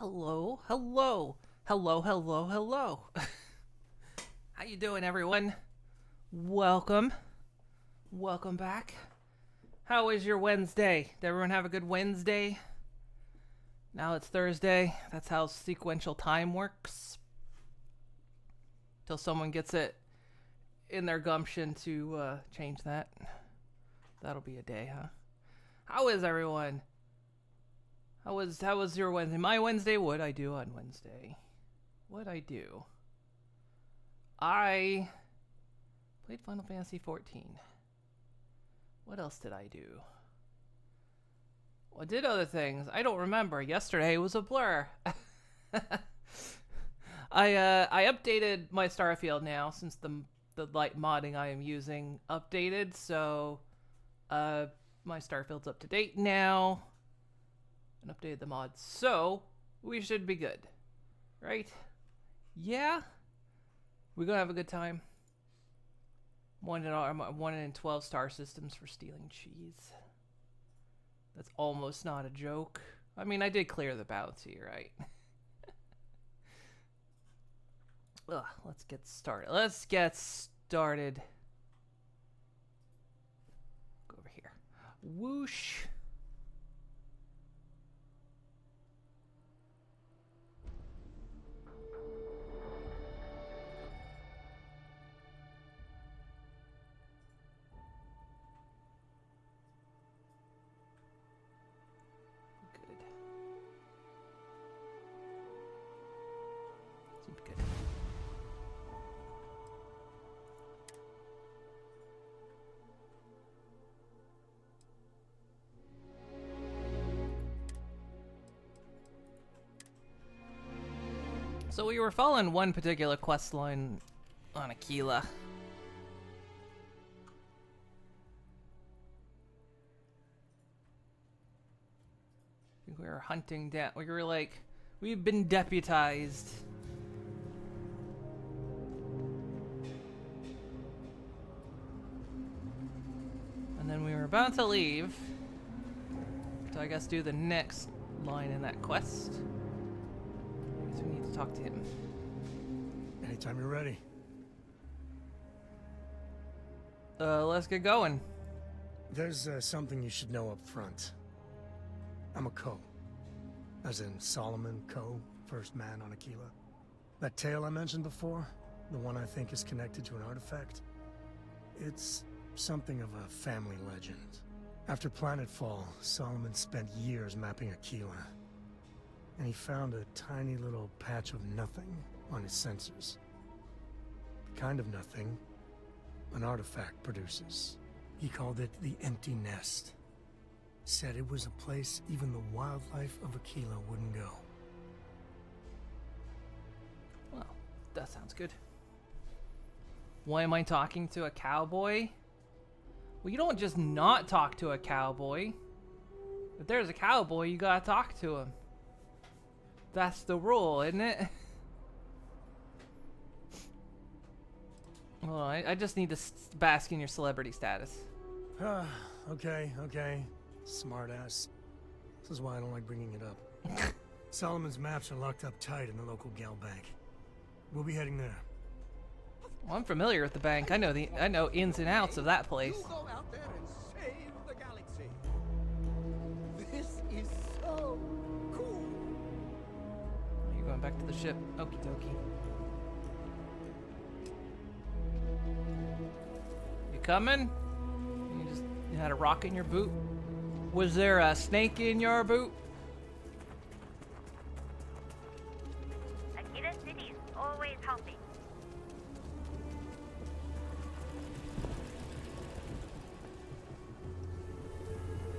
Hello, hello, hello, hello, hello. How you doing, everyone? Welcome, welcome back. How was your Wednesday? Did everyone have a good Wednesday? Now it's Thursday. That's how sequential time works. Till someone gets it in their gumption to change that. That'll be a day, huh? How is everyone? How was your Wednesday? My Wednesday, what I do on Wednesday? What I do? I played Final Fantasy 14. What else did I do? Well, I did other things. I don't remember. Yesterday was a blur. I updated my Starfield now since the light modding I am using updated, so my Starfield's up to date now. And updated the mods, so we should be good, right? Yeah, we're gonna have a good time. 1 in 12 star systems for stealing cheese. That's almost not a joke. I mean, I did clear the bounty, right? Ugh, let's get started. Go over here. Whoosh. Good. So we were following one particular quest line on Aquila. I think we were hunting down. We were like, we've been deputized. And then we were about to leave. So I guess do the next line in that quest. I guess we need to talk to him. Anytime you're ready. Let's get going. There's something you should know up front. I'm a Co. As in Solomon Co., first man on Aquila. That tale I mentioned before, the one I think is connected to an artifact, it's something of a family legend. After Planetfall, Solomon spent years mapping Aquila, and he found a tiny little patch of nothing on his sensors. The kind of nothing an artifact produces. He called it the Empty Nest. Said it was a place even the wildlife of Aquila wouldn't go. Well, that sounds good. Why am I talking to a cowboy? Well, you don't just not talk to a cowboy. If there's a cowboy, you gotta talk to him. That's the rule, isn't it? Well, I just need to bask in your celebrity status. Okay. Smartass. This is why I don't like bringing it up. Solomon's maps are locked up tight in the local gal bank. We'll be heading there. Well, I'm familiar with the bank. I know ins and outs of that place. You go out there and save the galaxy. This is so cool. You're going back to the ship. Okie dokie. You coming? You had a rock in your boot? Was there a snake in your boot? Akita City's always helping.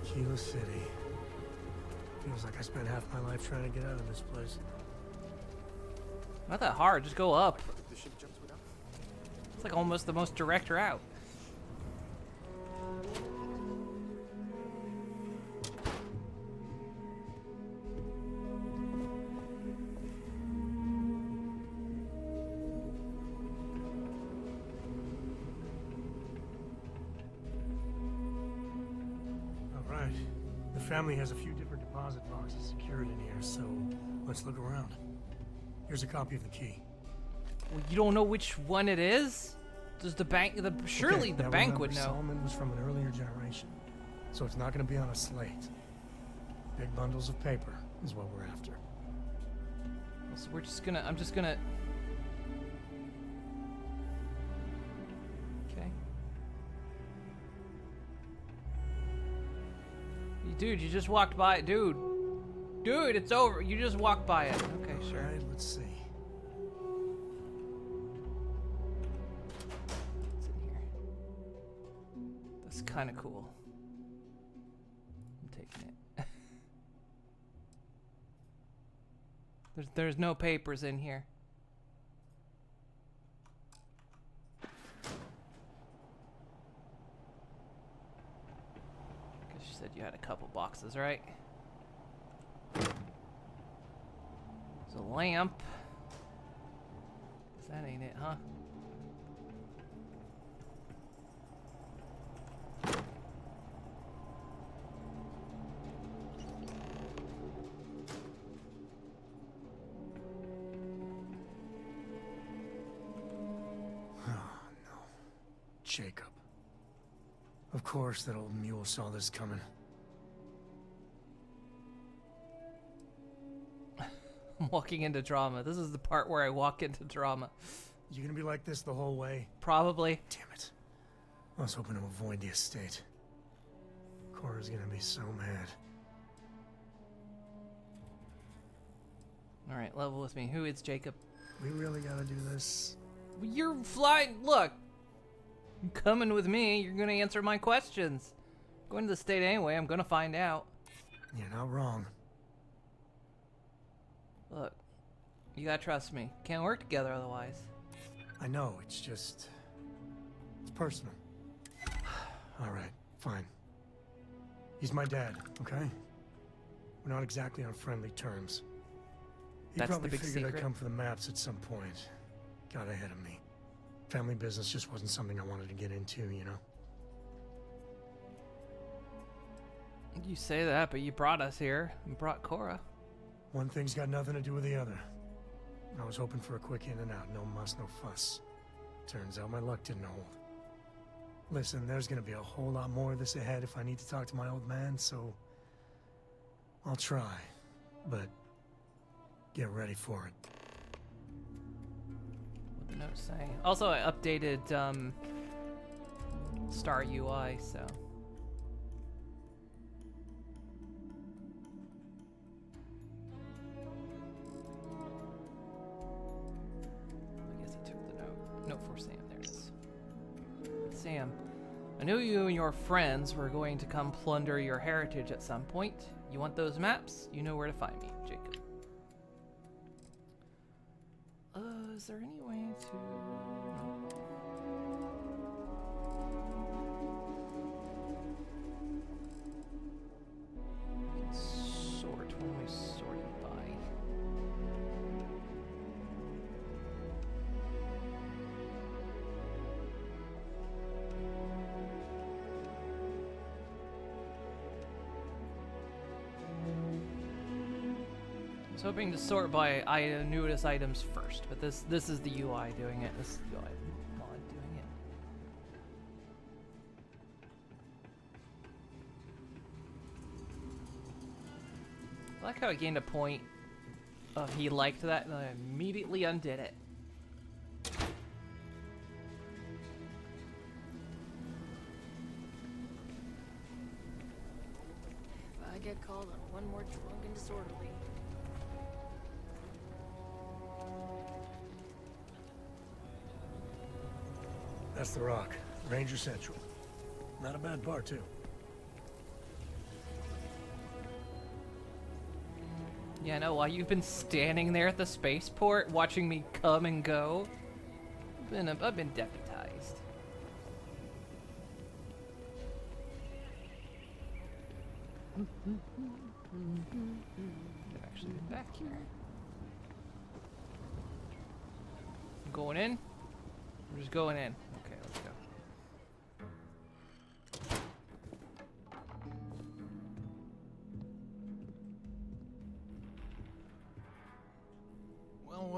Aquila City. Feels like I spent half my life trying to get out of this place. Not that hard, just go up. The ship jumps without. It's like almost the most direct route. All right. The family has a few different deposit boxes secured in here, so Let's look around. Here's a copy of the key. Well, you don't know which one it is? Does the bank... Surely Okay, the now bank remember, would know. Solomon was from an earlier generation, so it's not going to be on a slate. Big bundles of paper is what we're after. So we're just gonna... I'm just gonna... Okay. Dude, you just walked by it. Dude, it's over. You just walked by it. Okay, sure. All right, let's see. What's in here? That's kind of cool. I'm taking it. There's no papers in here. Guess you said you had a couple boxes, right? There's a lamp. Guess that ain't it, huh? Jacob. Of course that old mule saw this coming. I'm walking into drama. This is the part where I walk into drama. You gonna be like this the whole way? Probably. Damn it. I was hoping to avoid the estate. Cora's gonna be so mad. Alright, level with me. Who is Jacob? We really gotta do this? You're flying. Look. You're coming with me. You're gonna answer my questions. Going to the state anyway. I'm gonna find out. You're not wrong. Look. You gotta trust me. Can't work together otherwise. I know, it's just... it's personal. Alright, fine. He's my dad, okay? We're not exactly on friendly terms. He That's the probably big figured secret? I'd come for the maps at some point. Got ahead of me. Family business just wasn't something I wanted to get into, you know? You say that, but you brought us here. You brought Cora. One thing's got nothing to do with the other. I was hoping for a quick in and out, no muss, no fuss. Turns out my luck didn't hold. Listen, there's gonna be a whole lot more of this ahead if I need to talk to my old man, so... I'll try, but... get ready for it. What the note's saying. Also, I updated, Star UI, so... I guess he took the note. Note for Sam, there it is. Sam, I knew you and your friends were going to come plunder your heritage at some point. You want those maps? You know where to find me, Jacob. Is there any way to... I can sort. What am I sorting by? I was hoping to sort by newest items first, but this is the UI doing it. This is the UI mod doing it. I like how I gained a point of he liked that, and I immediately undid it. If I get called on one more drunk and disorderly. That's the Rock. Ranger Central. Not a bad part, too. Yeah, I know. While you've been standing there at the spaceport watching me come and go, I've been deputized. I've actually been back here. I'm going in. I'm just going in. Okay, let's go.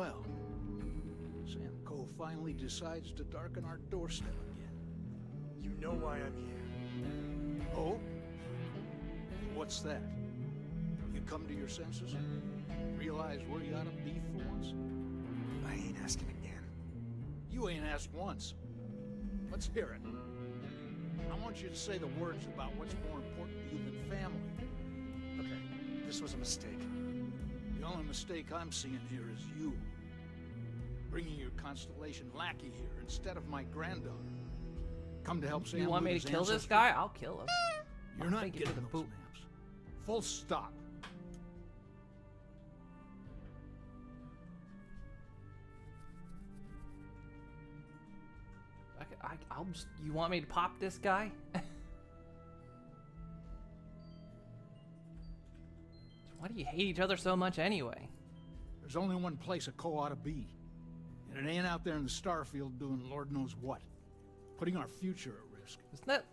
Well, Sam Coe finally decides to darken our doorstep again. You know why I'm here. Oh? What's that? You come to your senses? Realize where you ought to be for once? I ain't asking again. You ain't asked once. Let's hear it. I want you to say the words about what's more important to you than family. Okay, this was a mistake. The only mistake I'm seeing here is you. Bringing your Constellation lackey here instead of my granddaughter. Come to help Sam. You want me to kill this ancestry? guy? I'll kill him. You're not Thank you for getting the those boot. maps. Full stop. I'll just. You want me to pop this guy? Why do you hate each other so much anyway? There's only one place a Co ought to be. And it ain't out there in the Starfield doing Lord knows what. Putting our future at risk. Isn't that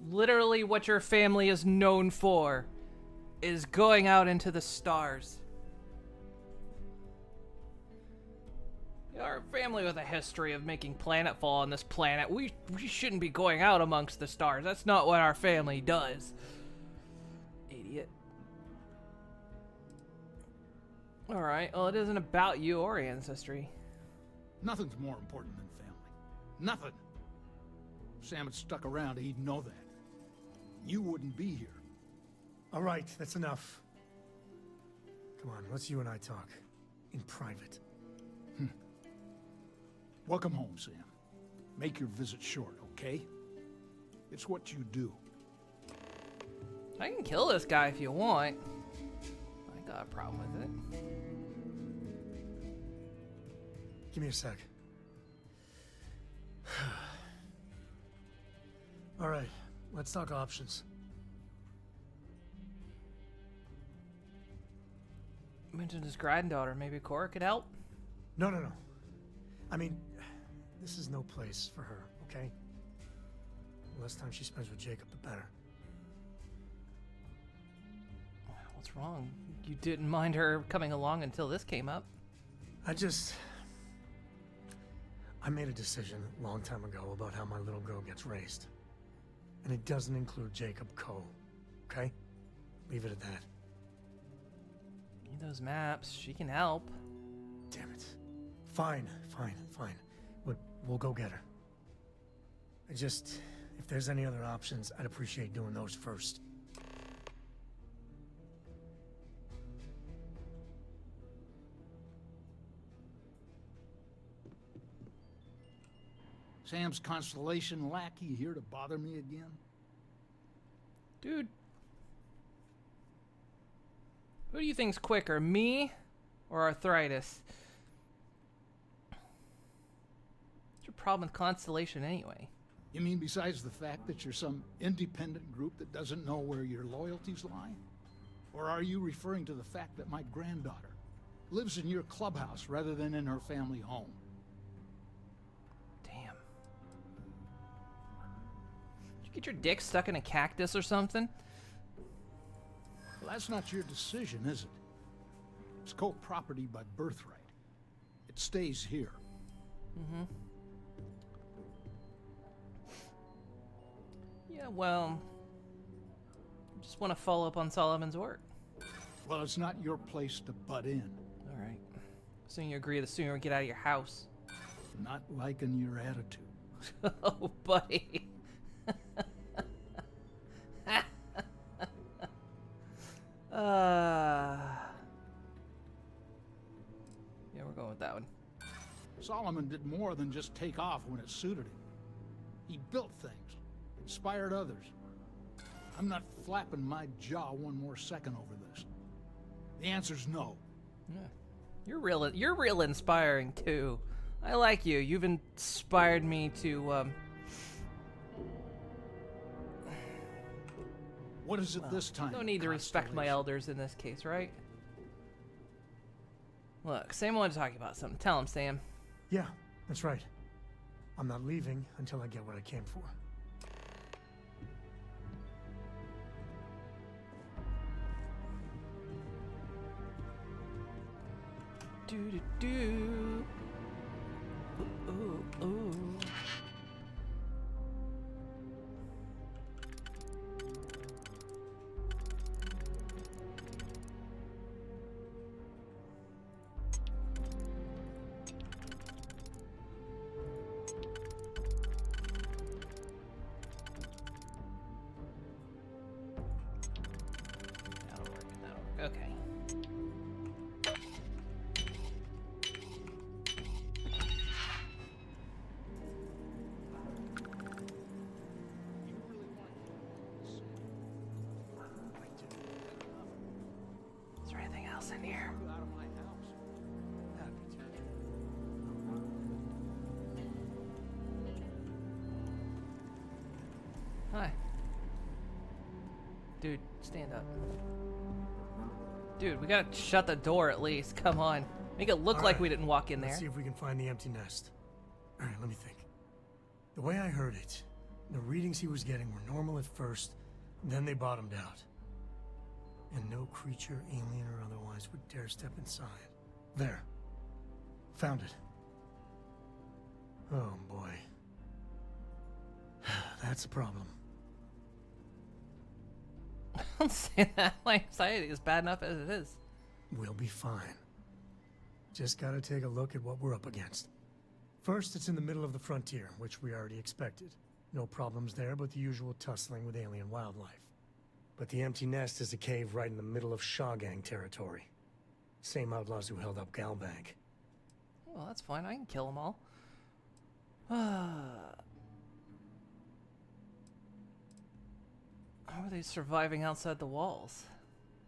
literally what your family is known for? Is going out into the stars. Our family with a history of making planetfall on this planet. We shouldn't be going out amongst the stars. That's not what our family does. Idiot. Alright, well, it isn't about you or ancestry. Nothing's more important than family. Nothing. If Sam had stuck around, he'd know that. You wouldn't be here. All right, that's enough. Come on, let's you and I talk. In private. Welcome home, Sam. Make your visit short, okay? It's what you do. I can kill this guy if you want. I got a problem with it. Give me a sec. All right, let's talk options. Mentioned his granddaughter. Maybe Cora could help? No. I mean, this is no place for her, okay? The less time she spends with Jacob, the better. What's wrong? You didn't mind her coming along until this came up. I made a decision a long time ago about how my little girl gets raised. And it doesn't include Jacob Coe, okay? Leave it at that. Need those maps. She can help. Damn it. Fine. We'll go get her. If there's any other options, I'd appreciate doing those first. Sam's Constellation lackey here to bother me again? Dude. Who do you think's quicker, me or arthritis? What's your problem with Constellation anyway? You mean besides the fact that you're some independent group that doesn't know where your loyalties lie? Or are you referring to the fact that my granddaughter lives in your clubhouse rather than in her family home? Damn. Did you get your dick stuck in a cactus or something? Well, that's not your decision, is it? It's co-property by birthright. It stays here. Mm-hmm. Yeah, well, I just want to follow up on Solomon's work. Well, it's not your place to butt in. All right. The sooner you agree, the sooner we get out of your house. Not liking your attitude. Oh, buddy. Yeah, we're going with that one. Solomon did more than just take off when it suited him. He built things, inspired others. I'm not flapping my jaw one more second over this. The answer's no. Yeah. You're real inspiring too. I like you. You've inspired me to What is it this time? no need to respect my elders in this case, right? Look, Sam wanted to talk about something. Tell him, Sam. Yeah, that's right. I'm not leaving until I get what I came for. Do do do. Ooh, ooh, ooh. That'll work. That'll work. Okay. Is there anything else in here? Out of my house. Happy to. Hi. Dude, stand up. Dude, we gotta shut the door at least. Come on. Make it look All like right, we didn't walk in there. Let's see if we can find the empty nest. All right, let me think. The way I heard it, the readings he was getting were normal at first, then they bottomed out. And no creature, alien or otherwise, would dare step inside. There. Found it. Oh boy. That's a problem. Don't say that. My anxiety is bad enough as it is. We'll be fine. Just gotta take a look at what we're up against. First, it's in the middle of the frontier, which we already expected. No problems there, but the usual tussling with alien wildlife. But the empty nest is a cave right in the middle of Shaw Gang territory. Same outlaws who held up Galbank. Well, that's fine. I can kill them all. How are they surviving outside the walls?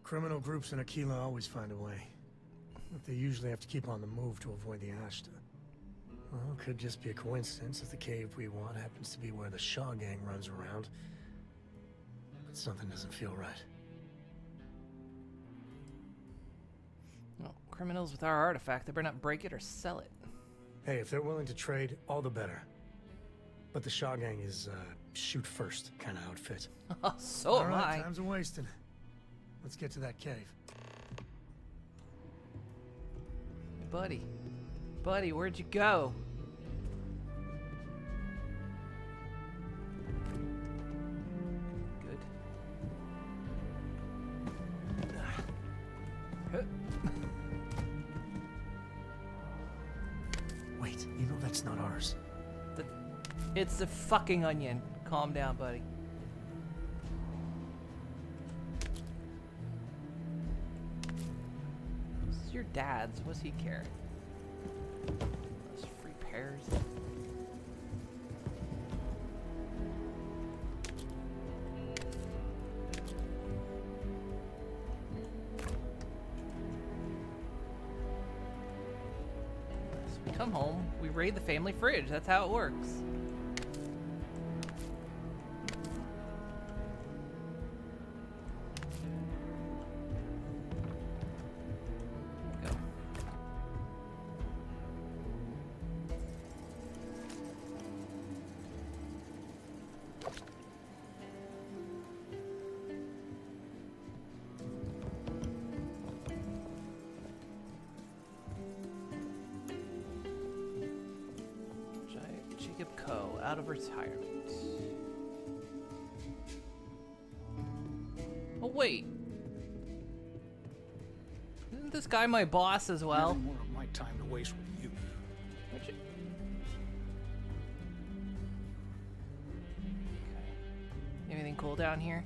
Criminal groups in Aquila always find a way. But they usually have to keep on the move to avoid the Ashta. Well, it could just be a coincidence if the cave we want happens to be where the Shaw Gang runs around. But something doesn't feel right. No, criminals with our artifact, they better not break it or sell it. Hey, if they're willing to trade, all the better. But the Shaw Gang is, shoot first kind of outfit. So am I. Time's a wasting. Let's get to that cave. Buddy. Buddy, where'd you go? Good. Wait, you know that's not ours. It's the fucking onion. Calm down, buddy. This is your dad's. What's he care? Those free pears. So we come home, we raid the family fridge. That's how it works. Go. Jacob Coe, out of retirement. Oh wait, isn't this guy my boss as well? More of my time to waste with you. Which okay. Anything cool down here?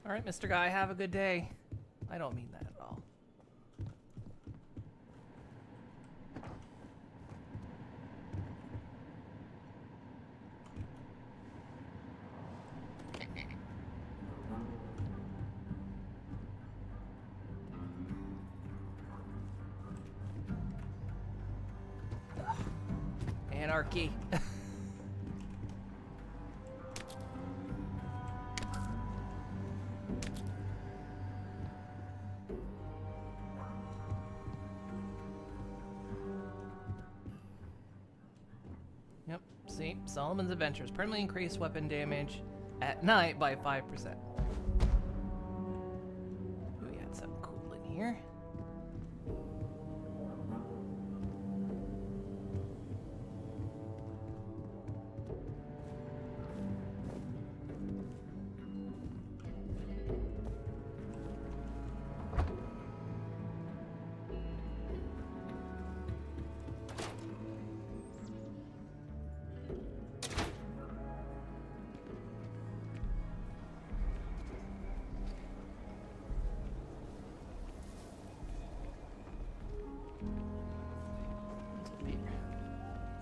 Alright, Mr. Guy, have a good day. I don't mean that at all. Ugh. Anarchy. Yep, see? Solomon's Adventures. Permanently increase weapon damage at night by 5%. We had something cool in here.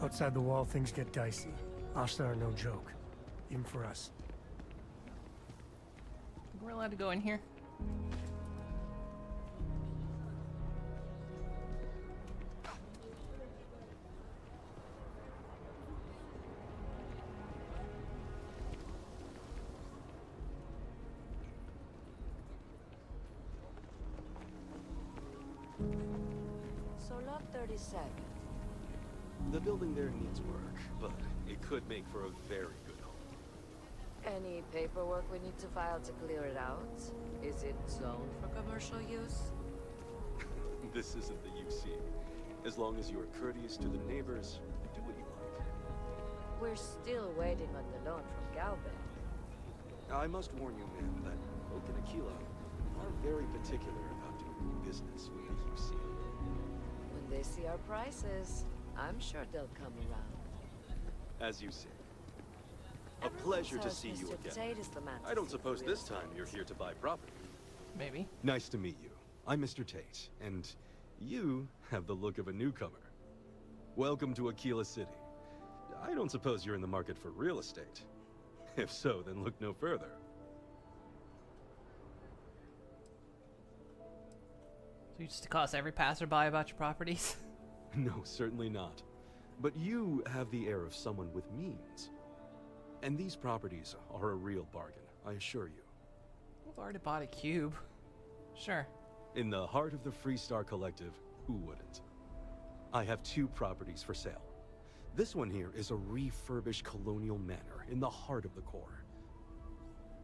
Outside the wall, things get dicey. Ashtar are no joke, even for us. We're allowed to go in here. So lot 37. The building there needs work, but it could make for a very good home. Any paperwork we need to file to clear it out? Is it zoned for commercial use? This isn't the UC. As long as you are courteous to the neighbors, do what you like. We're still waiting on the loan from Galvin. I must warn you, ma'am, that folk in Aquila are very particular about doing business with the UC. When they see our prices, I'm sure they'll come around. As you say. A Everyone pleasure to says see you Mr. again. Tate is the man to I don't see suppose real this time estate. you're here to buy property. Maybe. Nice to meet you. I'm Mr. Tate, and you have the look of a newcomer. Welcome to Aquila City. I don't suppose you're in the market for real estate. If so, then look no further. So you just cost every passerby about your properties? No, certainly not. But you have the air of someone with means. And these properties are a real bargain, I assure you. I've already bought a cube. Sure. In the heart of the Freestar Collective, who wouldn't? I have 2 properties for sale. This one here is a refurbished colonial manor in the heart of the core.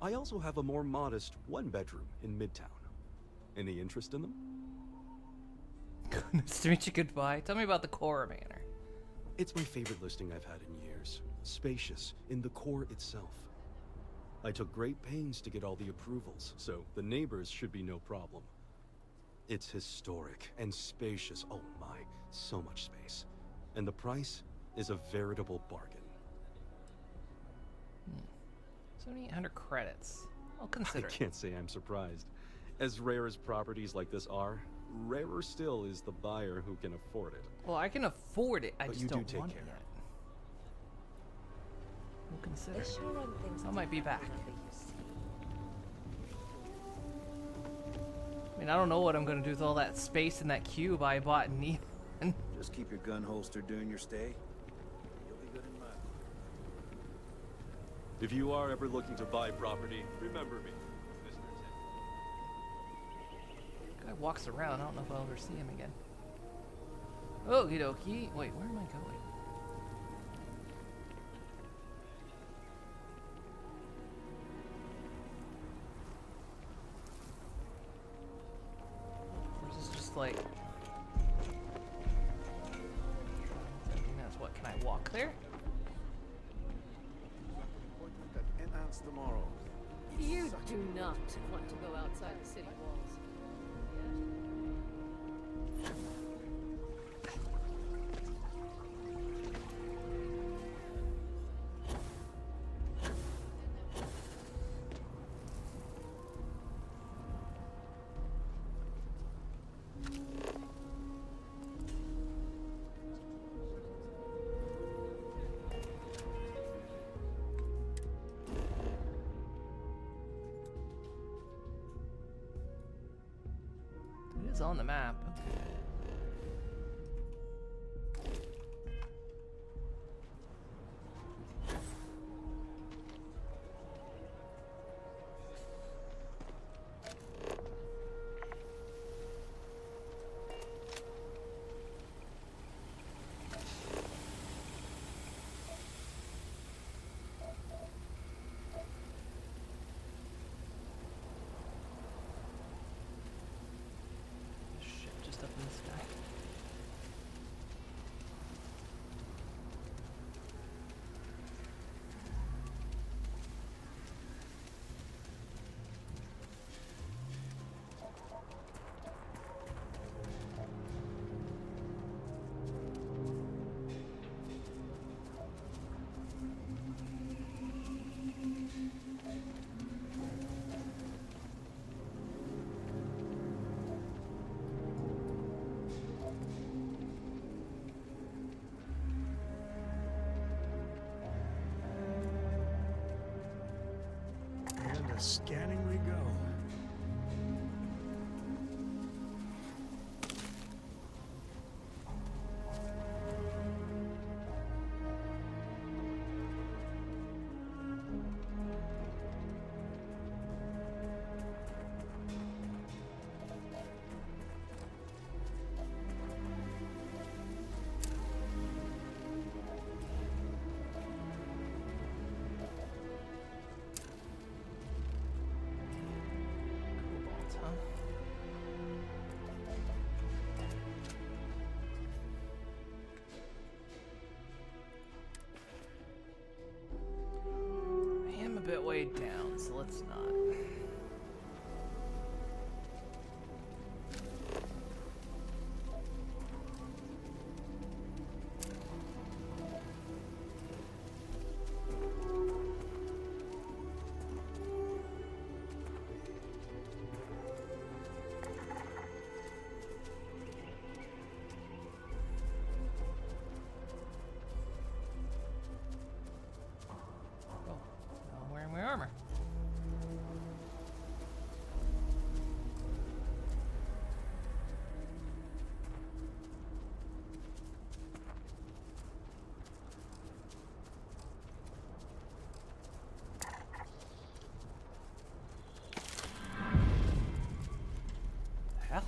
I also have a more modest 1-bedroom in Midtown. Any interest in them? Nice to meet you. Goodbye. Tell me about the core manor. It's my favorite listing I've had in years. Spacious in the core itself. I took great pains to get all the approvals, so the neighbors should be no problem. It's historic and spacious. Oh my, so much space. And the price is a veritable bargain. 7,800 credits. I'll I consider it. can't say I'm surprised. As rare as properties like this are, rarer still is the buyer who can afford it. Well, I can afford it. I But just you do don't take want care. it yet. We'll consider They it. sure run things I might be back. differently, you see. I mean, I don't know what I'm gonna do with all that space in that cube I bought in Neon. Just keep your gun holstered during your stay. You'll be good in my book. If you are ever looking to buy property, remember me, Mr. Tate. Guy walks around. I don't know if I'll ever see him again. Okie dokie. Wait, where am I going? Or is this just like... I think that's what. Can I walk there? Appointment at Enhance tomorrow. You do not want to go outside the city walls. still on the map. Okay. Shit, just up in the sky. And scanning we go. Cobalt, huh? I am a bit weighed down, so let's not. Oh, now I'm wearing my armor. Hell?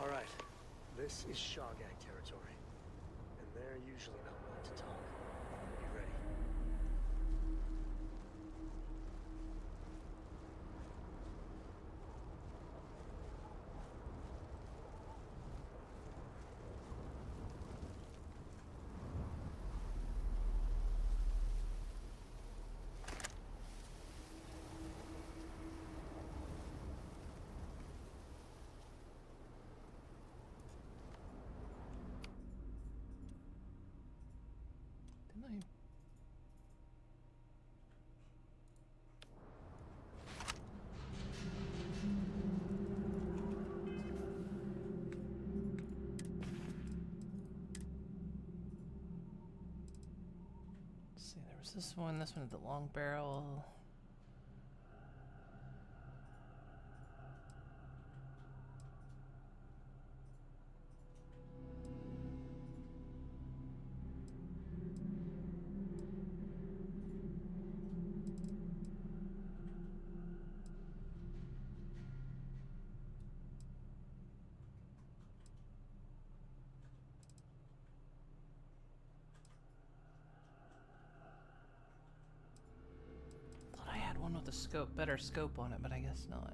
All right, this is Shawgang territory, and they're usually not one to talk. Be ready. Where's this one? This one is the long barrel. Thought I had one with a scope, better scope on it, but I guess not.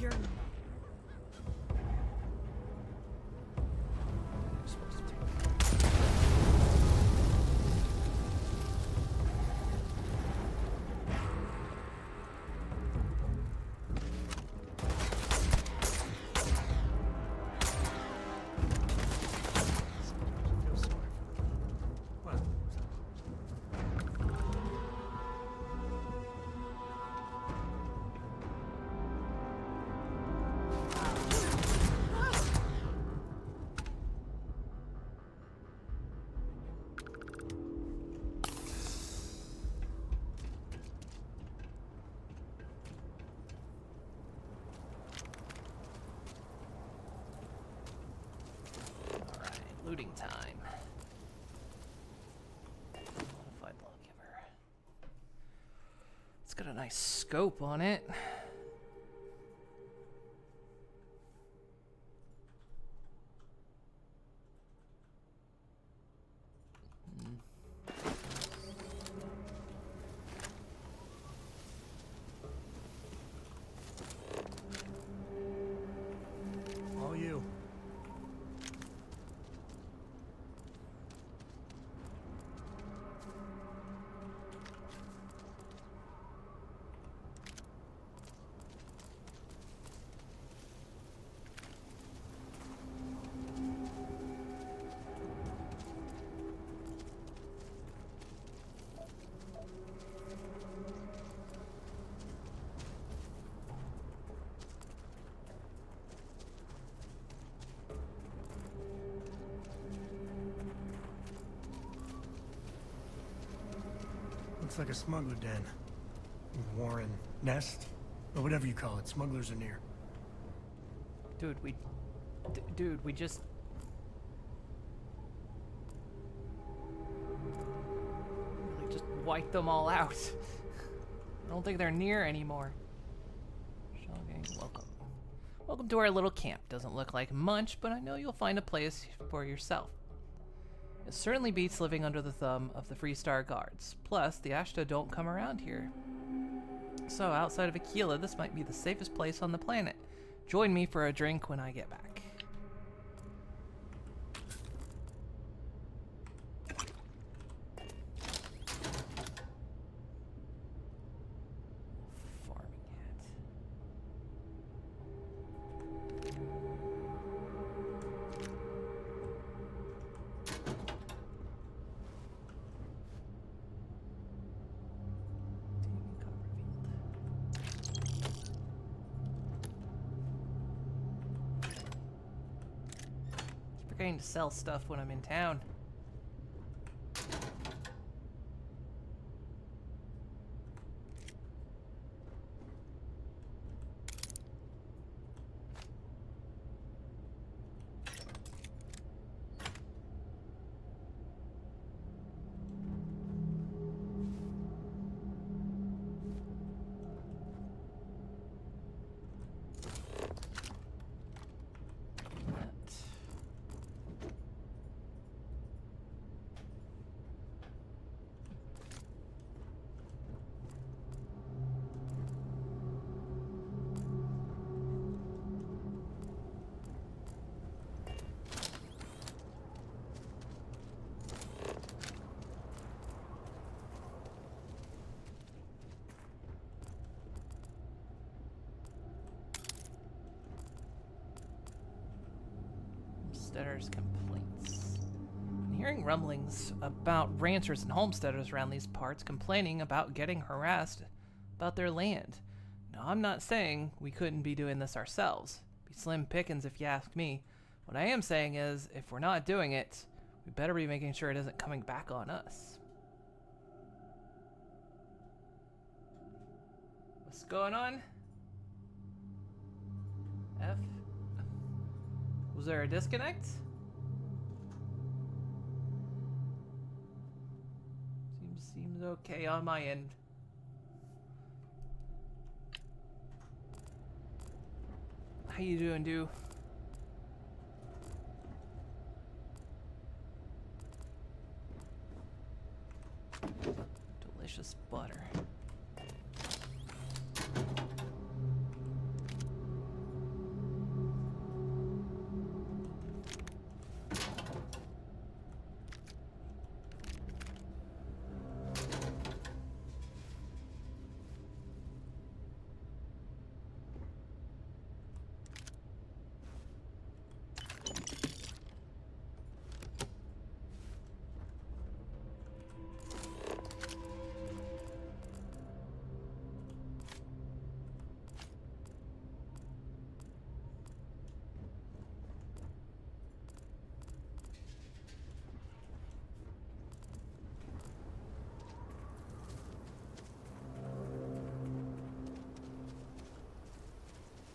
You're supposed to take. Feel sorry for them. What? Alright, looting time. Modified lawgiver. It's got a nice scope on it. All you. Looks like a smuggler den. Warren nest? Or whatever you call it. Smugglers are near. Dude, we just... really just wiped them all out. I don't think they're near anymore. Shocking. Welcome. Welcome to our little camp. Doesn't look like much, but I know you'll find a place for yourself. It certainly beats living under the thumb of the Freestar guards. Plus, the Ashta don't come around here. So, outside of Aquila, this might be the safest place on the planet. Join me for a drink when I get back. Farming hat. Forgetting to sell stuff when I'm in town. Homesteaders' complaints. I'm hearing rumblings about ranchers and homesteaders around these parts complaining about getting harassed about their land. Now, I'm not saying we couldn't be doing this ourselves. Be slim pickings if you ask me. What I am saying is, if we're not doing it, we better be making sure it isn't coming back on us. What's going on? F? Was there a disconnect? Seems okay on my end. How you doing, dude? Delicious butter.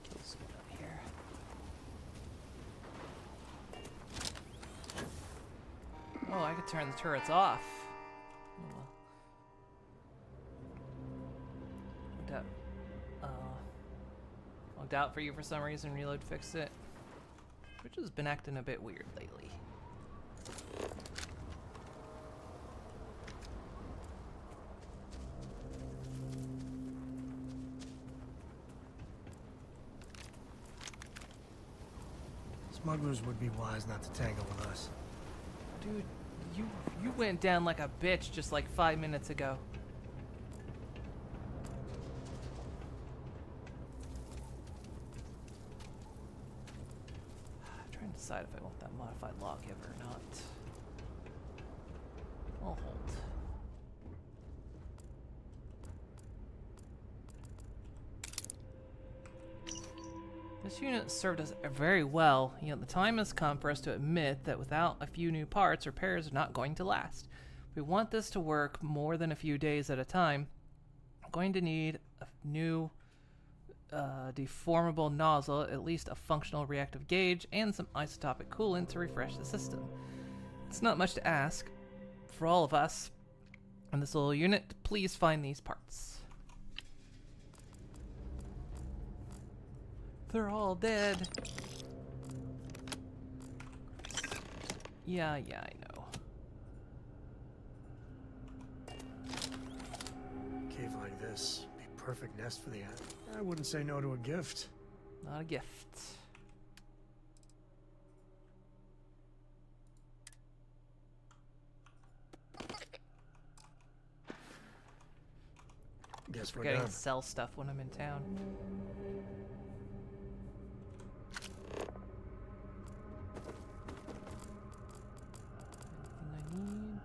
Kill someone out here. Oh, I could turn the turrets off. Oh, well. Logged out for you for some reason. Reload fixed it. Which has been acting a bit weird lately. Smugglers would be wise not to tangle with us. Dude, you went down like a bitch just like 5 minutes ago. I'm trying to decide if I want that modified lawgiver or not. I'll hold. This unit served us very well, yet the time has come for us to admit that without a few new parts, repairs are not going to last. If we want this to work more than a few days at a time, I'm going to need a new deformable nozzle, at least a functional reactive gauge, and some isotopic coolant to refresh the system. It's not much to ask for all of us in this little unit. Please find these parts. They're all dead. Yeah, I know. A cave like this, be perfect nest for the ant. I wouldn't say no to a gift. Not a gift. Guess we're Forgetting done. to sell stuff when I'm in town. Anything I need?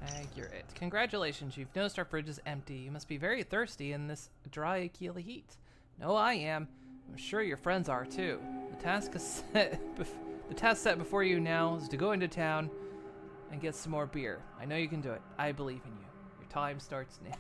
Tag, you're it. Congratulations, you've noticed our fridge is empty. You must be very thirsty in this dry Aquila heat. No, I am. I'm sure your friends are too. The task is the task set before you now is to go into town and get some more beer. I know you can do it. I believe in you. Your time starts now.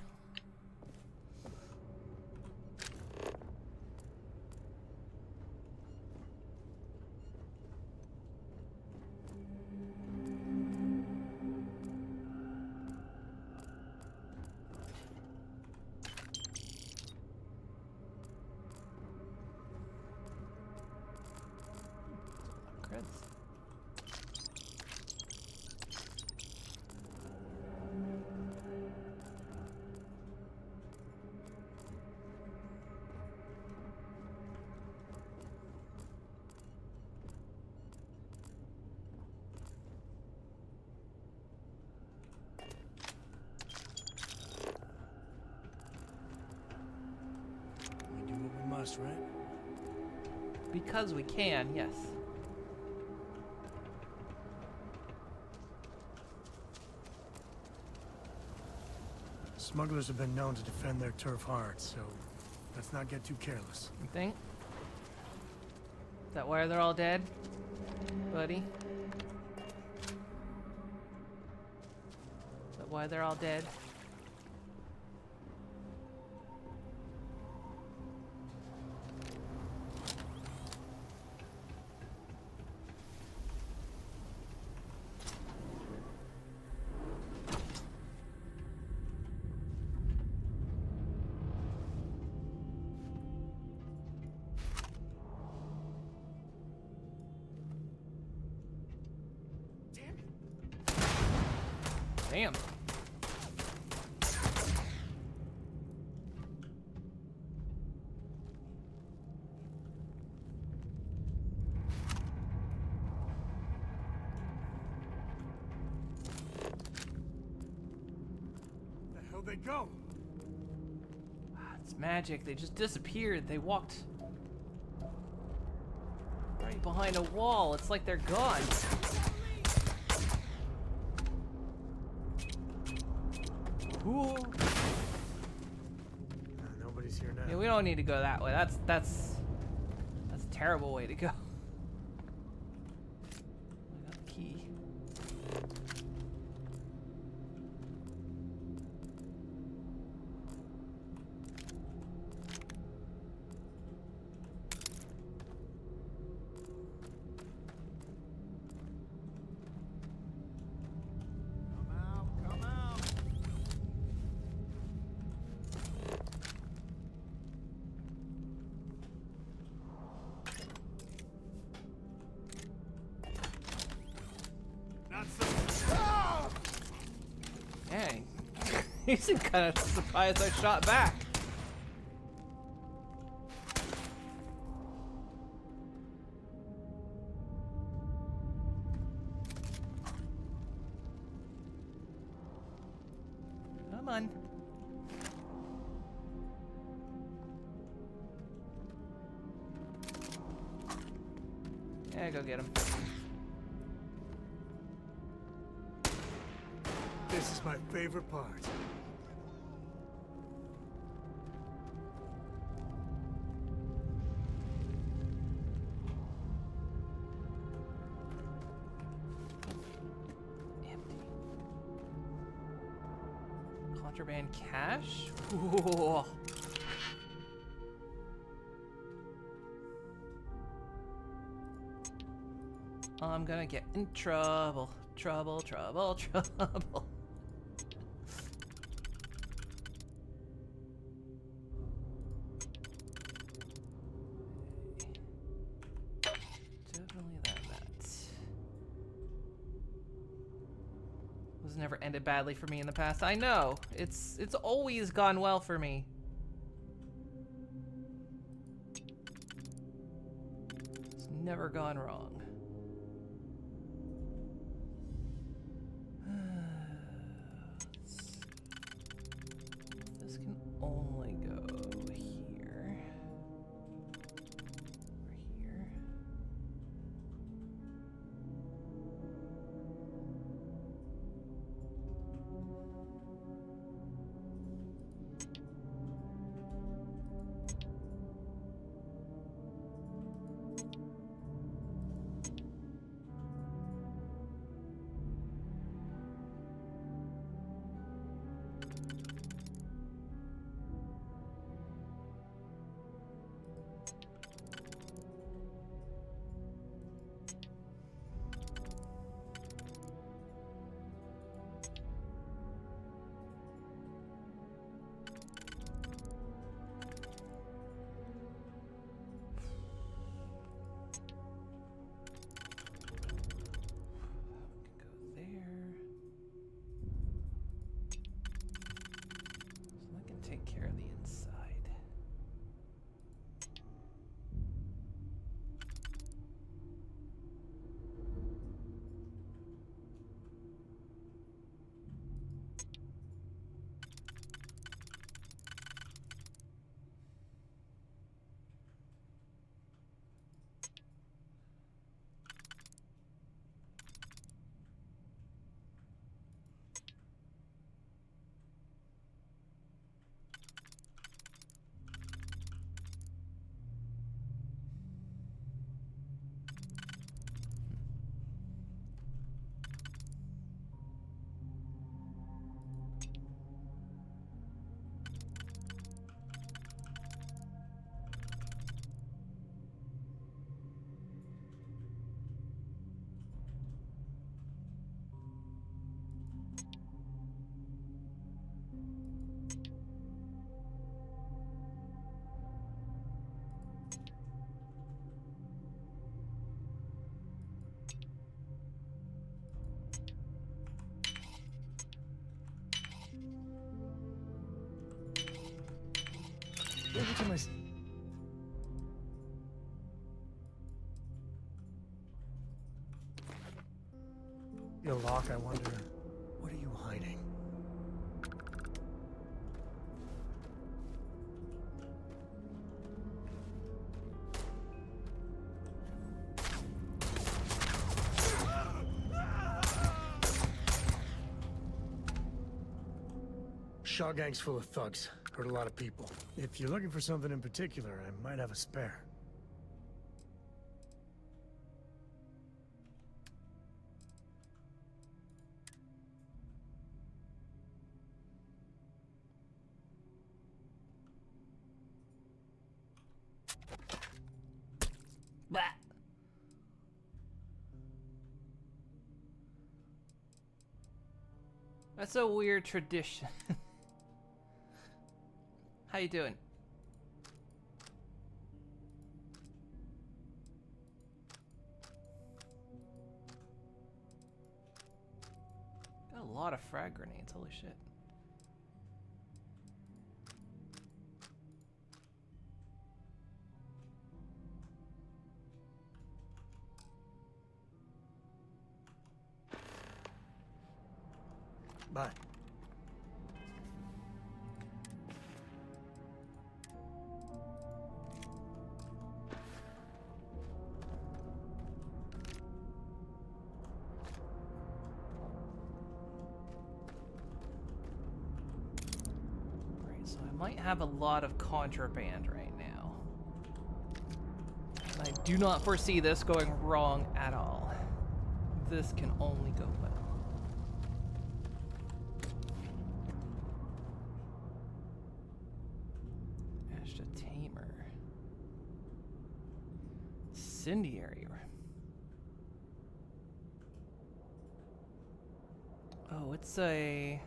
Creds. We do what we must, right? Because we can, yes. Smugglers have been known to defend their turf hard, so let's not get too careless. You think? Is that why they're all dead, buddy? Is that why they're all dead? Damn. Where the hell they go? It's magic. They just disappeared. They walked right behind a wall. It's like they're gone. Ooh. Nobody's here now. Yeah, we don't need to go that way. That's a terrible way to go. I got the key. Come out! Not so. Dang. He seemed kind of surprised I shot back. Come on. Yeah, go get him. This is my favorite part. Empty. Contraband cash? Ooh. I'm gonna get in trouble. Trouble, trouble, trouble. Definitely that. Was never ended badly for me in the past. I know. It's always gone well for me. It's never gone wrong. This can only go here. Or here. to my... Yo, Locke, I wonder, what are you hiding? Shaw gang's full of thugs. Hurt a lot of people. If you're looking for something in particular, I might have a spare. Bah. That's a weird tradition. How you doing? Got a lot of frag grenades, holy shit. Bye. Right, so I might have a lot of contraband right now. And I do not foresee this going wrong at all. This can only go well. Incendiary. Oh, it's a...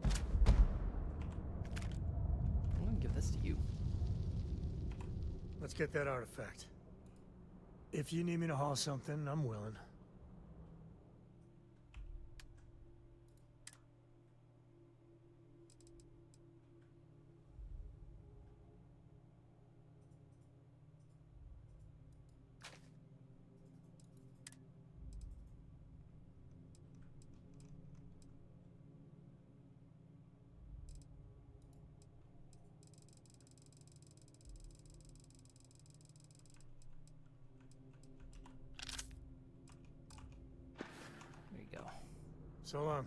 I'm gonna give this to you. Let's get that artifact. If you need me to haul something, I'm willing. There you go. So long.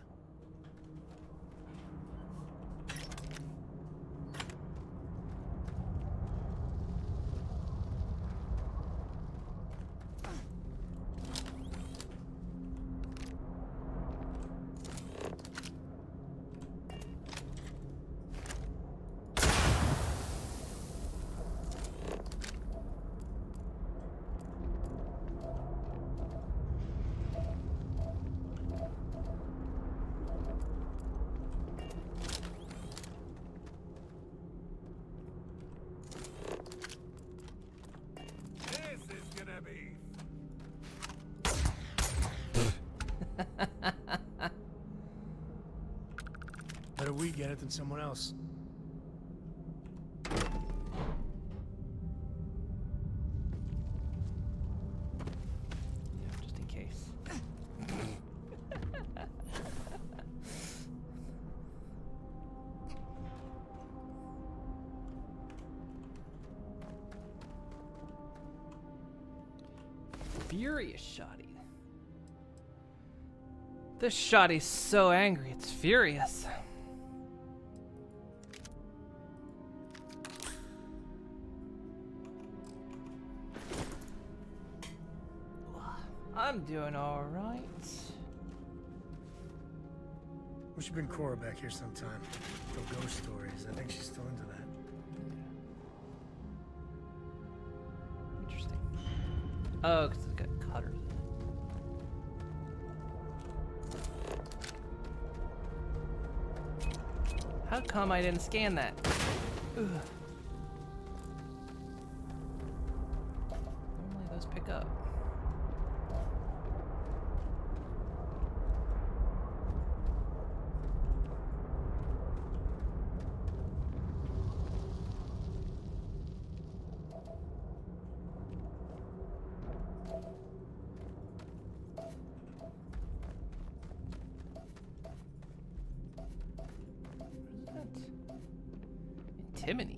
Better we get it than someone else. Yeah, just in case. Furious Shoddy. This Shoddy's so angry, it's furious. I'm doing alright. We should bring Cora back here sometime. Tell ghost stories. I think she's still into that. Interesting. Oh, because it's got cutters in it. How come I didn't scan that? Ugh. Normally those pick up. antimony.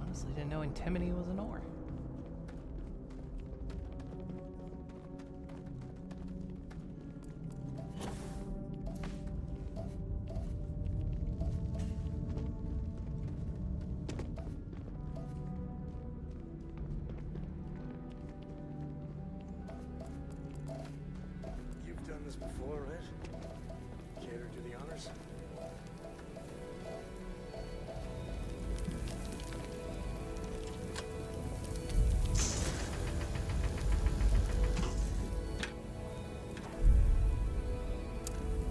Honestly, didn't know antimony was an ore. You've done this before, right? Care to do the honors?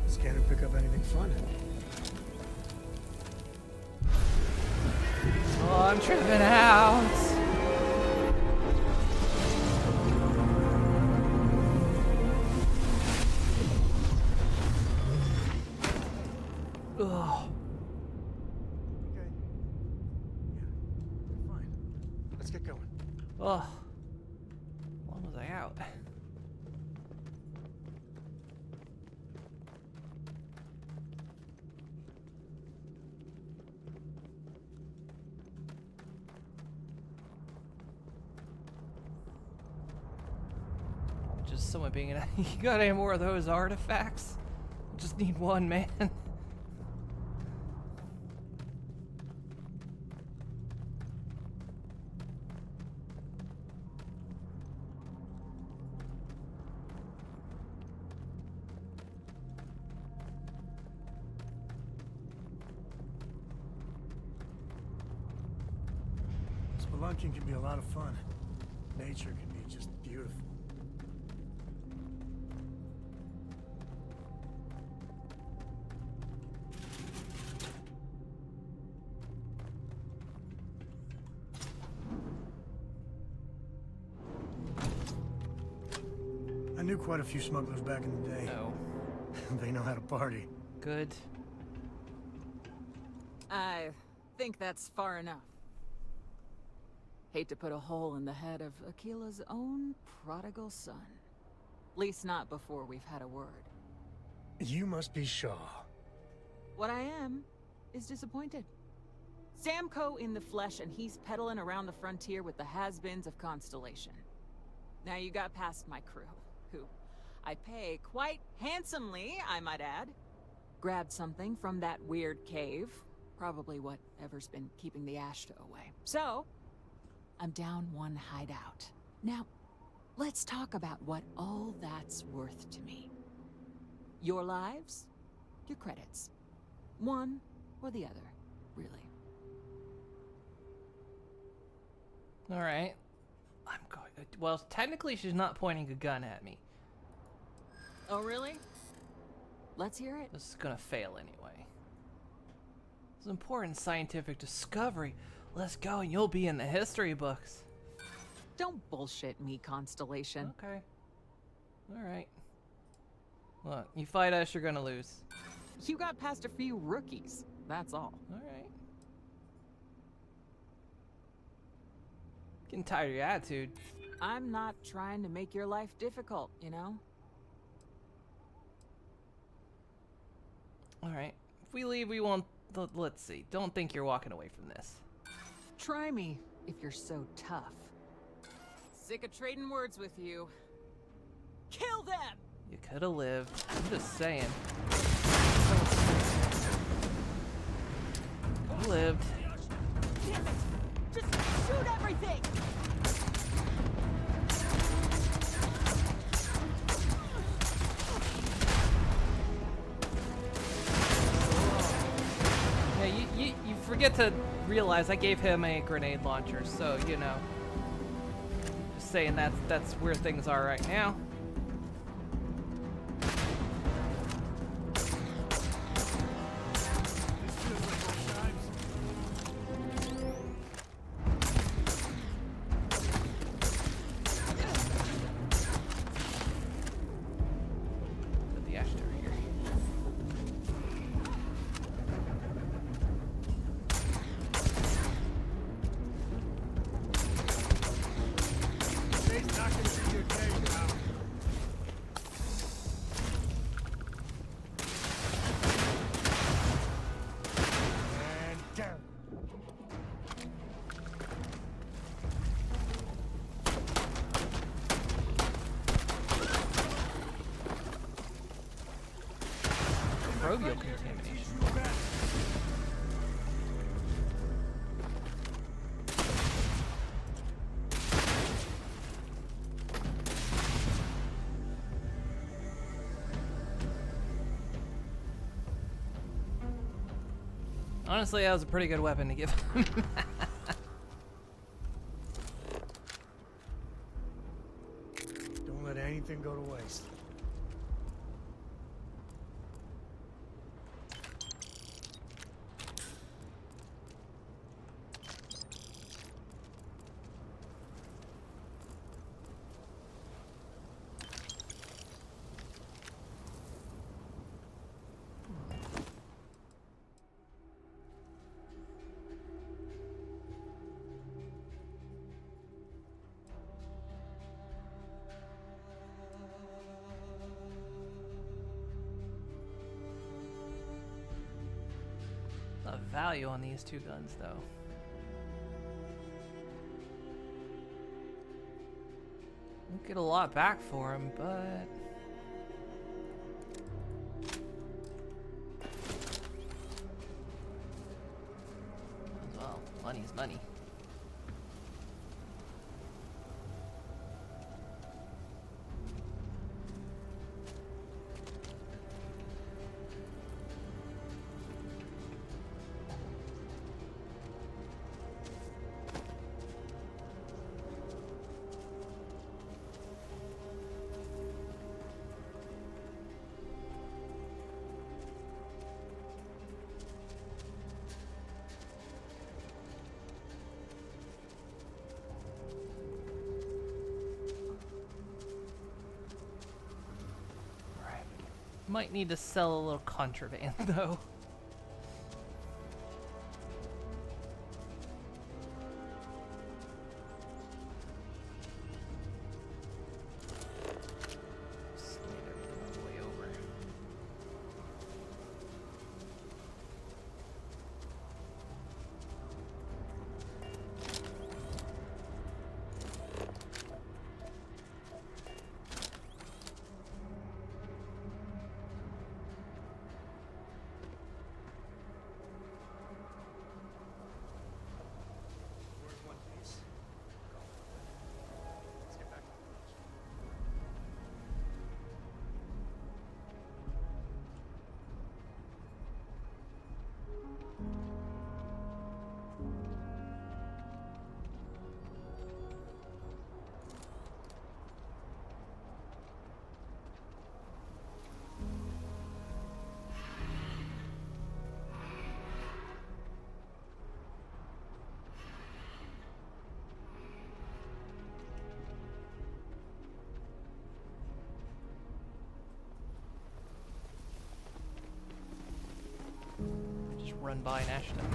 Scanner pick up anything fun? Oh, I'm tripping out. Ugh. Okay. Yeah, we're fine. Let's get going. Ugh. How long was I out? Just someone being an. You got any more of those artifacts? Just need one, man. Spelunking can be a lot of fun. Nature can be just beautiful. I knew quite a few smugglers back in the day. No. They know how to party. Good. I think that's far enough. Hate to put a hole in the head of Akila's own prodigal son. Least not before we've had a word. You must be Shaw. What I am is disappointed. Samco in the flesh, and he's peddling around the frontier with the has-beens of Constellation. Now you got past my crew, who I pay quite handsomely, I might add. Grabbed something from that weird cave. Probably whatever's been keeping the Ashta away. So, I'm down one hideout. Now, let's talk about what all that's worth to me. Your lives, your credits. One or the other, really. All right. I'm going. Well, technically, she's not pointing a gun at me. Oh, really? Let's hear it. This is gonna fail anyway. It's an important scientific discovery. Let's go, and you'll be in the history books. Don't bullshit me, Constellation. Okay. All right. Look, you fight us, you're gonna lose. You got past a few rookies, that's all. All right. Getting tired of your attitude. I'm not trying to make your life difficult, you know? All right. If we leave, we won't. Let's see. Don't think you're walking away from this. Try me if you're so tough. Sick of trading words with you. Kill them! You could have lived. I'm just saying. You lived. Damn it! Just shoot everything! Yeah, you forget to realize I gave him a grenade launcher, so you know. Just saying that's where things are right now. Put the ash over here. microbial contamination. Honestly, that was a pretty good weapon to give him. Don't let anything go to waste. The value on these two guns, though. Won't get a lot back for them, but well, money's money. Might need to sell a little contraband, though. Slide everything all the way over. Just run by and ash them.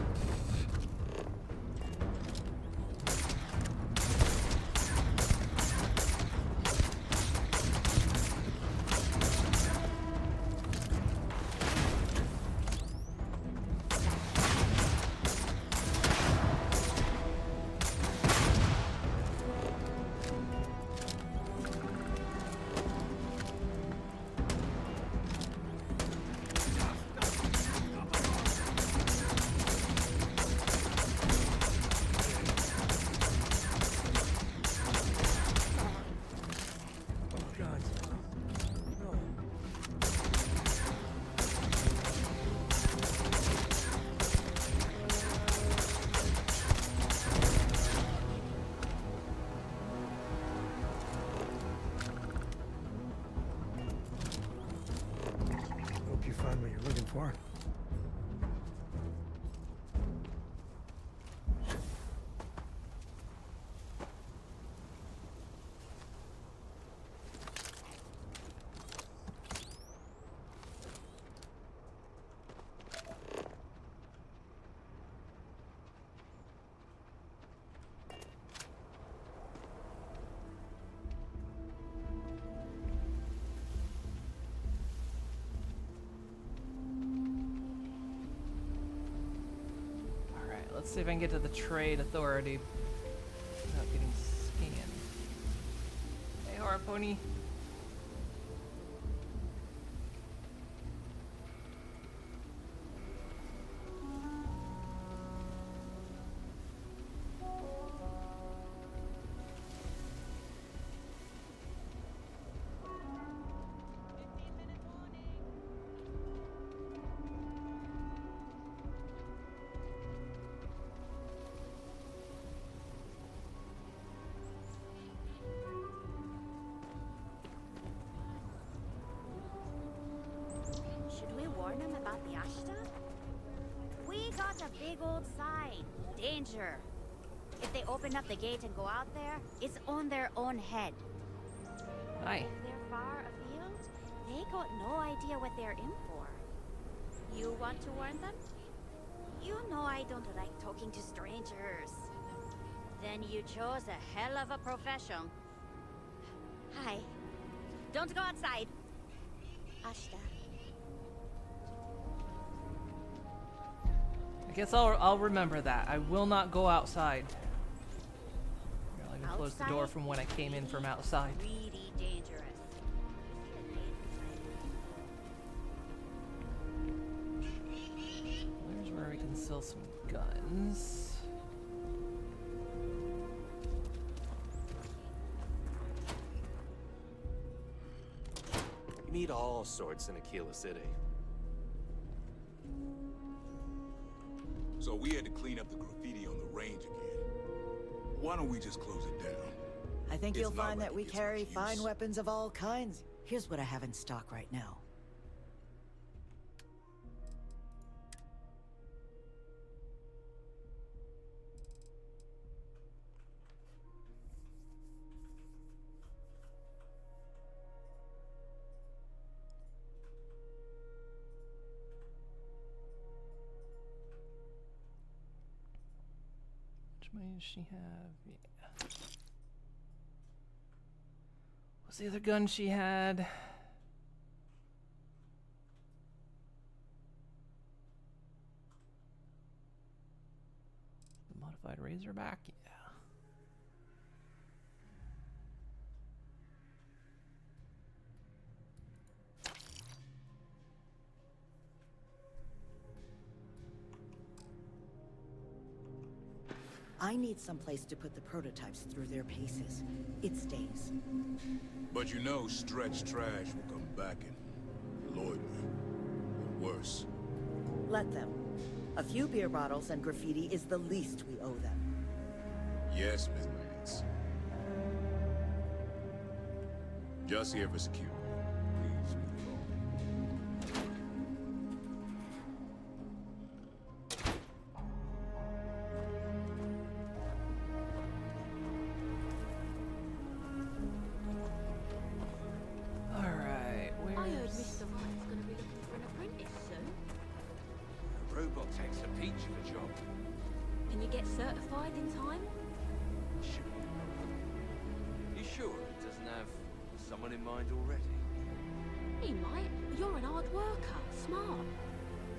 Hope you find what you're looking for. Let's see if I can get to the Trade Authority without getting scanned. Hey, Horror Pony. warn them about the Ashta? We got a big old sign. Danger. If they open up the gate and go out there, it's on their own head. Aye. If they're far afield, they got no idea what they're in for. You want to warn them? You know I don't like talking to strangers. Then you chose a hell of a profession. Hi. Don't go outside. Ashta. I guess I'll remember that. I will not go outside. I'll even close the door from when I came in from outside. Really dangerous. There's where we can sell some guns. You meet all sorts in Aquila City. So we had to clean up the graffiti on the range again. Why don't we just close it down? I think It's you'll not find like that it we gets carry much fine use. weapons of all kinds. Here's what I have in stock right now. Which money does she have? Yeah. What's the other gun she had? The modified Razorback? Yeah. I need someplace to put the prototypes through their paces. It stays. But you know Stretch Trash will come back and loiter. And worse. Let them. A few beer bottles and graffiti is the least we owe them. Yes, Miss Lance. Just here for security. Please move along. Alright, I heard where's... Mr. Wright's gonna be looking for an apprentice soon. Robot takes a peach of a job. Can you get certified in time? Sure. You sure he doesn't have someone in mind already? He might. You're an hard worker, smart.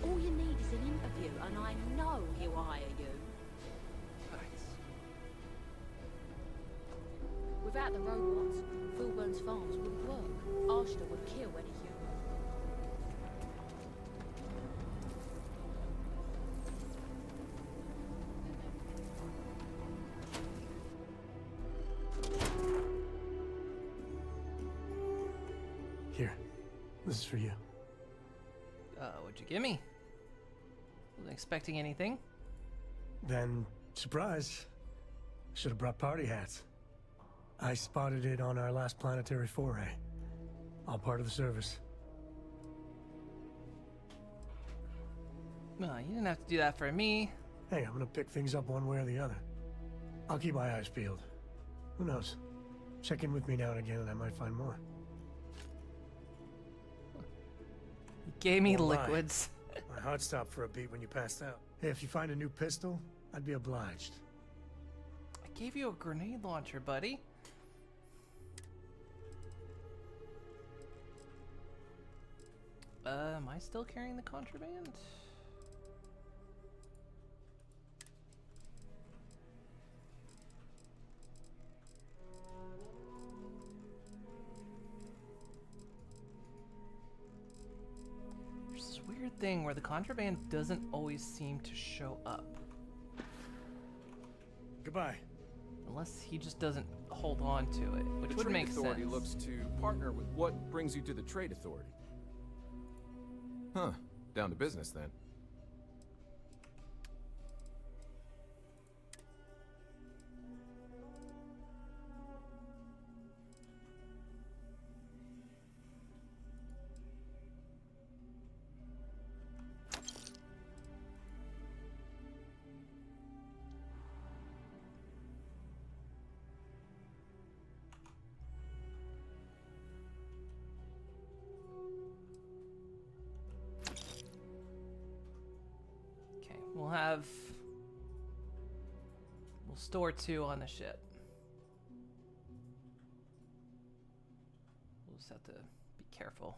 All you need is an interview, and I know he'll hire you. Thanks. Without the robots, Fulburn's farms wouldn't work. Ashta would kill any human. Here, this is for you. What'd you give me? Wasn't expecting anything. Then, surprise, should have brought party hats. I spotted it on our last planetary foray. All part of the service. No, you didn't have to do that for me. Hey, I'm gonna pick things up one way or the other. I'll keep my eyes peeled. Who knows? Check in with me now and again and I might find more. You gave me Won't lie. liquids. My heart stopped for a beat when you passed out. Hey, if you find a new pistol, I'd be obliged. I gave you a grenade launcher, buddy. Am I still carrying the contraband? There's this weird thing where the contraband doesn't always seem to show up. Goodbye. Unless he just doesn't hold on to it, which The would Trade make Authority sense. looks to partner with what brings you to the Trade Authority. Huh. Down to business then. have... We'll store 2 on the ship. We'll just have to be careful.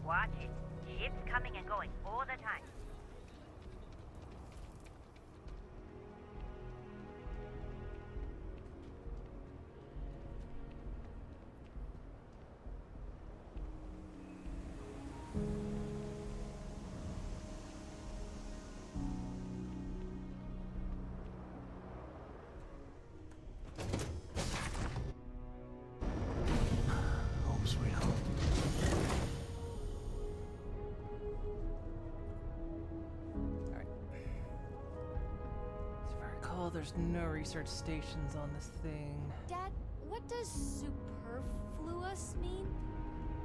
Watch it. Ships coming and going all the time. Home sweet home. There's no research stations on this thing. Dad, what does superfluous mean?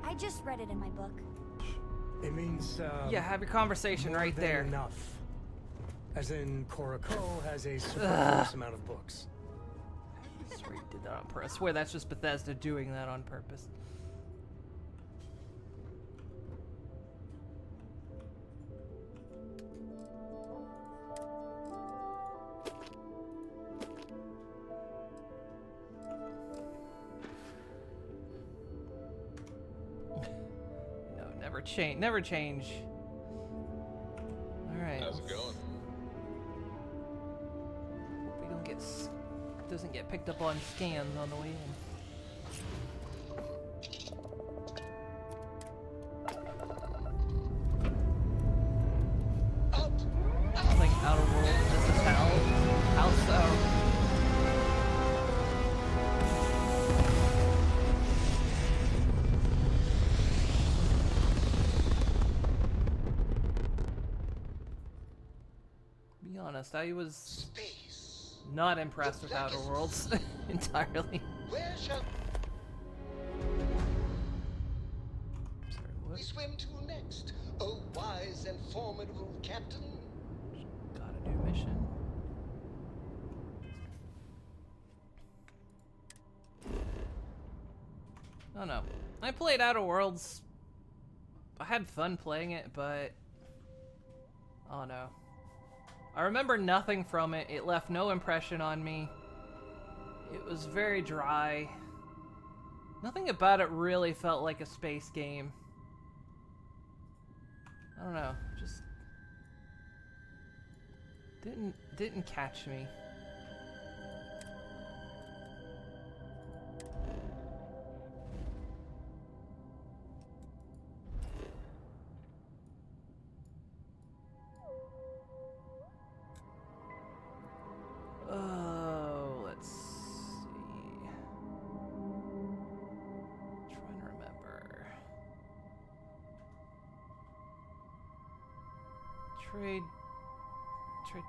I just read it in my book. It means, yeah, have your conversation more right than there. Enough. As in, Korako has a superfluous amount of books. I swear you did that on purpose. I swear that's just Bethesda doing that on purpose. Never change. All right. How's it going? Hope we doesn't get picked up on scans on the way in. Like Outer Worlds, this is hell. How so? Honest, I was not impressed with Outer Worlds entirely. Where shall Sorry, what? we swim to next? Oh, wise and formidable captain. Got a new mission. Oh no. I played Outer Worlds. I had fun playing it, but... Oh no. I remember nothing from it. It left no impression on me. It was very dry. Nothing about it really felt like a space game. I don't know. Just didn't catch me. Oh, let's see. Trying to remember. Trade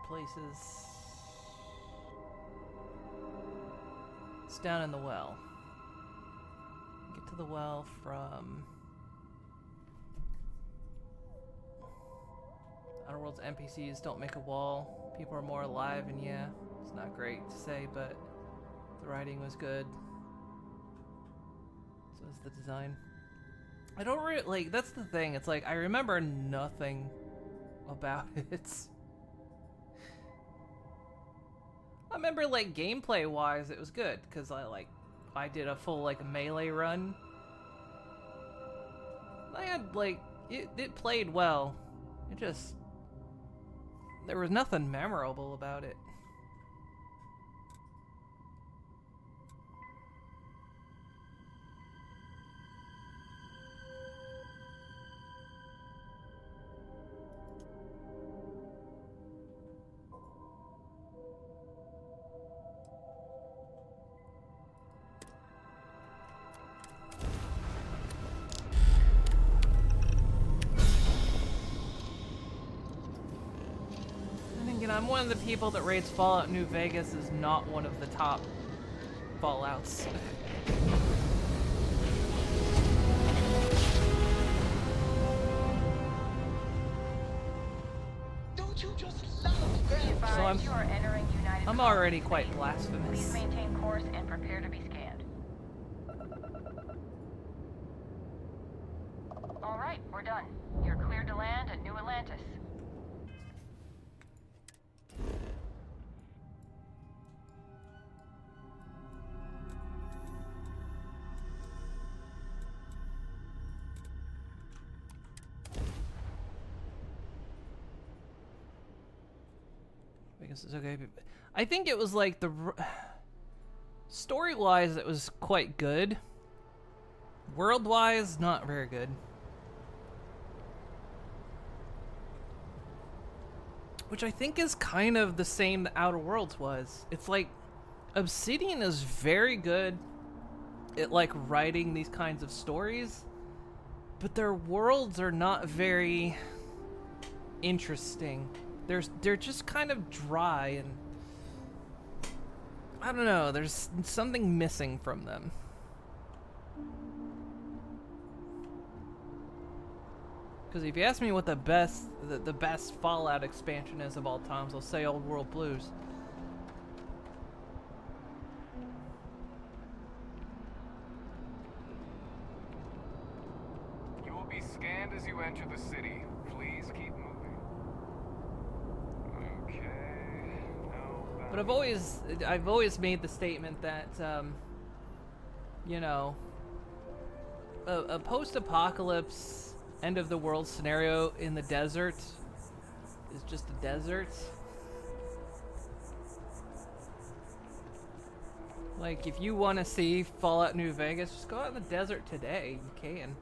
places. It's down in the well. Get to the well from Outer Worlds. NPCs don't make a wall. People are more alive, and yeah, it's not great to say, but the writing was good. So is the design. I don't really, like, that's the thing. It's like, I remember nothing about it. I remember, like, gameplay-wise, it was good, because I did a full, like, melee run. I had, like, it played well. It just, there was nothing memorable about it. I'm one of the people that rates Fallout New Vegas as not one of the top Fallouts. Don't you just love grandpa? So You are entering United I'm already quite blasphemous. Please maintain course and prepare to be scanned. All right, we're done. You're cleared to land at New Atlantis. I guess it's okay. I think it was like the story-wise, it was quite good. World-wise, not very good. Which I think is kind of the same that Outer Worlds was. It's like Obsidian is very good at like writing these kinds of stories, but their worlds are not very interesting. They're just kind of dry, and I don't know, there's something missing from them. Because if you ask me what the best Fallout expansion is of all times, I'll say Old World Blues. You will be scanned as you enter the city. Please keep moving. Okay. No. But I've always made the statement that you know, a post-apocalypse end of the world scenario in the desert is just a desert. Like, if you want to see Fallout New Vegas, just go out in the desert today. You can.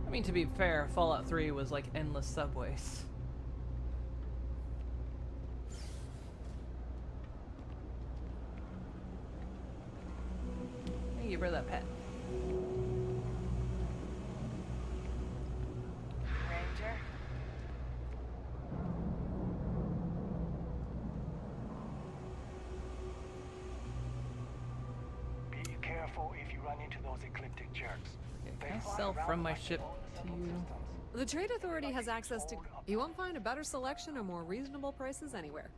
I mean, to be fair, Fallout 3 was like endless subways. Hey, you brought that pet. Ranger? Be careful if you run into those ecliptic jerks. Can I sell from my ship to you? The Trade Authority has access to... You won't find a better selection or more reasonable prices anywhere.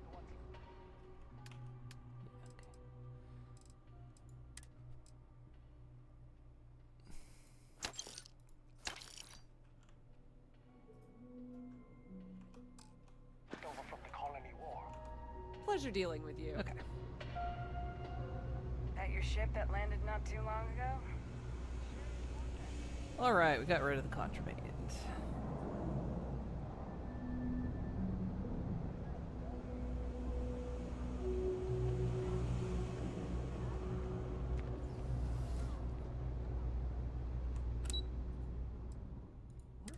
Over from the Colony War. Pleasure dealing with you. Okay. That your ship that landed not too long ago? Alright, we got rid of the contraband.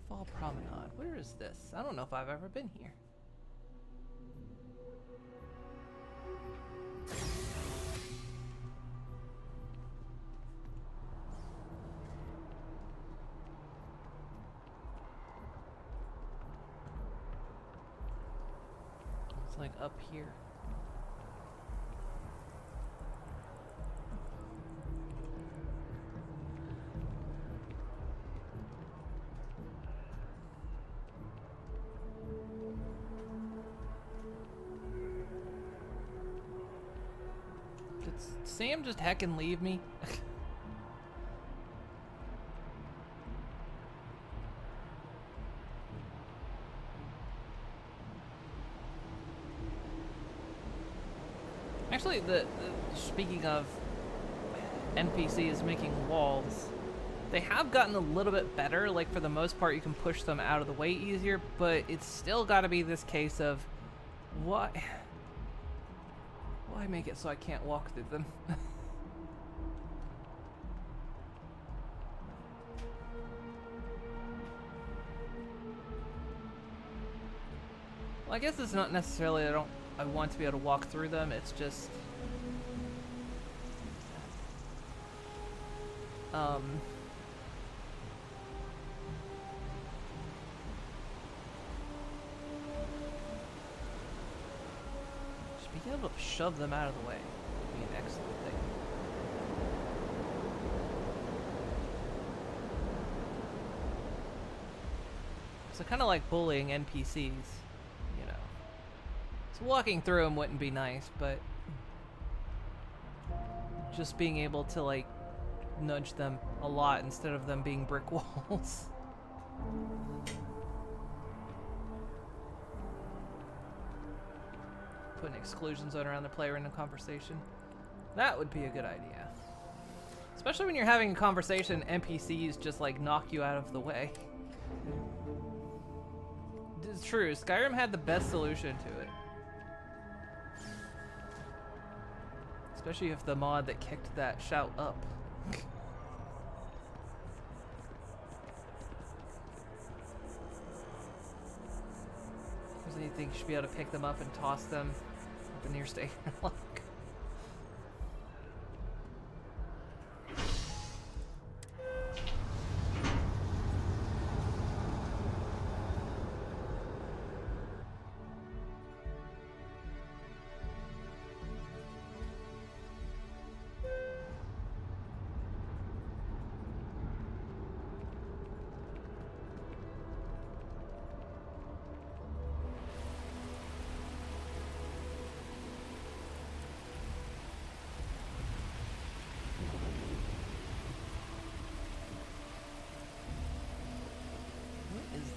Waterfall Promenade. Where is this? I don't know if I've ever been here. It's like up here. Did Sam just heckin' leave me? Actually, speaking of NPCs making walls, they have gotten a little bit better. Like, for the most part, you can push them out of the way easier, but it's still got to be this case of why make it so I can't walk through them? Well, I guess it's not necessarily I don't I want to be able to walk through them. It's just just being able to shove them out of the way would be an excellent thing. So kind of like bullying NPCs, you know. So walking through them wouldn't be nice, but just being able to like nudge them a lot instead of them being brick walls. Put an exclusion zone around the player in a conversation. That would be a good idea. Especially when you're having a conversation, NPCs just like knock you out of the way. It's true, Skyrim had the best solution to it. Especially if the mod that kicked that shout up. There's anything you should be able to pick them up and toss them up in your station lock.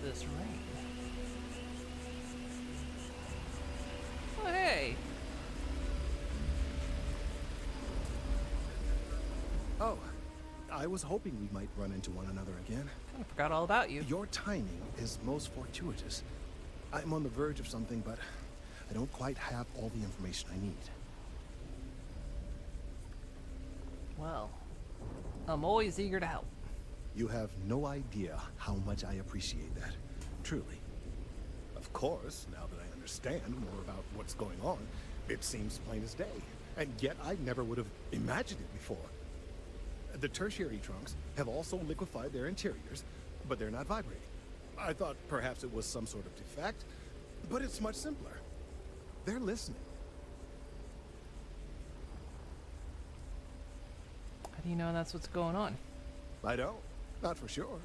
This rain. Oh, hey. Oh, I was hoping we might run into one another again. I forgot all about you. Your timing is most fortuitous. I'm on the verge of something, but I don't quite have all the information I need. Well, I'm always eager to help. You have no idea how much I appreciate that. Truly. Of course, now that I understand more about what's going on, it seems plain as day. And yet I never would have imagined it before. The tertiary trunks have also liquefied their interiors, but they're not vibrating. I thought perhaps it was some sort of defect, but it's much simpler. They're listening. How do you know that's what's going on? I don't. Not for sure.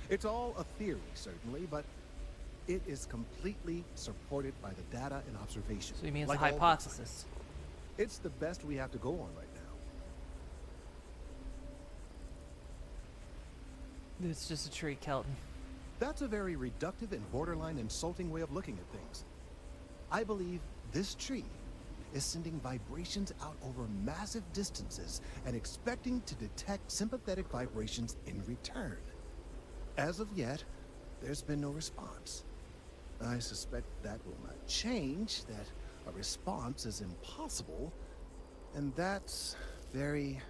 It's all a theory, certainly, but it is completely supported by the data and observation. So you mean it's like a hypothesis? It's the best we have to go on right now. It's just a tree, Kelton. That's a very reductive and borderline insulting way of looking at things. I believe this tree is sending vibrations out over massive distances and expecting to detect sympathetic vibrations in return. As of yet, there's been no response. I suspect that will not change, that a response is impossible, and that's very,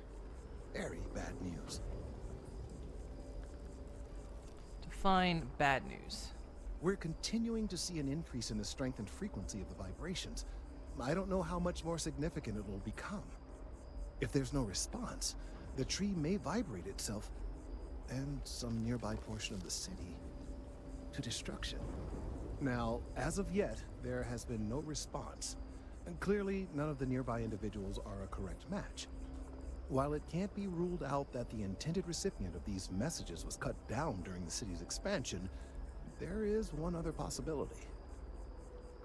very bad news. Define bad news. We're continuing to see an increase in the strength and frequency of the vibrations. I don't know how much more significant it will become. If there's no response, the tree may vibrate itself and some nearby portion of the city to destruction. Now, as of yet, there has been no response, and clearly none of the nearby individuals are a correct match. While it can't be ruled out that the intended recipient of these messages was cut down during the city's expansion, there is one other possibility.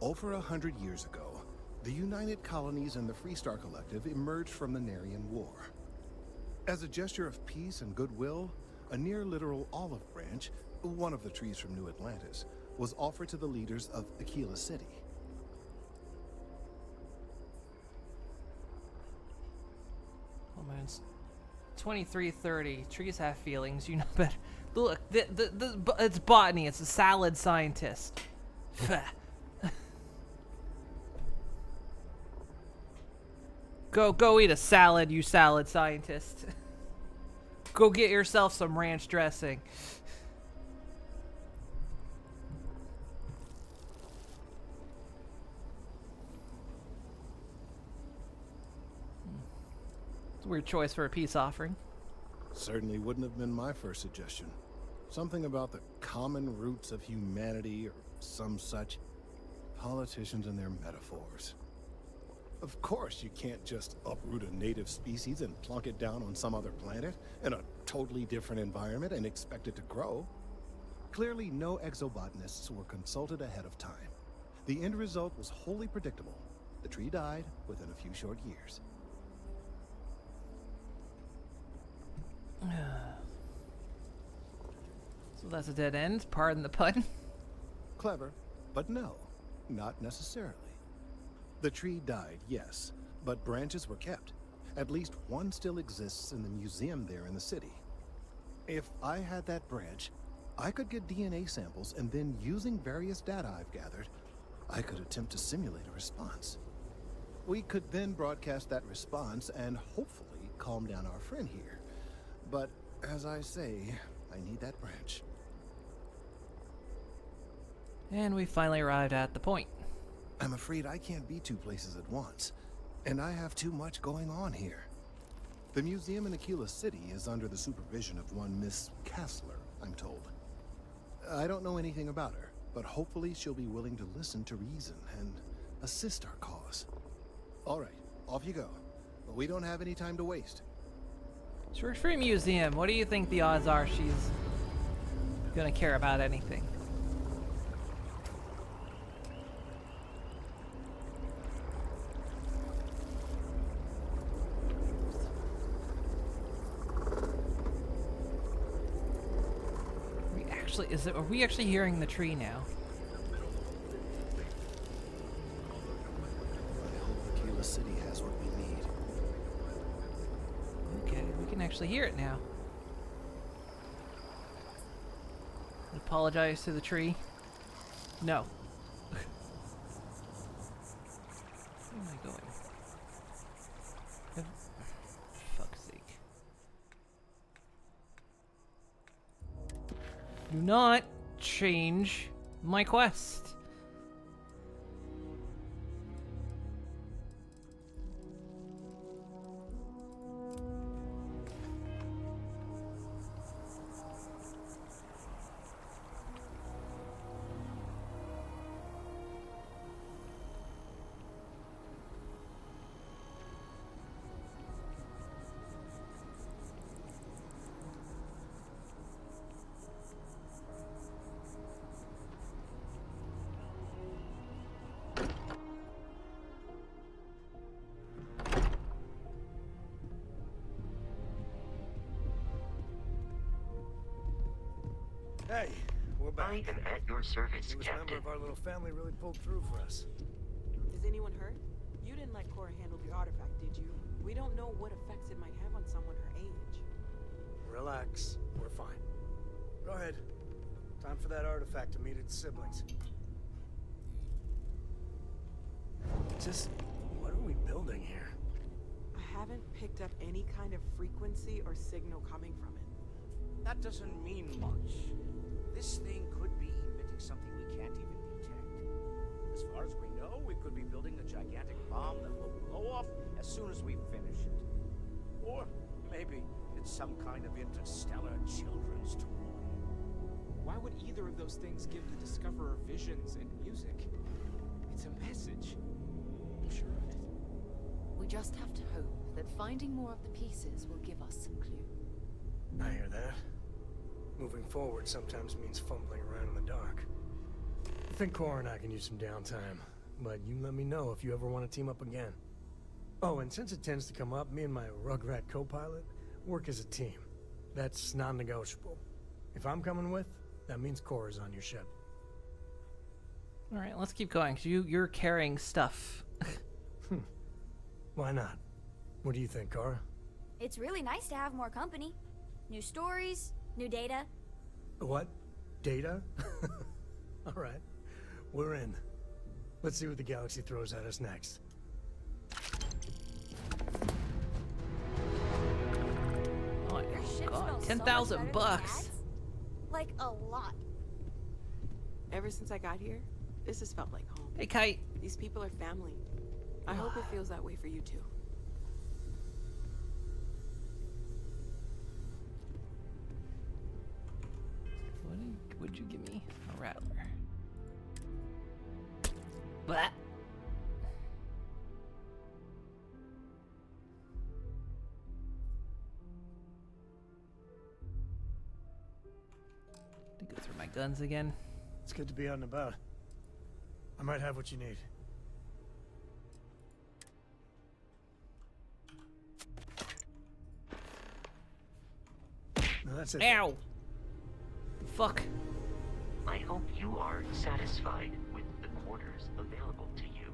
Over 100 years ago, the United Colonies and the Freestar Collective emerged from the Narian War. As a gesture of peace and goodwill, a near-literal olive branch, one of the trees from New Atlantis, was offered to the leaders of Aquila City. Oh man, it's 2330. Trees have feelings, you know better. Look, it's botany. It's a salad scientist. Go eat a salad, you salad scientist. Go get yourself some ranch dressing. It's a weird choice for a peace offering. Certainly wouldn't have been my first suggestion. Something about the common roots of humanity or some such. Politicians and their metaphors. Of course you can't just uproot a native species and plunk it down on some other planet in a totally different environment and expect it to grow. Clearly no exobotanists were consulted ahead of time. The end result was wholly predictable. The tree died within a few short years. So that's a dead end, pardon the pun. Clever, but no, not necessarily. The tree died, yes, but branches were kept. At least one still exists in the museum there in the city. If I had that branch, I could get DNA samples, and then using various data I've gathered, I could attempt to simulate a response. We could then broadcast that response and hopefully calm down our friend here. But as I say, I need that branch. And we finally arrived at the point. I'm afraid I can't be two places at once, and I have too much going on here. The museum in Aquila City is under the supervision of one Miss Kassler, I'm told. I don't know anything about her, but hopefully she'll be willing to listen to reason and assist our cause. All right, off you go. But we don't have any time to waste. Search for a museum. What do you think the odds are she's gonna care about anything? Are we actually hearing the tree now? I hope Aquila City has what we need. Okay, we can actually hear it now. Apologize to the tree. No. Where am I going? Fuck's sake. Do not change my quest. Hey, we're back. I am at your service, Newest Captain. member of our little family really pulled through for us. Is anyone hurt? You didn't let Cora handle the artifact, did you? We don't know what effects it might have on someone her age. Relax, we're fine. Go ahead. Time for that artifact to meet its siblings. Just, what are we building here? I haven't picked up any kind of frequency or signal coming from it. That doesn't mean much. This thing could be emitting something we can't even detect. As far as we know, we could be building a gigantic bomb that will blow up as soon as we finish it. Or maybe it's some kind of interstellar children's toy. Why would either of those things give the Discoverer visions and music? It's a message. I'm sure of it. We just have to hope that finding more of the pieces will give us some clue. I hear that. Moving forward sometimes means fumbling around in the dark. I think Cora and I can use some downtime, but you let me know if you ever want to team up again. Oh, and since it tends to come up, me and my Rugrat co-pilot work as a team. That's non-negotiable. If I'm coming with, that means Cora's on your ship. Alright, let's keep going, 'cause you're carrying stuff. Why not? What do you think, Cora? It's really nice to have more company. New stories, new data. What? Data? Alright, we're in. Let's see what the galaxy throws at us next. Oh Your ship god, smells so 10,000 much better than bucks. Dad's. Like a lot. Ever since I got here, this has felt like home. Hey, Kite. These people are family. I hope it feels that way for you too. would you give me? A rattler. Blah. To go through my guns again. It's good to be out and about. I might have what you need. No, that's it. Ow! Fuck. I hope you are satisfied with the quarters available to you.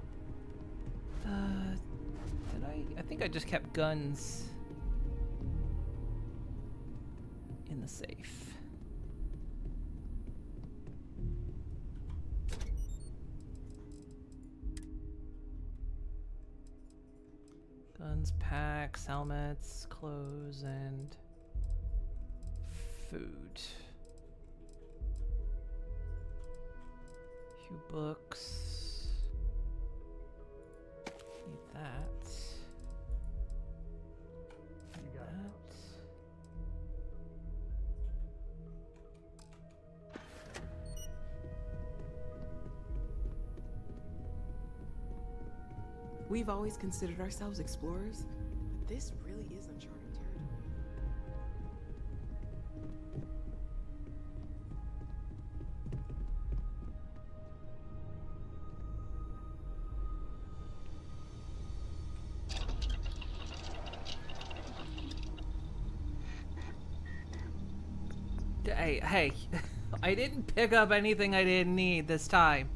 Did I think I just kept guns in the safe. Guns, packs, helmets, clothes, and food. Few books. Need that. Need that. We've always considered ourselves explorers, but this really is uncharted territory. Hey, I didn't pick up anything I didn't need this time.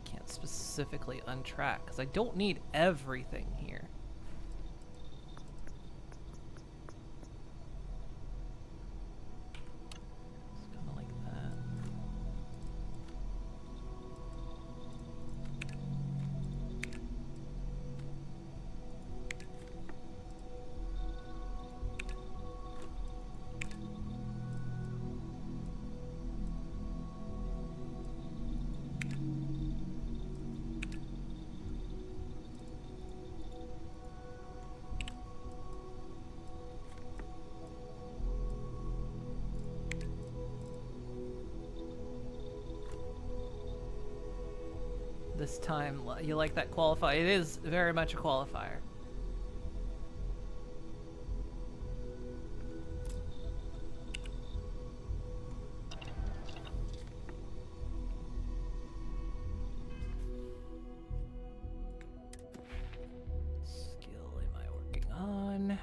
Can't specifically untrack because I don't need everything here. It's kind of like that. This time, you like that qualifier? It is very much a qualifier. Skill am I working on?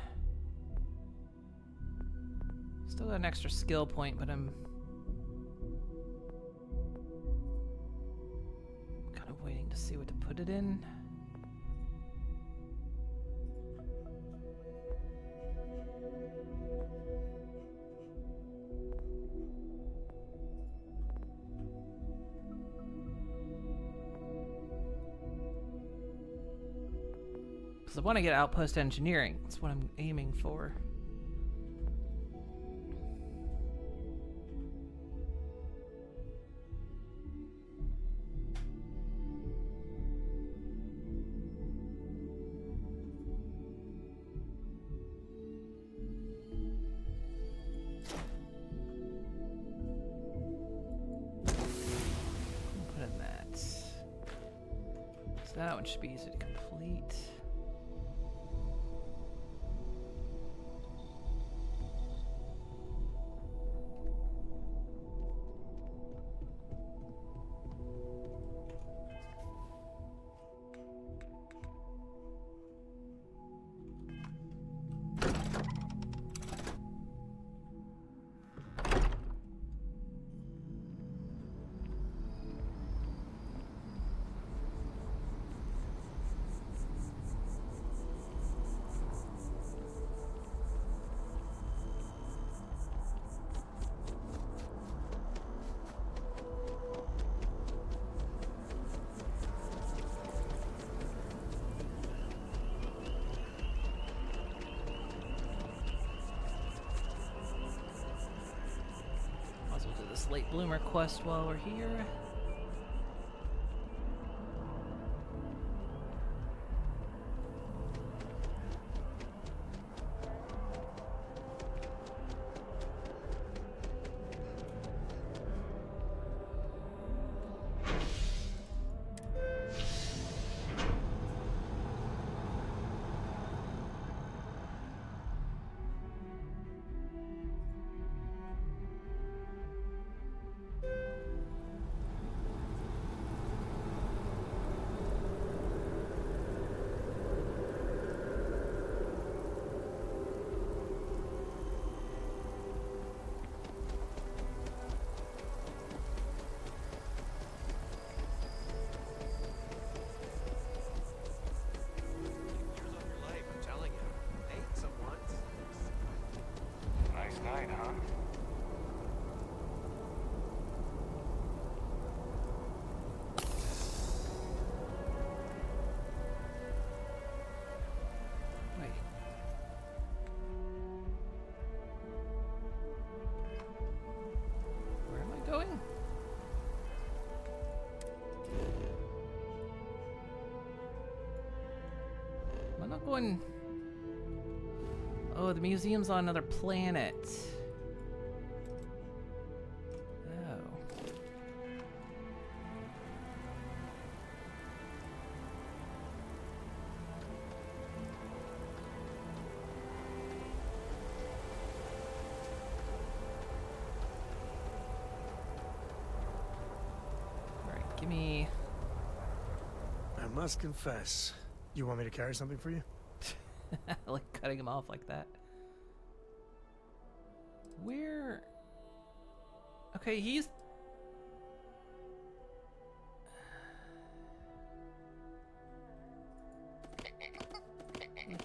Still got an extra skill point, but I'm waiting to see what to put it in. Because I want to get outpost engineering. That's what I'm aiming for. That one should be easy to complete. this late bloomer quest while we're here. Night, huh? Wait. Where am I going? Am I not going? Oh, the museum's on another planet. Oh. Alright, give me... I must confess. You want me to carry something for you? like cutting him off like that. Where? Okay, he's...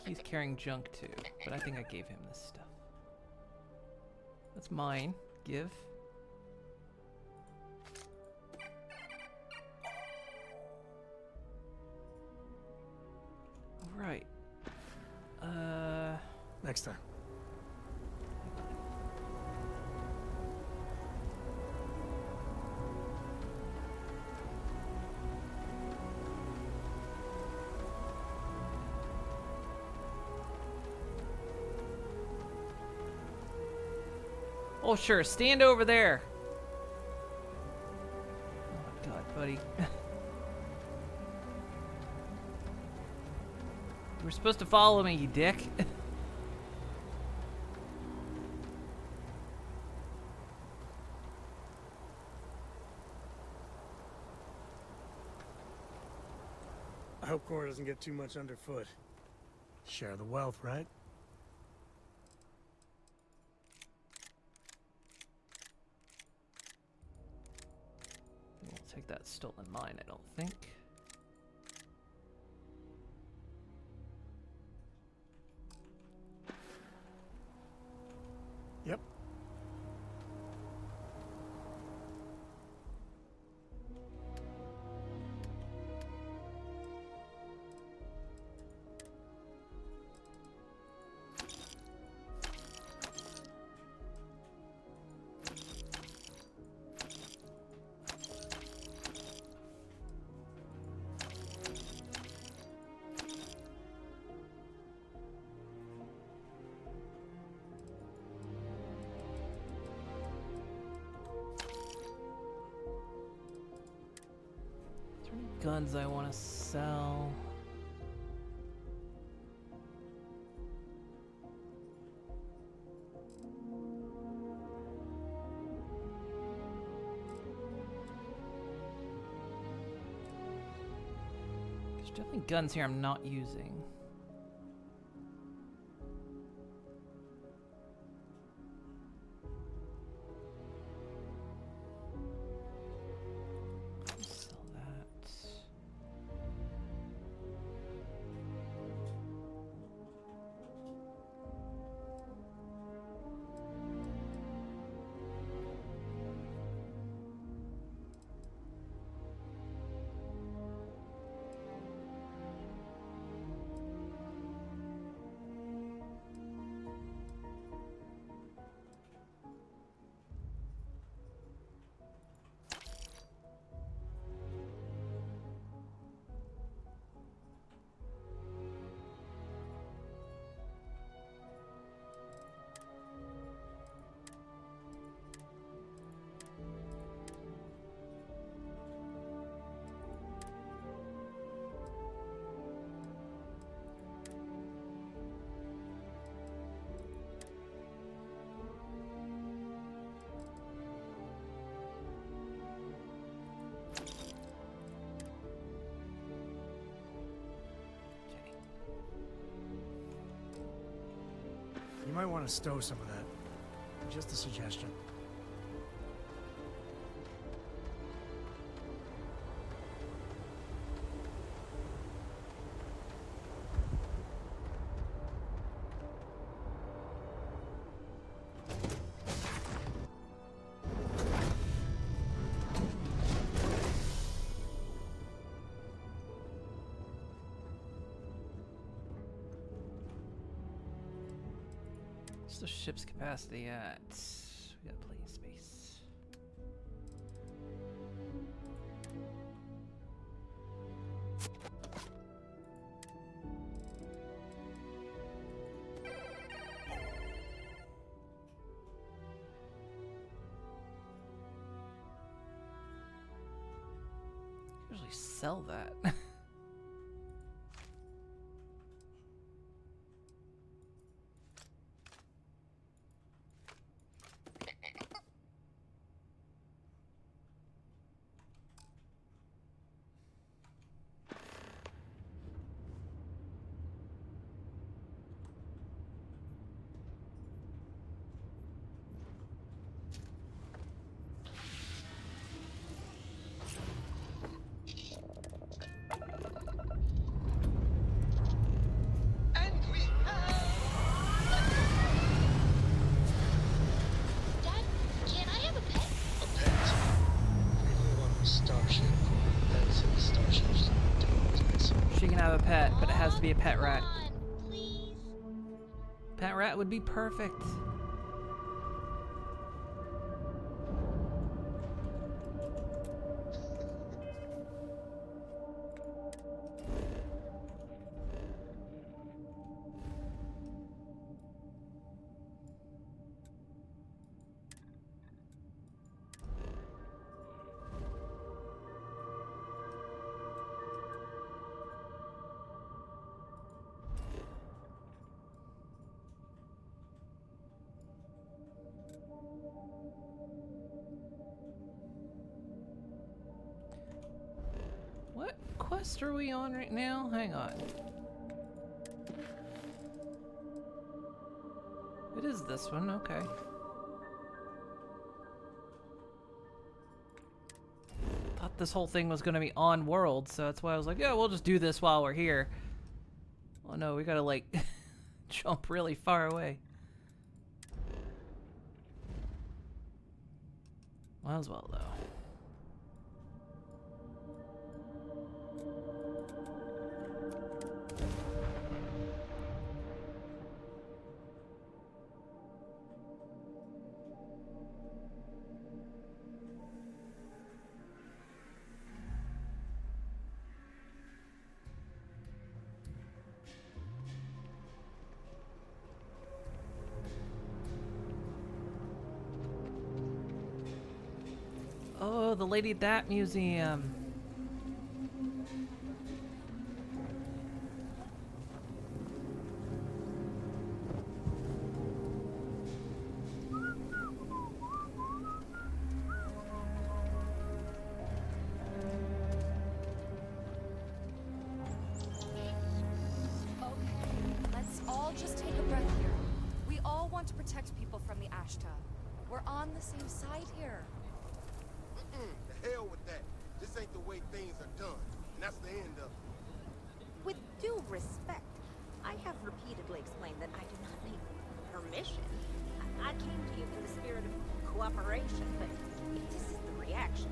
He's carrying junk too, but I think I gave him this stuff. That's mine. Give. Right. Next time. Oh, sure. Stand over there. Oh, my God, buddy. You were supposed to follow me, you dick. I hope Cora doesn't get too much underfoot. Share the wealth, right? We won't take that stolen mine, I don't think. Yep. Guns I want to sell. There's definitely guns here I'm not using. might want to stow some of that. Just a suggestion. What's the ship's capacity at? We got plenty of space. Usually sell that. She can have a pet, but it has to be a pet rat. Pet rat would be perfect. What quest are we on right now? Hang on. It is this one, okay. Thought this whole thing was gonna be on world, so that's why I was like, yeah, we'll just do this while we're here. Oh no, we gotta like jump really far away. Might as well though. Oh, the lady at that museum. Let's all just take a breath here. We all want to protect people from the Ashta. We're on the same side here. The hell with that. This ain't the way things are done. And that's the end of it. With due respect, I have repeatedly explained that I do not need permission. I came to you in the spirit of cooperation, but if this is the reaction...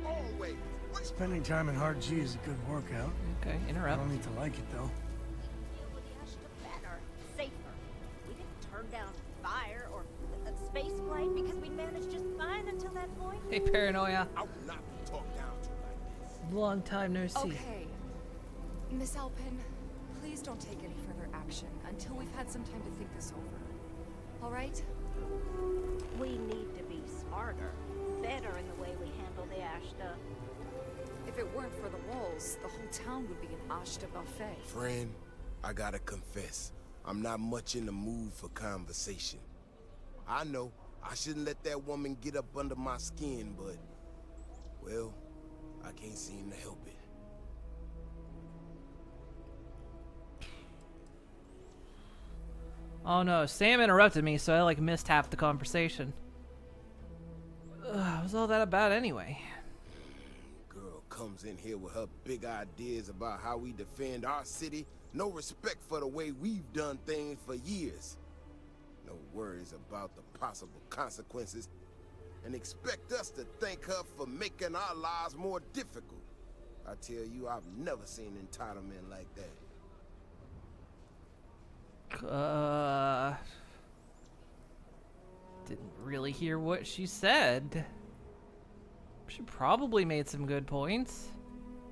Always. Spending time in hard G is a good workout. Okay, interrupt. I don't need to like it though. Better, safer. We didn't turn down fire or a space flight because we managed just fine until that point. Hey, Paranoia. I will not be talked down to like this. Long time no see. Okay. Miss Alpin, please don't take any further action until we've had some time to think this over. All right? We need to be smarter, better in the way we handle the Ashta. If it weren't for the walls, the whole town would be an Ashta buffet. Friend, I gotta confess, I'm not much in the mood for conversation. I know, I shouldn't let that woman get up under my skin, but, well, I can't seem to help it. Oh no, Sam interrupted me, so I like missed half the conversation. What was all that about anyway? Girl comes in here with her big ideas about how we defend our city. No respect for the way we've done things for years. No worries about the possible consequences. And expect us to thank her for making our lives more difficult. I tell you, I've never seen entitlement like that. Didn't really hear what she said. She probably made some good points.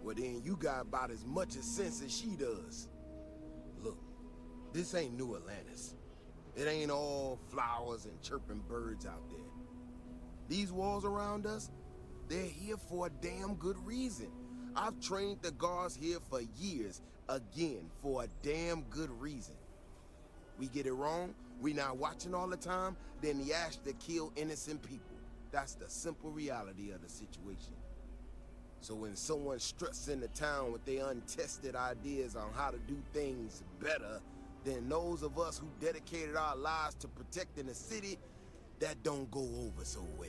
Well then, you got about as much sense as she does. Look, this ain't New Atlantis. It ain't all flowers and chirping birds out there. These walls around us, they're here for a damn good reason. I've trained the guards here for years, again, for a damn good reason. We get it wrong, we not watching all the time, then the ash to kill innocent people. That's the simple reality of the situation. So when someone struts into town with their untested ideas on how to do things better than those of us who dedicated our lives to protecting the city, that don't go over so well.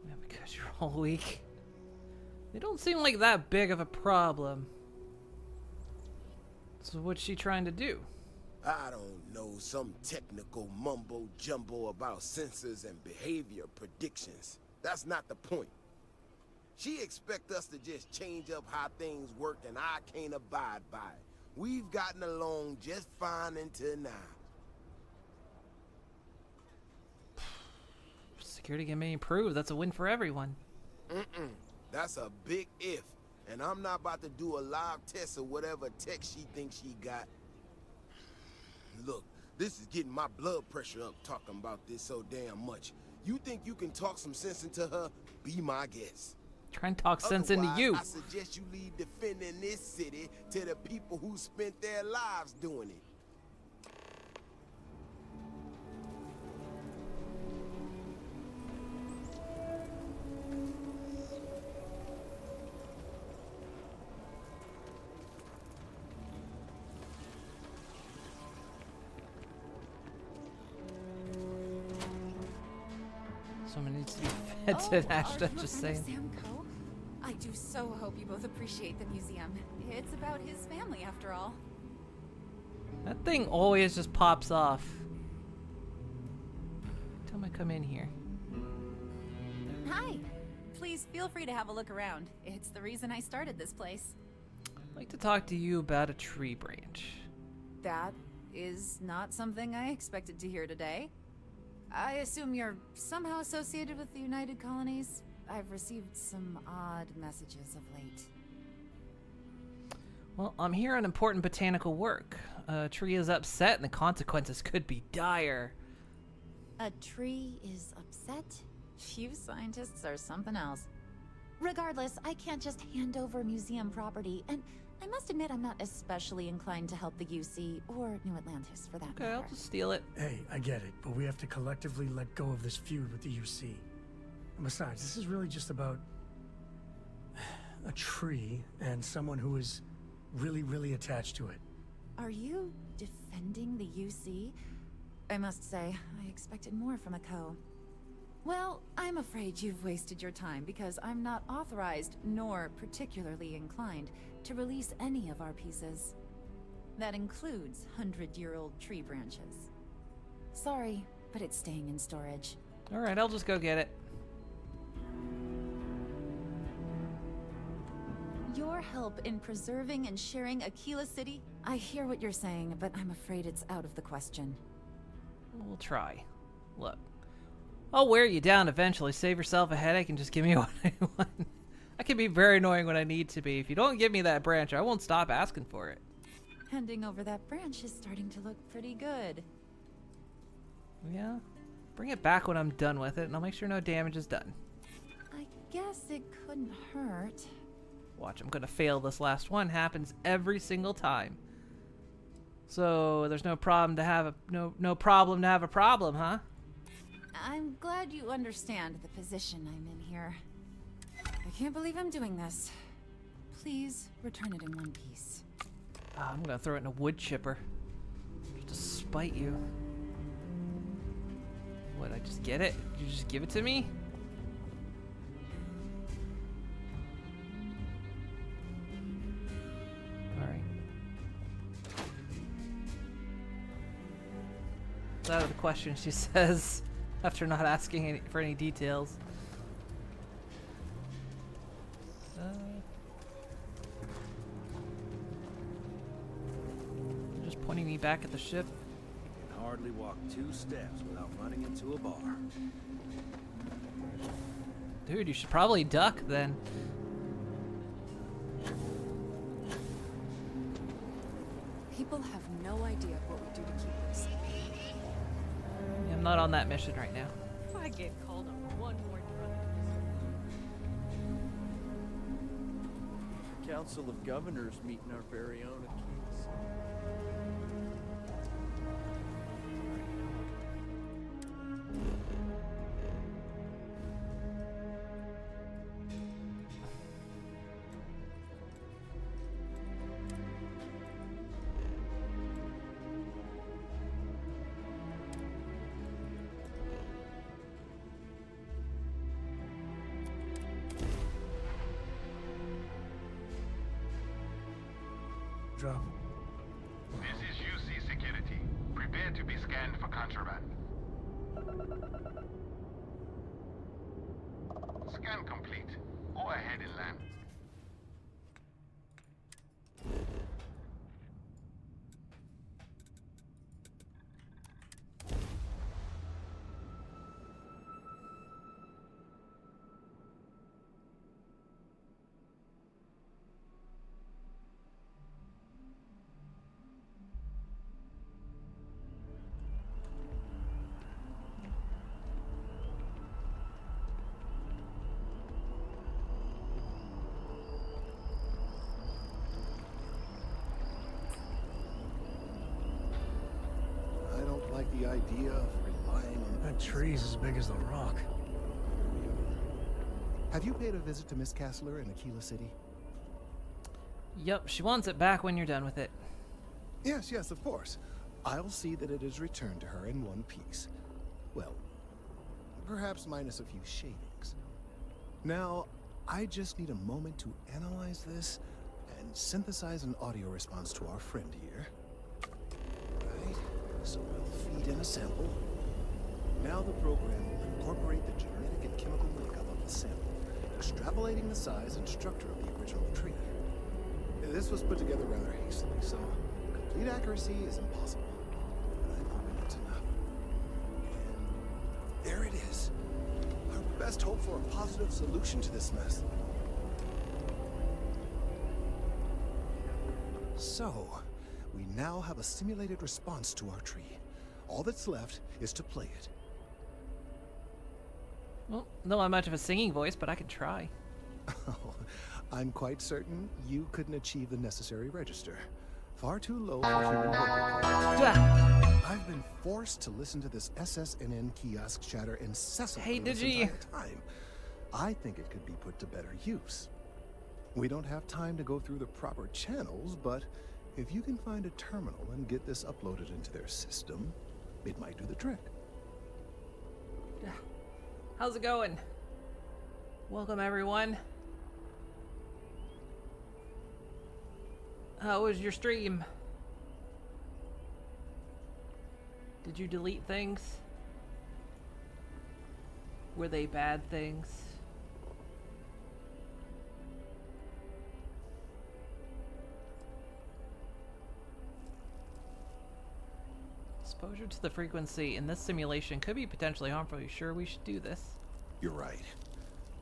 Yeah, because you're all weak. They don't seem like that big of a problem. So what's she trying to do? I don't know, some technical mumbo jumbo about sensors and behavior predictions. That's not the point. She expects us to just change up how things work, and I can't abide by it. We've gotten along just fine until now. Security can be improved. That's a win for everyone. That's a big if. And I'm not about to do a live test of whatever tech she thinks she got. Look, this is getting my blood pressure up talking about this so damn much. You think you can talk some sense into her? Be my guest. Try and talk sense into you. I suggest you leave defending this city to the people who spent their lives doing it. Someone needs to be fed to Ashton, just saying. Sam Co? I do so hope you both appreciate the museum. It's about his family, after all. That thing always just pops off. Tell me to come in here. Hi. Please feel free to have a look around. It's the reason I started this place. I'd like to talk to you about a tree branch. That is not something I expected to hear today. I assume you're somehow associated with the United Colonies? I've received some odd messages of late. Well, I'm here on important botanical work. A tree is upset and the consequences could be dire. A tree is upset? You scientists are something else. Regardless, I can't just hand over museum property, and I must admit I'm not especially inclined to help the UC, or New Atlantis for that matter. Okay, I'll just steal it. Hey, I get it, but we have to collectively let go of this feud with the UC. And besides, this is really just about a tree and someone who is really, really attached to it. Are you defending the UC? I must say, I expected more from a co. Well, I'm afraid you've wasted your time because I'm not authorized nor particularly inclined to release any of our pieces. That includes 100-year-old tree branches. Sorry, but it's staying in storage. Alright, I'll just go get it. Your help in preserving and sharing Aquila City? I hear what you're saying, but I'm afraid it's out of the question. We'll try. Look, I'll wear you down eventually. Save yourself a headache and just give me what I want. I can be very annoying when I need to be. If you don't give me that branch, I won't stop asking for it. Handing over that branch is starting to look pretty good. Yeah? Bring it back when I'm done with it, and I'll make sure no damage is done. I guess it couldn't hurt. Watch, I'm gonna fail this last one. Happens every single time. So there's no problem to have a no problem to have a problem, huh? I'm glad you understand the position I'm in here. I can't believe I'm doing this. Please return it in one piece. I'm gonna throw it in a wood chipper. Just to spite you. What, I just get it? You just give it to me? Alright. It's out of the question, she says, after not asking for any details. Just pointing me back at the ship. You can hardly walk 2 steps without running into a bar. Dude, you should probably duck then. People have no idea what we do to keep them safe. I'm not on that mission right now. If I get called on one more drug. Council of Governors meeting our very own Achilles. Drop. This is UC Security. Prepare to be scanned for contraband. Scan complete. Go ahead and land. I don't like the idea of relying on... That tree's as big as the rock. Have you paid a visit to Miss Castler in Aquila City? Yep, she wants it back when you're done with it. Yes, yes, of course. I'll see that it is returned to her in one piece. Well, perhaps minus a few shavings. Now, I just need a moment to analyze this and synthesize an audio response to our friend here. Right, so we'll feed in a sample. Now the program will incorporate the genetic and chemical makeup of the sample, extrapolating the size and structure of the original tree. This was put together rather hastily, so complete accuracy is impossible. But I'm hoping it's enough. And there it is. Our best hope for a positive solution to this mess. So, we now have a simulated response to our tree. All that's left is to play it. Well, not much of a singing voice, but I can try. Oh, I'm quite certain you couldn't achieve the necessary register. Far too low for human vocal. I've been forced to listen to this SSNN kiosk chatter incessantly this entire time. I think it could be put to better use. We don't have time to go through the proper channels, but if you can find a terminal and get this uploaded into their system, it might do the trick. How's it going? Welcome, everyone. How was your stream? Did you delete things? Were they bad things? Exposure to the frequency in this simulation could be potentially harmful. Are you sure we should do this? You're right.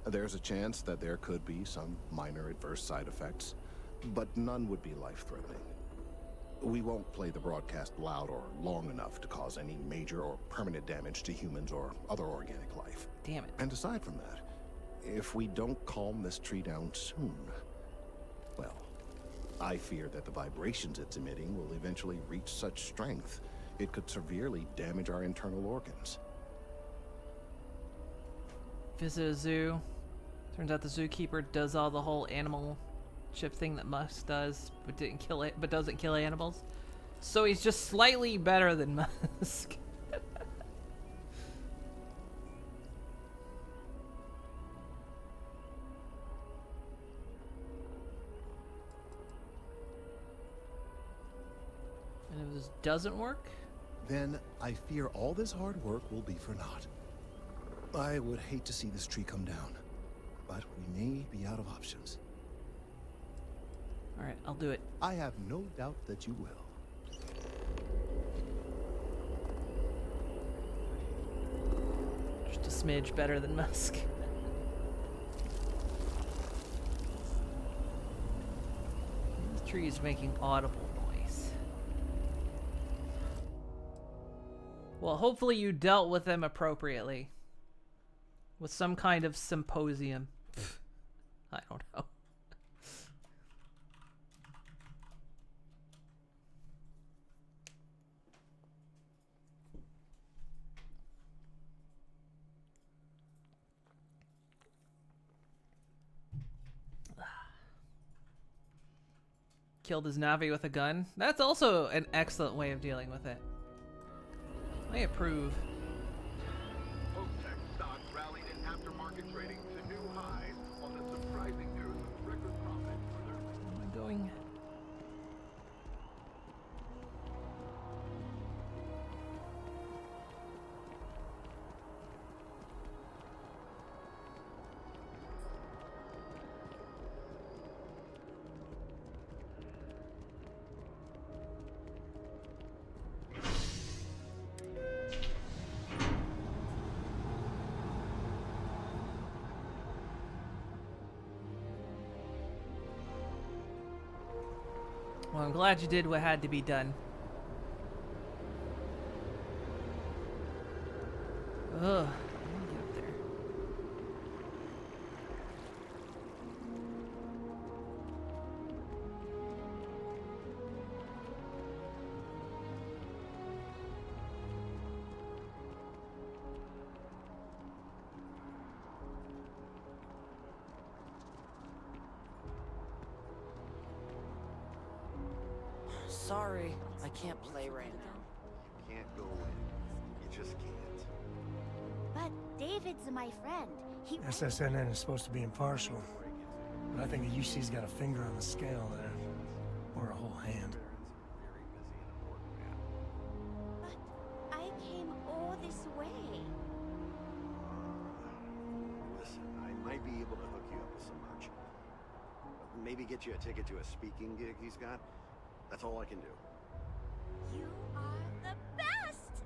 There's a chance that there could be some minor adverse side effects, but none would be life-threatening. We won't play the broadcast loud or long enough to cause any major or permanent damage to humans or other organic life. Damn it. And aside from that, if we don't calm this tree down soon, well, I fear that the vibrations it's emitting will eventually reach such strength it could severely damage our internal organs. Visit a zoo. Turns out the zookeeper does all the whole animal chip thing that Musk does, but doesn't kill animals. So he's just slightly better than Musk. And if this doesn't work, then I fear all this hard work will be for naught. I would hate to see this tree come down, but we may be out of options. All right, I'll do it. I have no doubt that you will. Just a smidge better than Musk. This tree is making audible noise. Well, hopefully you dealt with them appropriately. With some kind of symposium. I don't know. Killed his Navi with a gun. That's also an excellent way of dealing with it. I approve. Rallied in aftermarket trading to new highs on the surprising news of record profit for their... Where am I going? Well, I'm glad you did what had to be done. Ugh. Let me get up there. Sorry, I can't play right now. You can't go in. You just can't. But David's my friend. He SSNN is supposed to be impartial, but I think the UC's got a finger on the scale there. Or a whole hand. But I came all this way. Listen, I might be able to hook you up with some merch. Maybe get you a ticket to a speaking gig he's got. That's all I can do. You are the best!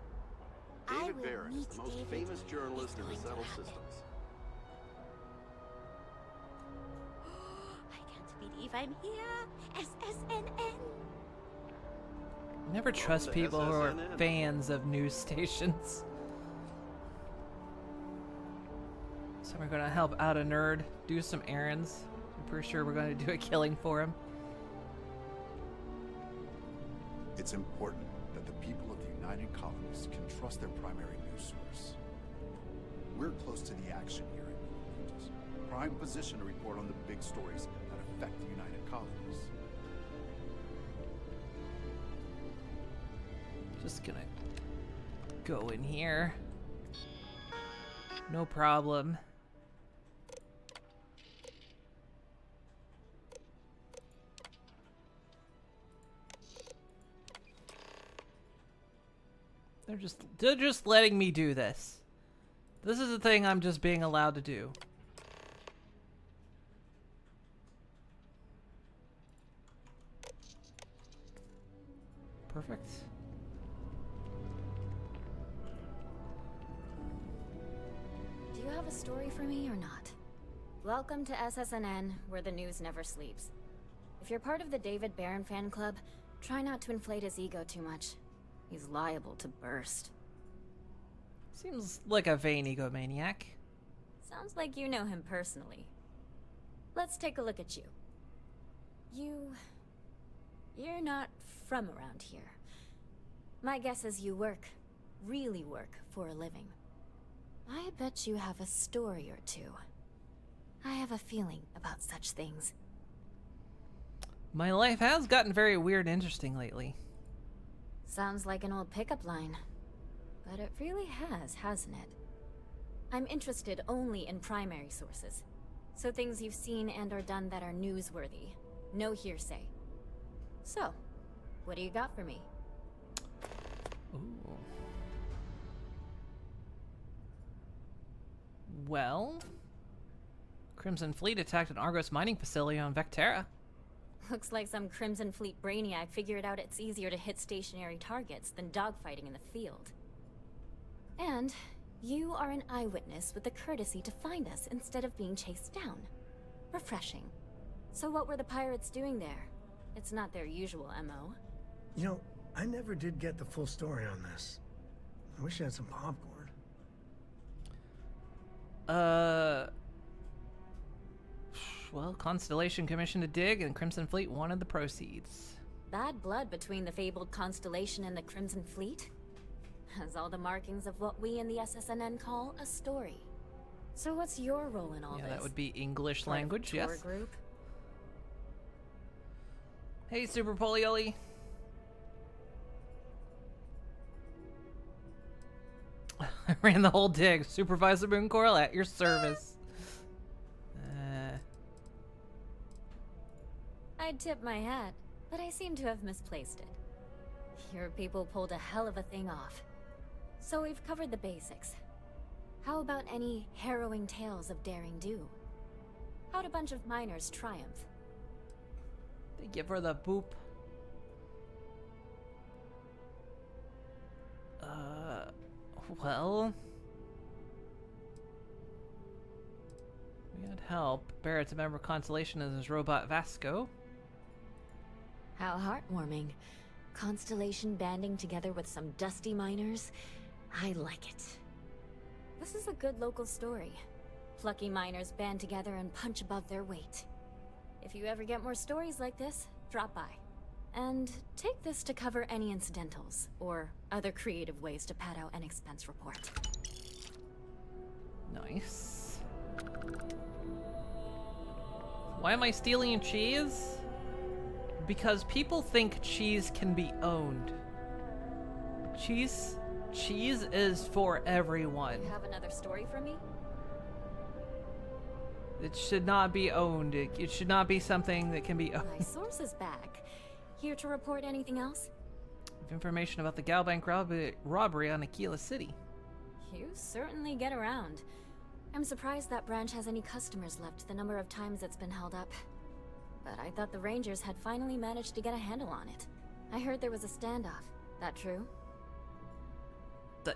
David Barron is the most famous journalist in the Settle systems. I can't believe I'm here! SSNN! Never trust people who are fans of news stations. So we're gonna help out a nerd, do some errands. I'm pretty sure we're gonna do a killing for him. It's important that the people of the United Colonies can trust their primary news source. We're close to the action here at News, prime position to report on the big stories that affect the United Colonies. Just gonna go in here. No problem. They're just letting me do this. This is the thing I'm just being allowed to do. Perfect. Do you have a story for me or not? Welcome to SSNN, where the news never sleeps. If you're part of the David Barron fan club, try not to inflate his ego too much. He's liable to burst. Seems like a vain egomaniac. Sounds like you know him personally. Let's take a look at you. You're not from around here. My guess is you really work for a living. I bet you have a story or two. I have a feeling about such things. My life has gotten very weird and interesting lately. Sounds like an old pickup line. But it really has, hasn't it? I'm interested only in primary sources. So things you've seen and or done that are newsworthy. No hearsay. So, what do you got for me? Ooh. Well, Crimson Fleet attacked an Argos mining facility on Vectera. Looks like some Crimson Fleet brainiac figured out it's easier to hit stationary targets than dogfighting in the field. And you are an eyewitness with the courtesy to find us instead of being chased down. Refreshing. So what were the pirates doing there? It's not their usual MO. You know, I never did get the full story on this. I wish I had some popcorn. Well, Constellation commissioned a dig and Crimson Fleet wanted the proceeds. Bad blood between the fabled Constellation and the Crimson Fleet? Has all the markings of what we in the SSNN call a story. So what's your role in all this? Yeah, that would be English Part of language, the tour yes. Group? Hey, Super Polioli. I ran the whole dig. Supervisor Moon Coral at your service. I'd tip my hat, but I seem to have misplaced it. Your people pulled a hell of a thing off. So we've covered the basics. How about any harrowing tales of daring do? How'd a bunch of miners triumph? They give her the boop. Well, we had help. Barrett's a member of Constellation as his robot Vasco. How heartwarming. Constellation banding together with some dusty miners. I like it. This is a good local story. Plucky miners band together and punch above their weight. If you ever get more stories like this, drop by. And take this to cover any incidentals, or other creative ways to pad out an expense report. Nice. Why am I stealing cheese? Because people think cheese can be owned. Cheese is for everyone. You have another story for me? It should not be owned. It should not be something that can be owned. My source is back. Here to report anything else? Information about the Galbank robbery on Aquila City. You certainly get around. I'm surprised that branch has any customers left, the number of times it's been held up. But I thought the Rangers had finally managed to get a handle on it. I heard there was a standoff. That true?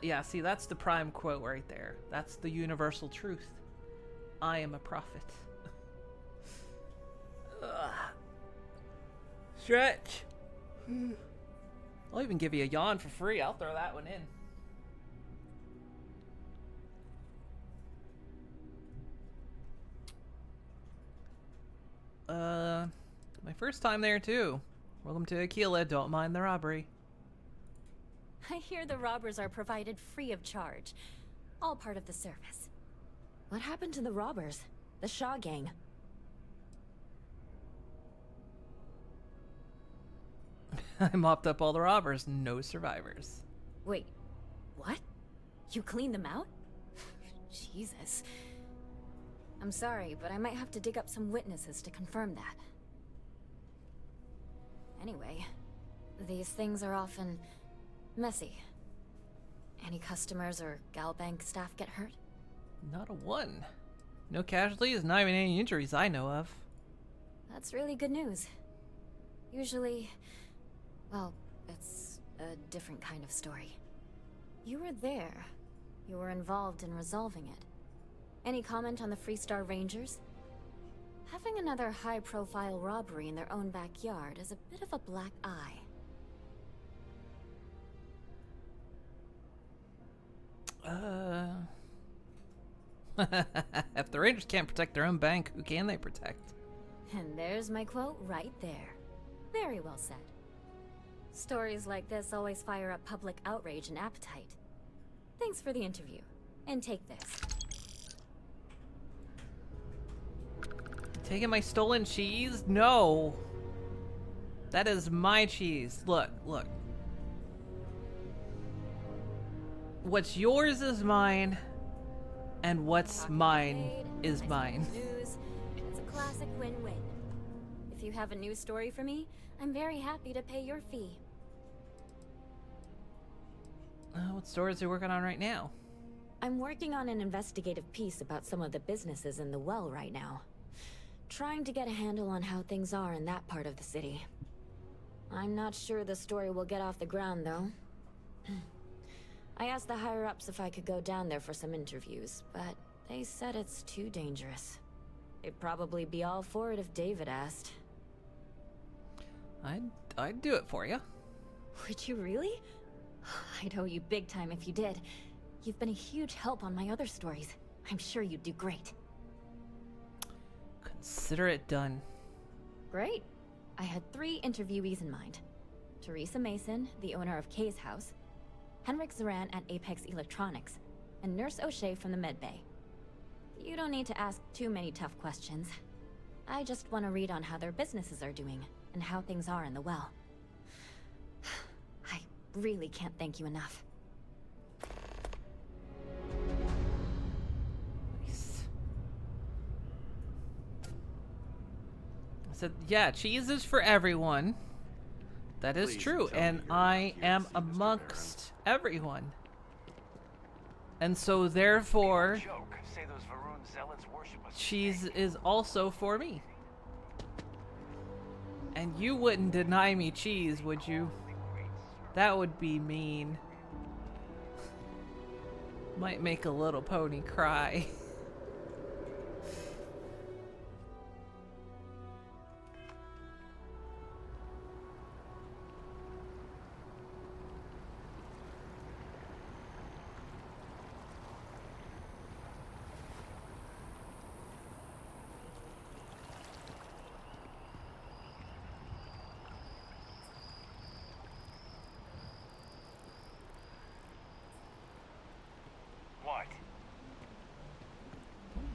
Yeah, see, that's the prime quote right there. That's the universal truth. I am a prophet. Stretch. I'll even give you a yawn for free. I'll throw that one in. My first time there too. Welcome to Aquila. Don't mind the robbery. I hear the robbers are provided free of charge. All part of the service. What happened to the robbers? The Shaw gang? I mopped up all the robbers. No survivors. Wait, what? You cleaned them out? Jesus. I'm sorry, but I might have to dig up some witnesses to confirm that. Anyway, these things are often messy. Any customers or Galbank staff get hurt? Not a one. No casualties, not even any injuries I know of. That's really good news. Usually, well, it's a different kind of story. You were there. You were involved in resolving it. Any comment on the Freestar Rangers? Having another high-profile robbery in their own backyard is a bit of a black eye. If the Rangers can't protect their own bank, who can they protect? And there's my quote right there. Very well said. Stories like this always fire up public outrage and appetite. Thanks for the interview. And take this. Taking my stolen cheese? No. That is my cheese. Look, look. What's yours is mine, and what's mine is mine. News. It's a classic win-win. If you have a news story for me, I'm very happy to pay your fee. What stories are you working on right now? I'm working on an investigative piece about some of the businesses in the well right now. Trying to get a handle on how things are in that part of the city. I'm not sure the story will get off the ground, though. I asked the higher-ups if I could go down there for some interviews, but they said it's too dangerous. They'd probably be all for it if David asked. I'd do it for you. Would you really? I'd owe you big time if you did. You've been a huge help on my other stories. I'm sure you'd do great. Consider it done. Great. I had 3 interviewees in mind. Teresa Mason, the owner of Kay's house, Henrik Zoran at Apex Electronics, and Nurse O'Shea from the Medbay. You don't need to ask too many tough questions. I just want to read on how their businesses are doing, and how things are in the well. I really can't thank you enough. Nice. I said, yeah, cheese is for everyone. That is true, and I am amongst everyone. And so, therefore, cheese is also for me. And you wouldn't deny me cheese, would you? That would be mean. Might make a little pony cry.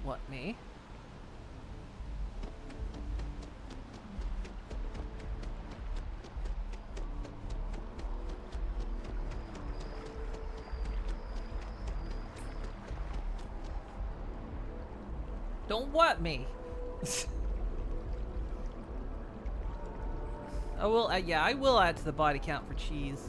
What, me? Don't what me? Oh, well, yeah, I will add to the body count for cheese.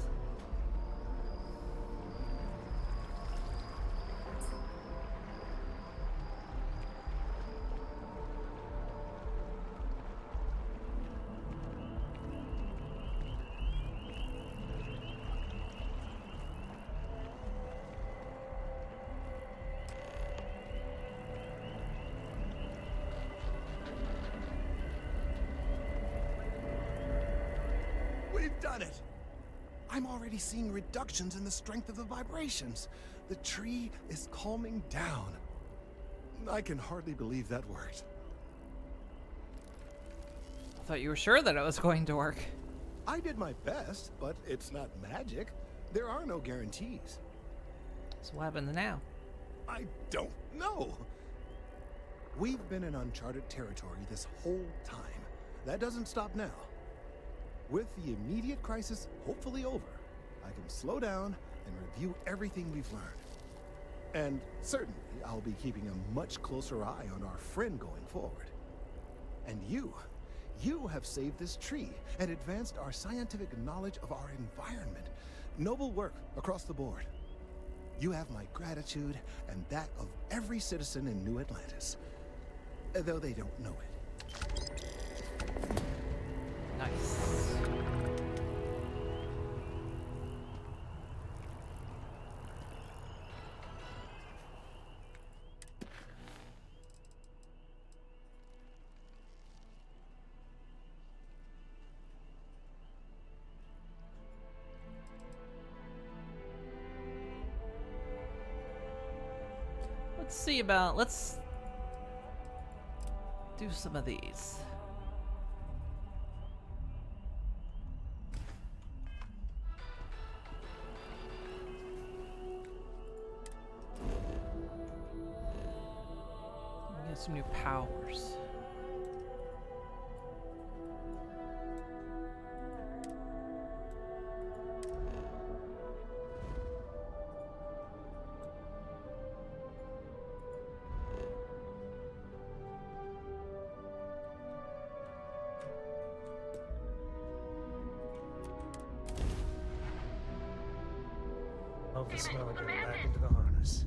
We've done it! I'm already seeing reductions in the strength of the vibrations. The tree is calming down. I can hardly believe that worked. I thought you were sure that it was going to work. I did my best, but it's not magic. There are no guarantees. So what happens now? I don't know. We've been in uncharted territory this whole time. That doesn't stop now. With the immediate crisis hopefully over, I can slow down and review everything we've learned. And certainly, I'll be keeping a much closer eye on our friend going forward. And you have saved this tree and advanced our scientific knowledge of our environment. Noble work across the board. You have my gratitude and that of every citizen in New Atlantis, though they don't know it. Nice. Let's do some of these. We get some new powers. love the smell of getting back into the harness.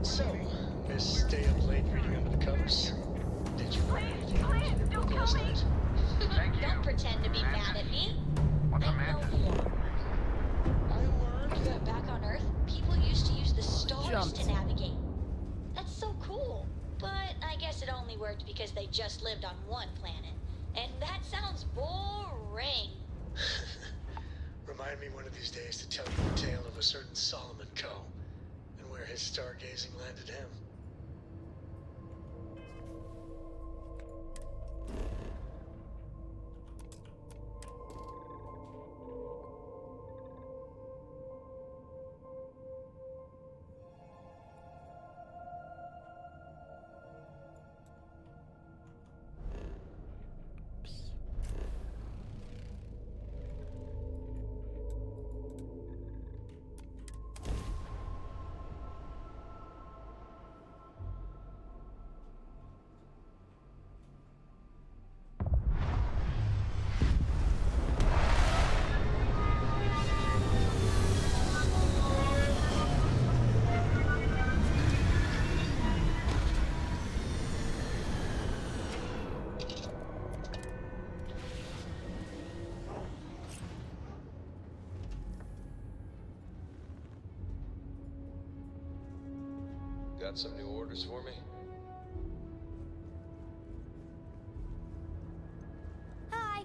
So, guys stay up late reading under the covers? Did you learn anything in your book last night? Don't pretend to be mad at me. I know who you are. I learned that back on Earth, people used to use the stars to navigate. That's so cool. But I guess it only worked because they just lived on one planet. And that sounds boring. Remind me one of these days to tell you the tale of a certain Solomon Coe, and where his stargazing landed him. Got some new orders for me? Hi.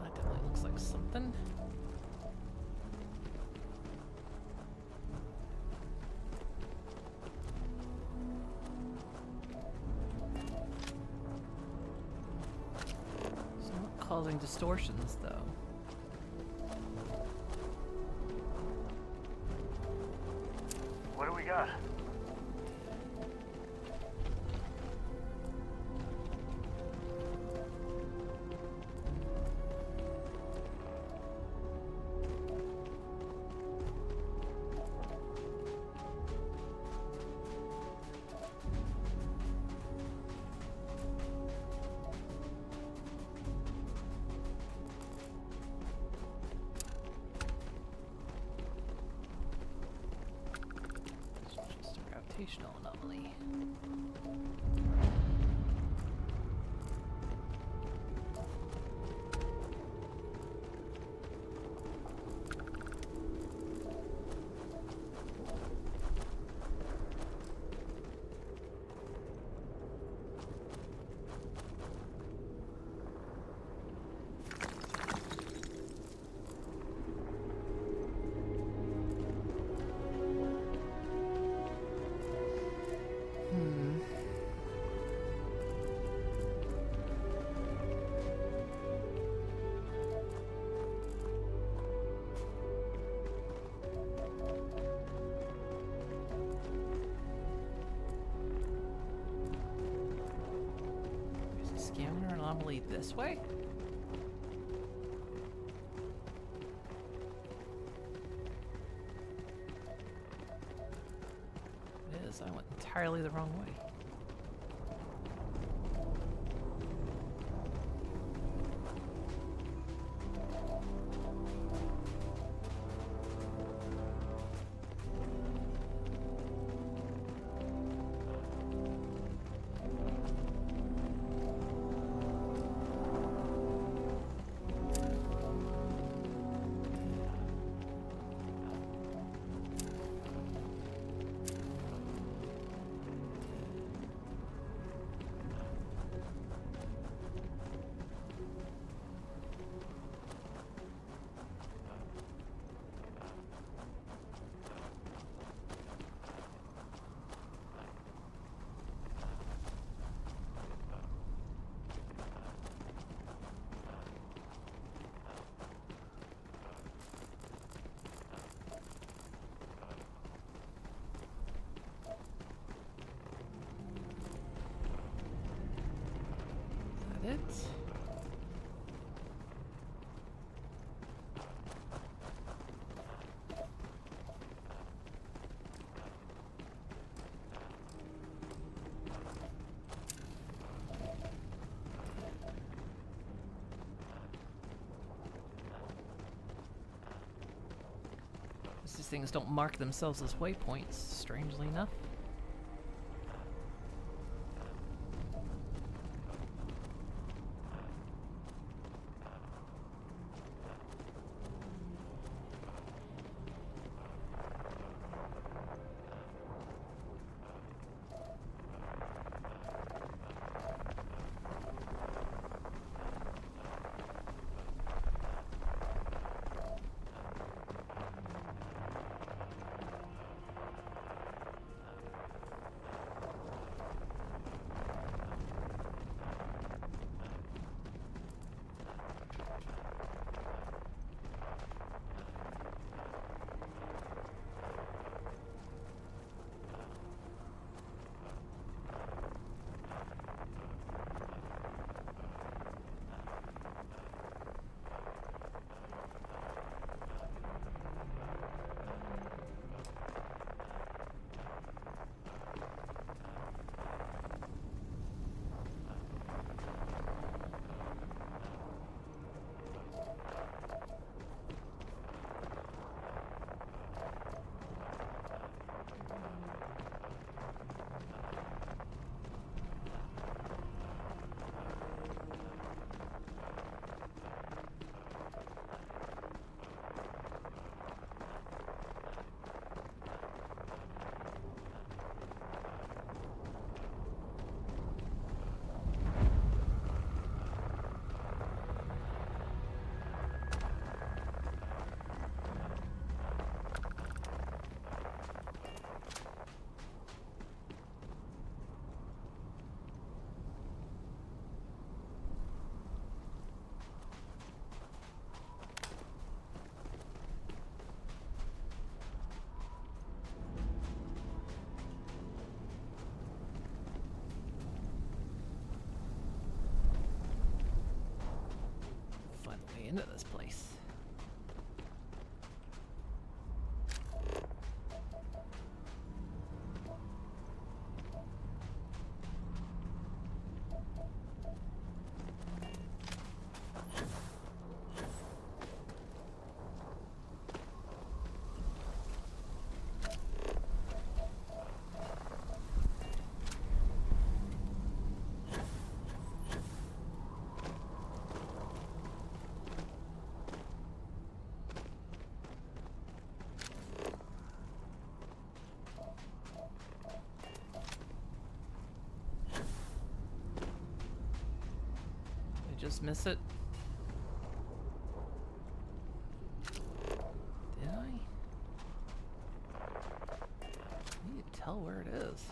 That definitely looks like something. It's not causing distortions, though. What do we got? It's just a gravitational anomaly. Is a scanner anomaly this way? It is. I went entirely the wrong way. it. These things don't mark themselves as waypoints, strangely enough. Into this place. Just miss it. Did I? I need to tell where it is.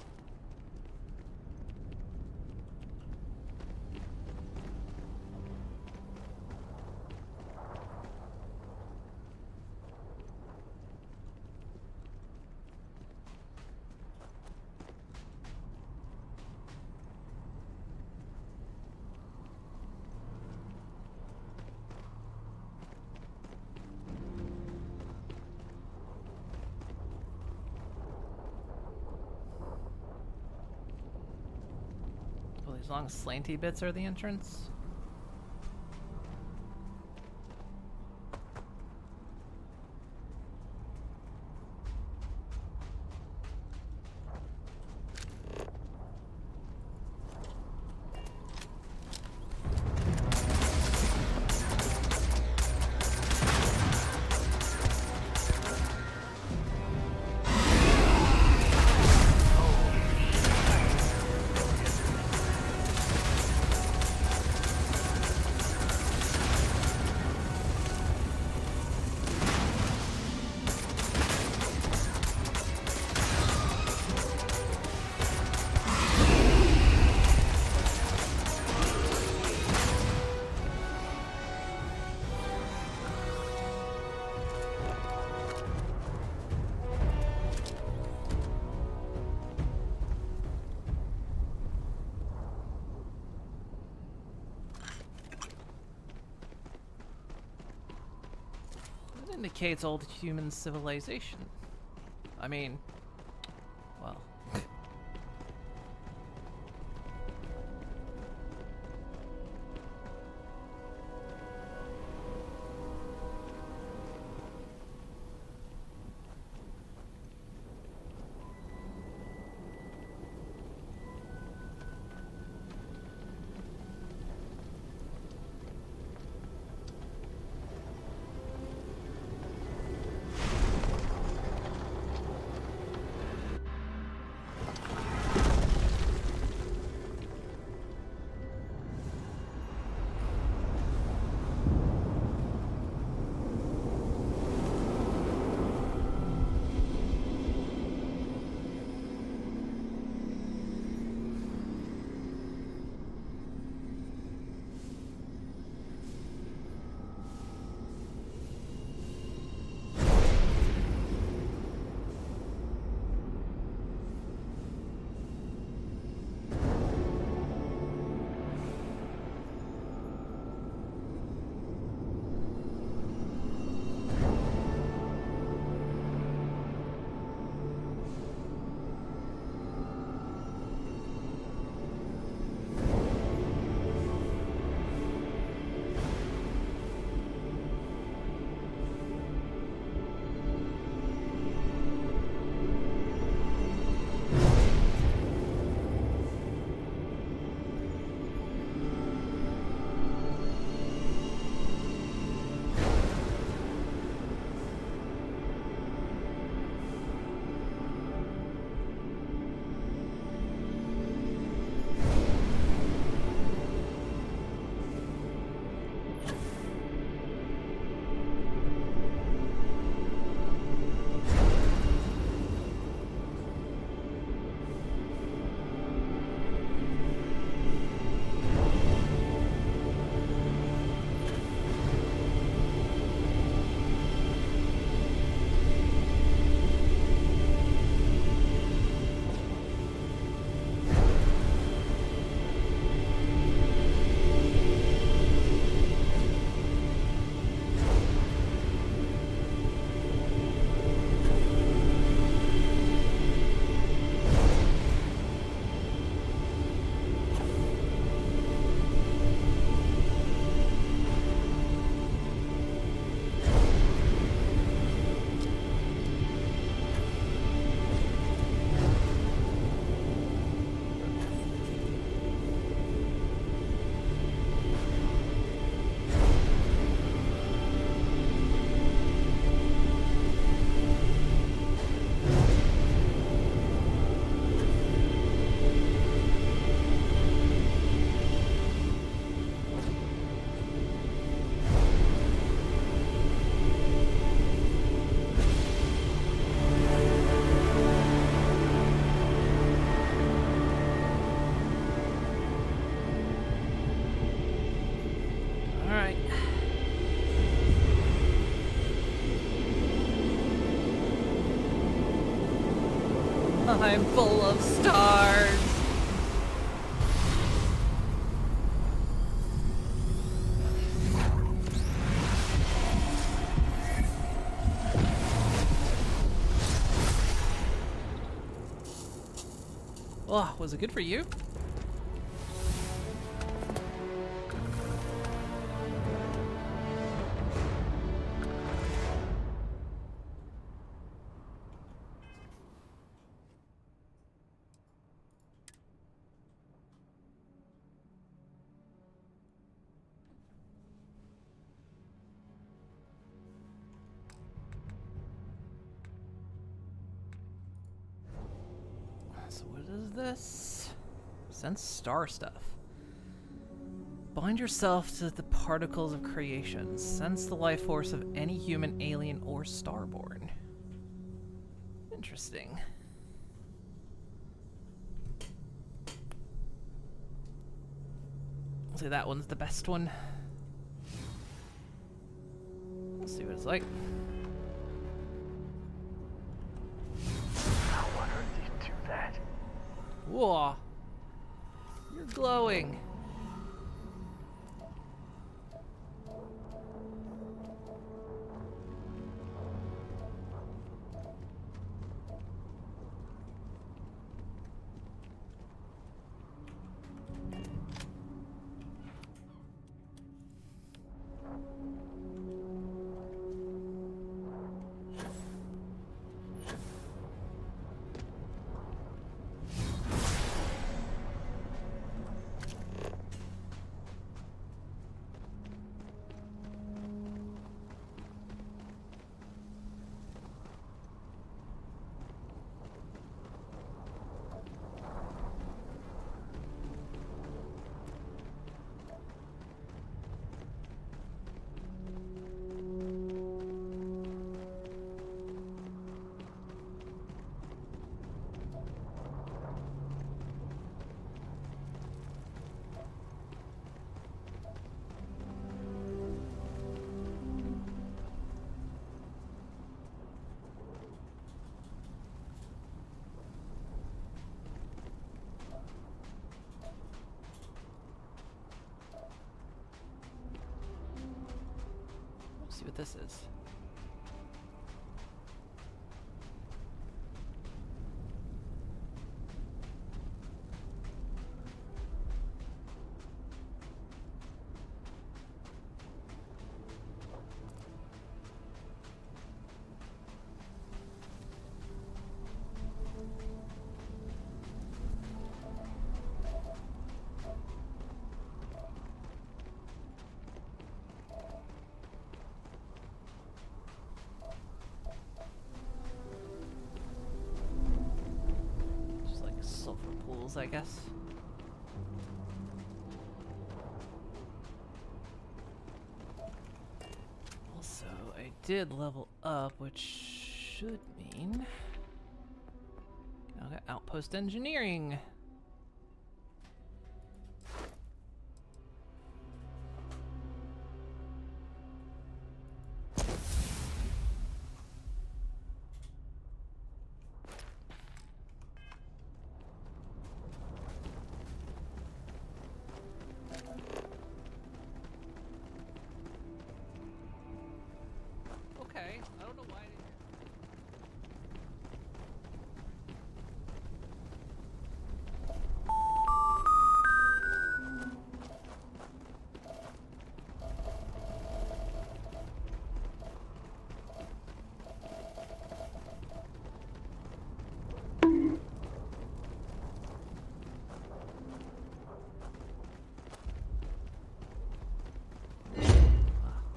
These long slanty bits are the entrance. indicates old human civilization. I mean, well. I'm full of stars. Oh, was it good for you? So what is this? Sense star stuff. Bind yourself to the particles of creation. Sense the life force of any human, alien, or starborn. Interesting. I'll say that one's the best one. Let's see what it's like. How on earth did you do that? Whoa. You're glowing. what this is. I guess. Also, I did level up, which should mean I got outpost engineering. I don't know why I didn't.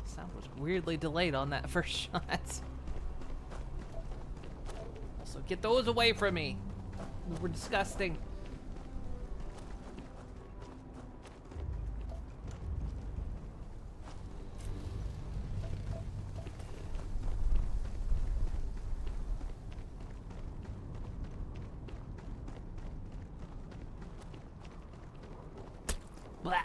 Sound was weirdly delayed on that first shot. Also, get those away from me. They were disgusting. Blah.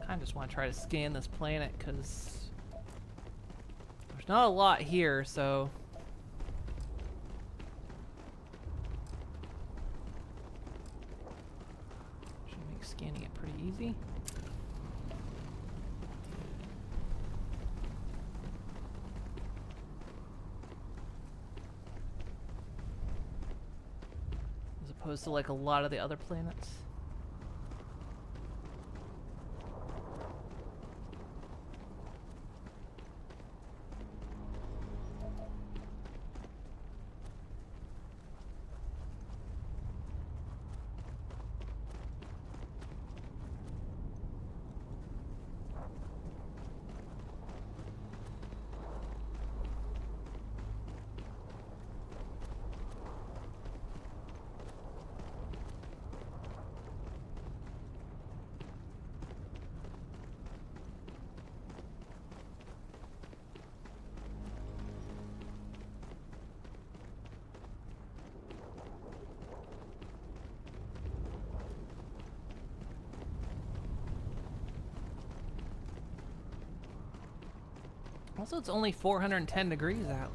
I just want to try to scan this planet because there's not a lot here, so should make scanning it pretty easy. As opposed to like a lot of the other planets. Also, it's only 410 degrees out.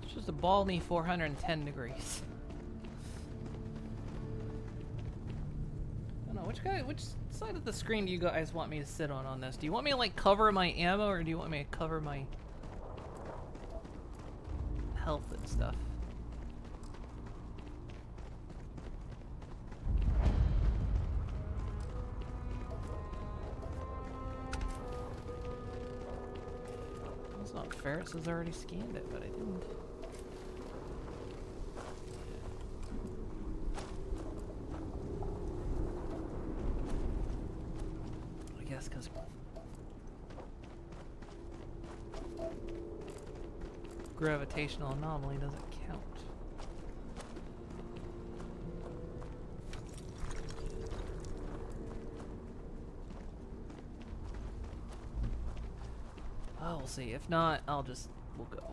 It's just a balmy 410 degrees. I don't know, which side of the screen do you guys want me to sit on this? Do you want me to like cover my ammo, or do you want me to cover my health and stuff? That's not fair, it says I already scanned it, but I didn't. guess, because gravitational anomaly doesn't count. Oh, we'll see. If not, we'll go.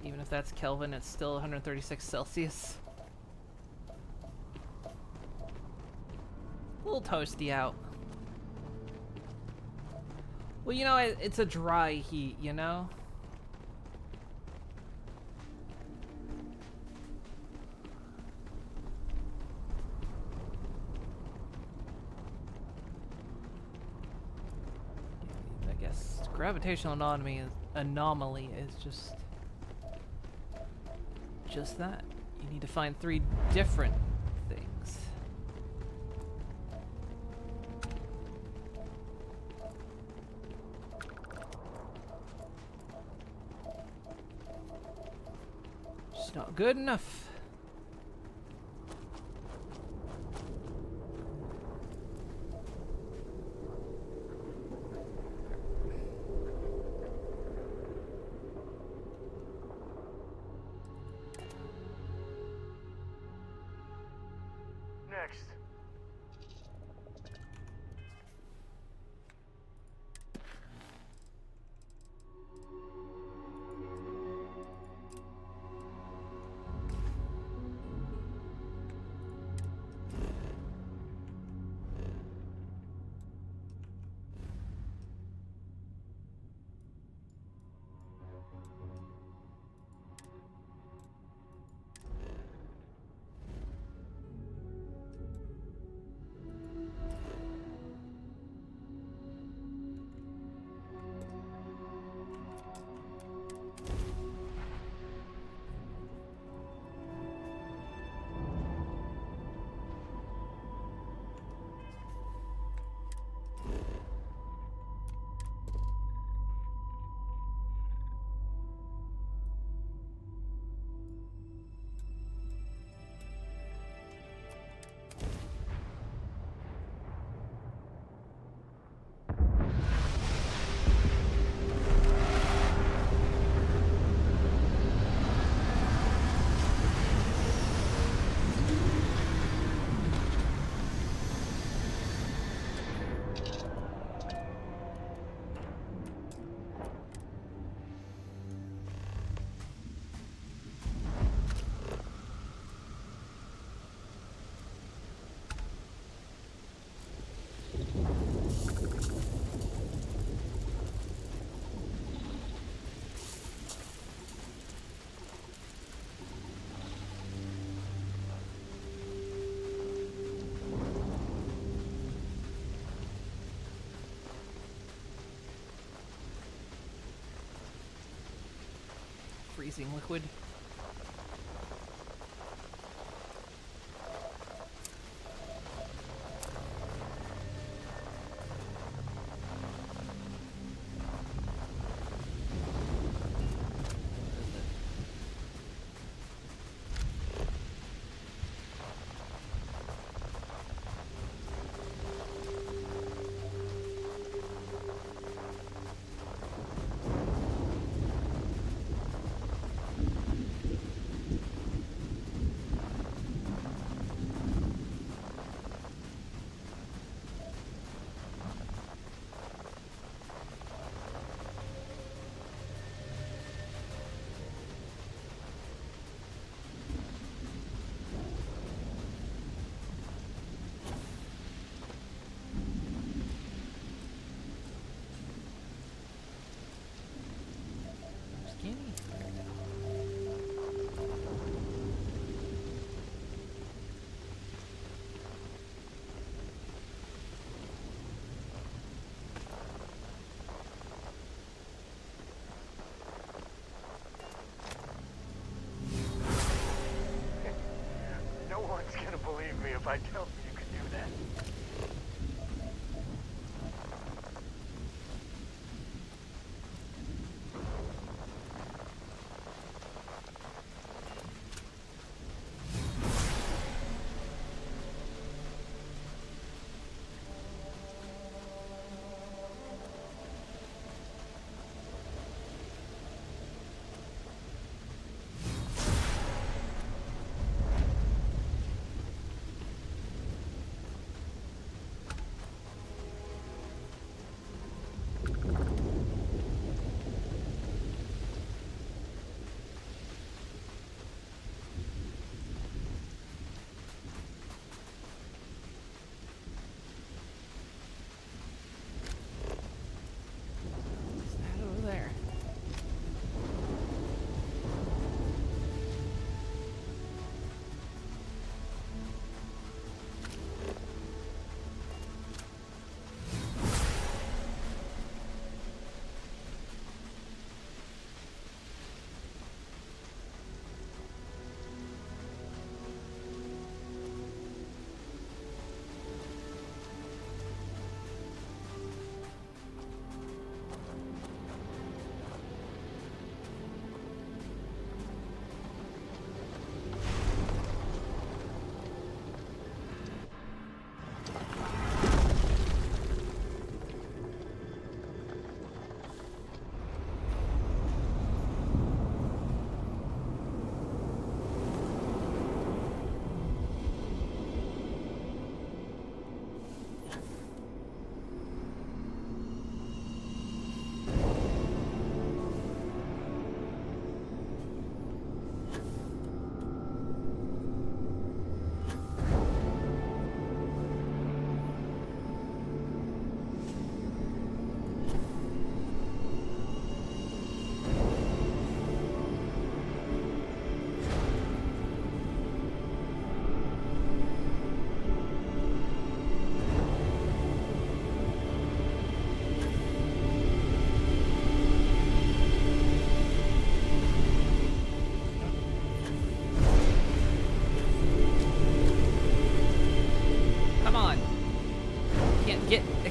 Even if that's Kelvin, it's still 136 Celsius. A little toasty out. Well, you know, it's a dry heat, you know? I guess gravitational anomaly is just that. You need to find 3 different things. Just not good enough. Next. Freezing liquid. Believe me if I tell you you can do that.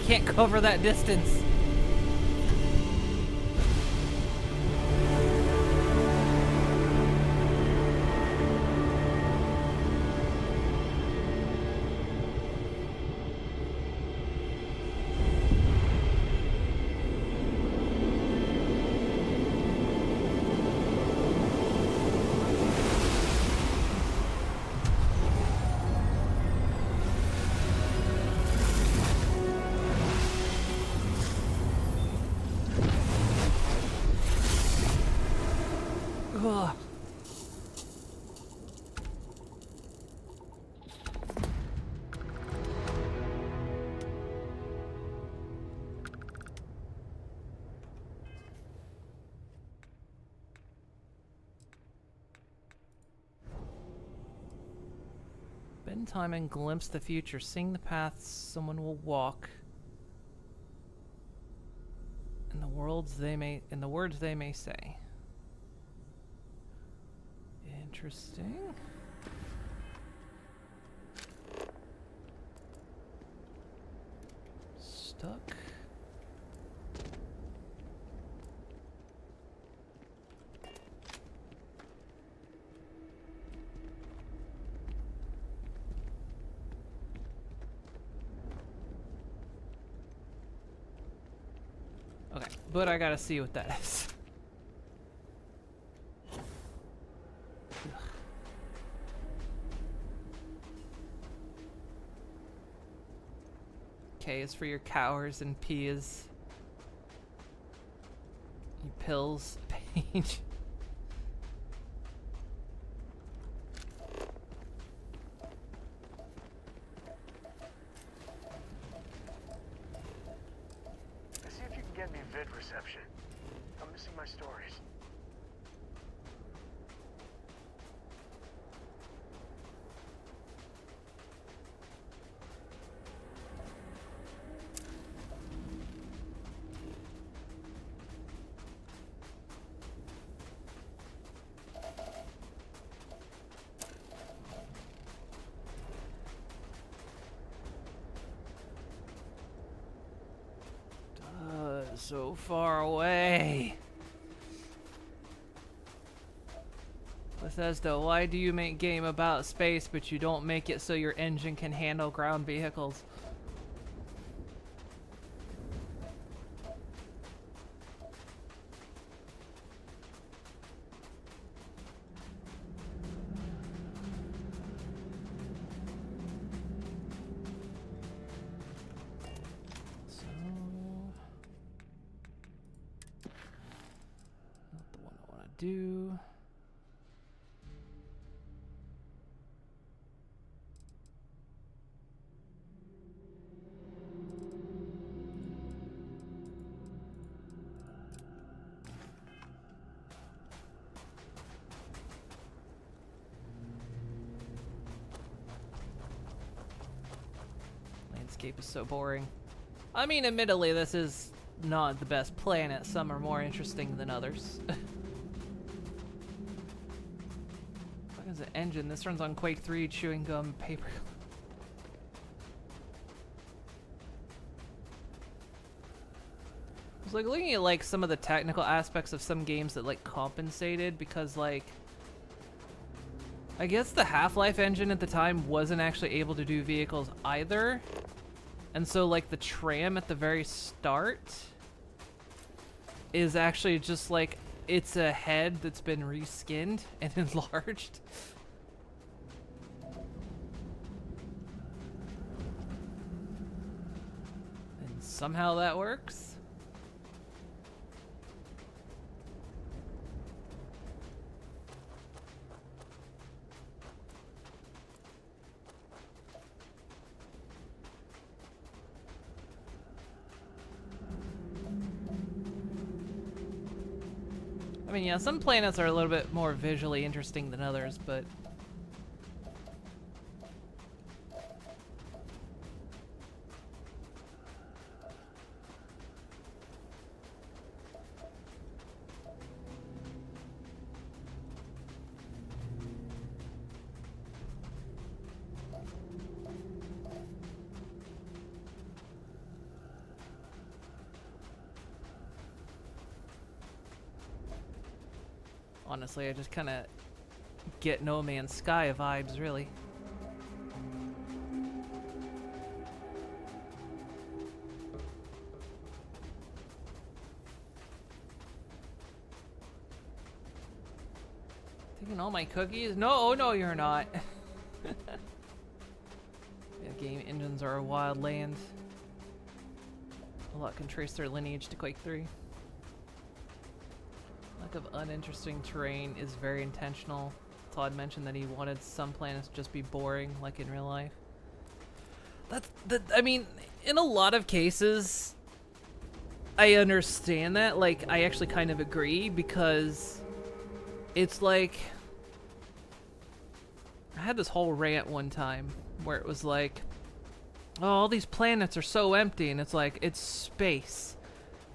can't cover that distance. Ugh. Bend time and glimpse the future. Sing the paths someone will walk. In the words they may say. Interesting. Stuck. Okay, but I gotta see what that is. K is for your cowards and P is you pills page. See if you can get me vid reception. I'm missing my stories. So far away. Bethesda, why do you make game about space but you don't make it so your engine can handle ground vehicles? Do landscape is so boring. I mean, admittedly, this is not the best planet. Some are more interesting than others. Is an engine. This runs on Quake 3, chewing gum, paper. I was like looking at like some of the technical aspects of some games that like compensated because like I guess the Half-Life engine at the time wasn't actually able to do vehicles either. And so like the tram at the very start is actually just like it's a head that's been reskinned and enlarged. And somehow that works. I mean, yeah, some planets are a little bit more visually interesting than others, but Honestly, I just kind of get No Man's Sky vibes, really. Taking all my cookies? No, no, you're not. Yeah, game engines are a wild land. A lot can trace their lineage to Quake 3. Lack of uninteresting terrain is very intentional. Todd mentioned that he wanted some planets to just be boring, like in real life. I mean, in a lot of cases, I understand that. Like, I actually kind of agree, because it's like, I had this whole rant one time where it was like, oh, all these planets are so empty, and it's like, it's space.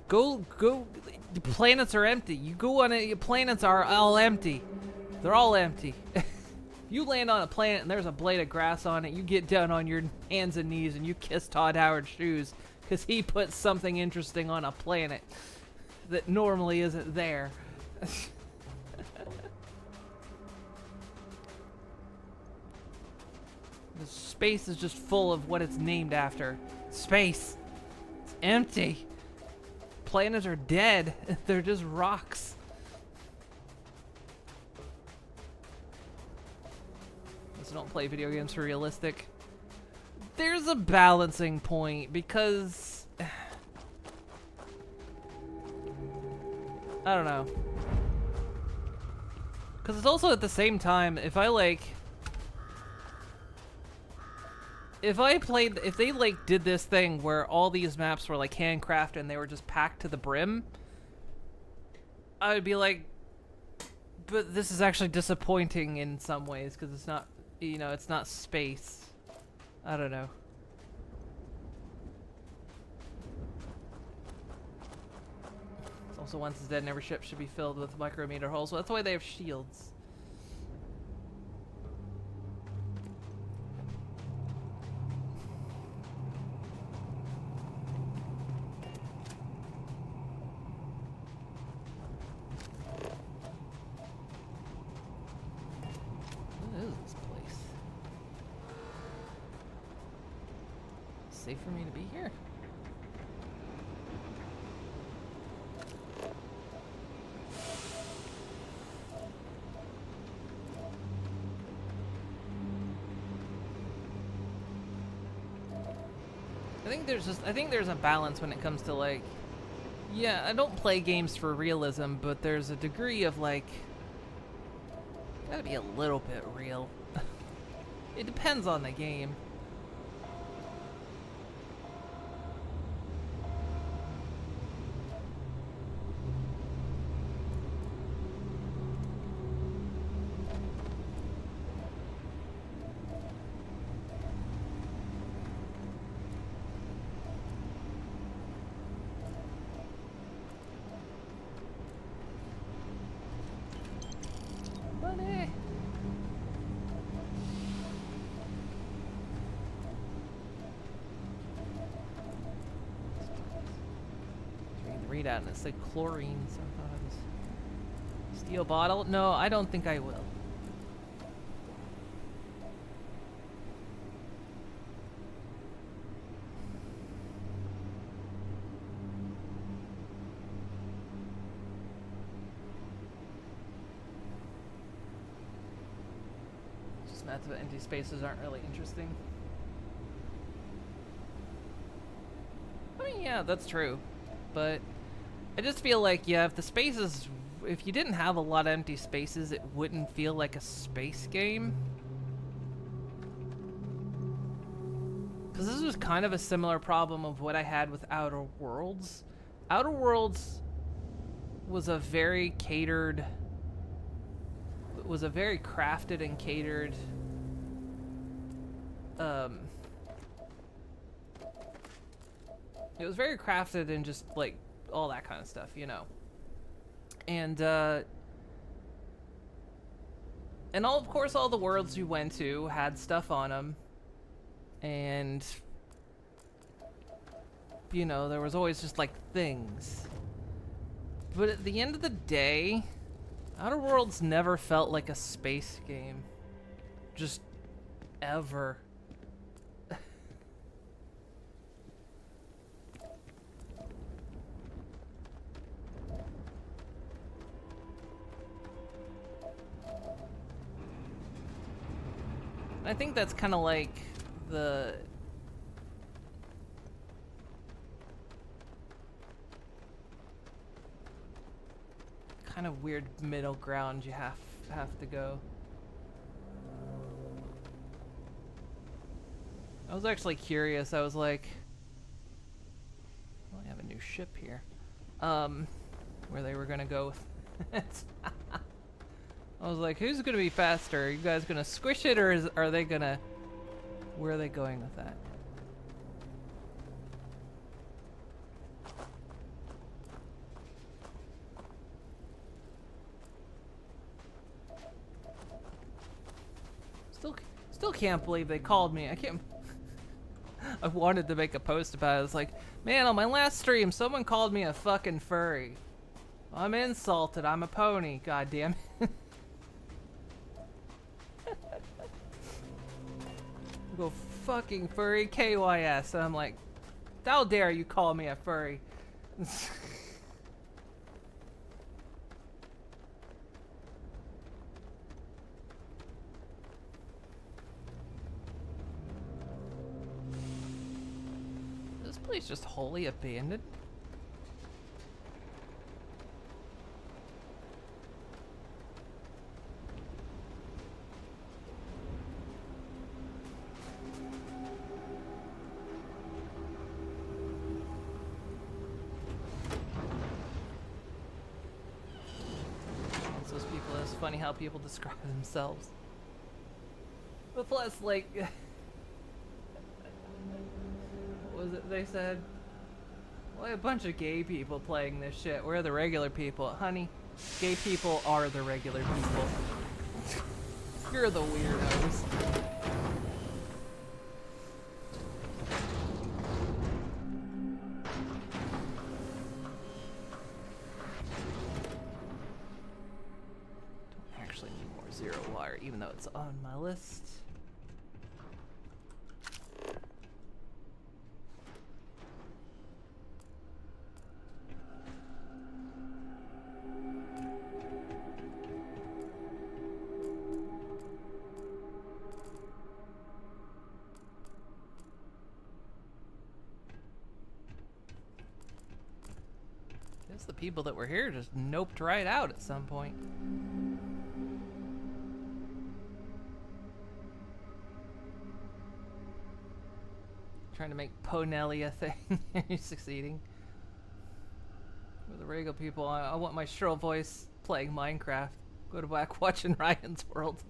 Go, the planets are empty. You go on it, your planets are all empty. They're all empty. You land on a planet and there's a blade of grass on it, you get down on your hands and knees and you kiss Todd Howard's shoes, because he put something interesting on a planet that normally isn't there. The space is just full of what it's named after. Space. It's empty. Planets are dead. They're just rocks. So don't play video games for realistic. There's a balancing point, because I don't know. Because it's also at the same time, if they did this thing where all these maps were like handcrafted and they were just packed to the brim, I would be like, but this is actually disappointing in some ways, because it's not, you know, it's not space. I don't know. It's also, once it's dead, every ship should be filled with micrometer holes. Well, that's why they have shields. Safe for me to be here? I think there's a balance when it comes to, like, yeah, I don't play games for realism, but there's a degree of, like, gotta be a little bit real. It depends on the game. Money. Reading the readout and it said chlorine, so I thought it was steel bottle. No, I don't think I will. Maps of empty spaces aren't really interesting. I mean, yeah, that's true. But I just feel like, yeah, if the spaces, if you didn't have a lot of empty spaces, it wouldn't feel like a space game. Because this was kind of a similar problem of what I had with Outer Worlds. Outer Worlds was a very catered, was a very crafted and catered it was very crafted and just like all that kind of stuff, you know. And all, of course, all the worlds you went to had stuff on them, and you know, there was always just like things. But at the end of the day, Outer Worlds never felt like a space game. Just ever. I think that's kind of like the kind of weird middle ground you have to go. I was actually curious. I was like, well, I have a new ship here. Where they were gonna go with it. I was like, who's gonna be faster? Are you guys gonna squish it, or are they gonna? Where are they going with that? Still can't believe they called me. I can't. I wanted to make a post about it. I was like, man, on my last stream, someone called me a fucking furry. I'm insulted. I'm a pony. God damn it. Go fucking furry KYS. And I'm like, how dare you call me a furry? This place just wholly abandoned? Those people, it's funny how people describe themselves. But plus, like, what was it they said? Well, a bunch of gay people playing this shit. We're the regular people. Honey, gay people are the regular people. You're the weirdos. Don't actually need more zero wire, even though it's on my list. The people that were here just noped right out at some point. Trying to make Ponelli a thing. Are you succeeding? With the regular people, I want my shrill voice playing Minecraft. Go to back watching Ryan's World.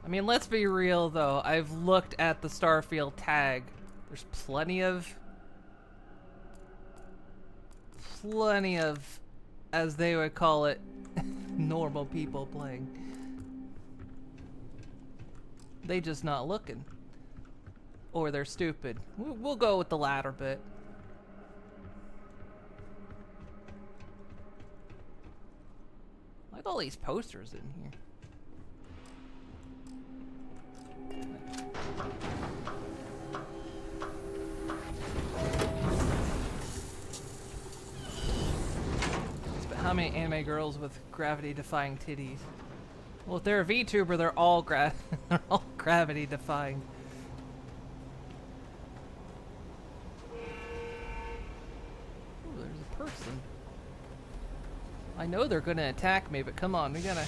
I mean, let's be real though. I've looked at the Starfield tag. There's plenty of, as they would call it, normal people playing. They just not looking. Or they're stupid. We'll go with the latter bit. I like all these posters in here. How many anime girls with gravity-defying titties? Well, if they're a VTuber, they're all gravity-defying. Oh, there's a person. I know they're gonna attack me, but come on, we gotta.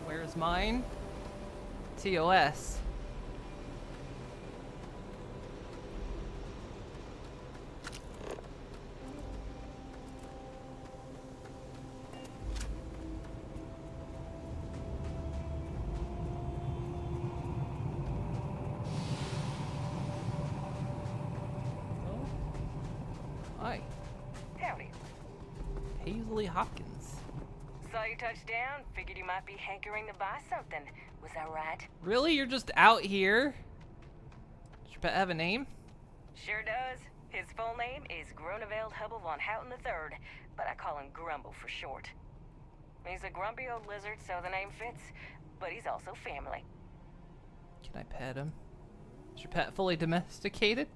Where's mine? TOS. Oh. Hi. Howdy. Paisley Hopkins. So, saw you touch down. Figured you might be hankering to buy something. Was that right? Really? You're just out here? Does your pet have a name? Sure does. His full name is Grunewald Hubble von Houten III, but I call him Grumble for short. He's a grumpy old lizard, so the name fits, but he's also family. Can I pet him? Is your pet fully domesticated?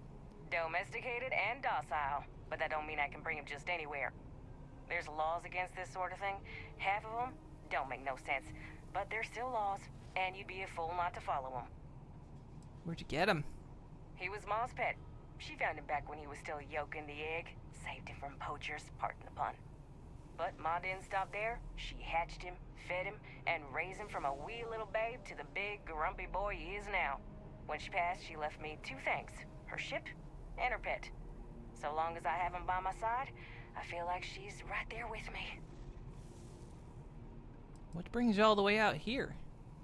Domesticated and docile, but that don't mean I can bring him just anywhere. There's laws against this sort of thing. Half of them don't make no sense, but they're still laws, and you'd be a fool not to follow them. Where'd you get him? He was Ma's pet. She found him back when he was still yolking the egg. Saved him from poachers, pardon the pun. But Ma didn't stop there. She hatched him, fed him, and raised him from a wee little babe to the big, grumpy boy he is now. When she passed, she left me two things. Her ship and her pet. So long as I have him by my side, I feel like she's right there with me. What brings you all the way out here?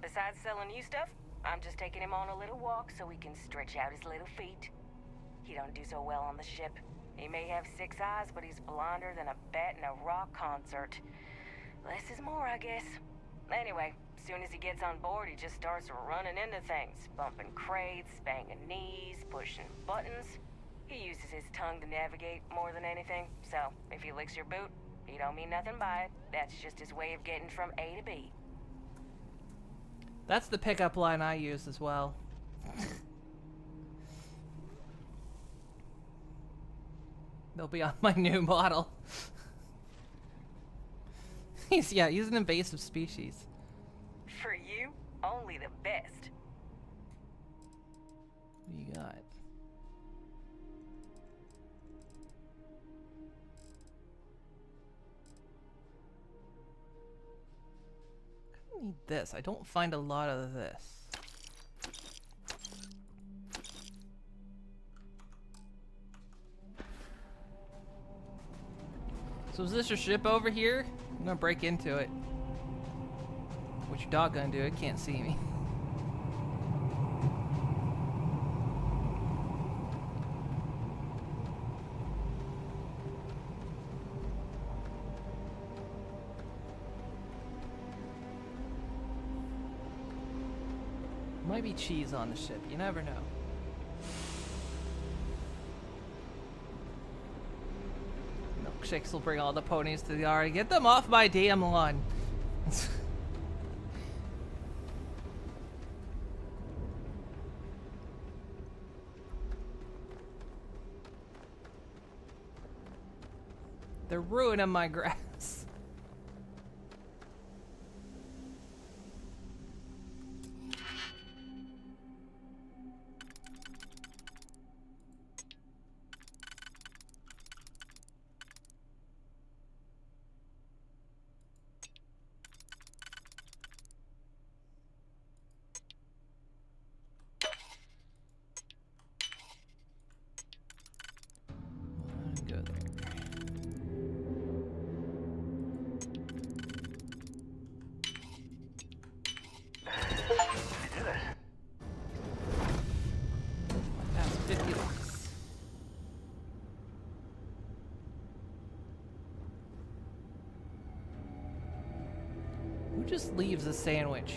Besides selling you stuff, I'm just taking him on a little walk so he can stretch out his little feet. He don't do so well on the ship. He may have 6 eyes, but he's blonder than a bat in a rock concert. Less is more, I guess. Anyway, as soon as he gets on board, he just starts running into things. Bumping crates, banging knees, pushing buttons. He uses his tongue to navigate more than anything, so if he licks your boot, he don't mean nothing by it. That's just his way of getting from A to B. That's the pickup line I use as well. They'll be on my new model. He's an invasive species. For you, only the best. What do you got? I need this. I don't find a lot of this. So is this your ship over here? I'm gonna break into it. What your dog gonna do? It can't see me. Might be cheese on the ship. You never know. Milkshakes will bring all the ponies to the yard. Get them off my damn lawn. They're ruining my grass. Go there. You did it. That's 50 bucks. Who just leaves a sandwich?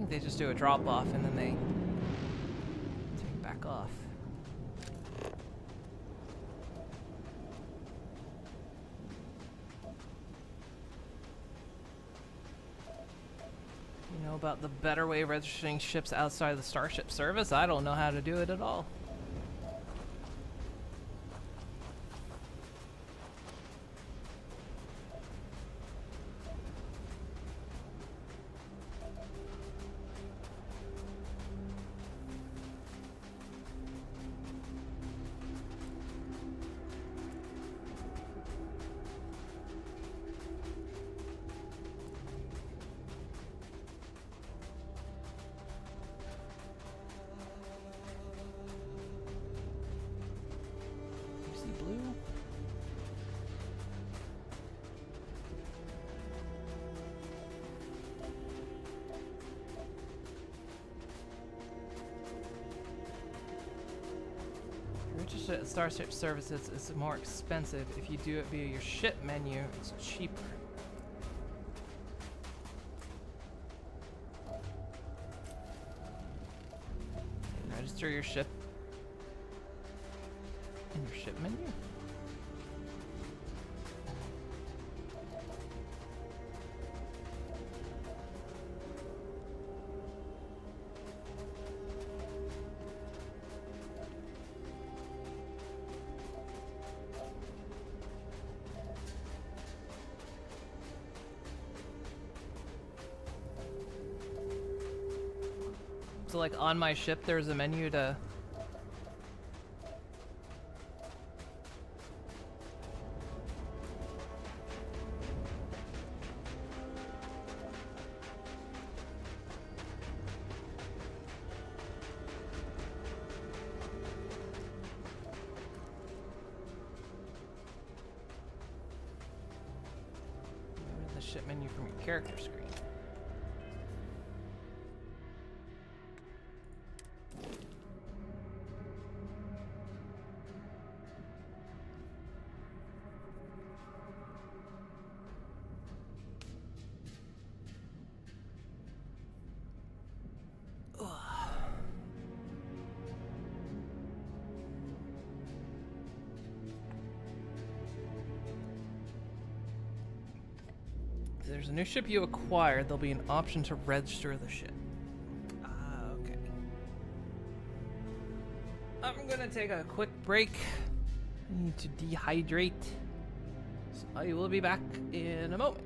think they just do a drop off and then they take back off. You know about the better way of registering ships outside the Starship service? I don't know how to do it at all. Register at Starship Services is more expensive. If you do it via your ship menu, it's cheaper. Register your ship in your ship menu. So like on my ship there's a menu to go to the ship menu from your character screen. If there's a new ship you acquire, there'll be an option to register the ship. Ah, okay. I'm gonna take a quick break. I need to dehydrate. So I will be back in a moment.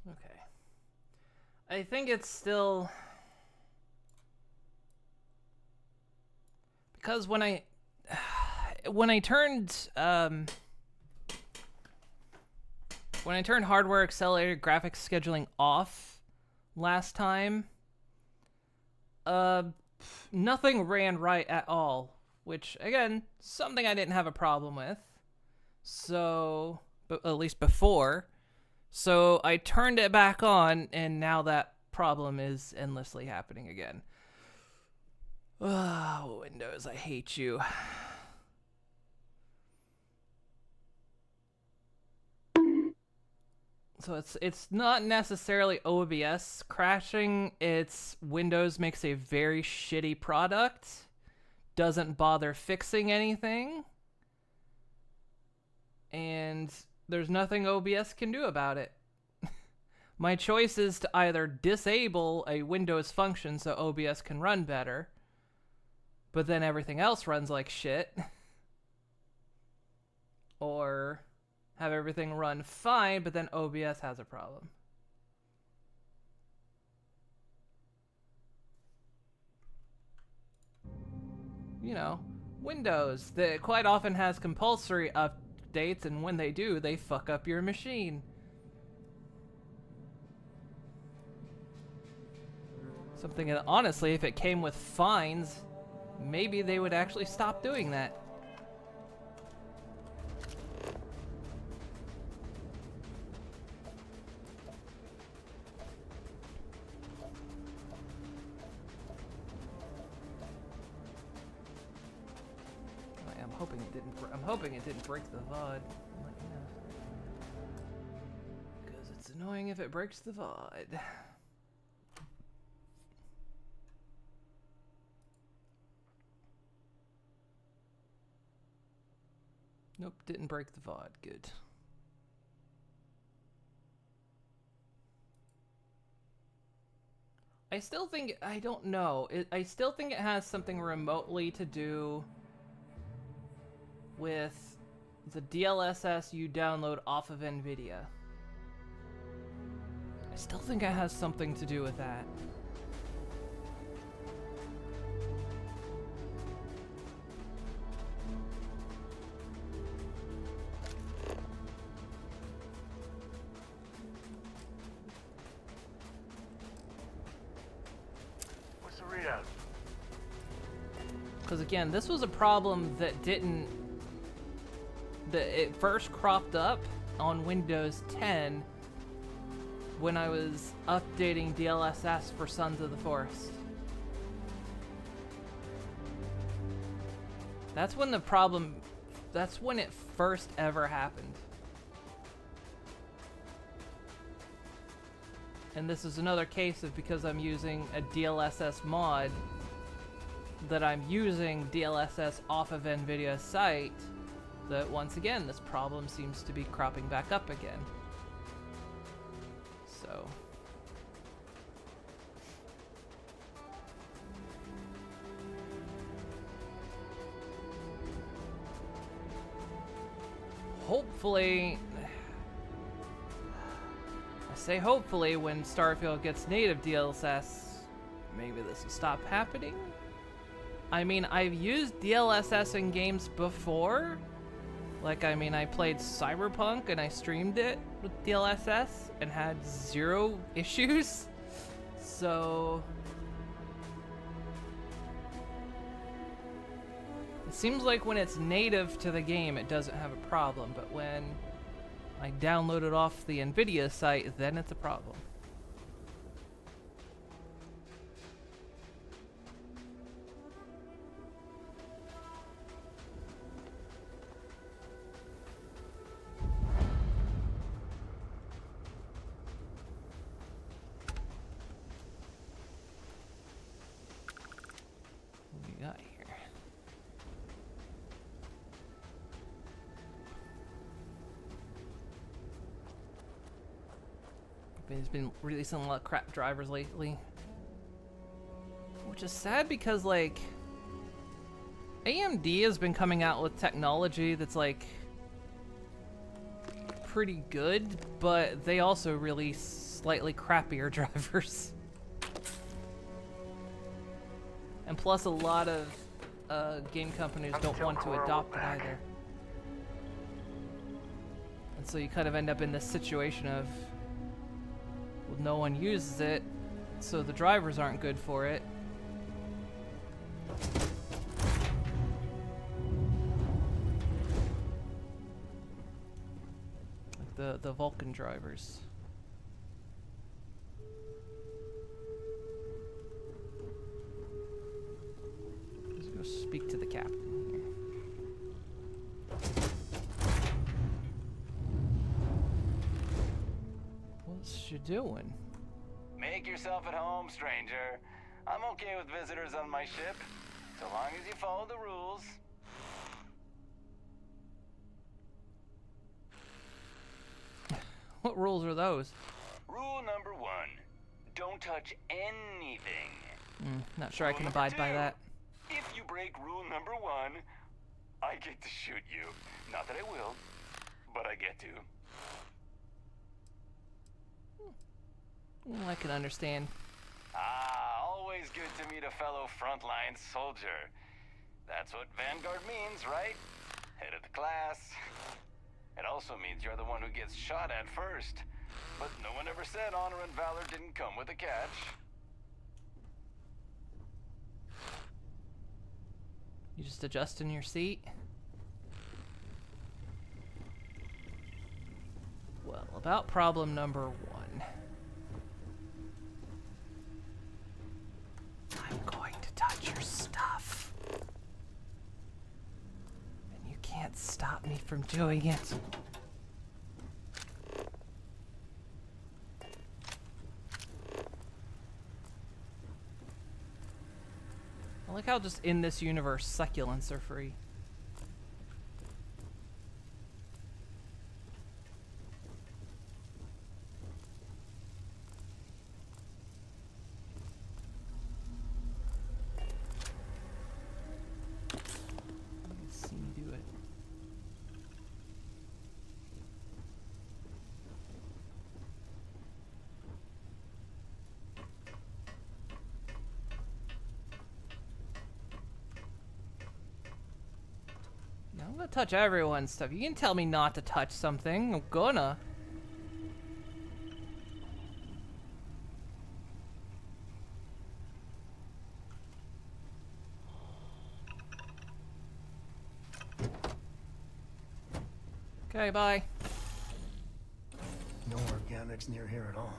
Okay. I think it's still... Because when I turned hardware accelerated graphics scheduling off last time, nothing ran right at all, which again, something I didn't have a problem with. So, but at least before. So I turned it back on, and now that problem is endlessly happening again. Oh, Windows, I hate you. So it's not necessarily OBS crashing, it's Windows makes a very shitty product, doesn't bother fixing anything, and there's nothing OBS can do about it. My choice is to either disable a Windows function so OBS can run better, but then everything else runs like shit, or have everything run fine, but then OBS has a problem. You know, Windows, that quite often has compulsory updates, and when they do, they fuck up your machine. Something that, honestly, if it came with fines, maybe they would actually stop doing that. I'm hoping it didn't break the VOD. Because it's annoying if it breaks the VOD. Nope, didn't break the VOD. Good. I still think, I don't know. I still think it has something remotely to do with the DLSS you download off of NVIDIA. I still think it has something to do with that. What's the readout? Because again, this was a problem that it first cropped up on Windows 10 when I was updating DLSS for Sons of the Forest. That's when it first ever happened. And this is another case of, because I'm using a DLSS mod, that I'm using DLSS off of NVIDIA's site, that once again, this problem seems to be cropping back up again. So. Hopefully, I say hopefully, when Starfield gets native DLSS, maybe this will stop happening. I mean, I've used DLSS in games before. Like, I mean, I played Cyberpunk and I streamed it with DLSS and had 0 issues. So it seems like when it's native to the game, it doesn't have a problem. But when I download it off the NVIDIA site, then it's a problem. He's been releasing a lot of crap drivers lately, which is sad because, like, AMD has been coming out with technology that's, like, pretty good, but they also release slightly crappier drivers. And plus, a lot of game companies don't want to adopt it either. And so you kind of end up in this situation of, well, no one uses it, so the drivers aren't good for it. Like the Vulcan drivers. Let's go speak to the captain here. What's you doing? Make yourself at home, stranger. I'm okay with visitors on my ship, so long as you follow the rules. What rules are those? Rule number 1. Don't touch anything. Not sure I can abide by that. If you break rule number 1, I get to shoot you. Not that I will, but I get to. I can understand. Always good to meet a fellow frontline soldier. That's what Vanguard means, right? Head of the class. It also means you're the one who gets shot at first. But no one ever said honor and valor didn't come with a catch. You just adjust in your seat? Well, about problem number 1. I'm going to touch your stuff. And you can't stop me from doing it. I like how just in this universe, succulents are free. Let's see me do it. I'm gonna touch everyone's stuff. You can tell me not to touch something. I'm gonna. Okay, bye. No organics near here at all.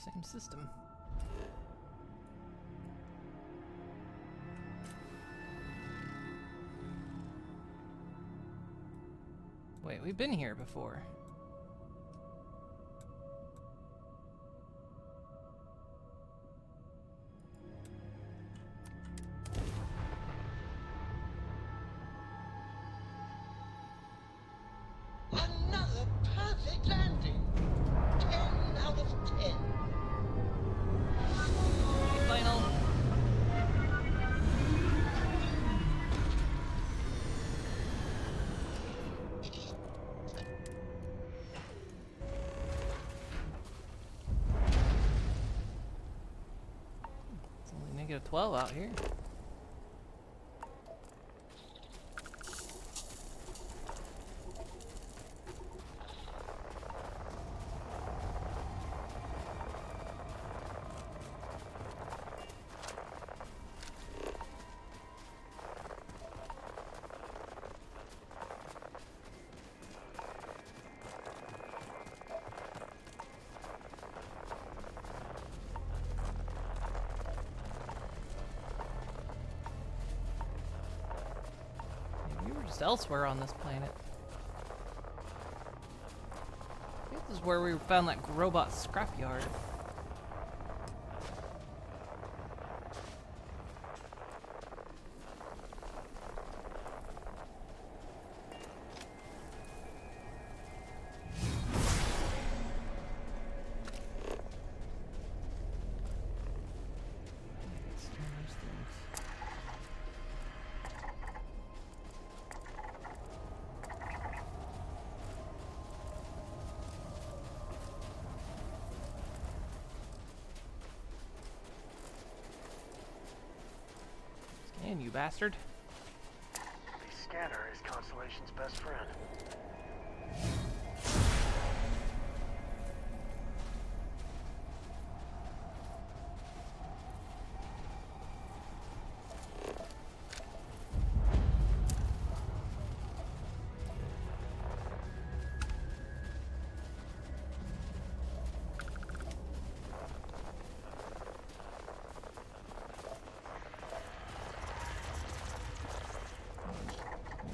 Same system. Wait, we've been here before. Another perfect landing. 10 out of 10. Final. It's only -12 out here. just elsewhere on this planet. I think this is where we found that robot scrapyard. You bastard. The scanner is Constellation's best friend.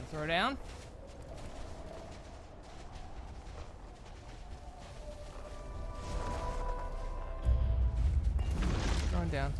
Throw down. Throwing down.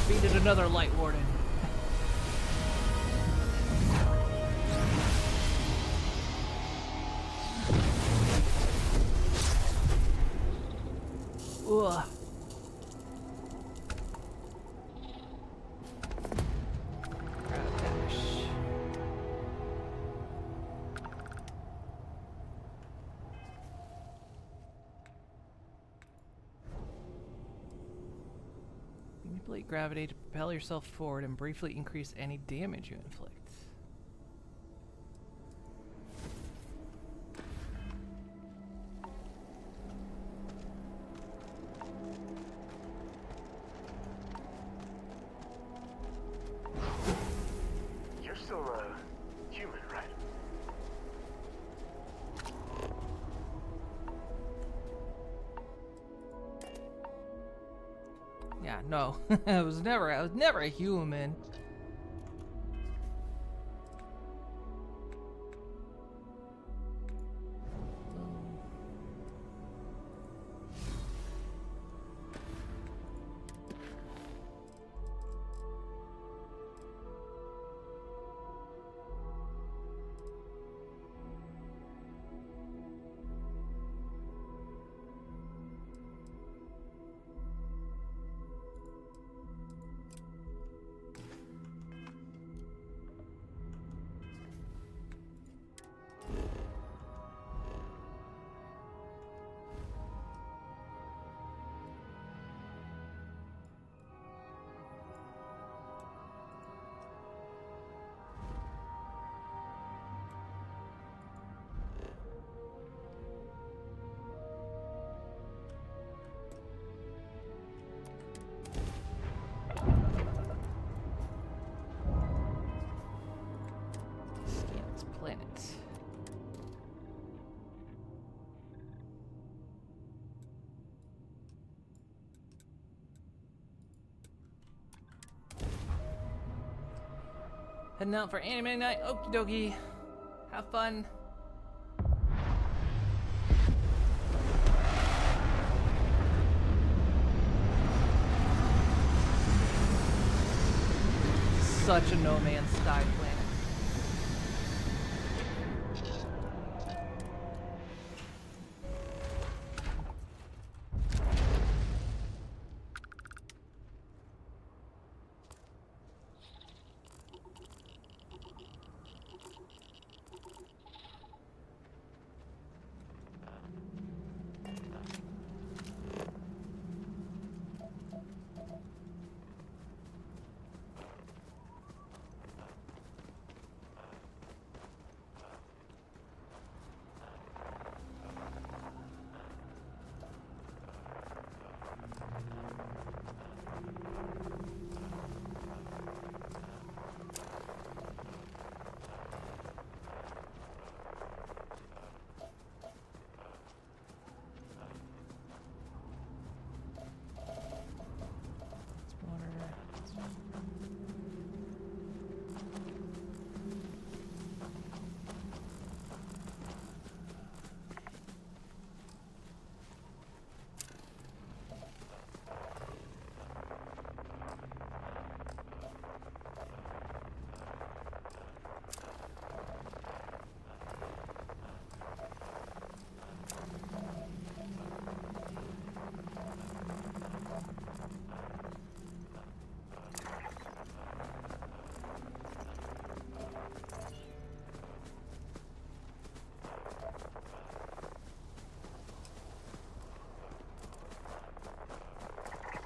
Defeated another light warden. Ugh. Manipulate gravity to propel yourself forward and briefly increase any damage you inflict. You're still human, right? Yeah, no. I was never a human. Heading out for anime night. Okie dokie. Have fun. Such a No Man's Sky planet.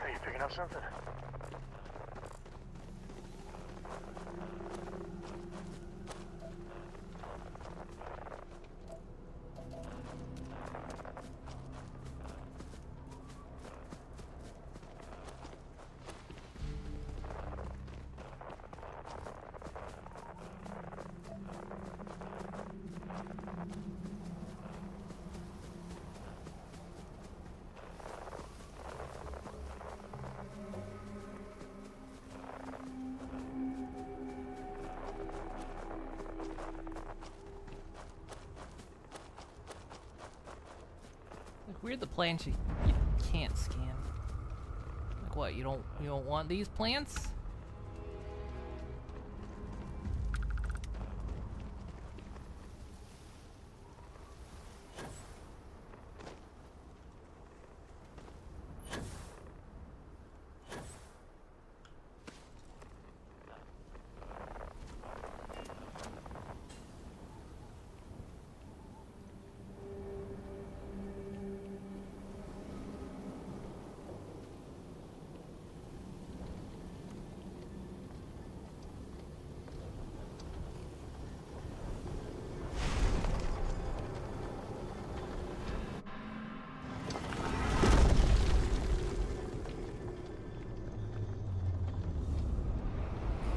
Hey, you picking up something? Like, weird the plants you can't scan. Like what, you don't want these plants?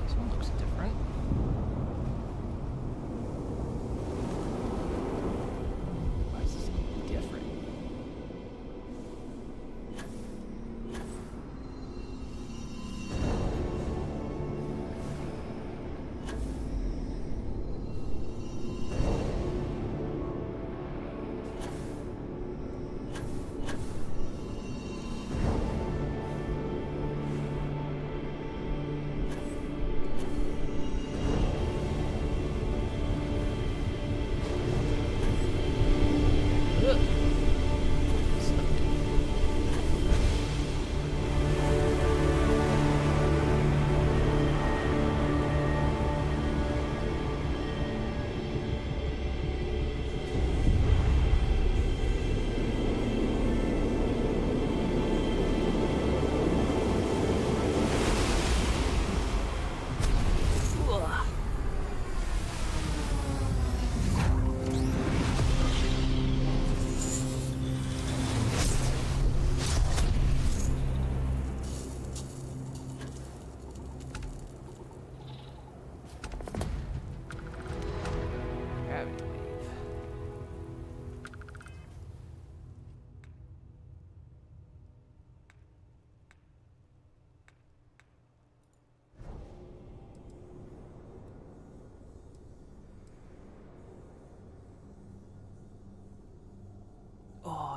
This one looks different. Why is this different?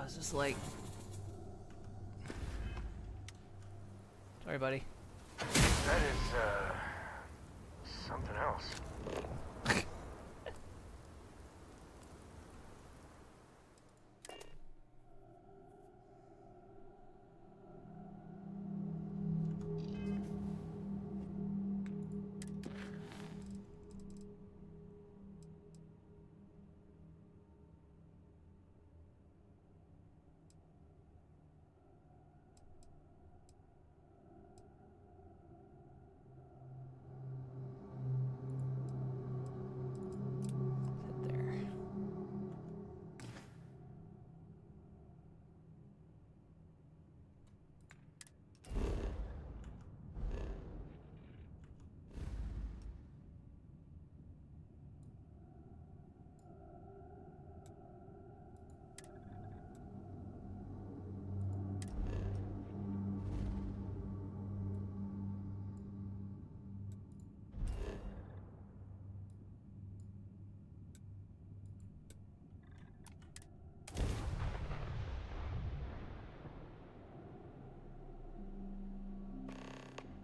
was just like... Sorry, buddy. That is, something else. Sit there.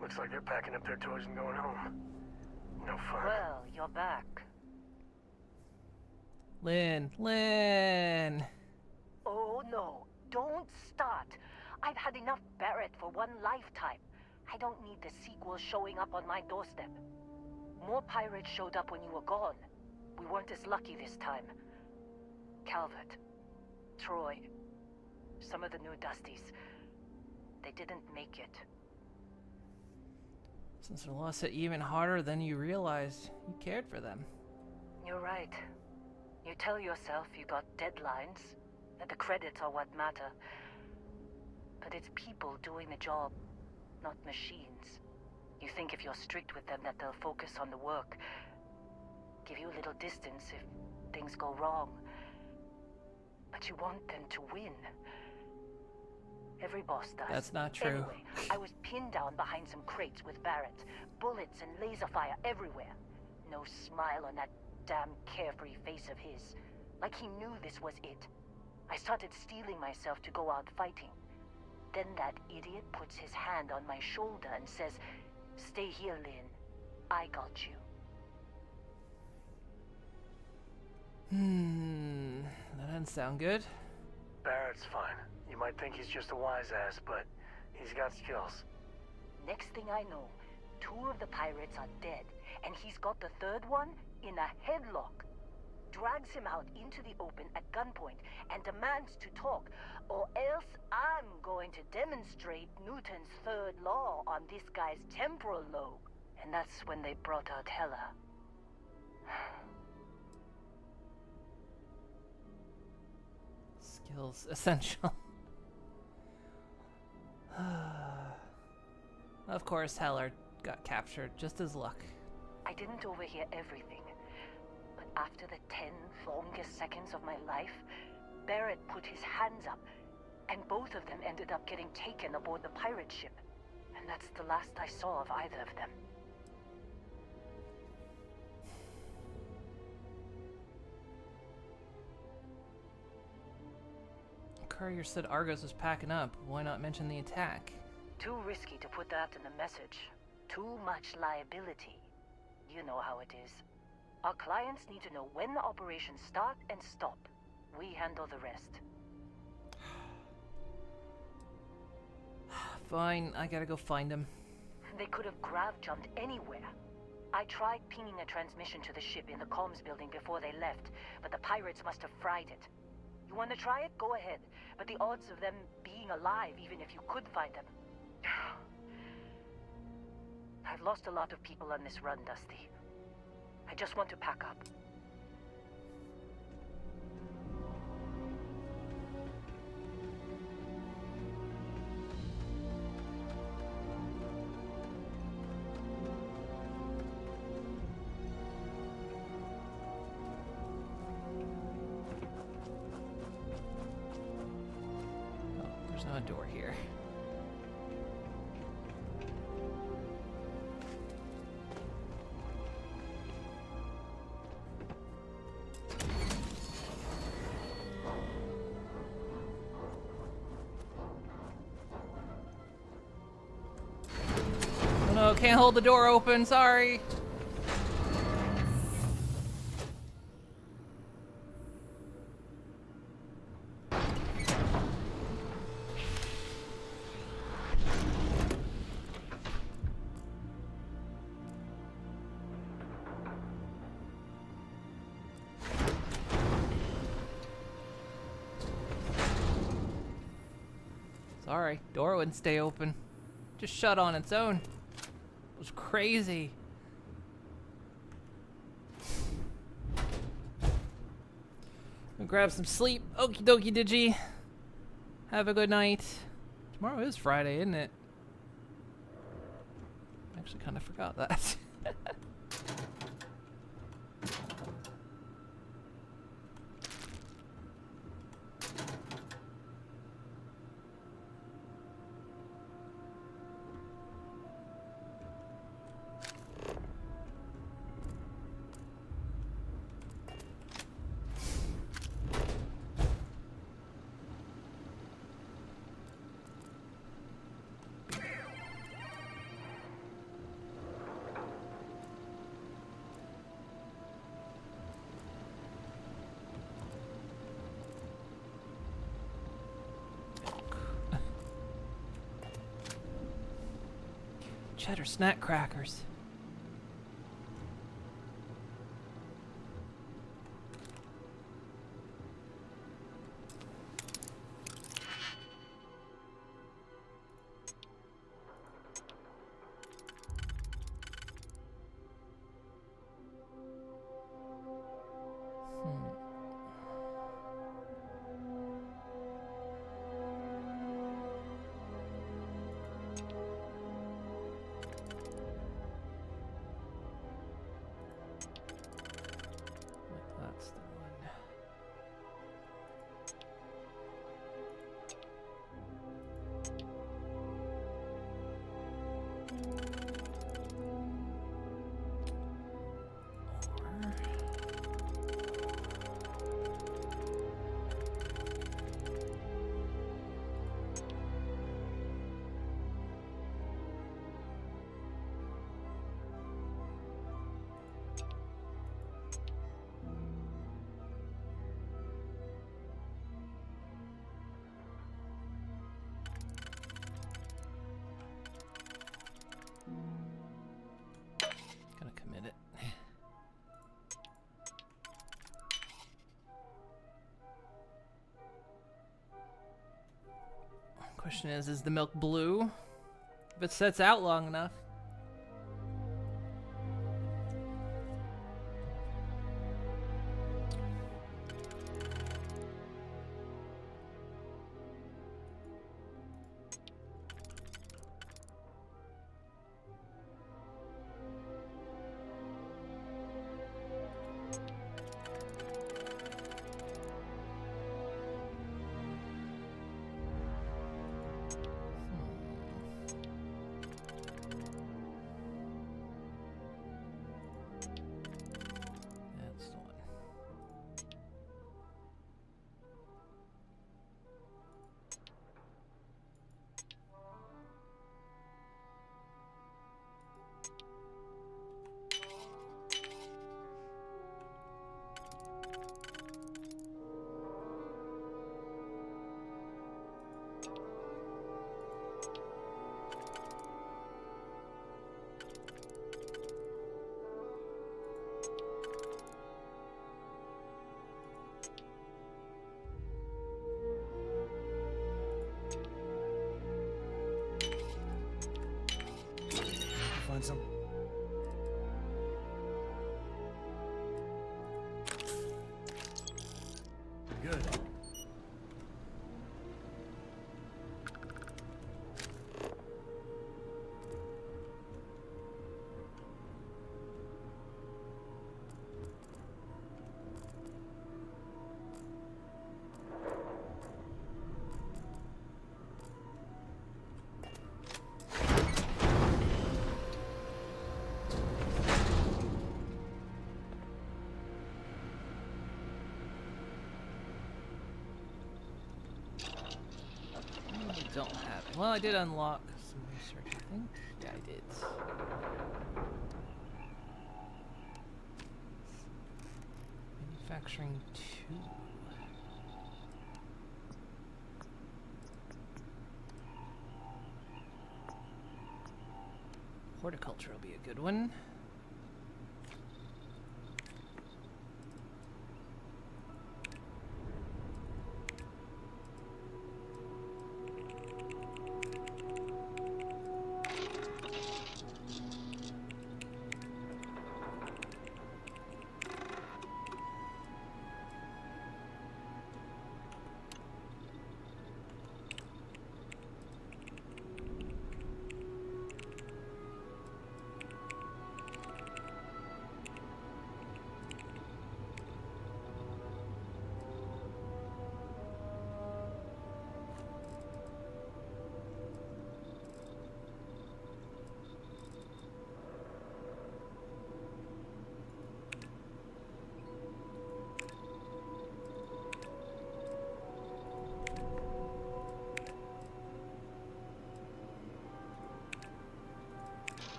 Looks like they're packing up their toys and going home. No fun. Well, you're back. Lynn. Oh no, don't start. I've had enough Barrett for one lifetime. I don't need the sequel showing up on my doorstep. More pirates showed up when you were gone. We weren't as lucky this time. Calvert, Troy, some of the new Dusties, they didn't make it. Since the loss hit you even harder than you realized, you cared for them. You're right. You tell yourself you got deadlines, that the credits are what matter. But it's people doing the job, not machines. You think if you're strict with them that they'll focus on the work, give you a little distance if things go wrong. But you want them to win. Every boss does. That's not true. Anyway, I was pinned down behind some crates with Barrett. Bullets and laser fire everywhere. No smile on that damn carefree face of his. Like he knew this was it. I started steeling myself to go out fighting. Then that idiot puts his hand on my shoulder and says, "Stay here, Lynn. I got you." That doesn't sound good. Barrett's fine. You might think he's just a wise ass, but he's got skills. Next thing I know, 2 of the pirates are dead, and he's got the 3rd one in a headlock. Drags him out into the open at gunpoint and demands to talk, or else I'm going to demonstrate Newton's 3rd law on this guy's temporal lobe. And that's when they brought out Hela. Skills essential. Of course, Heller got captured, just as luck. I didn't overhear everything, but after the 10 longest seconds of my life, Barrett put his hands up, and both of them ended up getting taken aboard the pirate ship. And that's the last I saw of either of them. Courier said Argos was packing up. Why not mention the attack? Too risky to put that in the message. Too much liability. You know how it is. Our clients need to know when the operations start and stop. We handle the rest. Fine, I gotta go find him. They could have grav-jumped anywhere. I tried pinging a transmission to the ship in the comms building before they left, but the pirates must have fried it. You want to try it? Go ahead. But the odds of them being alive, even if you could find them... I've lost a lot of people on this run, Dusty. I just want to pack up. There's no door here. can't hold the door open, sorry. Sorry, door wouldn't stay open. Just shut on its own. It was crazy. Gonna grab some sleep. Okie dokie digi. Have a good night. Tomorrow is Friday, isn't it? I actually kind of forgot that. Cheddar snack crackers. That's the one. Gonna commit it. Question is the milk blue? If it sets out long enough. That's the one. Find some. Good. Don't have it. Well, I did unlock some research, I think. Yeah, I did. Manufacturing 2. Horticulture will be a good one.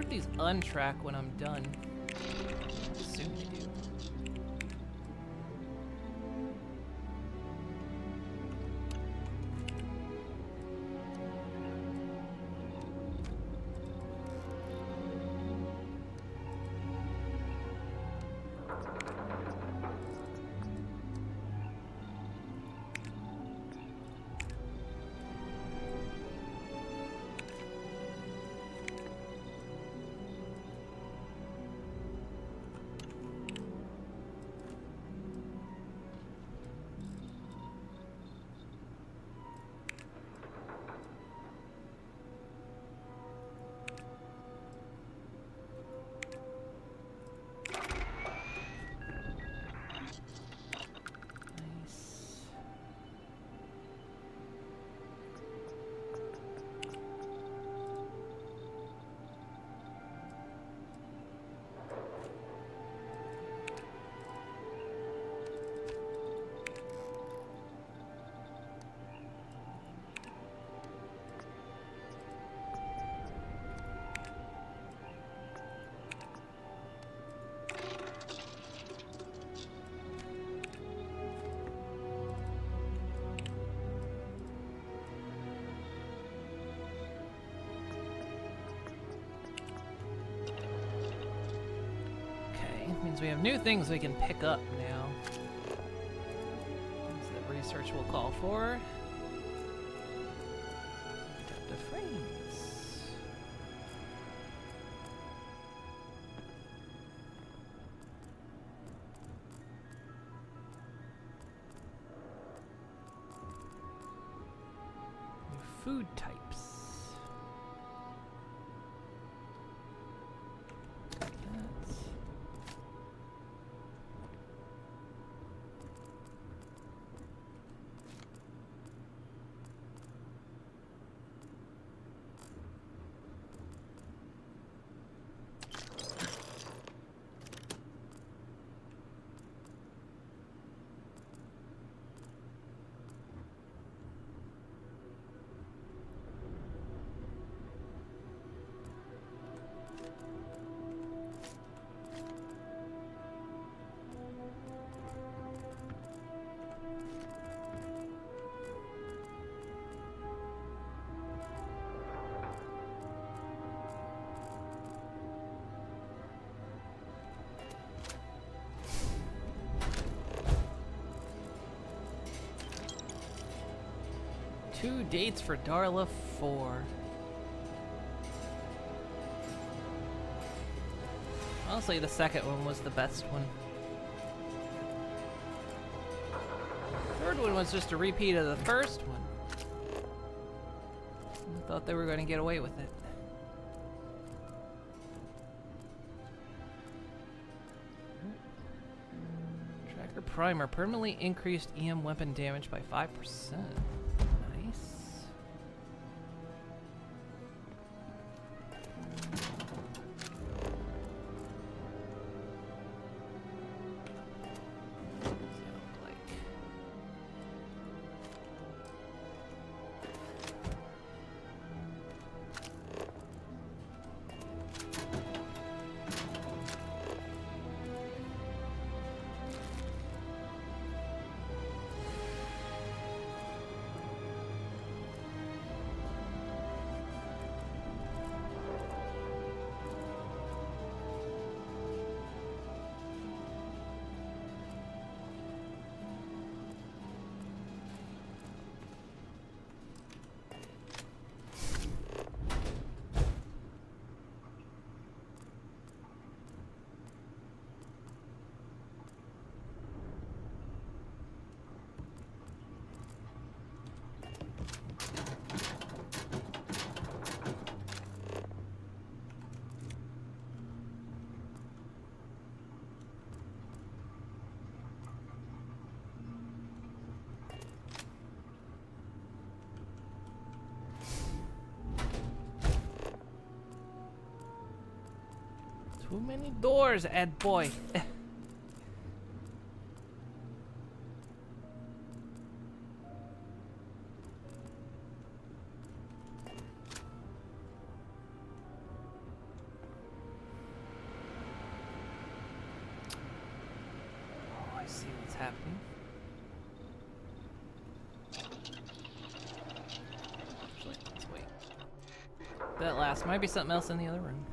These untrack when I'm done. Assume they do. Means we have new things we can pick up now. Things that research will call for. Adaptive frames. New food types. 2 dates for Darla 4. Honestly, the second one was the best one. The third one was just a repeat of the first one. I thought they were going to get away with it. Tracker Primer permanently increased EM weapon damage by 5%. Nice. Too many doors, Ed boy. Oh, I see what's happening. Actually, let's wait. That last might be something else in the other room.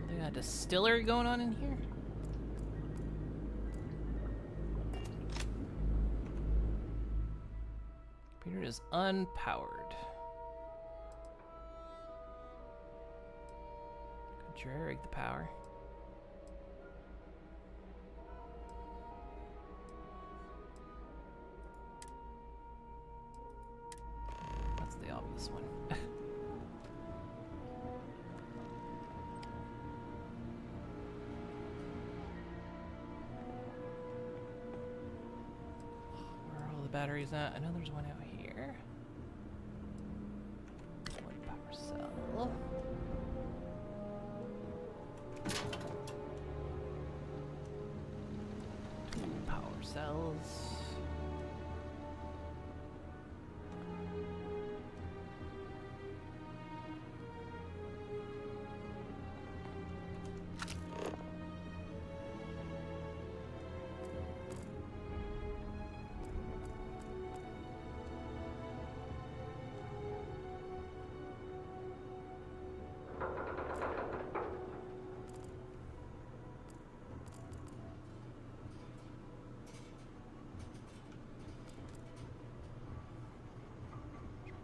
They got a distillery going on in here? Computer is unpowered. Could jerry-rig the power. That's the obvious one. Where are all the batteries at? I know there's one out here. One power cell. Two power cells.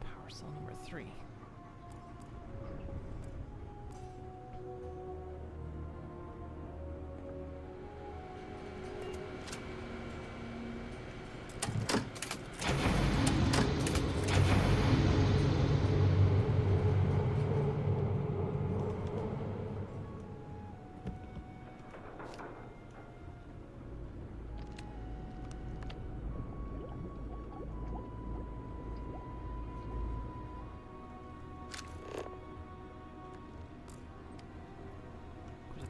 Power cell number 3.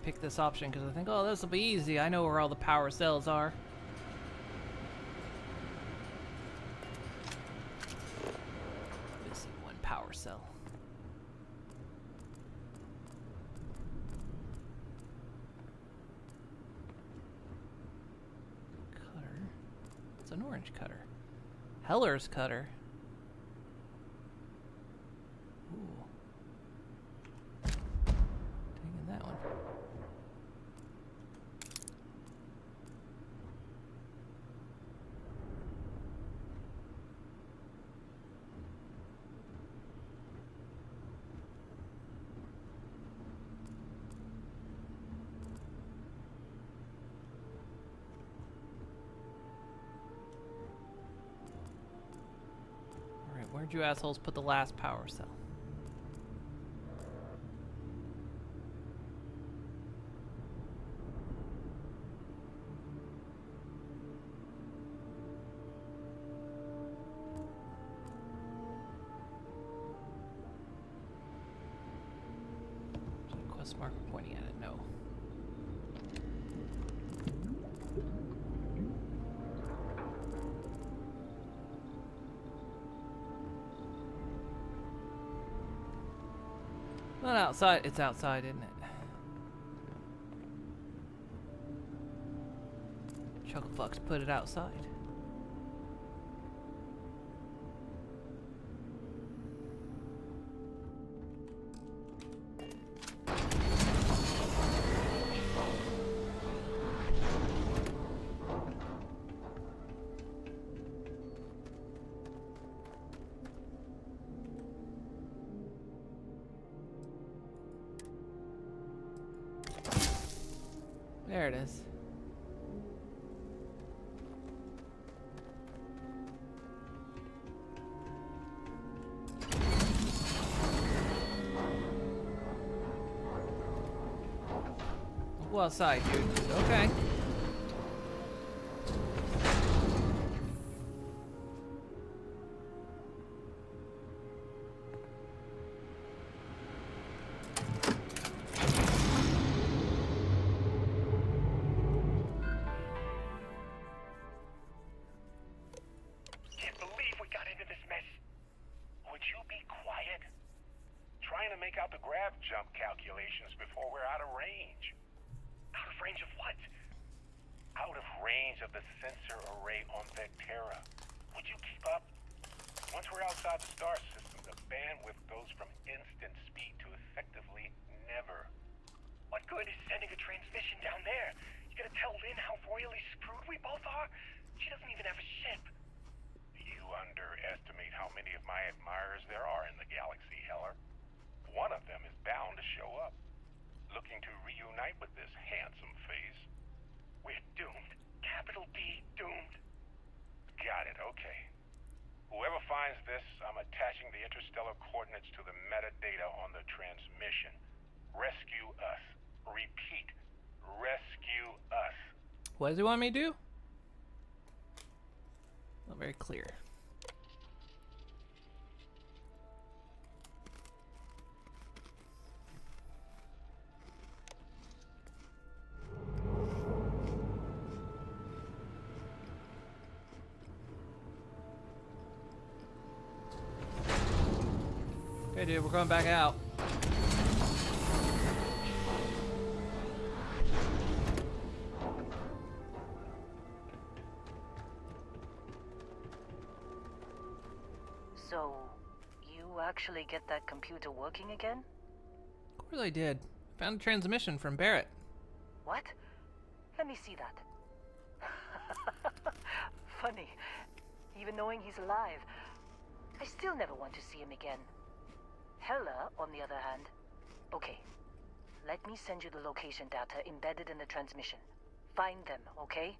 pick this option because I think, oh, this will be easy. I know where all the power cells are. Missing one power cell. Cutter. It's an orange cutter. Heller's cutter. Ooh. Taking that one. Alright, where'd you assholes put the last power cell? Quest marker pointing at it, no. Not outside, it's outside, isn't it? Chucklefucks put it outside. There it is. Go outside, dude. Okay. Can't believe we got into this mess. Would you be quiet? Trying to make out the grav jump calculations before we're out of range. Out of range of what? Out of range of the sensor array on Vectera. Would you keep up? Once we're outside the star system, the bandwidth goes from instant speed to effectively never. What good is sending a transmission down there? You gonna tell Lynn how royally screwed we both are? She doesn't even have a ship. You underestimate how many of my admirers there are in the galaxy, Heller. One of them is bound to show up, looking to reunite with this handsome face. We're doomed. Capital D doomed. Got it, okay. Whoever finds this, I'm attaching the interstellar coordinates to the metadata on the transmission. Rescue us. Repeat. Rescue us. What does he want me to do? Not very clear. Okay, dude, we're going back out. So, you actually get that computer working again? Of course I did. Found a transmission from Barrett. What? Let me see that. Funny. Even knowing he's alive, I still never want to see him again. Hella, on the other hand. Okay. Let me send you the location data embedded in the transmission. Find them, okay?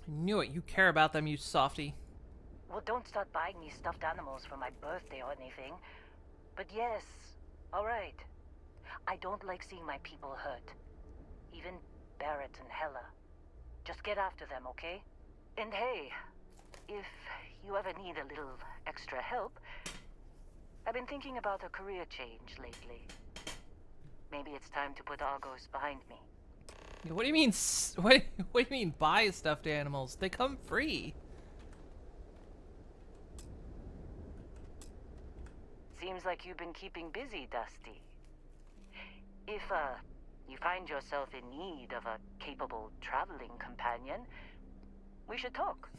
I knew it. You care about them, you softy. Well, don't start buying me stuffed animals for my birthday or anything. But yes, alright. I don't like seeing my people hurt. Even Barrett and Hella. Just get after them, okay? And hey, if you ever need a little extra help, I've been thinking about a career change lately. Maybe it's time to put Argos behind me. What do you mean? What do you mean buy stuffed animals? They come free. Seems like you've been keeping busy, Dusty. If, you find yourself in need of a capable traveling companion, we should talk.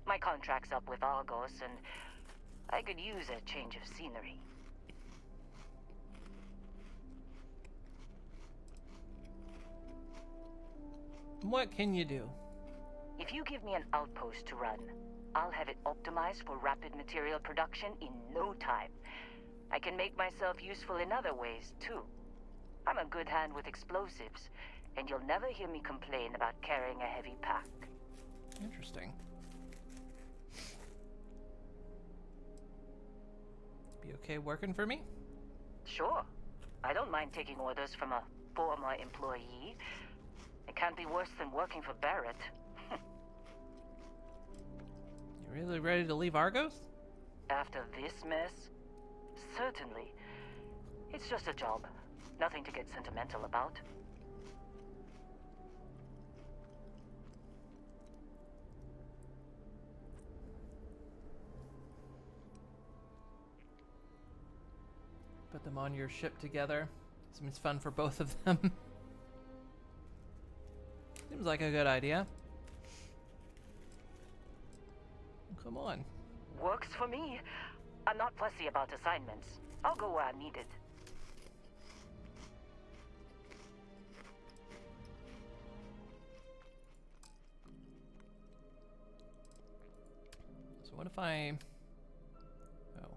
My contract's up with Argos, and I could use a change of scenery. What can you do? If you give me an outpost to run, I'll have it optimized for rapid material production in no time. I can make myself useful in other ways, too. I'm a good hand with explosives, and you'll never hear me complain about carrying a heavy pack. Interesting. Be okay working for me? Sure. I don't mind taking orders from a former employee. It can't be worse than working for Barrett. You really ready to leave Argos? After this mess? Certainly. It's just a job. Nothing to get sentimental about. Put them on your ship together. Seems fun for both of them. Seems like a good idea. Come on. Works for me. I'm not fussy about assignments. I'll go where I'm needed. So what if I... Oh.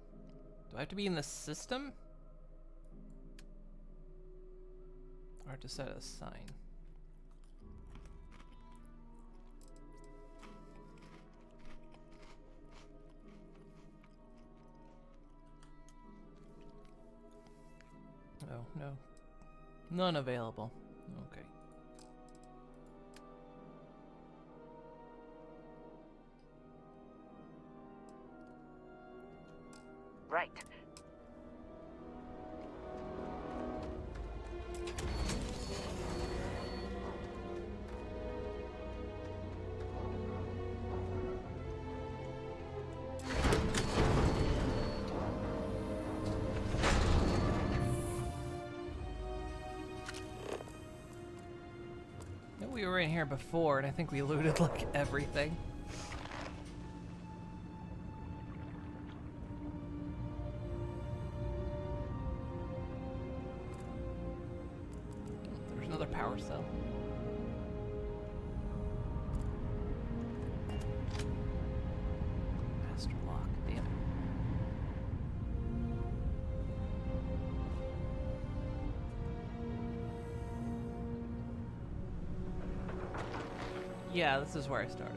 Do I have to be in the system? Or to set a sign? Oh, no. None available. Okay. Right. We were in here before, and I think we looted like everything. There's another power cell. Master lock, damn it. Yeah, this is where I started.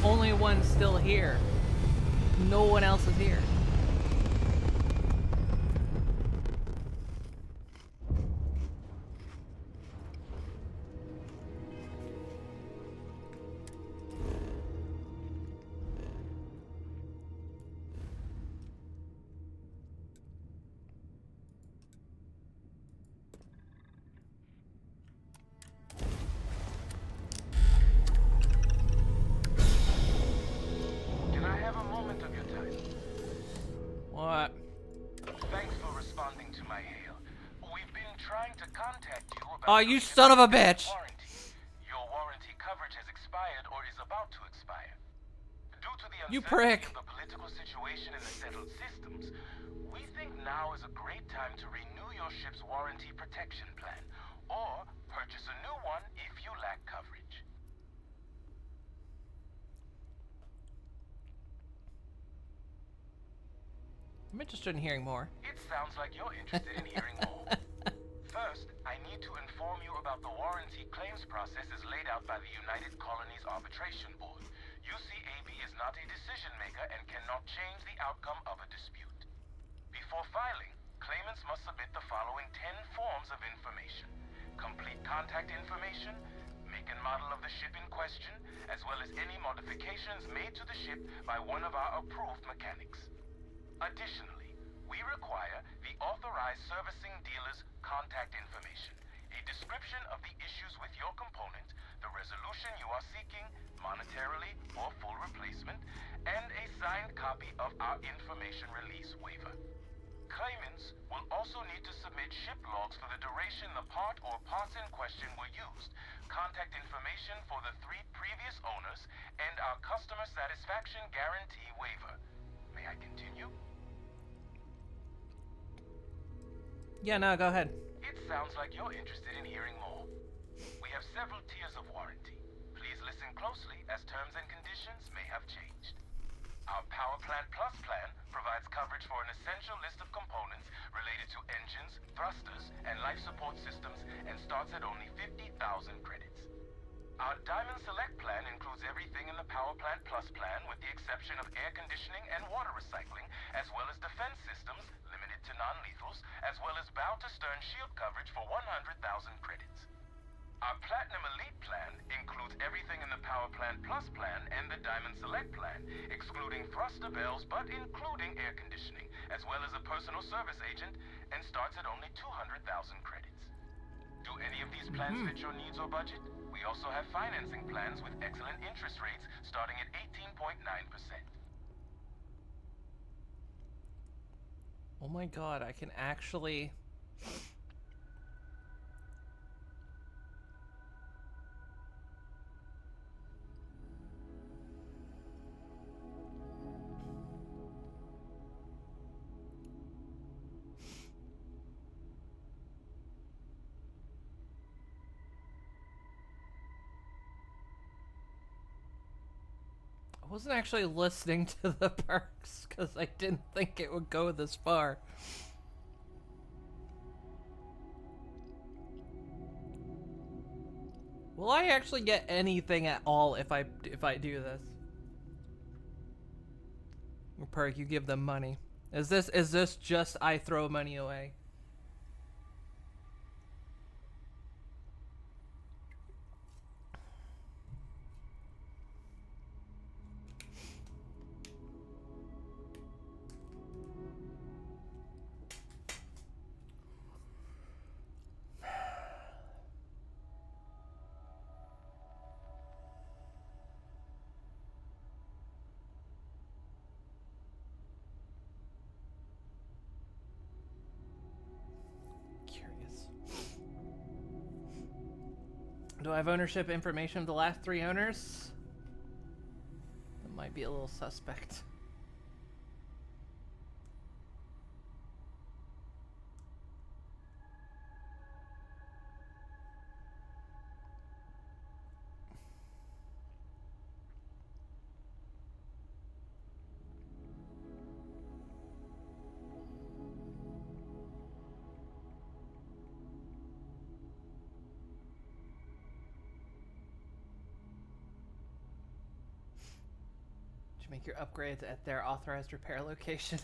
Only one still here. No one else is here. What? Thanks for responding to my hail. We've been trying to contact you about... Oh, you son of a bitch! Your warranty coverage has expired or is about to expire. Due to the You prick! uncertainty of the political situation in the settled systems, we think now is a great time to renew your ship's warranty protection plan, or purchase a new one if you lack coverage. I'm interested in hearing more. It sounds like you're interested in hearing more. First, I need to inform you about the warranty claims process as laid out by the United Colonies Arbitration Board. UCAB is not a decision maker and cannot change the outcome of a dispute. Before filing, claimants must submit the following 10 forms of information: complete contact information, make and model of the ship in question, as well as any modifications made to the ship by one of our approved mechanics. Additionally, we require the authorized servicing dealer's contact information, a description of the issues with your component, the resolution you are seeking, monetarily or full replacement, and a signed copy of our information release waiver. Claimants will also need to submit ship logs for the duration the part or parts in question were used, contact information for the 3 previous owners, and our customer satisfaction guarantee waiver. May I continue? Yeah, no, go ahead. It sounds like you're interested in hearing more. We have several tiers of warranty. Please listen closely as terms and conditions may have changed. Our Power Plant Plus plan provides coverage for an essential list of components related to engines, thrusters, and life support systems and starts at only 50,000 credits. Our Diamond Select plan includes everything in the Power Plant Plus plan with the exception of air conditioning and water recycling, as well as defense systems, limited to non-lethals, as well as bow-to-stern shield coverage for 100,000 credits. Our Platinum Elite plan includes everything in the Power Plant Plus plan and the Diamond Select plan, excluding thruster bells but including air conditioning, as well as a personal service agent, and starts at only 200,000 credits. Do any of these plans fit your needs or budget? We also have financing plans with excellent interest rates starting at 18.9%. Oh my god, I can actually... I wasn't actually listening to the perks because I didn't think it would go this far. Will I actually get anything at all if I do this? Perk, you give them money. Is this just I throw money away? Do I have ownership information of the last 3 owners? That might be a little suspect. Make your upgrades at their authorized repair location.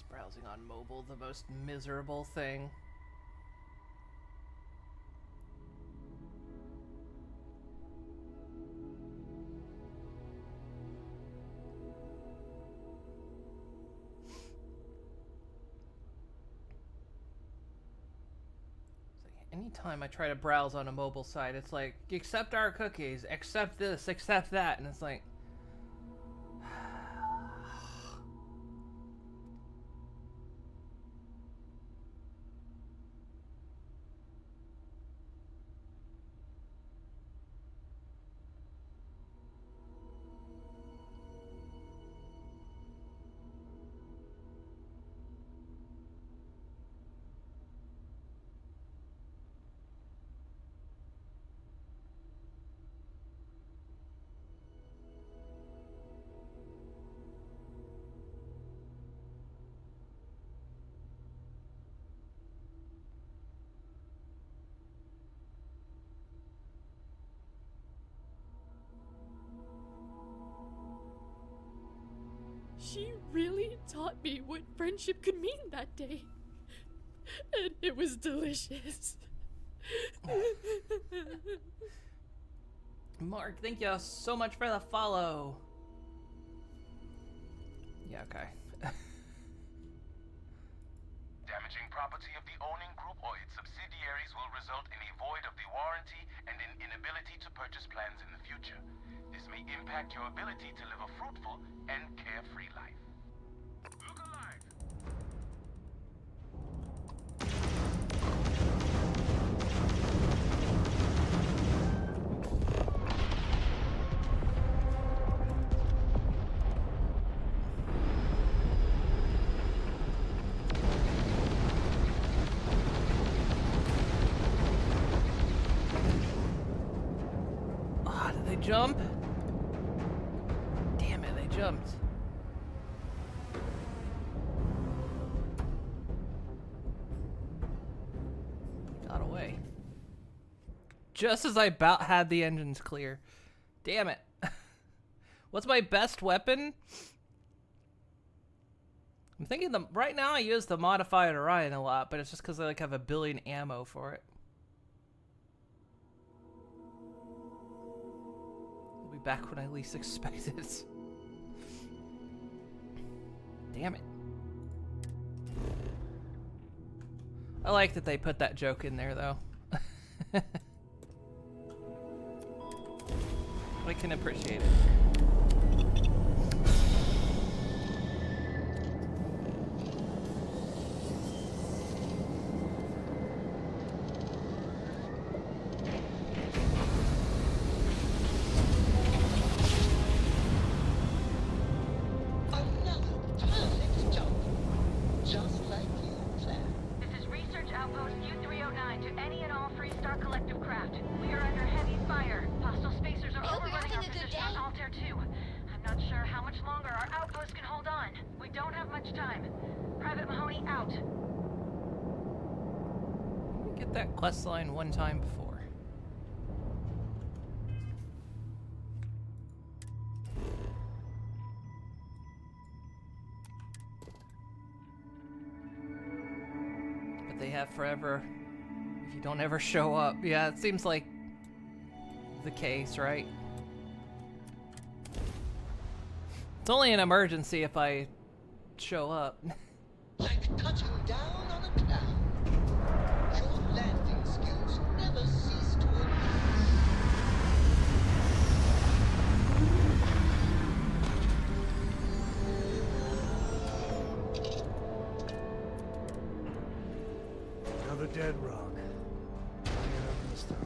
Browsing on mobile, the most miserable thing. Anytime I try to browse on a mobile site, it's like, accept our cookies, accept this, accept that, and it's like... She really taught me what friendship could mean that day. And it was delicious. Mark, thank you so much for the follow. Yeah, okay. Damaging property of the owning group or its subsidiaries will result in a void of the warranty and an inability to purchase plans in the future. This may impact your ability to live a fruitful and carefree life. Look alive! Ah, did they jump? Damn it, they jumped. Got away. Just as I about had the engines clear. Damn it. What's my best weapon? I'm thinking right now I use the modified Orion a lot, but it's just because I like have a billion ammo for it. I'll be back when I least expect it. Damn it. I like that they put that joke in there though. I can appreciate it. Just like you, Claire. This is Research Outpost U-309 to any and all Freestar Collective craft. We are under heavy fire. Hostile spacers are overrunning our position on Altair 2. I'm not sure how much longer our outpost can hold on. We don't have much time. Private Mahoney out. Get that quest line one time before. But they have forever if you don't ever show up. Yeah, it seems like the case, right? It's only an emergency if I show up. Like touching down on a cloud. Your landing skills never cease to amaze. Another dead rock. Bring it up in the Starfield.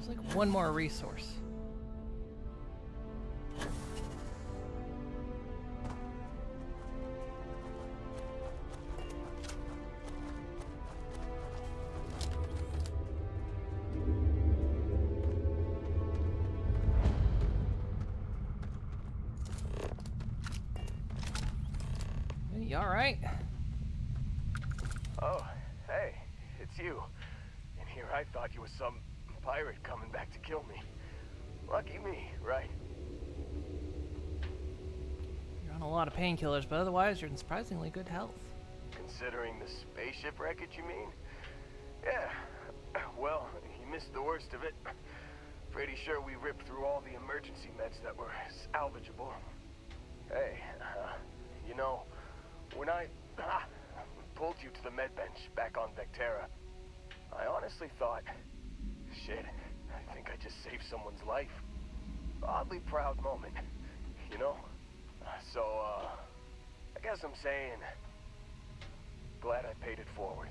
There's like one more resource. You all right? Oh, hey, it's you. And here I thought you were some pirate coming back to kill me. Lucky me, right? You're on a lot of painkillers, but otherwise you're in surprisingly good health. Considering the spaceship wreckage, you mean? Yeah. Well, you missed the worst of it. Pretty sure we ripped through all the emergency meds that were salvageable. Hey, you know, when I pulled you to the med bench back on Vectera, I honestly thought, shit, I think I just saved someone's life. Oddly proud moment, you know? So, I guess I'm saying, glad I paid it forward.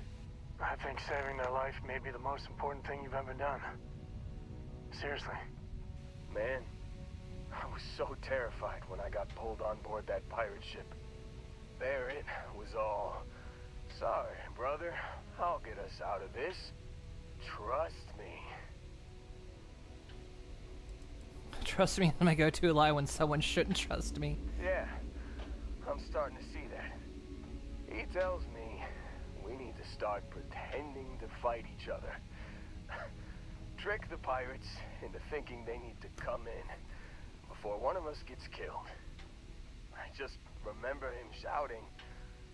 I think saving their life may be the most important thing you've ever done. Seriously. Man, I was so terrified when I got pulled on board that pirate ship. Barrett was all, sorry, brother, I'll get us out of this. Trust me. Trust me is my go-to lie when someone shouldn't trust me. Yeah, I'm starting to see that. He tells me we need to start pretending to fight each other. Trick the pirates into thinking they need to come in before one of us gets killed. I just remember him shouting,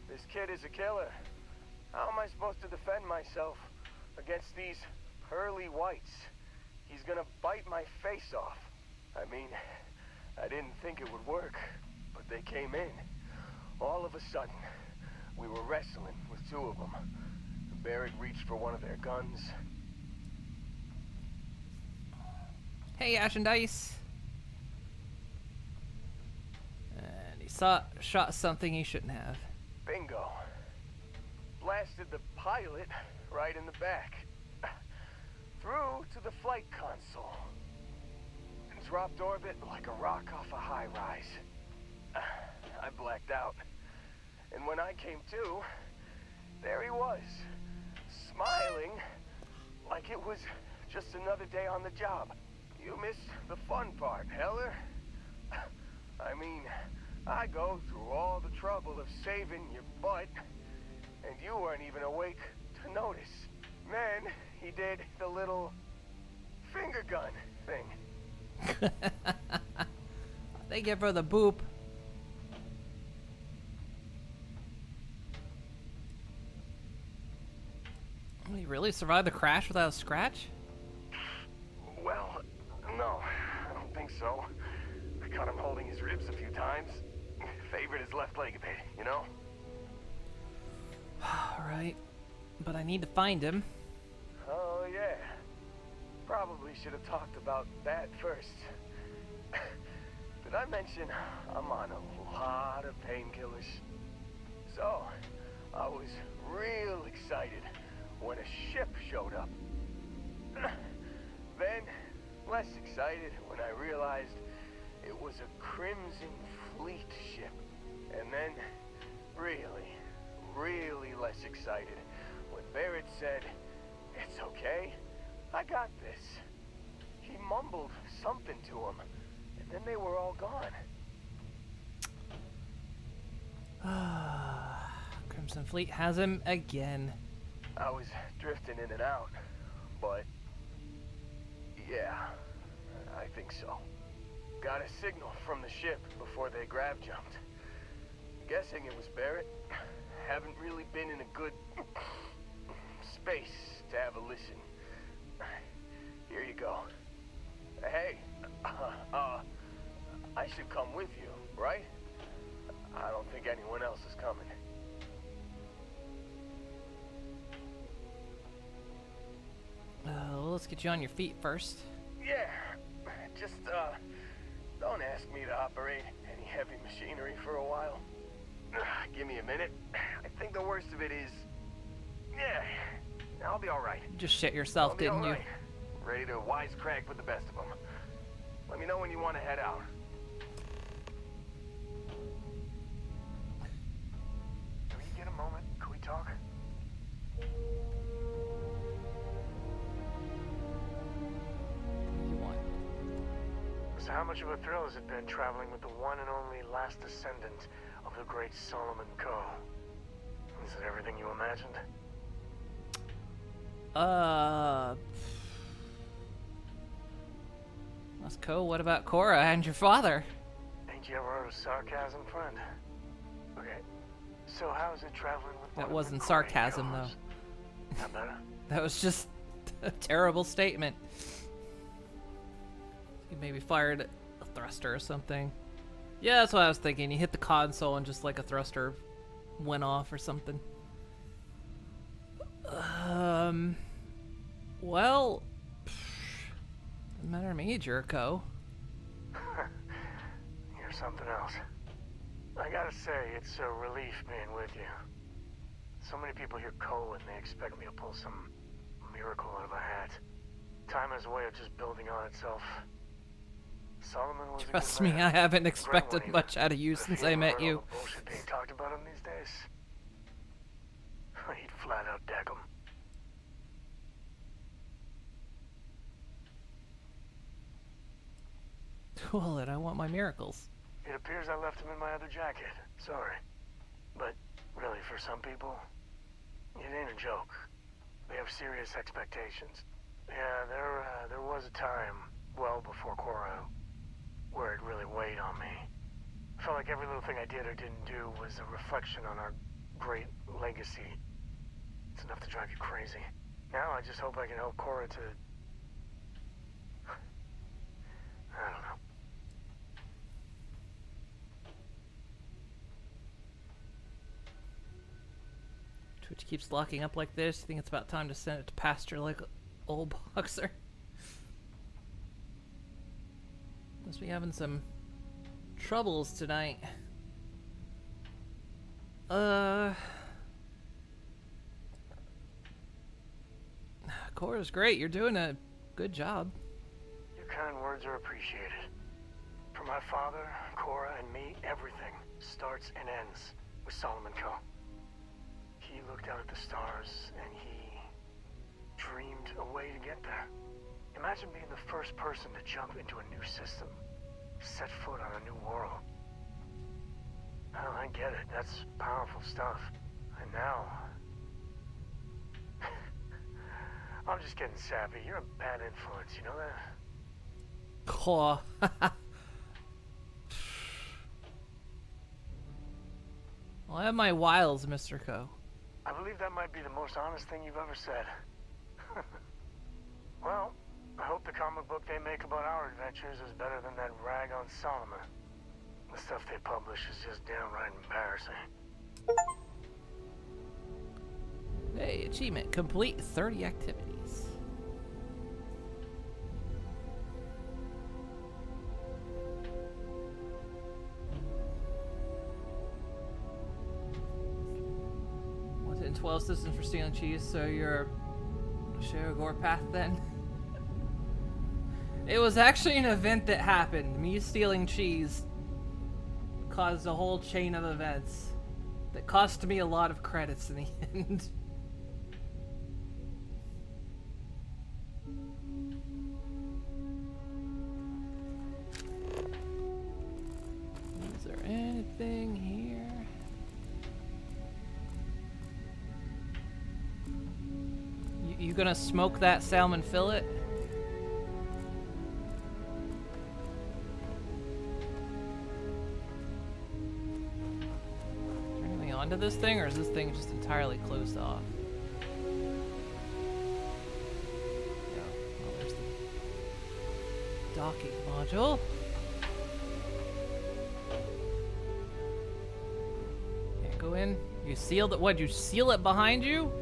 "This kid is a killer. How am I supposed to defend myself against these pearly whites? He's gonna bite my face off." I mean, I didn't think it would work, but they came in. All of a sudden, we were wrestling with two of them. Barrett reached for one of their guns. Hey, Ash and Dice. And he shot something he shouldn't have. Bingo. Blasted the pilot right in the back. Through to the flight console. And dropped orbit like a rock off a high rise. I blacked out. And when I came to, there he was. Smiling like it was just another day on the job. You missed the fun part, Heller. I mean, I go through all the trouble of saving your butt, and you weren't even awake to notice. Then he did the little finger gun thing. They give her the boop. He really survived the crash without a scratch? Well, no, I don't think so. I caught him holding his ribs a few times. Favored his left leg a bit, you know? Alright, but I need to find him. Oh, yeah. Probably should have talked about that first. Did I mention I'm on a lot of painkillers? So, I was real excited when a ship showed up. Then, less excited when I realized it was a Crimson Fleet ship. And then, really less excited when Barrett said, "It's okay, I got this." He mumbled something to him, and then they were all gone. Crimson Fleet has him again. I was drifting in and out, but yeah, I think so. Got a signal from the ship before they grav jumped. Guessing it was Barrett. Haven't really been in a good space to have a listen. Here you go. Hey, I should come with you, right? I don't think anyone else is coming. Let's get you on your feet first. Yeah, just, don't ask me to operate any heavy machinery for a while. Give me a minute. I think the worst of it is, yeah, I'll be alright. You just shit yourself, didn't you? ready to wisecrack with the best of them. Let me know when you want to head out. Do you get a moment? Can we talk? What do you want? So how much of a thrill has it been traveling with the one and only last descendant of the great Solomon Coe? Is it everything you imagined? That's cool. What about Cora and your father? Ain't you ever heard of sarcasm, friend? Okay, so how's it traveling with That one wasn't of the sarcasm, great though. Coes? Not better? That was just a terrible statement. You maybe fired a thruster or something. Yeah, that's what I was thinking. You hit the console and just like a thruster went off or something. Well, doesn't matter to me, Jericho. You're something else. I gotta say, it's a relief being with you. So many people hear Coe and they expect me to pull some miracle out of a hat. Time has a way of just building on itself. Solomon was Trust a good me, man. I haven't Great expected one, much out of you but if since he I ever met heard you. all the bullshit being talked about him these days, he'd flat out deck him. Well, then I want my miracles. It appears I left him in my other jacket. Sorry. But really, for some people, it ain't a joke. They have serious expectations. Yeah, there was a time, well before Cora, where it really weighed on me. I felt like every little thing I did or didn't do was a reflection on our great legacy. It's enough to drive you crazy. Now I just hope I can help Cora to... I don't know. Twitch keeps locking up like this. You think it's about time to send it to pasture like old boxer? Must be having some troubles tonight. Cora's great. You're doing a good job. Your kind words are appreciated. For my father, Cora, and me, everything starts and ends with Solomon Coe. He looked out at the stars, and he dreamed a way to get there. Imagine being the first person to jump into a new system, set foot on a new world. Oh, I get it. That's powerful stuff. And now... I'm just getting sappy. You're a bad influence, you know that? Cool. Well, I have my wiles, Mr. Coe. I believe that might be the most honest thing you've ever said. Well, I hope the comic book they make about our adventures is better than that rag on Solomon. The stuff they publish is just downright embarrassing. Hey, achievement. Complete 30 activities. In 12 citizens for stealing cheese, so you're Sheragor path then? It was actually an event that happened. Me stealing cheese caused a whole chain of events that cost me a lot of credits in the end. Is there anything here? You gonna smoke that salmon fillet? Is there anything onto this thing, or is this thing just entirely closed off? Yeah, well, there's the docking module. Can't go in. You sealed it. What? You seal it behind you?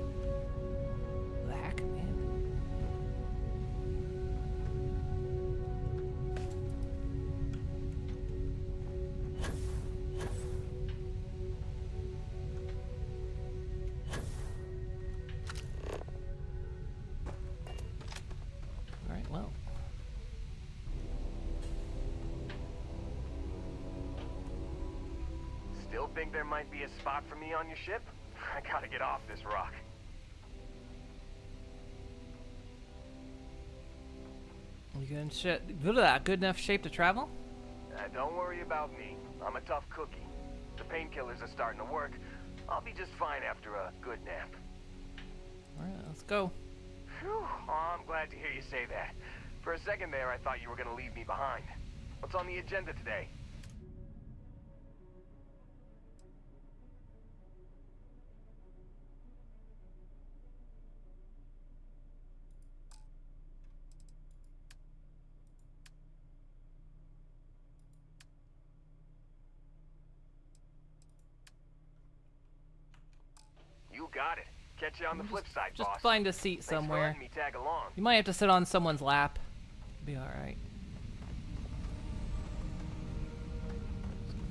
Still think there might be a spot for me on your ship? I gotta get off this rock. You good enough shape to travel? Don't worry about me. I'm a tough cookie. The painkillers are starting to work. I'll be just fine after a good nap. Alright, let's go. Phew. Oh, I'm glad to hear you say that. For a second there, I thought you were gonna leave me behind. What's on the agenda today? You got it. Catch you on the flip side, Just boss. find a seat Thanks for somewhere. letting me tag along. You might have to sit on someone's lap. Be alright.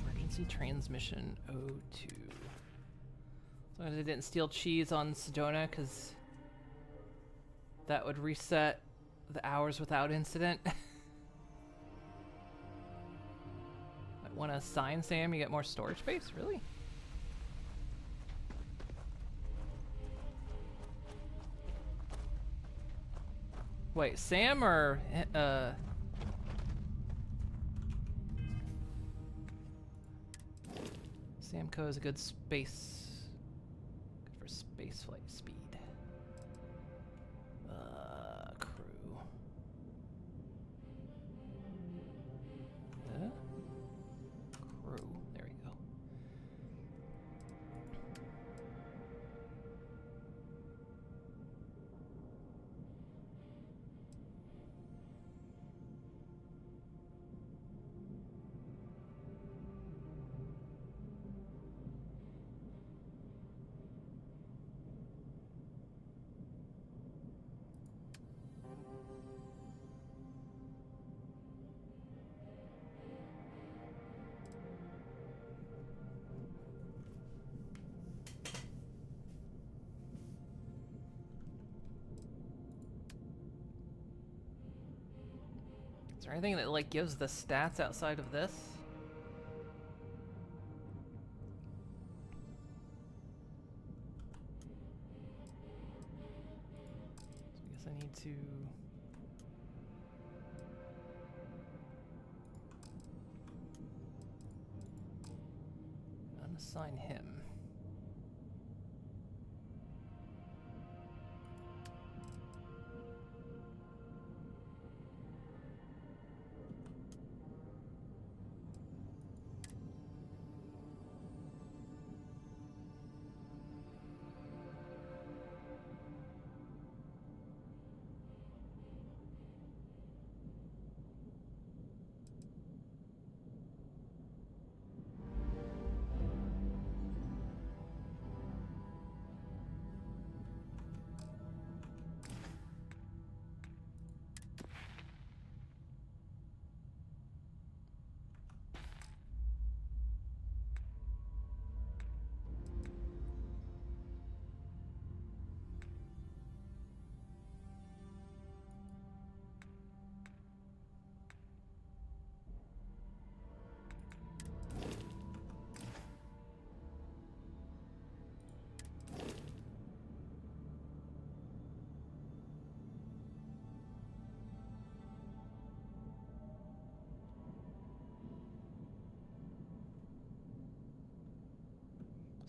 Emergency transmission O2. As long as I didn't steal cheese on Sedona, because that would reset the hours without incident. Might want to assign Sam, you get more storage space? Really? Wait, Sam or Samco is a good for space flight speed. Crew. Crew. There we go. Is there anything that like gives the stats outside of this? So I guess I need to unassign him.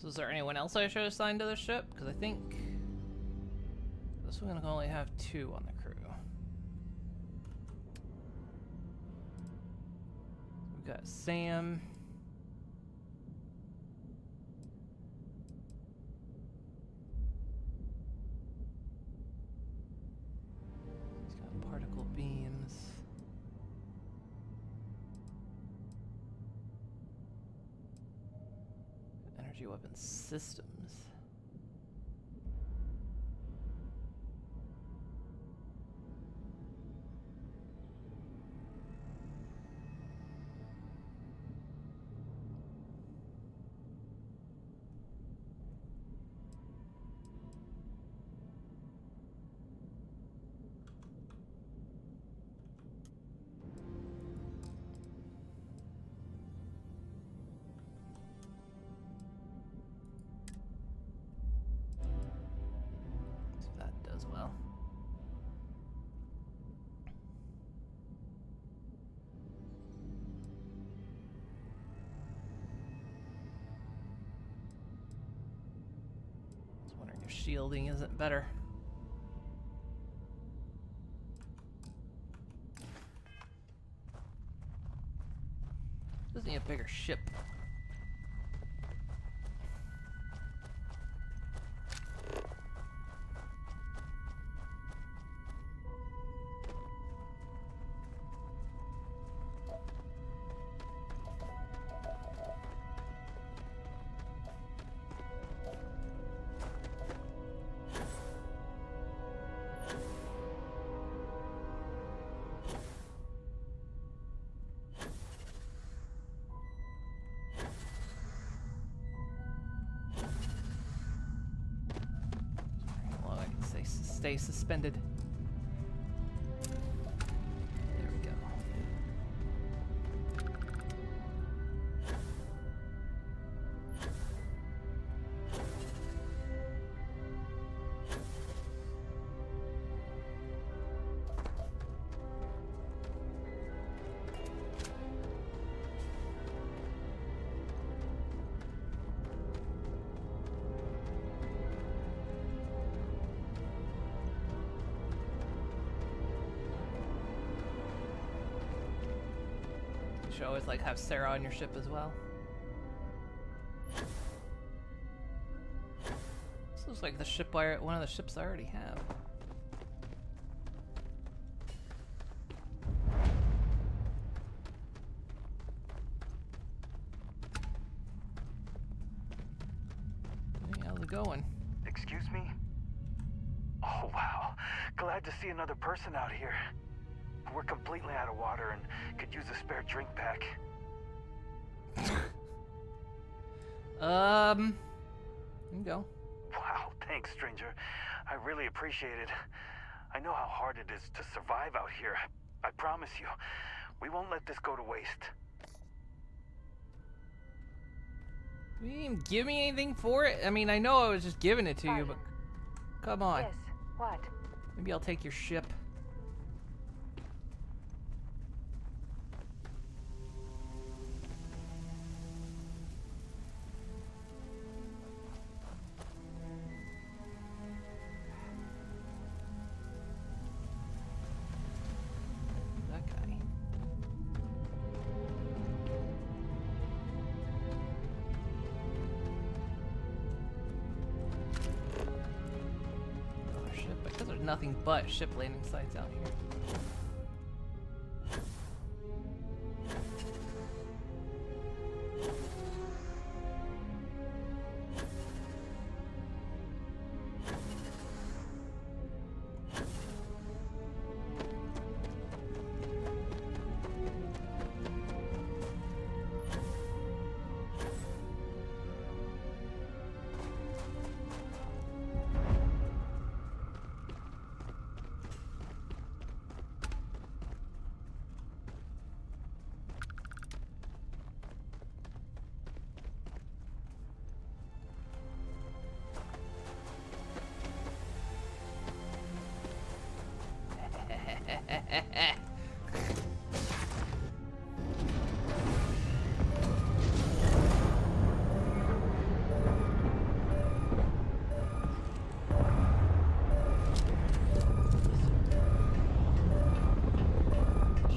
So is there anyone else I should assign to this ship? Because I think this one can only have 2 on the crew. We've got Sam. He's got particle beams. Energy weapon systems. Shielding isn't better. Just need a bigger ship. Stay suspended. There we go. You should always like have Sarah on your ship as well. This looks like the ship one of the ships I already have. Hey, how's it going? Excuse me? Oh, wow. Glad to see another person out here. We're completely out of water and could use a spare drink pack. You can go. Wow, thanks, stranger. I really appreciate it. I know how hard it is to survive out here. I promise you, we won't let this go to waste. You didn't even give me anything for it? I mean, I know I was just giving it to you, but come on. Yes, what? Maybe I'll take your ship. That guy. Another ship. Because there's nothing but ship landing sites out here.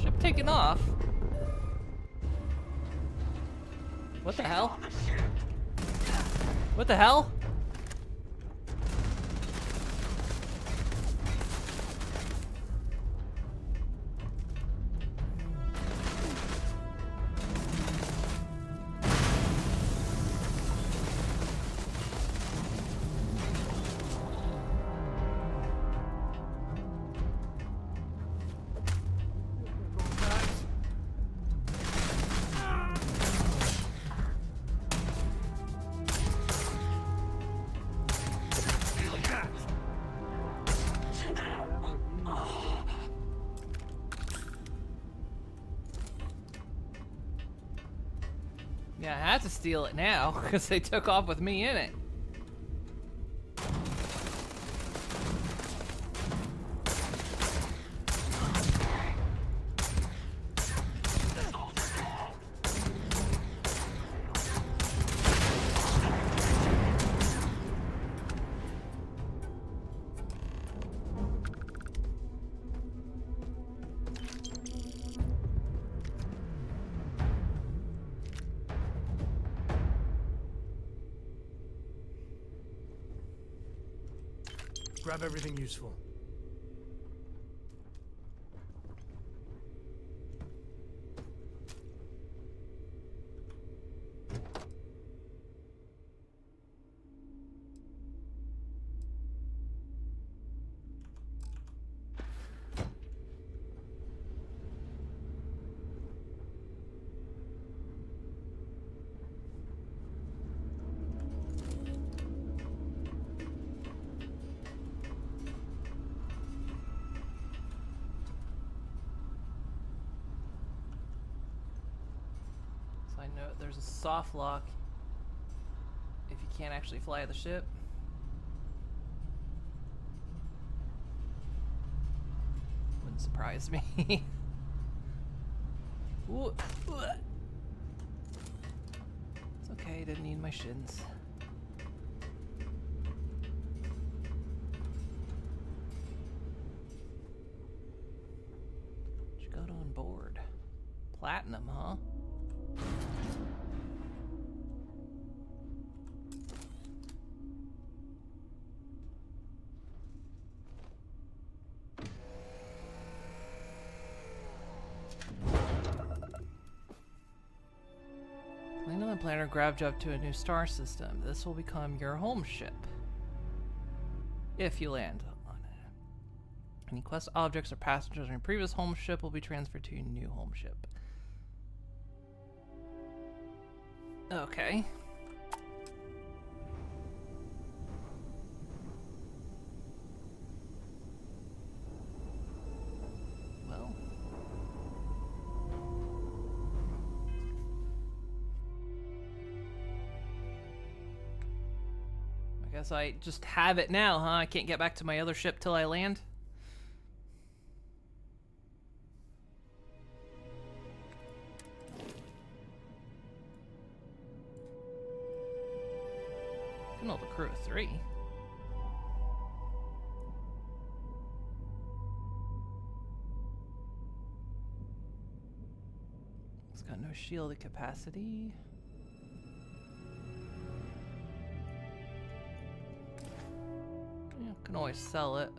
Ship taking off. What the hell? What the hell? Yeah, I had to steal it now because they took off with me in it. Grab everything useful. I know there's a soft lock if you can't actually fly the ship. Wouldn't surprise me. Ooh, ooh. It's okay, didn't need my shins. What you got on board? Platinum, huh? Planner grabbed you up to a new star system. This will become your home ship. If you land on it. Any quest objects or passengers on your previous home ship will be transferred to your new home ship. Okay. Well. I guess I just have it now, huh? I can't get back to my other ship till I land? I can hold a crew of 3. It's got no shielded capacity. Yeah, can always sell it.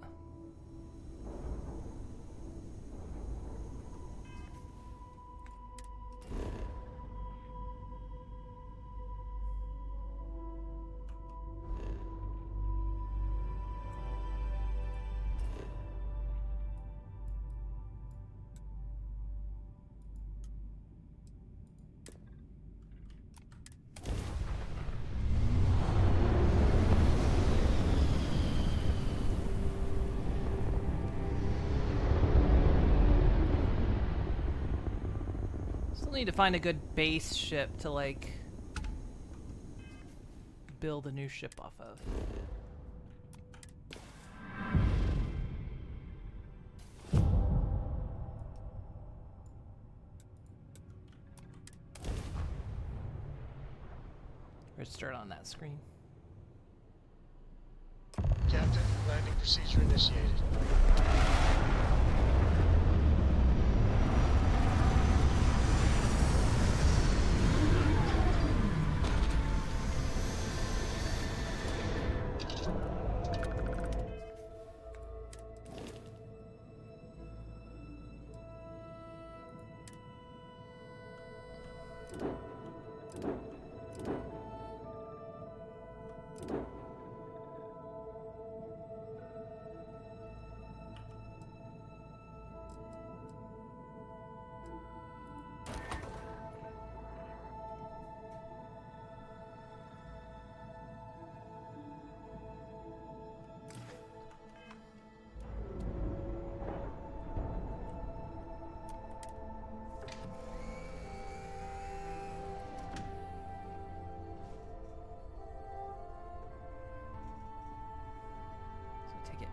Still need to find a good base ship to, like, build a new ship off of. Or start on that screen. Captain, landing procedure initiated.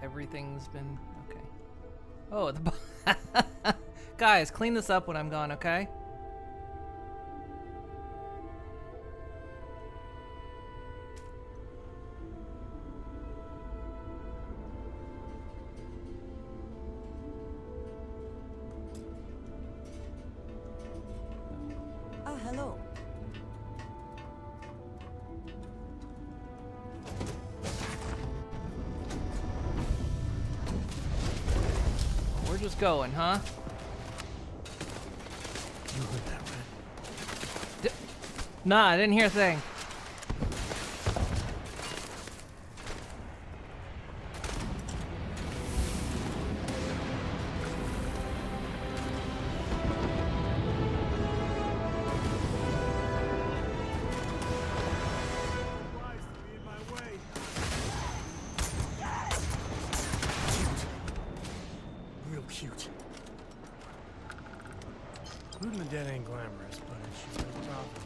Everything's been okay. Oh, the guys, clean this up when I'm gone, okay? Hello. just going, huh? You heard that, right? Nah, I didn't hear a thing. Real cute. Rooting the dead ain't glamorous, but it sure is profitable.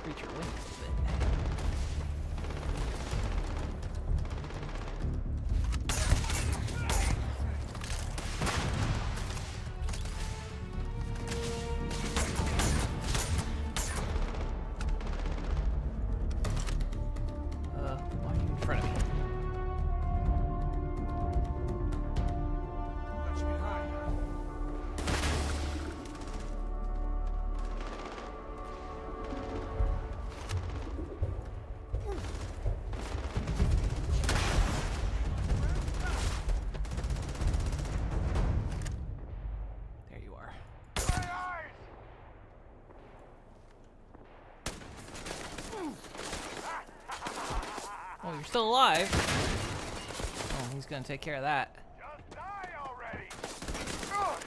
Creature wins a bit. Why are you in front of me? Got you behind, huh? There you are. Oh, you're still alive. Oh, he's gonna take care of that. Just die already! Good!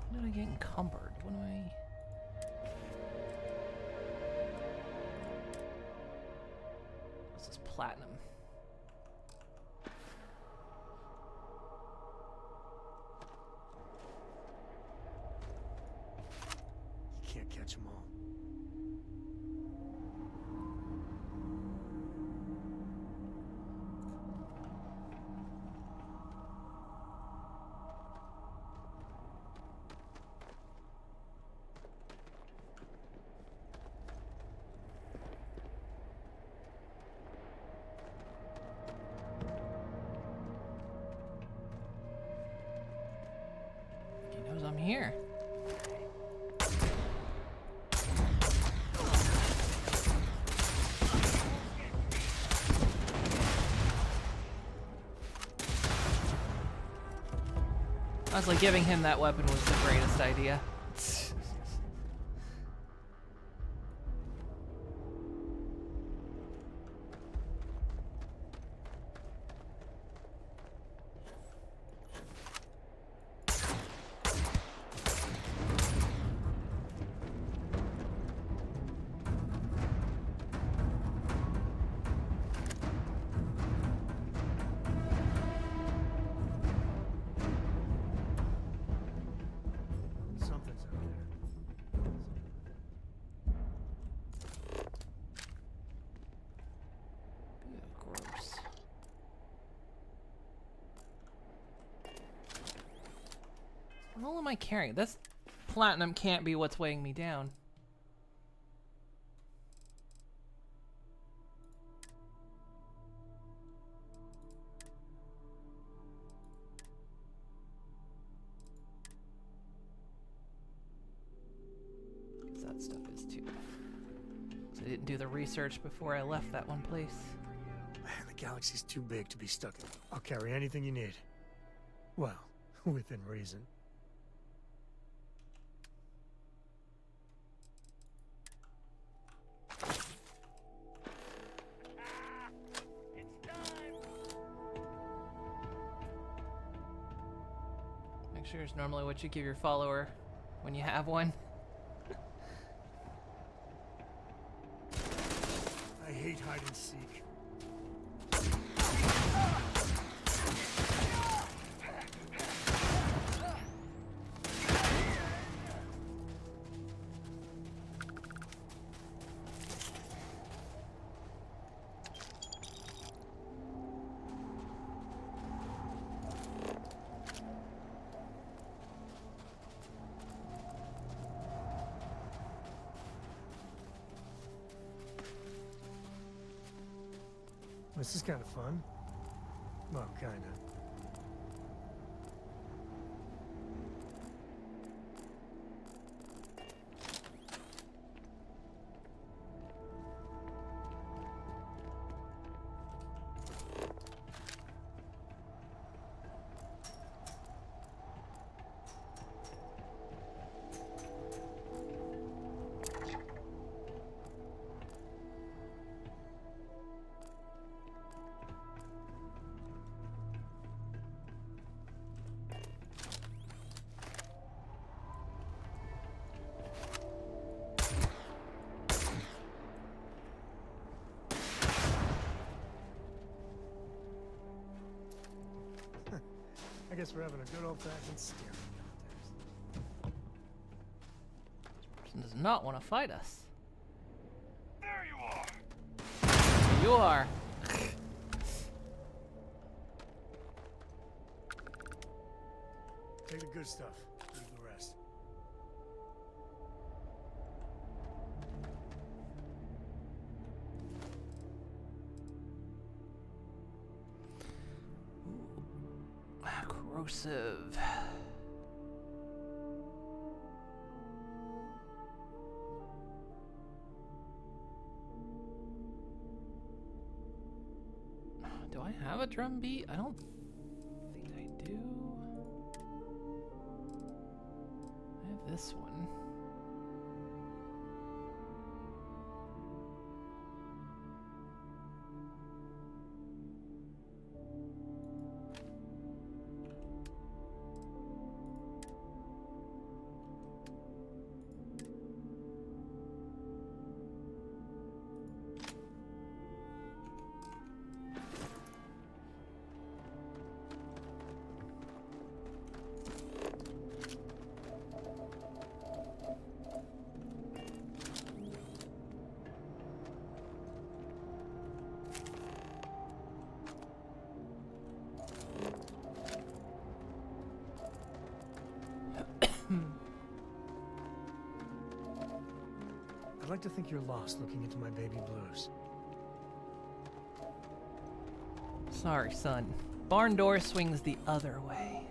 When did I get encumbered? When do I... This is platinum. You can't catch them all. He knows I'm here. Honestly, giving him that weapon was the greatest idea. Something's up there. Ew, gross. What all am I carrying? This platinum can't be what's weighing me down. Because that stuff is too. So I didn't do the research before I left that one place. Man, the galaxy's too big to be stuck in. I'll carry anything you need. Well, within reason. Make sure it's normally what you give your follower when you have one. I hate hide and seek. This is kind of fun. Well, kinda. I guess we're having a good old-fashioned staring contest. Person does not want to fight us. There you are. You are. Take the good stuff. Leave the rest. Corrosive. Do I have a drum beat? I don't think I do. I have this one. I'd like to think you're lost looking into my baby blues. Sorry, son. Barn door swings the other way.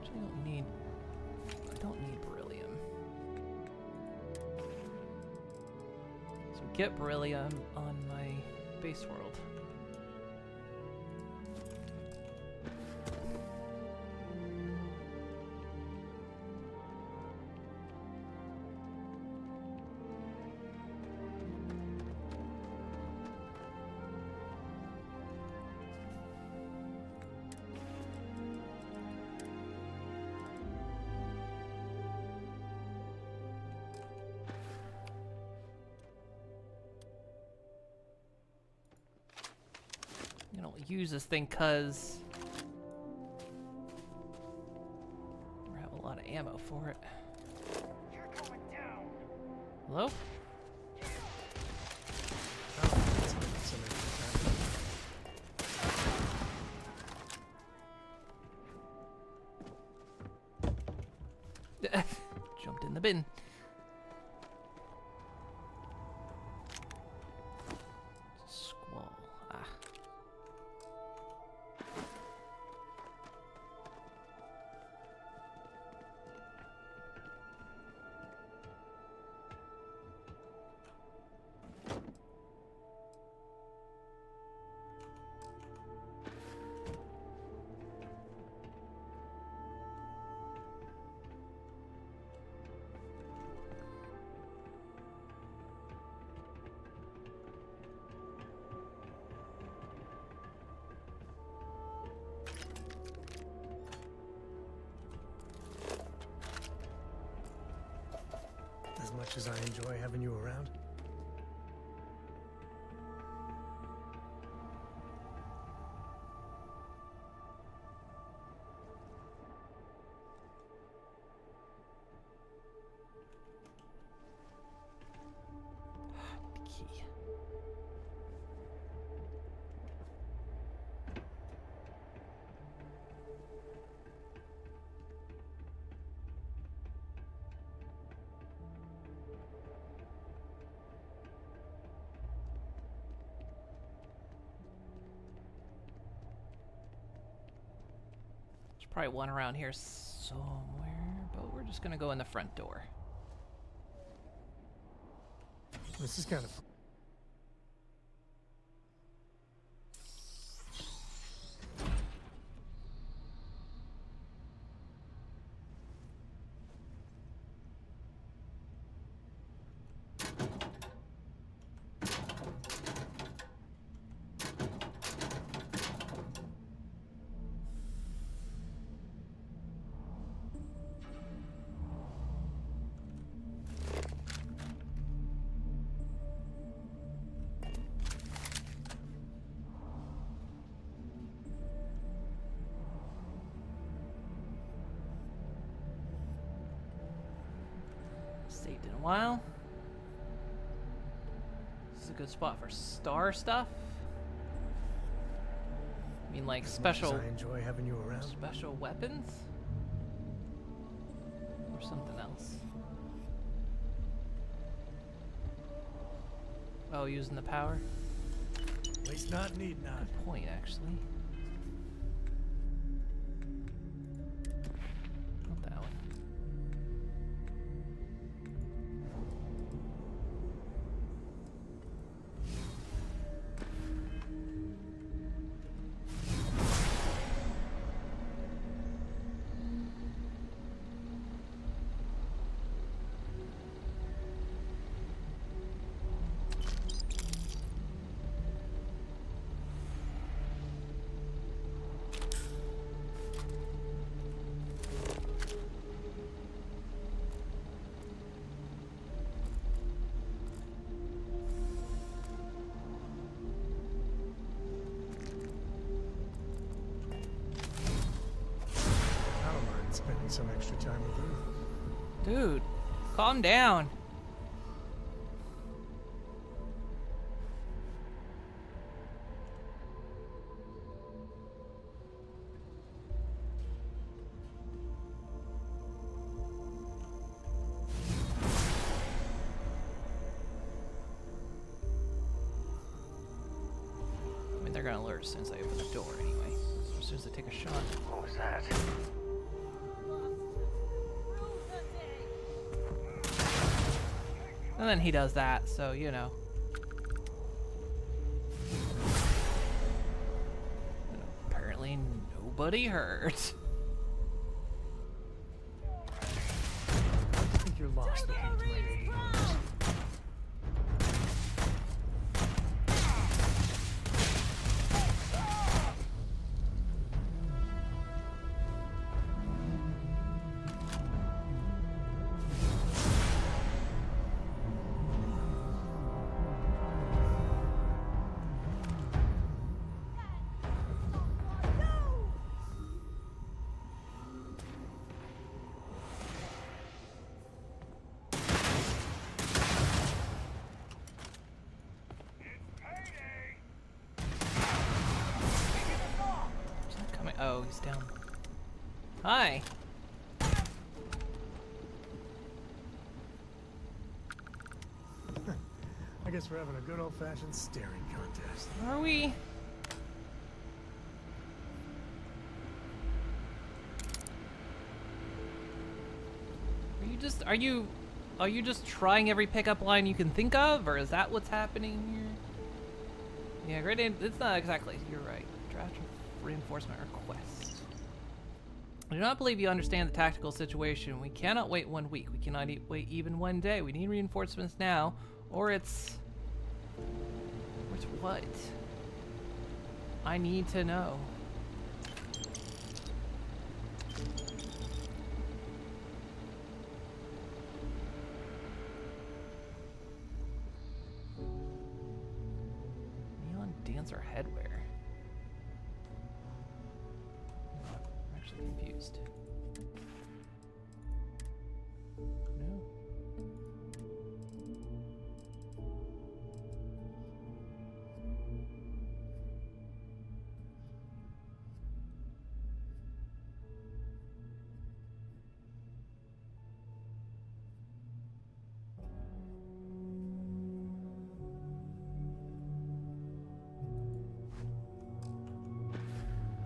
Actually, I don't need beryllium. So get beryllium on my base world. I don't use this thing cause I have a lot of ammo for it. You're going down. Hello? Jumped in the bin. Squall. Ah. As much as I enjoy having you around. Key. Probably one around here somewhere, but we're just gonna go in the front door. This is kind of. Saved in a while. This is a good spot for star stuff. I mean, like special. I enjoy having you around. Special weapons, or something else. Oh, using the power. Waste not, need not. Good point, actually. Not that one. Spending some extra time with you. Dude, calm down. I mean, they're gonna alert as soon as I open the door anyway. As soon as I take a shot. What was that? And then he does that, so you know. And apparently nobody heard. I think you're lost looking into my baby eyes. Oh, he's down. Hi. I guess we're having a good old-fashioned staring contest. Are we? Are you just trying every pickup line you can think of, or is that what's happening here? Yeah, great. It's not exactly. You're right. Draft reinforcement request. I do not believe you understand the tactical situation. We cannot wait 1 week. We cannot wait even 1 day. We need reinforcements now, or it's what? I need to know. Neon dancer headwear. I'm actually confused. No.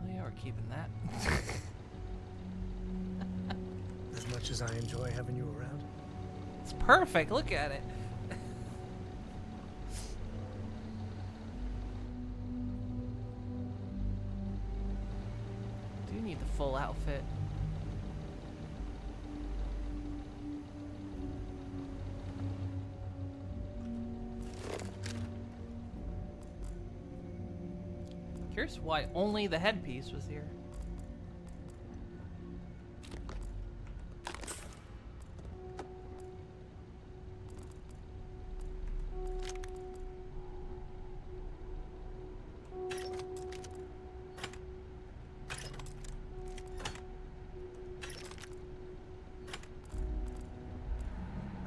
Oh yeah, we're keeping that. much as I enjoy having you around. It's perfect. Look at it. Do need the full outfit. Curious why only the headpiece was here.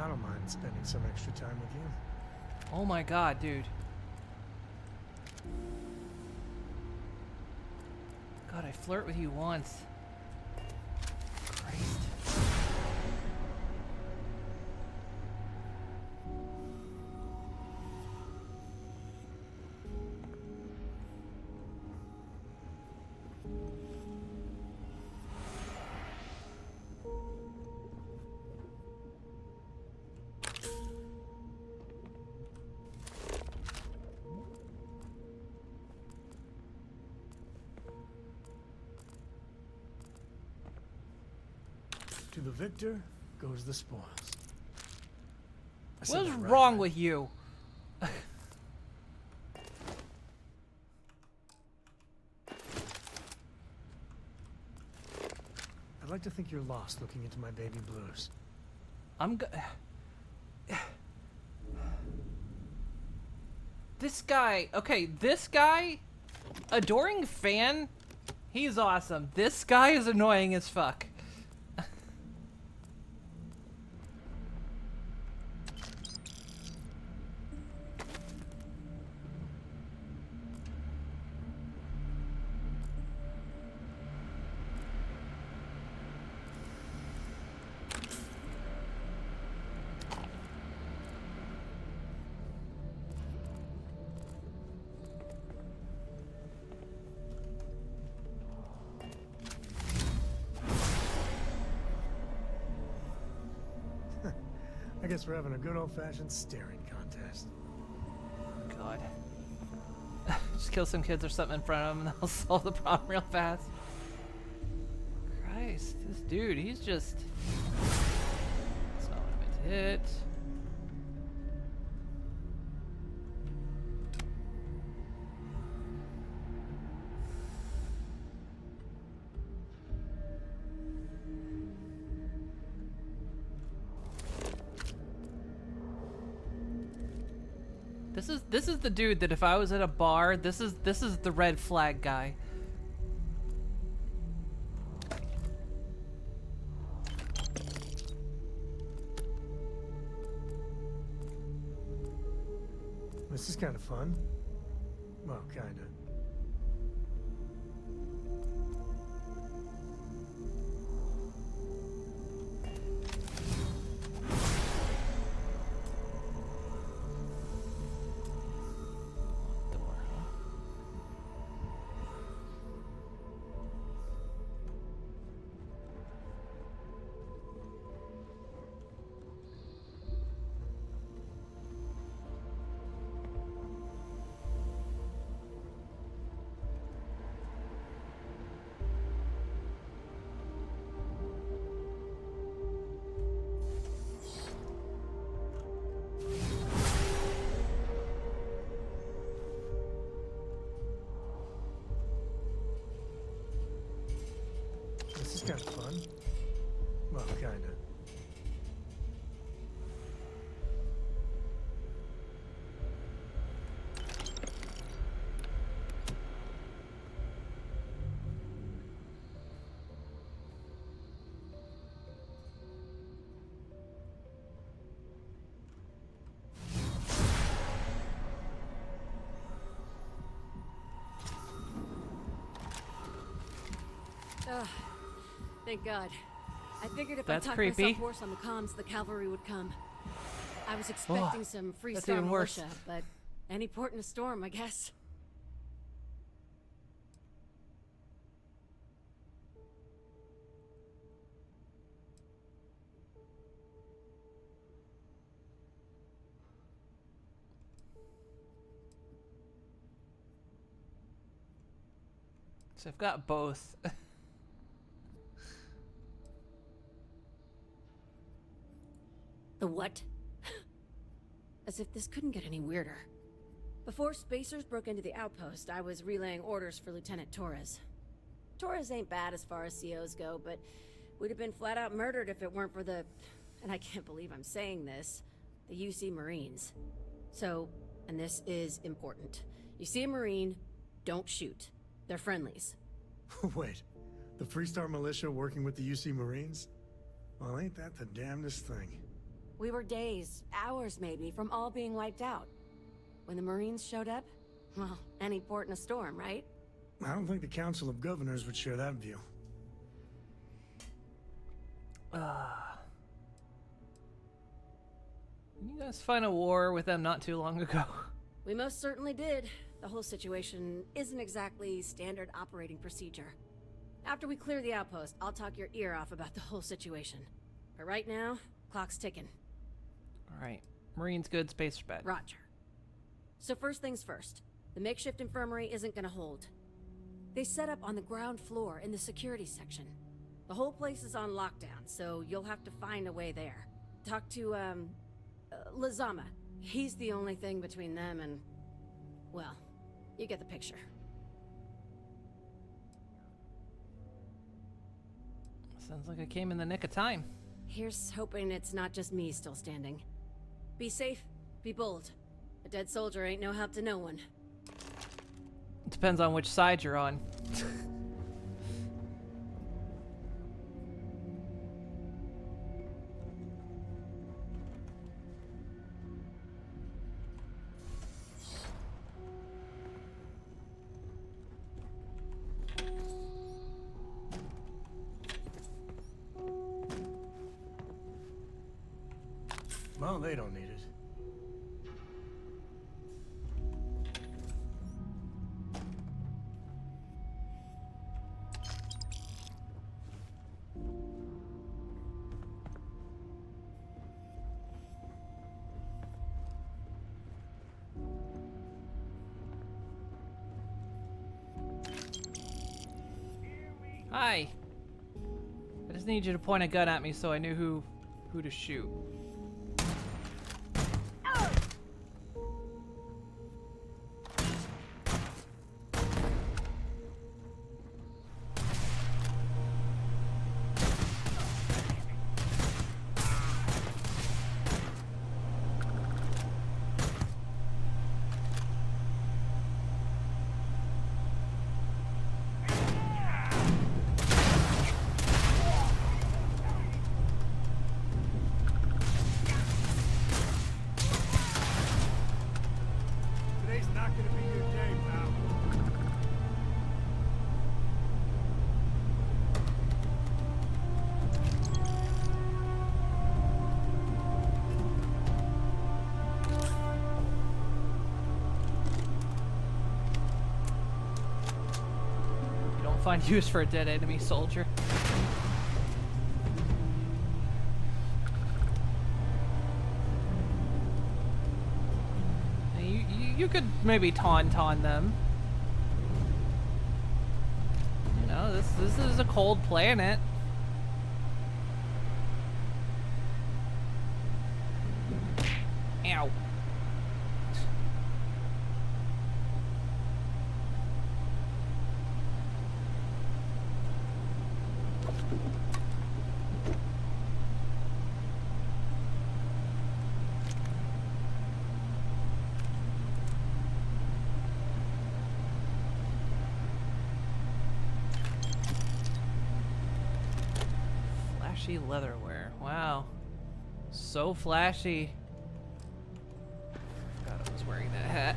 I don't mind spending some extra time with you. Oh my god, dude. God, I flirt with you once. Christ. To the victor goes the spoils. What's wrong with you? I'd like to think you're lost looking into my baby blues. This guy, okay, this guy, adoring fan, he's awesome. This guy is annoying as fuck. I guess we're having a good old-fashioned staring contest. God. Just kill some kids or something in front of them and they'll solve the problem real fast. Christ, this dude, he's just... That's not what I meant to hit. This is the dude that if I was at a bar, this is the red flag guy. This is kind of fun. Well, kind of. This is kind of fun. Well, kind of. Thank God. I figured if That's I talked creepy. myself hoarse on the comms, the cavalry would come. I was expecting some that's freestar even worse. militia, but any port in a storm, I guess. So I've got both. The what? As if this couldn't get any weirder. Before Spacers broke into the outpost, I was relaying orders for Lieutenant Torres. Torres ain't bad as far as COs go, but we'd have been flat out murdered if it weren't for the... and I can't believe I'm saying this... the UC Marines. So, and this is important. You see a Marine, don't shoot. They're friendlies. Wait, the Freestar Militia working with the UC Marines? Well, ain't that the damnedest thing? We were days, hours maybe, from all being wiped out. When the Marines showed up, well, any port in a storm, right? I don't think the Council of Governors would share that view. You guys fight a war with them not too long ago. We most certainly did. The whole situation isn't exactly standard operating procedure. After we clear the outpost, I'll talk your ear off about the whole situation. But right now, clock's ticking. Alright. Marines good, Spacers bad. Roger. So first things first. The makeshift infirmary isn't gonna hold. They set up on the ground floor in the security section. The whole place is on lockdown, so you'll have to find a way there. Talk to, Lazama. He's the only thing between them and... well, you get the picture. Sounds like I came in the nick of time. Here's hoping it's not just me still standing. Be safe, be bold. A dead soldier ain't no help to no one. It depends on which side you're on. Well, they don't need it. Hi. I just need you to point a gun at me so I knew who to shoot. Today's not gonna be your day, pal. You don't find use for a dead enemy soldier. You could maybe taunt on them. You know, this is a cold planet. Ow. Flashy leatherware. Wow. So flashy. Forgot I was wearing that hat.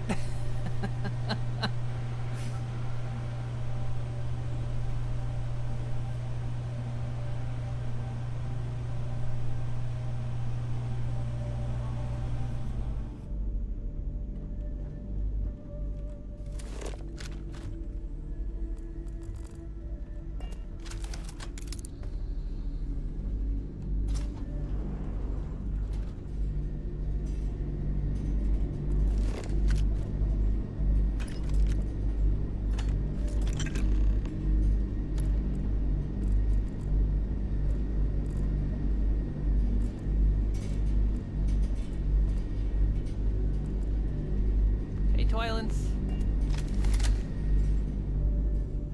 violence.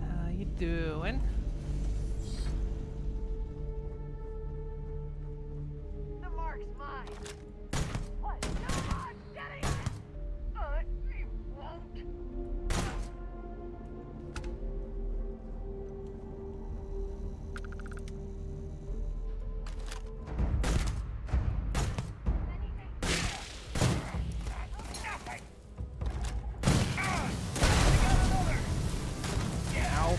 How you doing? The mark's mine. What? No, I'm getting it. He won't. Ow.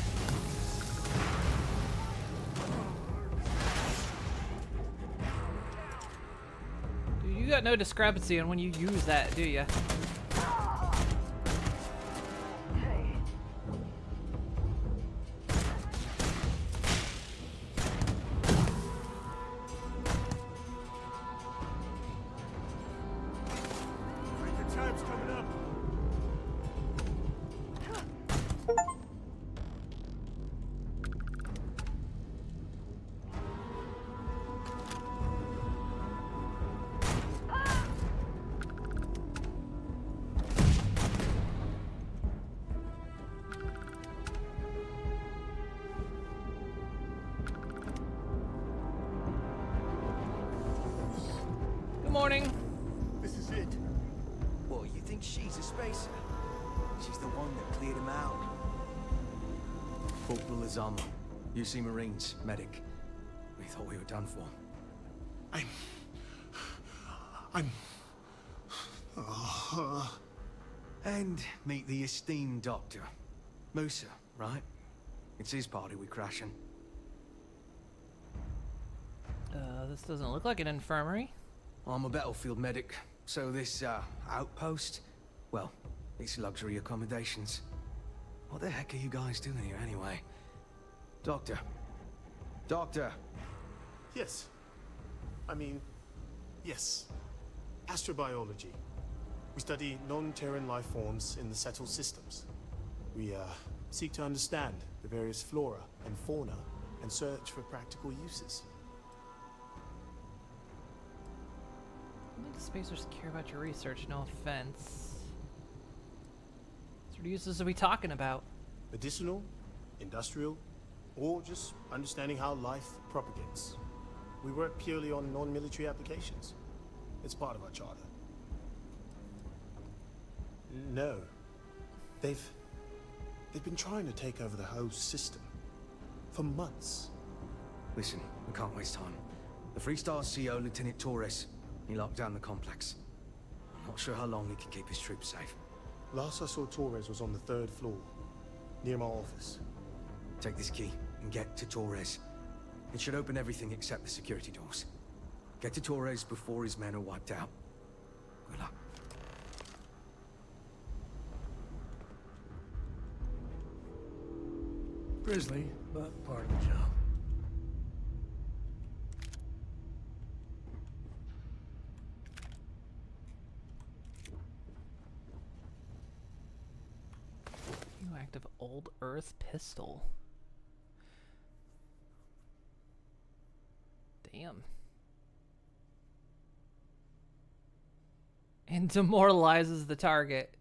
Dude, you got no discrepancy on when you use that, do you? Your time's coming up. Good morning. This is it. What, you think she's a spacer? She's the one that cleared him out. Corporal Azama, UC Marines, medic. We thought we were done for. And meet the esteemed doctor. Musa, right? It's his party we're crashing. This doesn't look like an infirmary. I'm a battlefield medic, so this, outpost, well, it's luxury accommodations. What the heck are you guys doing here anyway? Doctor. Doctor! Yes. Yes. Astrobiology. We study non-Terran life forms in the settled systems. We, seek to understand the various flora and fauna and search for practical uses. I don't think spacers care about your research, no offense. What sort of uses are we talking about? Medicinal, industrial, or just understanding how life propagates. We work purely on non-military applications. It's part of our charter. No. They've been trying to take over the whole system. For months. Listen, we can't waste time. The Freestar CO, Lieutenant Torres, he locked down the complex. I'm not sure how long he can keep his troops safe. Last I saw Torres was on the 3rd floor, near my office. Take this key and get to Torres. It should open everything except the security doors. Get to Torres before his men are wiped out. Good luck. Grisly, but part of the job. Radioactive old earth pistol. Damn. And demoralizes the target.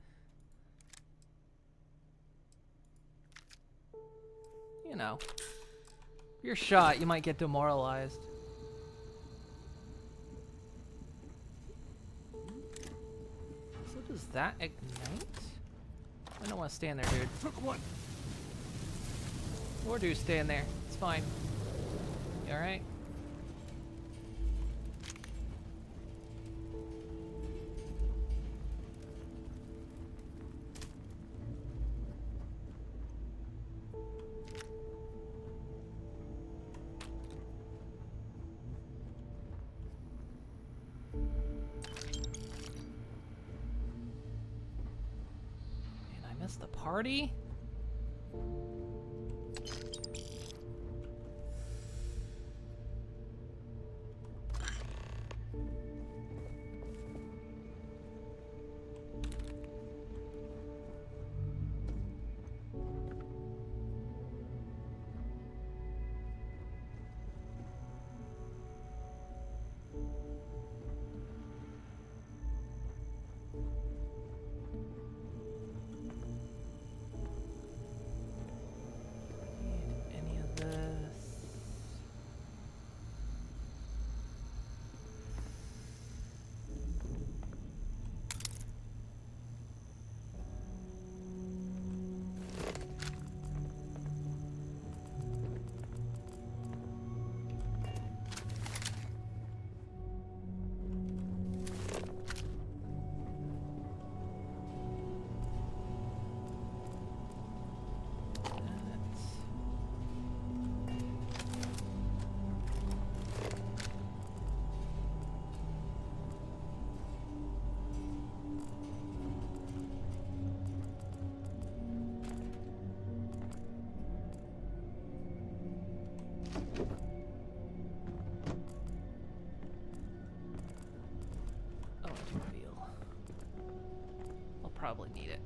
You know, if you're shot, you might get demoralized. So does that ignite? I don't want to stand there, dude. Took one. Or do stand there. It's fine. You alright? The party? probably need it.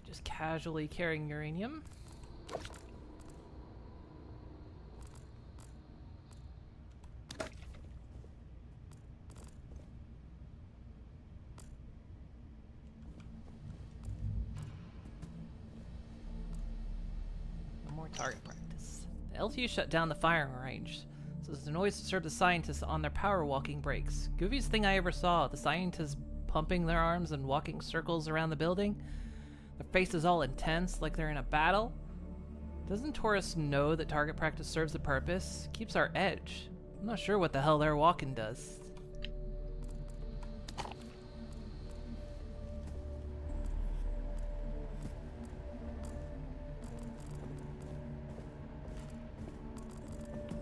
Just casually carrying uranium. No more target practice. The LTU shut down the firing range, so the noise disturbed the scientists on their power walking breaks. Goofiest thing I ever saw, the scientists pumping their arms and walking circles around the building. Their faces all intense, like they're in a battle. Doesn't Taurus know that target practice serves a purpose? Keeps our edge. I'm not sure what the hell their walking does.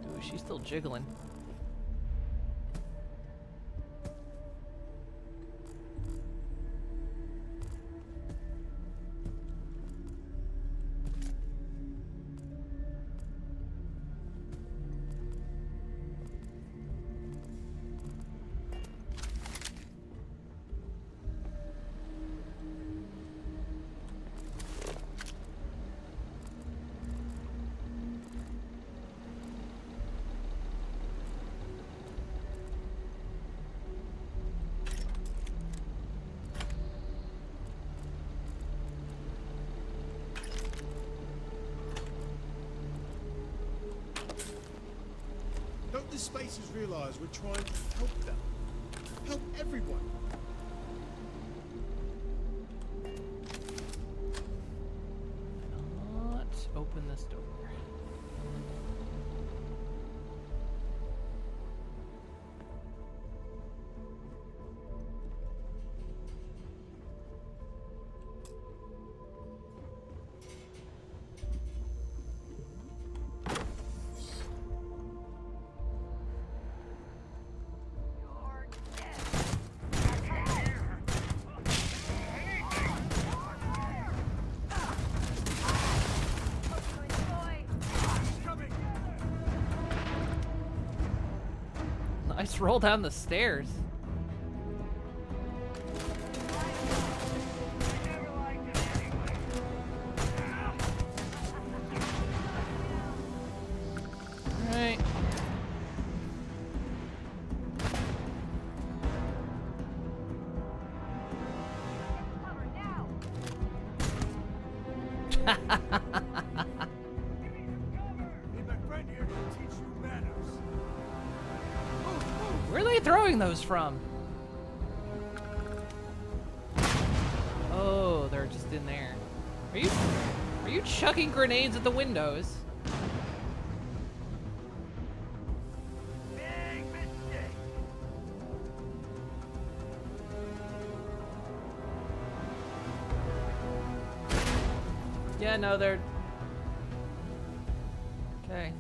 Ooh, she's still jiggling. Don't the spacers realize we're trying to help them? Help everyone! Not open this door. Nice roll down the stairs. Alright. Where are they throwing those from? Oh, they're just in there. Are you chucking grenades at the windows? Yeah, no, they're... Okay.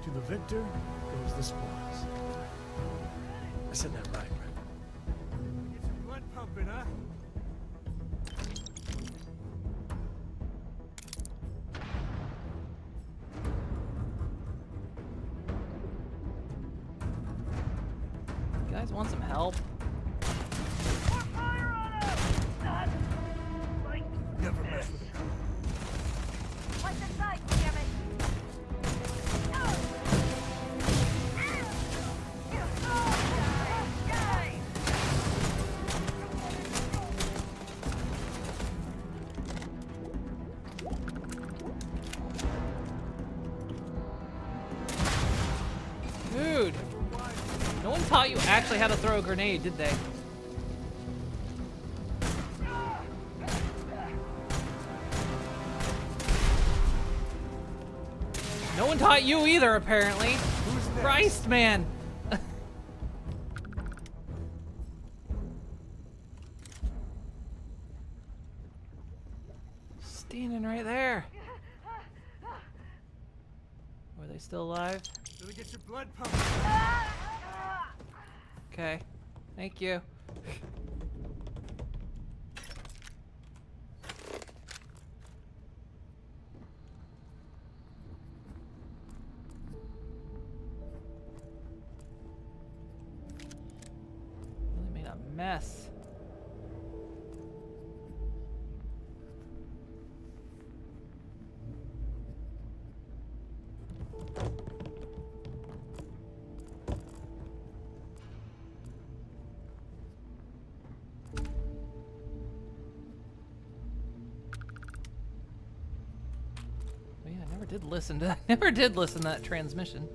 To the victor goes the spoils. I said that right, right? Get some blood pumping, huh? You guys want some help? Never mess with a code. What's in sight, damn it? Dude, no one taught you actually how to throw a grenade, did they? No one taught you either, apparently. Christ, man. Standing right there. Were they still alive? Let me get your blood pumping. Okay. Thank you. Really made a mess. Oh yeah, I never did listen to that transmission.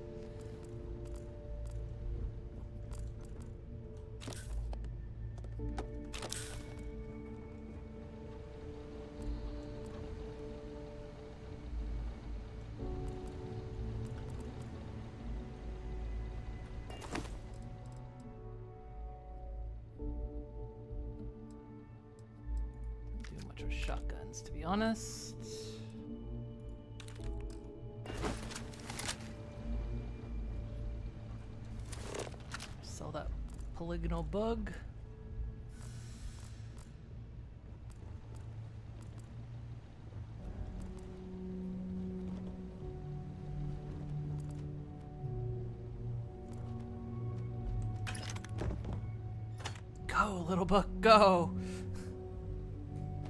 Don't do much with shotguns, to be honest. Sell that polygonal bug. Go, little book, go!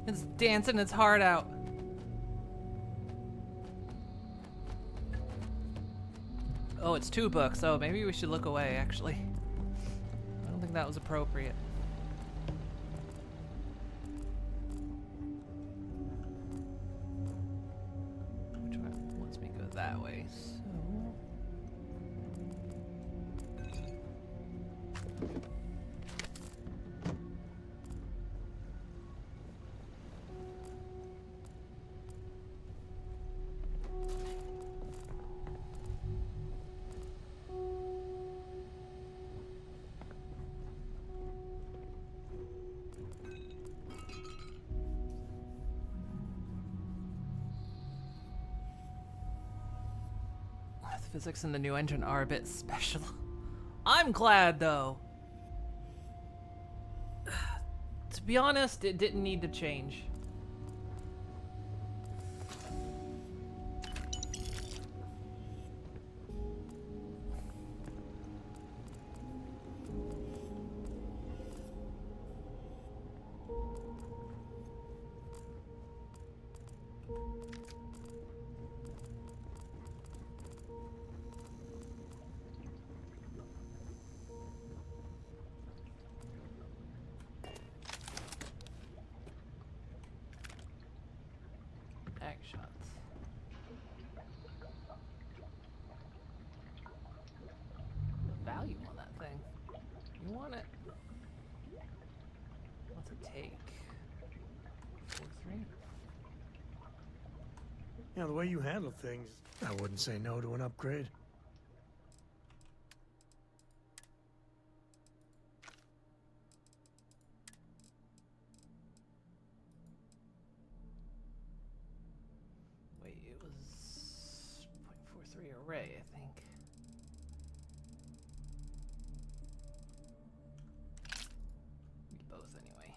It's dancing its heart out. Oh, it's 2 books. Oh, maybe we should look away, actually. I don't think that was appropriate. Which one wants me to go that way? So... The physics in the new engine are a bit special. I'm glad, though. To be honest, it didn't need to change. Back shots. The value on that thing. You want it? What's it take? 4-3? Yeah, the way you handle things, I wouldn't say no to an upgrade. Wait, it was 0.43 array, I think. Both anyway.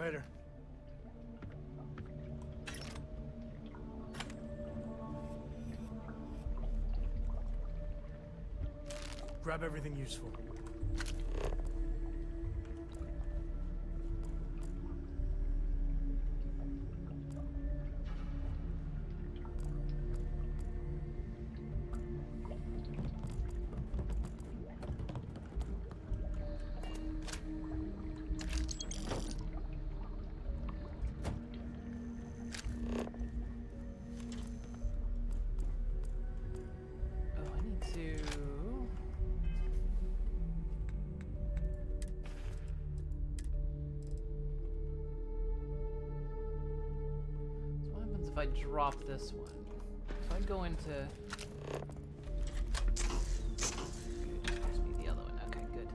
Later. Grab everything useful. If I drop this one, if I go into, must be the other one. Okay, good.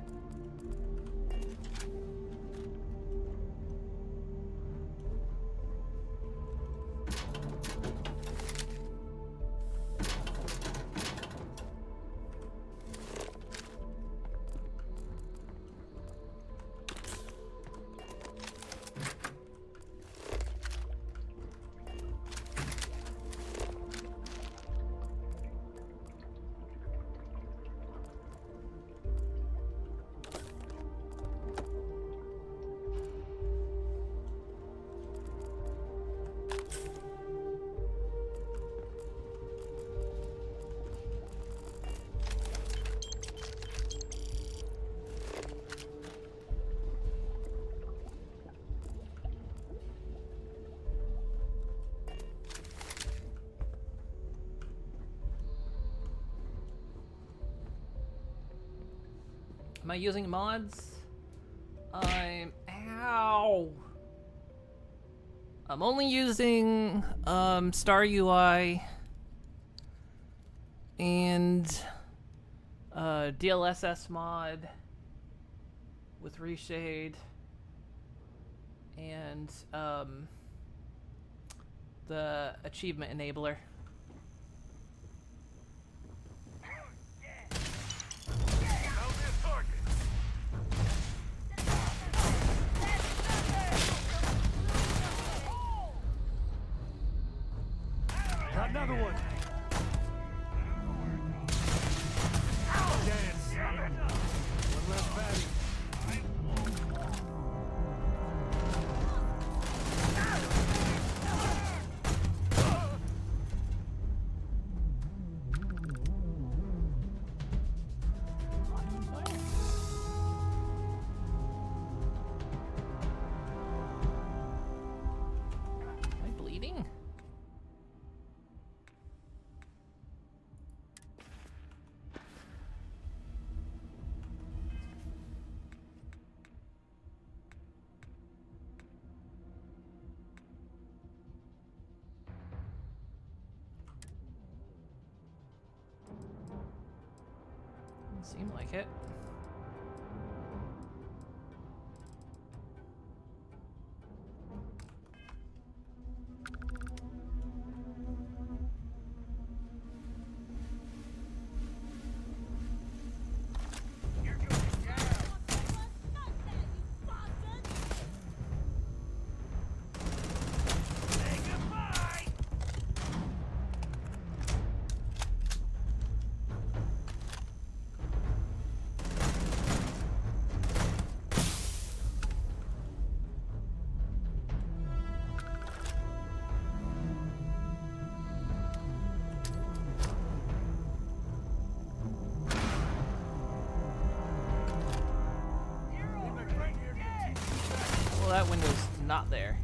Am I using mods? Ow! I'm only using Star UI and DLSS mod with reshade and the achievement enabler. Got another one. Dance. One less batty. Am I bleeding? Doesn't seem like it. Well, that window's not there.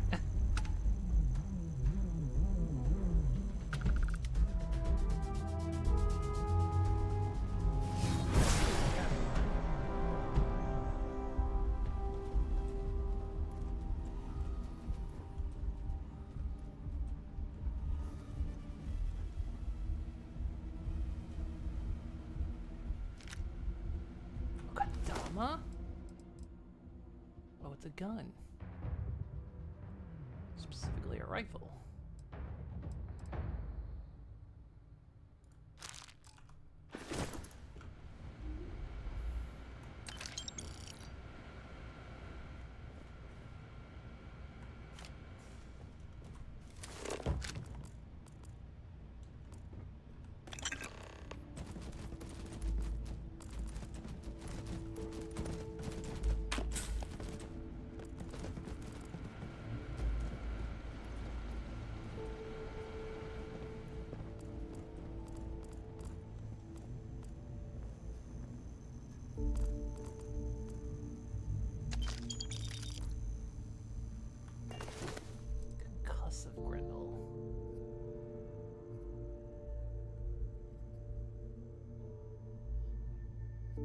Okadama? Oh, it's a gun. Specifically a rifle. Do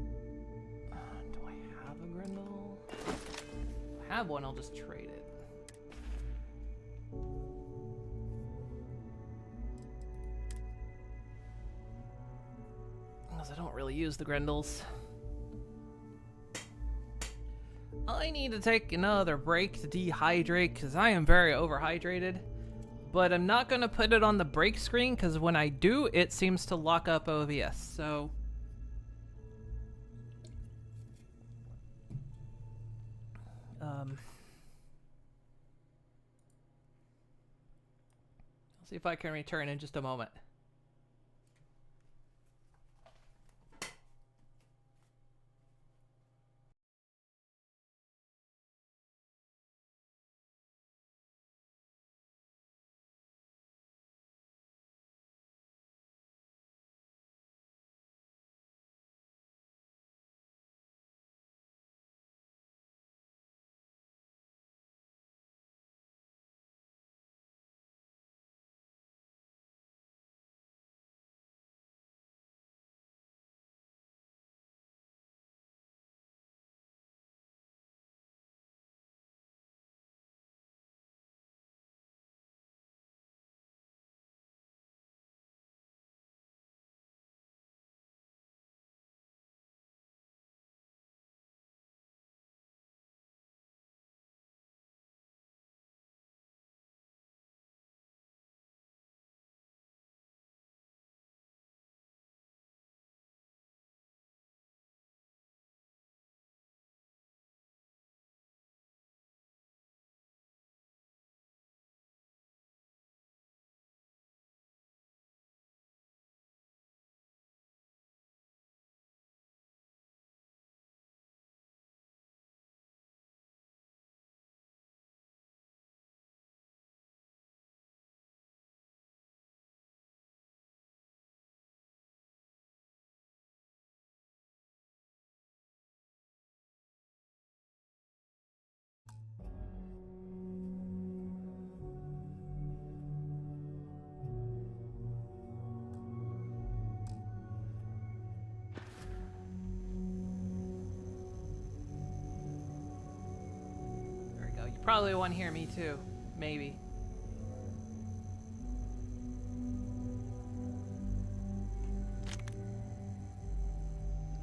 I have a Grendel? If I have one, I'll just trade it. Because I don't really use the Grendels. I need to take another break to dehydrate because I am very overhydrated. But I'm not going to put it on the break screen because when I do, it seems to lock up OBS. So I'll see if I can return in just a moment. You probably won't hear me too. Maybe.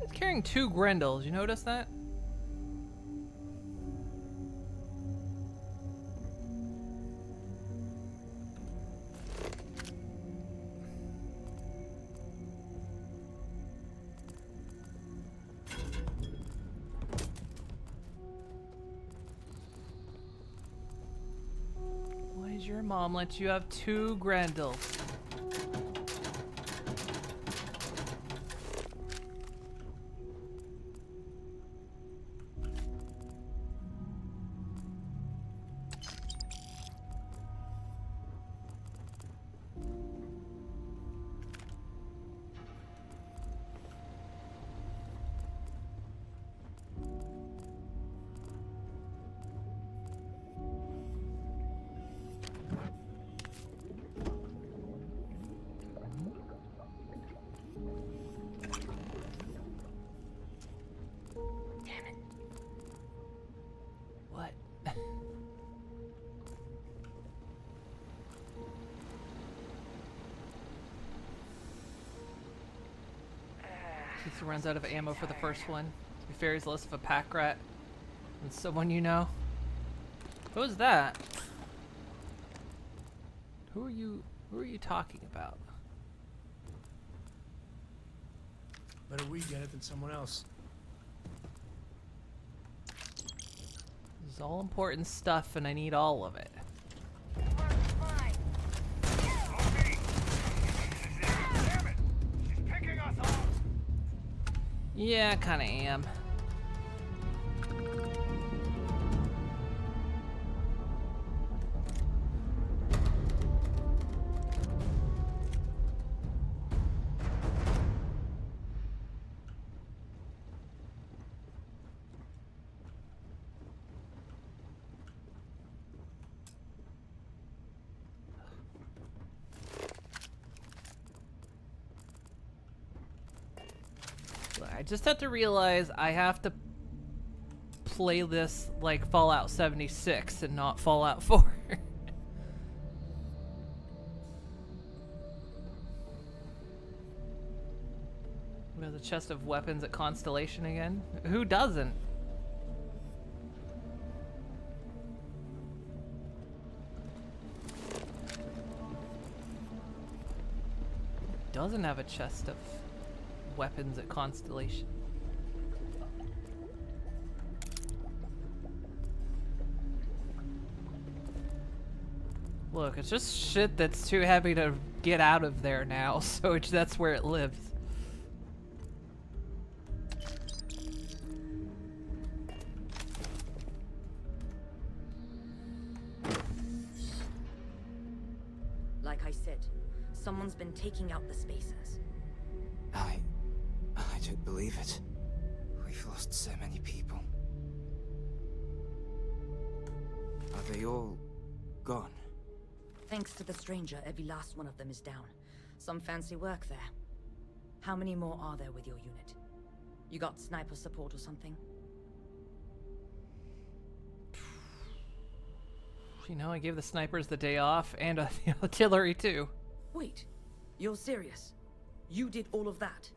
He's carrying 2 Grendels. You notice that? Your mom lets you have 2 Grendels. He runs out of ammo for the first one. To be fair, he's less of a pack rat than someone you know. Who is that? Who are you talking about? Better we get it than someone else. This is all important stuff and I need all of it. Yeah, I kinda am. I just have to realize I have to play this like Fallout 76 and not Fallout 4. We have the chest of weapons at Constellation again. Who doesn't? Doesn't have a chest of weapons at Constellation. Look, it's just shit that's too heavy to get out of there now, so that's where it lives. Like I said, someone's been taking out the spacers. I don't believe it. We've lost so many people. Are they all gone? Thanks to the stranger, every last one of them is down. Some fancy work there. How many more are there with your unit? You got sniper support or something? You know, I gave the snipers the day off and the artillery too. Wait, you're serious? You did all of that?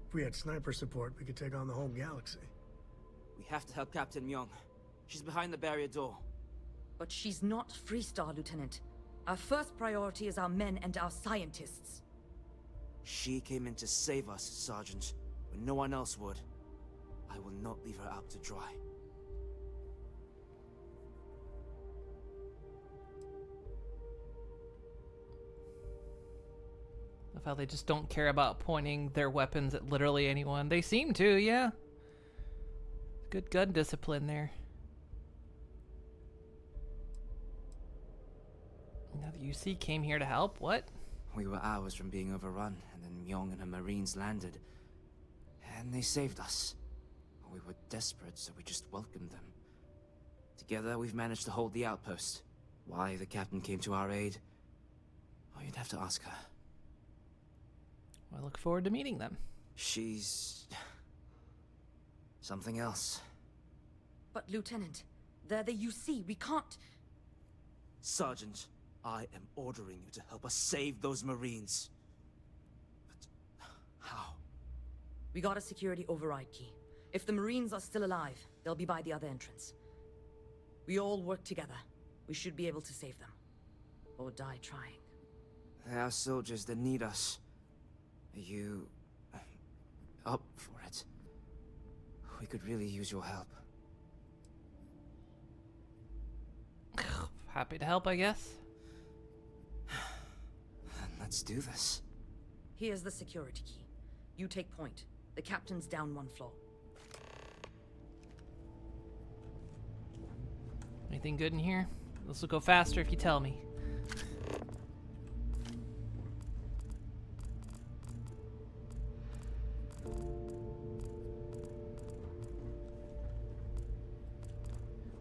If we had sniper support, we could take on the whole galaxy. We have to help Captain Myung. She's behind the barrier door. But she's not Freestar, Lieutenant. Our first priority is our men and our scientists. She came in to save us, Sergeant, when no one else would. I will not leave her out to dry. Of how they just don't care about pointing their weapons at literally anyone. They seem to, yeah. Good gun discipline there. Now the UC came here to help? What? We were hours from being overrun, and then Myung and her Marines landed. And they saved us. We were desperate, so we just welcomed them. Together, we've managed to hold the outpost. Why the captain came to our aid? Oh, you'd have to ask her. I look forward to meeting them. She's... something else. But Lieutenant, they're the UC. We can't... Sergeant, I am ordering you to help us save those Marines. But how? We got a security override key. If the Marines are still alive, they'll be by the other entrance. We all work together. We should be able to save them. Or die trying. There are soldiers that need us. Are you... up for it? We could really use your help. Happy to help, I guess. Then let's do this. Here's the security key. You take point. The captain's down one floor. Anything good in here? This will go faster if you tell me.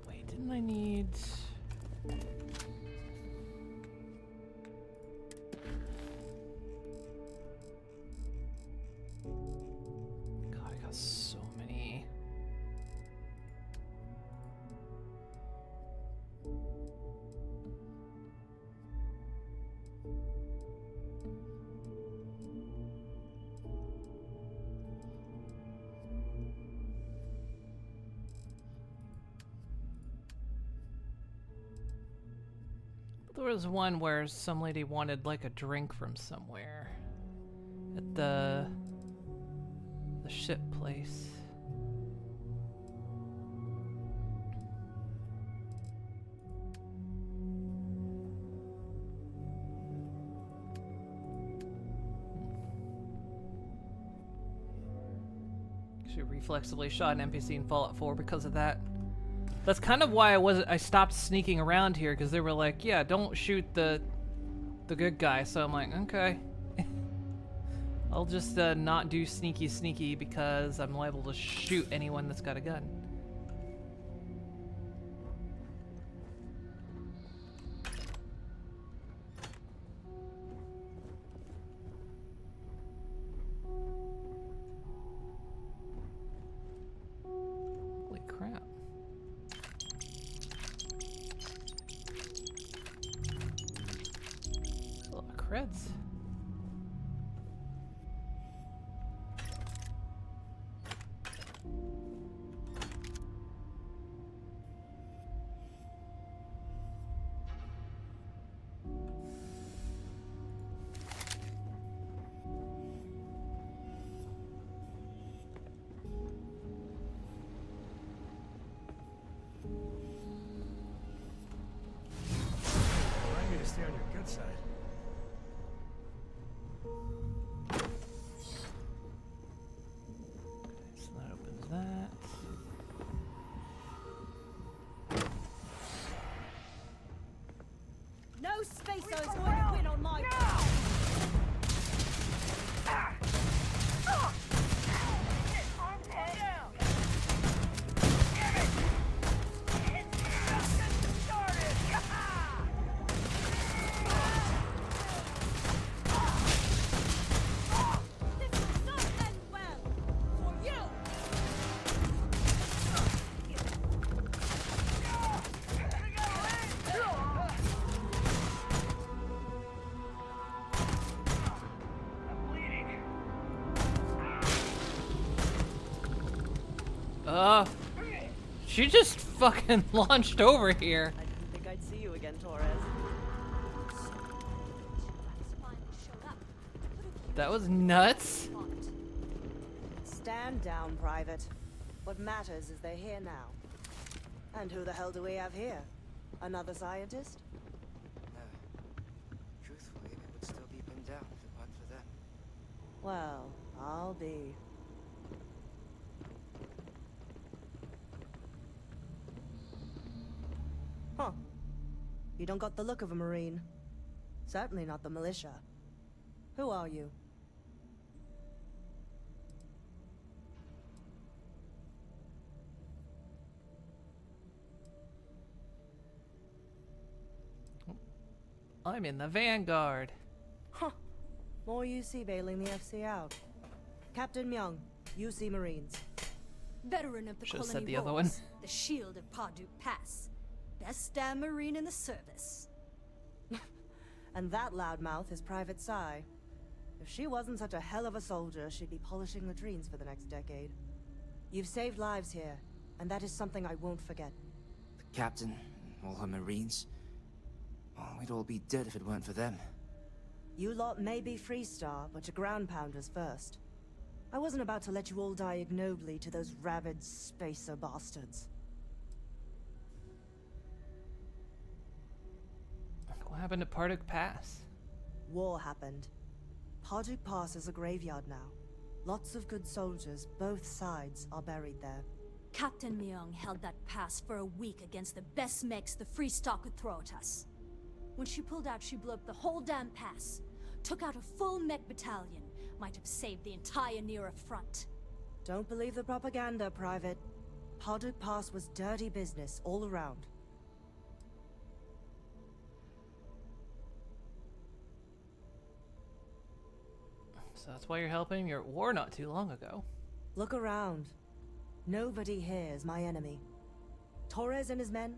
Wait, didn't I need... God, I got so many... There was one where some lady wanted like a drink from somewhere at the ship place. She reflexively shot an NPC in Fallout 4 because of that. That's kind of why I stopped sneaking around here, because they were like, yeah, don't shoot the good guy. So I'm like, okay. I'll just not do sneaky because I'm liable to shoot anyone that's got a gun. Rhino's going to win on my watch. She just fucking launched over here. I didn't think I'd see you again, Torres. That was nuts. Stand down, Private. What matters is they're here now. And who the hell do we have here? Another scientist? Truthfully, we would still be pinned down if it weren't for them. Well, I'll be. Huh. You don't got the look of a Marine. Certainly not the militia. Who are you? I'm in the Vanguard. Huh. More UC bailing the FC out. Captain Myung, UC Marines. Veteran of the Should've colony said the other wars, one. the shield of Parduk Pass. Best damn Marine in the service. And that loudmouth is Private Sai. If she wasn't such a hell of a soldier, she'd be polishing latrines for the next decade. You've saved lives here, and that is something I won't forget. The captain and all her Marines. Well, we'd all be dead if it weren't for them. You lot may be Freestar, but you're ground pounders first. I wasn't about to let you all die ignobly to those rabid spacer bastards. What happened to Parduk Pass? War happened. Parduk Pass is a graveyard now. Lots of good soldiers, both sides, are buried there. Captain Myung held that pass for a week against the best mechs the Free Star could throw at us. When she pulled out, she blew up the whole damn pass. Took out a full mech battalion. Might have saved the entire Nera front. Don't believe the propaganda, Private. Parduk Pass was dirty business all around. So that's why you're helping your war not too long ago. Look around. Nobody here is my enemy. Torres and his men,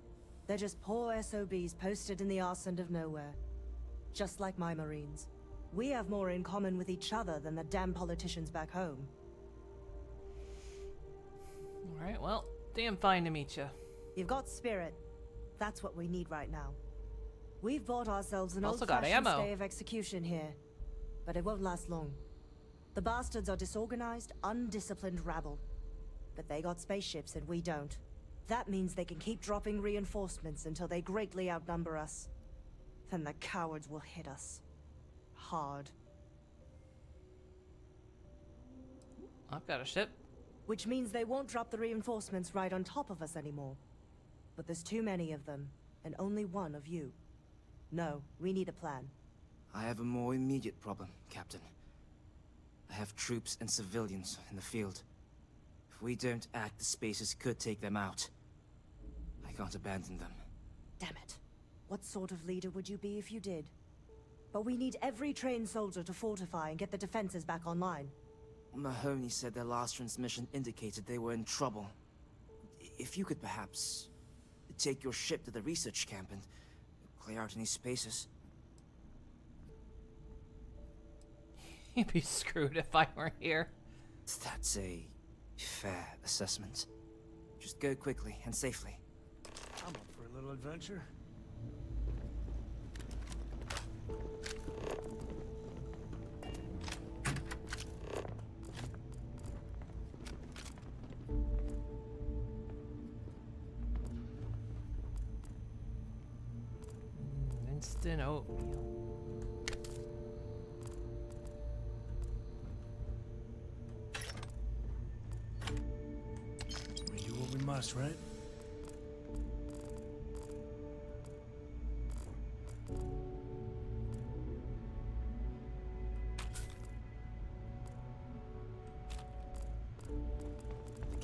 they're just poor SOBs posted in the arse end of nowhere. Just like my Marines. We have more in common with each other than the damn politicians back home. Alright, well, damn fine to meet you. You've got spirit. That's what we need right now. We've bought ourselves an Also got old-fashioned ammo. stay of execution here. But it won't last long. The bastards are disorganized, undisciplined rabble. But they got spaceships and we don't. That means they can keep dropping reinforcements until they greatly outnumber us. Then the cowards will hit us. Hard. I've got a ship. Which means they won't drop the reinforcements right on top of us anymore. But there's too many of them, and only one of you. No, we need a plan. I have a more immediate problem, Captain. I have troops and civilians in the field. If we don't act, the Spacers could take them out. I can't abandon them. Damn it. What sort of leader would you be if you did? But we need every trained soldier to fortify and get the defenses back online. Mahoney said their last transmission indicated they were in trouble. If you could perhaps take your ship to the research camp and clear out any spaces. You'd be screwed if I weren't here. That's a fair assessment. Just go quickly and safely. I'm up for a little adventure. Instant oatmeal. We do what we must, right?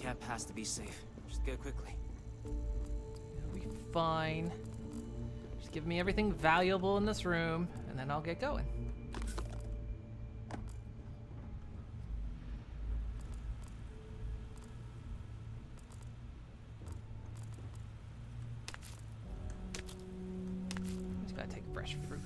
camp has to be safe. Just go quickly. It'll be fine. Just give me everything valuable in this room, and then I'll get going. Just gotta take fresh fruit.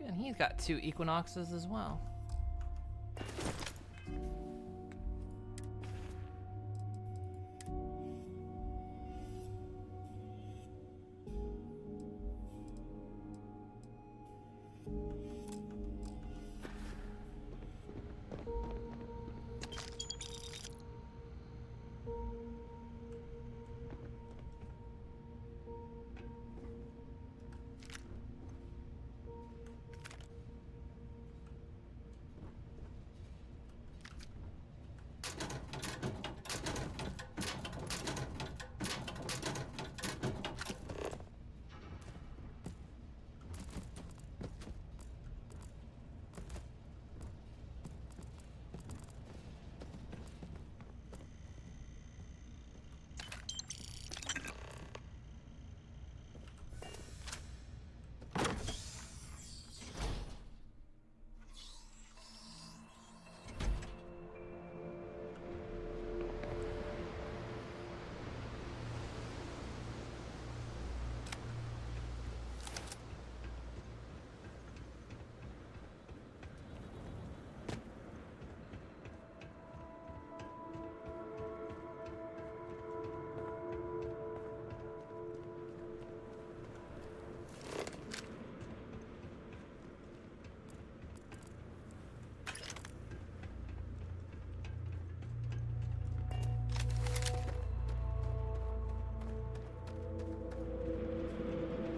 And he's got 2 equinoxes as well.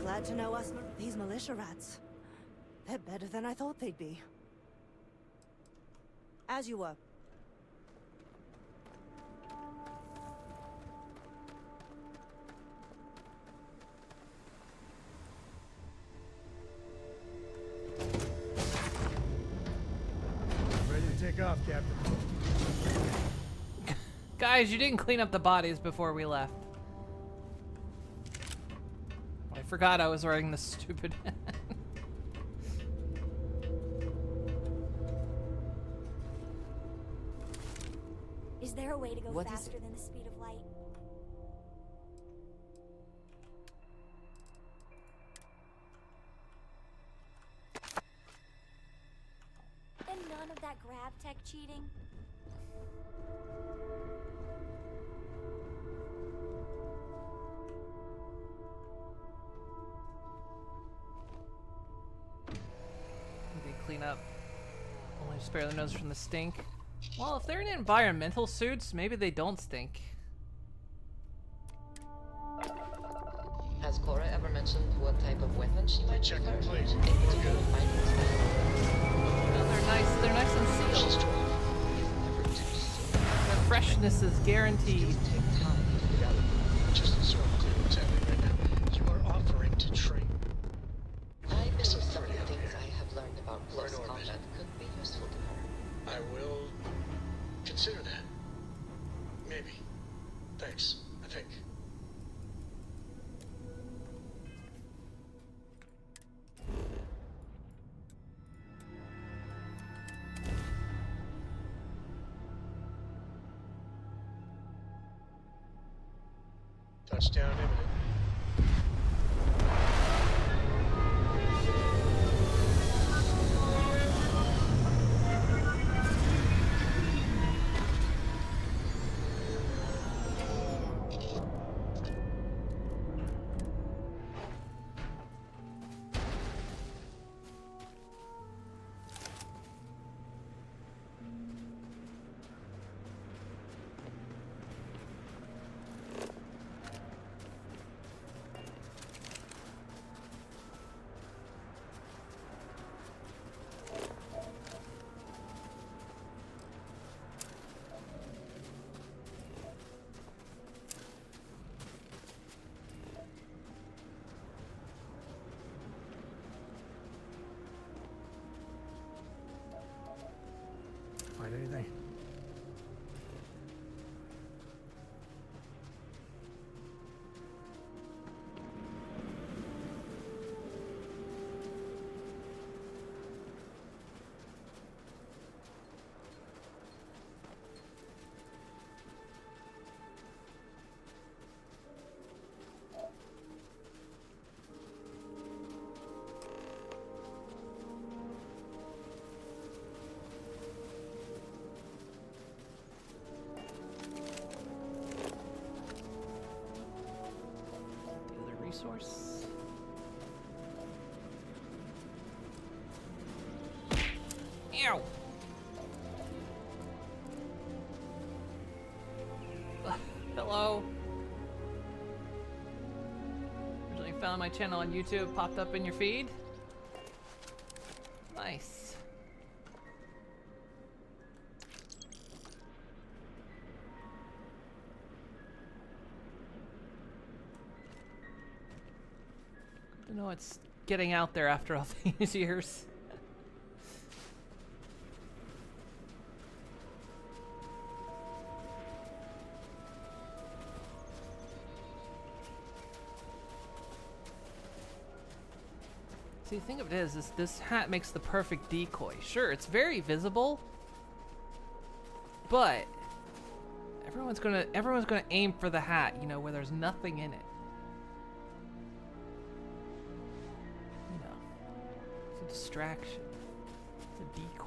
Glad to know us these militia rats. They're better than I thought they'd be. As you were. Ready to take off, Captain. Guys, you didn't clean up the bodies before we left. I forgot I was wearing this stupid hat. Is there a way to go What is faster it? than the speed of light? And none of that grav tech cheating? They clean up. Only spare the nose from the stink. Well, if they're in environmental suits, maybe they don't stink. Has Cora ever mentioned what type of weapon she might Check prefer? the plate. In particular, fighting style? Well, they're nice and sealed. Their freshness is guaranteed. Just so I'm clear what's happening right now. You are offering to train. I believe some of the things I have learned about close combat could be useful to her. I will consider that. Maybe. Thanks, I think. Touchdown imminent. Find anything? Resource. Ew. Hello. Originally found my channel on YouTube, popped up in your feed. Nice. Good to know it's getting out there after all these years. See, the thing of it is this hat makes the perfect decoy. Sure, it's very visible, but everyone's gonna aim for the hat, you know, where there's nothing in it. You know, it's a distraction. It's a decoy.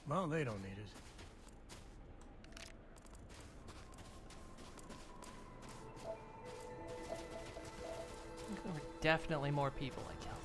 Well, they don't need it. There were definitely more people I killed.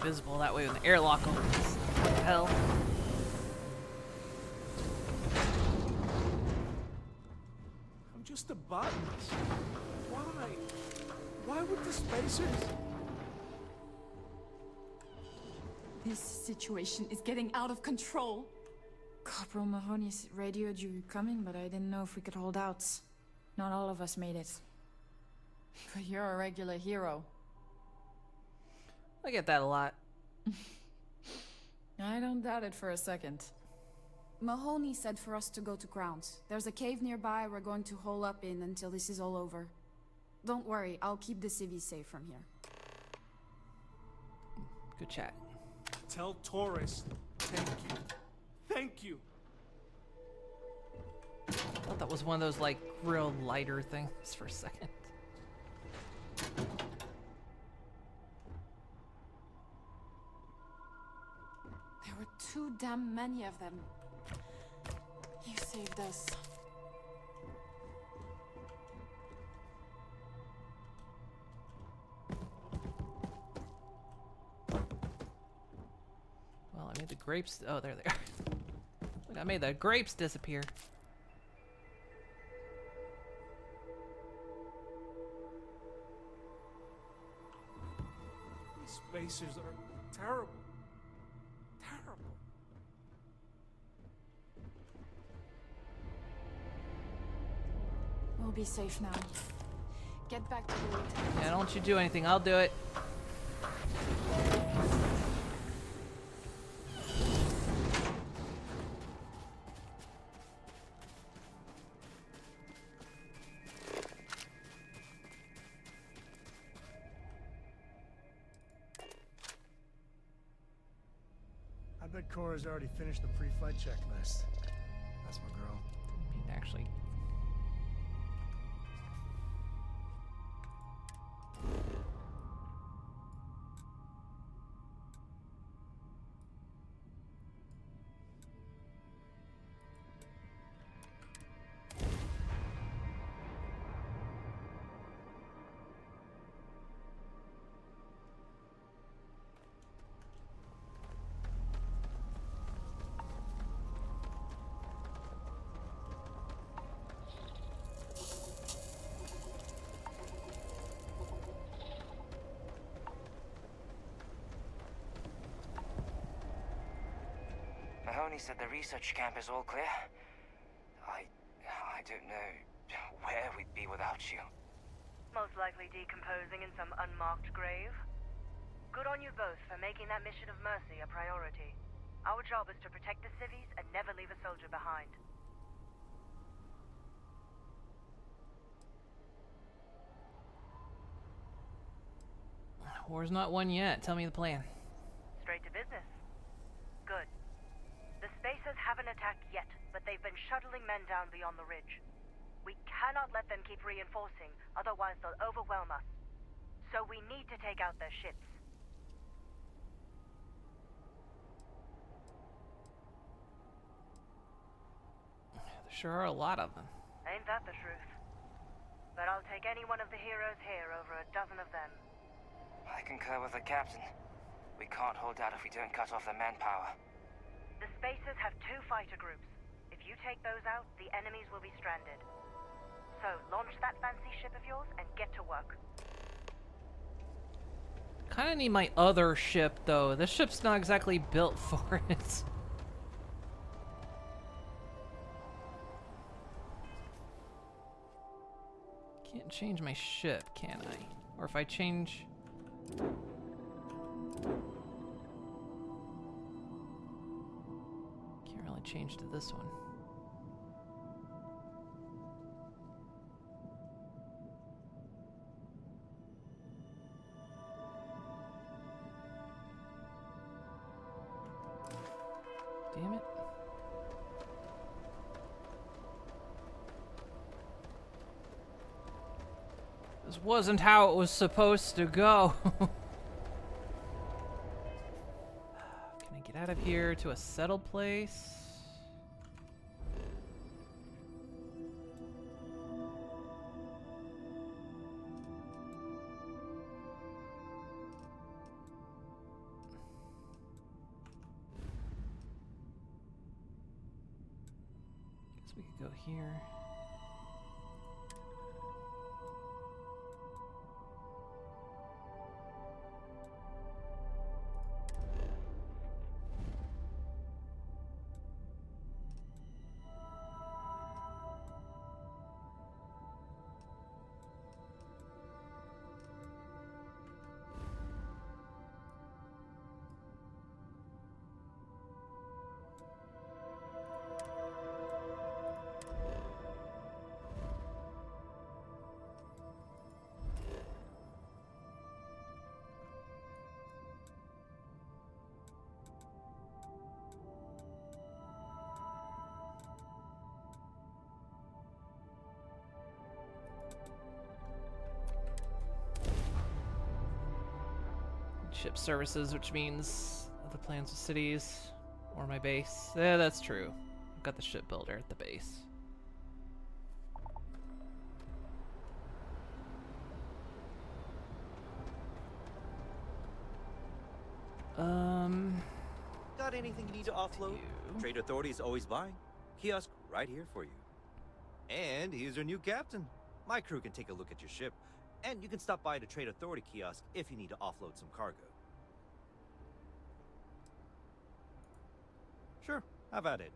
invisible. That way when the airlock opens. What the hell? I'm just a botanist. Why? Why would the spacers? This situation is getting out of control. Corporal Mahoney's radioed you coming, but I didn't know if we could hold out. Not all of us made it. But you're a regular hero. I get that a lot. I don't doubt it for a second. Mahoney said for us to go to grounds. There's a cave nearby we're going to hole up in until this is all over. Don't worry, I'll keep the civvies safe from here. Good chat. Tell Torres, thank you. Thank you. I thought that was one of those, like, real lighter things for a second. There were too damn many of them. You saved us. Well, I made the grapes. Oh, there they are. Look, I made the grapes disappear. These spacers are terrible. Terrible. We'll be safe now. Get back to the lieutenant. Yeah, don't you do anything. I'll do it. I bet Cora's already finished the pre-flight checklist. That's my girl. I mean, actually. Mahoney said the research camp is all clear. I don't know where we'd be without you. Most likely decomposing in some unmarked grave. Good on you both for making that mission of mercy a priority. Our job is to protect the civvies and never leave a soldier behind. War's not won yet. Tell me the plan. Straight to business. Good. The spacers haven't attacked yet, but they've been shuttling men down beyond the ridge. We cannot let them keep reinforcing, otherwise they'll overwhelm us. So we need to take out their ships. There sure are a lot of them. Ain't that the truth? But I'll take any one of the heroes here over a dozen of them. I concur with the captain. We can't hold out if we don't cut off their manpower. The spacers have 2 fighter groups. If you take those out, the enemies will be stranded. So, launch that fancy ship of yours and get to work. Kinda need my other ship, though. This ship's not exactly built for it. Can't change my ship, can I? Or if I change... Can't really change to this one. Damn it. This wasn't how it was supposed to go. Can I get out of here to a settled place? we could go here. Ship services, which means other plans with cities or my base. Yeah, that's true. I've got the shipbuilder at the base. Got anything you need to offload? Trade Authority's always buying. Kiosk right here for you. And here's your new captain. My crew can take a look at your ship. And you can stop by the Trade Authority kiosk if you need to offload some cargo. Sure, have at it.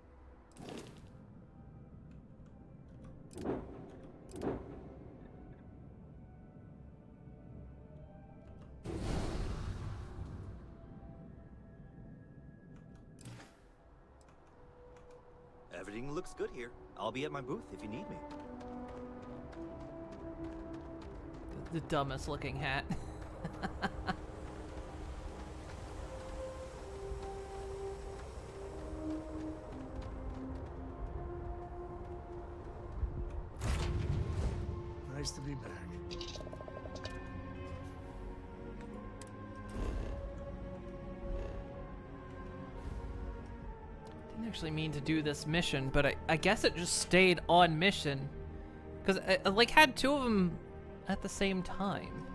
Everything looks good here. I'll be at my booth if you need me. The dumbest looking hat. Nice to be back. Didn't actually mean to do this mission, but I guess it just stayed on mission. Because I like had two of them at the same time.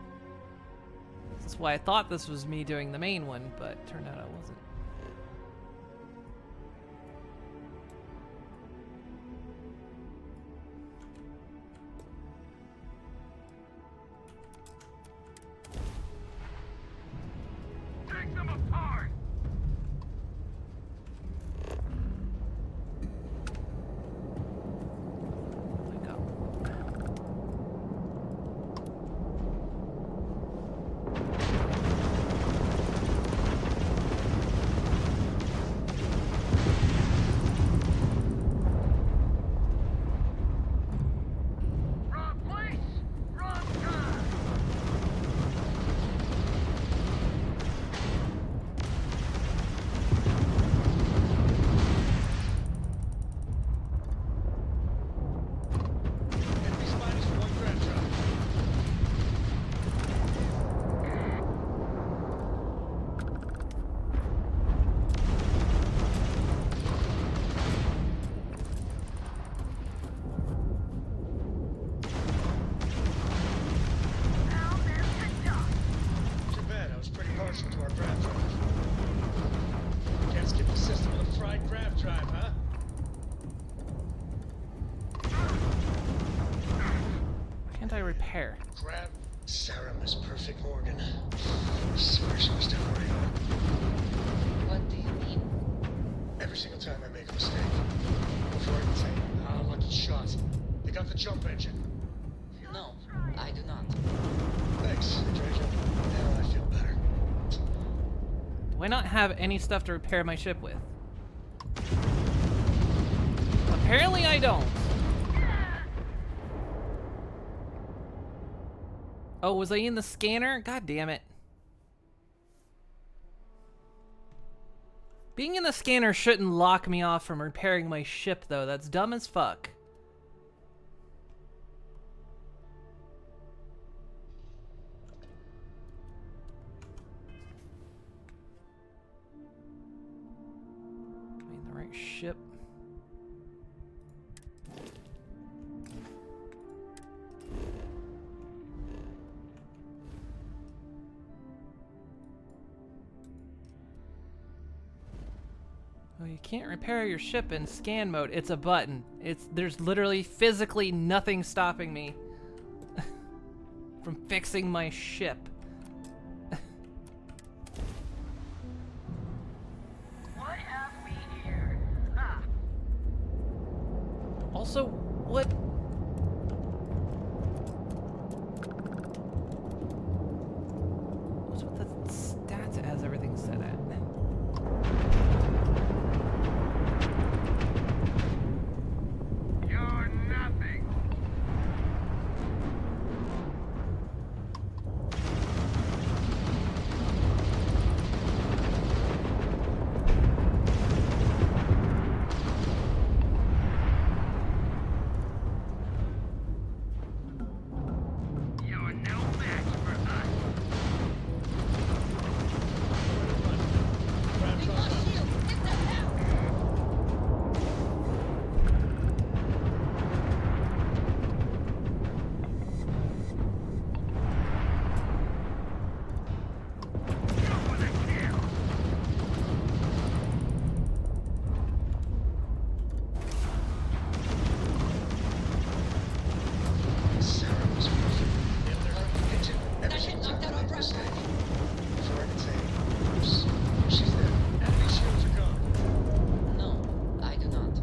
That's why I thought this was me doing the main one, but it turned out I wasn't. Take them apart! Repair. Grab Saramis Perfect Morgan. I swear she was down right on. What do you mean? Every single time I make a mistake. Before I can say, lucky shot. They got the jump engine. No, I do not. Thanks, Rachel. Now I feel better. Do I not have any stuff to repair my ship with? Apparently I don't. Oh, was I in the scanner? God damn it. Being in the scanner shouldn't lock me off from repairing my ship, though. That's dumb as fuck. Am I in the right ship? Well, you can't repair your ship in scan mode. It's a button. There's literally physically nothing stopping me from fixing my ship. What have we here? Ah. Also, what? What's with the stats as everything's set at? You're nothing. You're no match for us. Sarah was perfect. Nailed her. Hit you. Everything was right for sake. Before I could say, oops, she's there. Enemy shields are gone. No, I do not.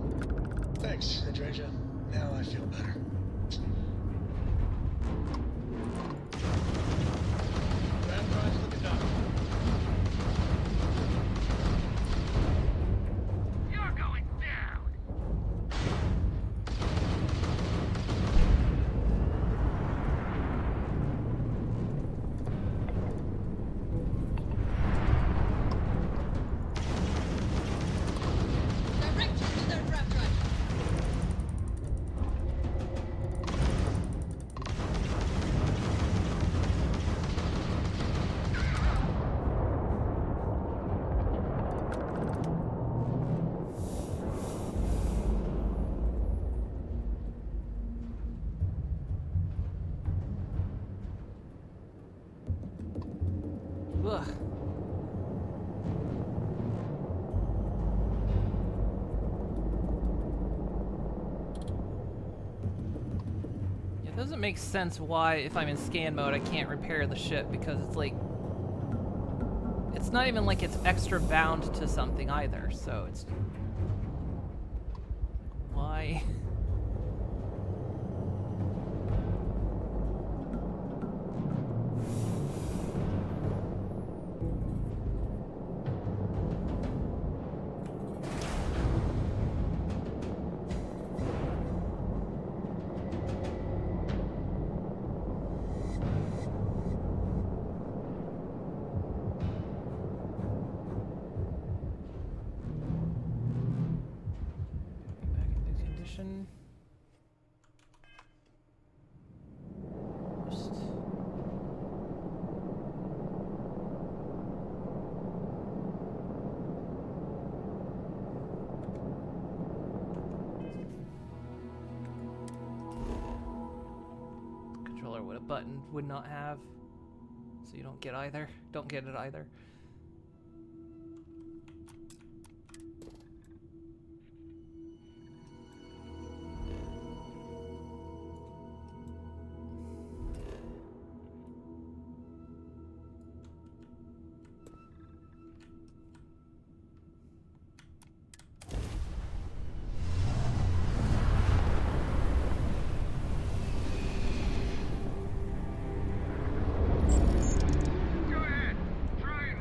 Thanks, Andreja. Now I feel better. That drive's looking down. You're going down. Direct to their grab drive. Ugh. It doesn't make sense why, if I'm in scan mode, I can't repair the ship, because it's like... It's not even like it's extra bound to something either, so it's... Why? Back in good condition. Just... Controller with a button would not have, so you don't get either. Don't get it either. Go ahead. Try and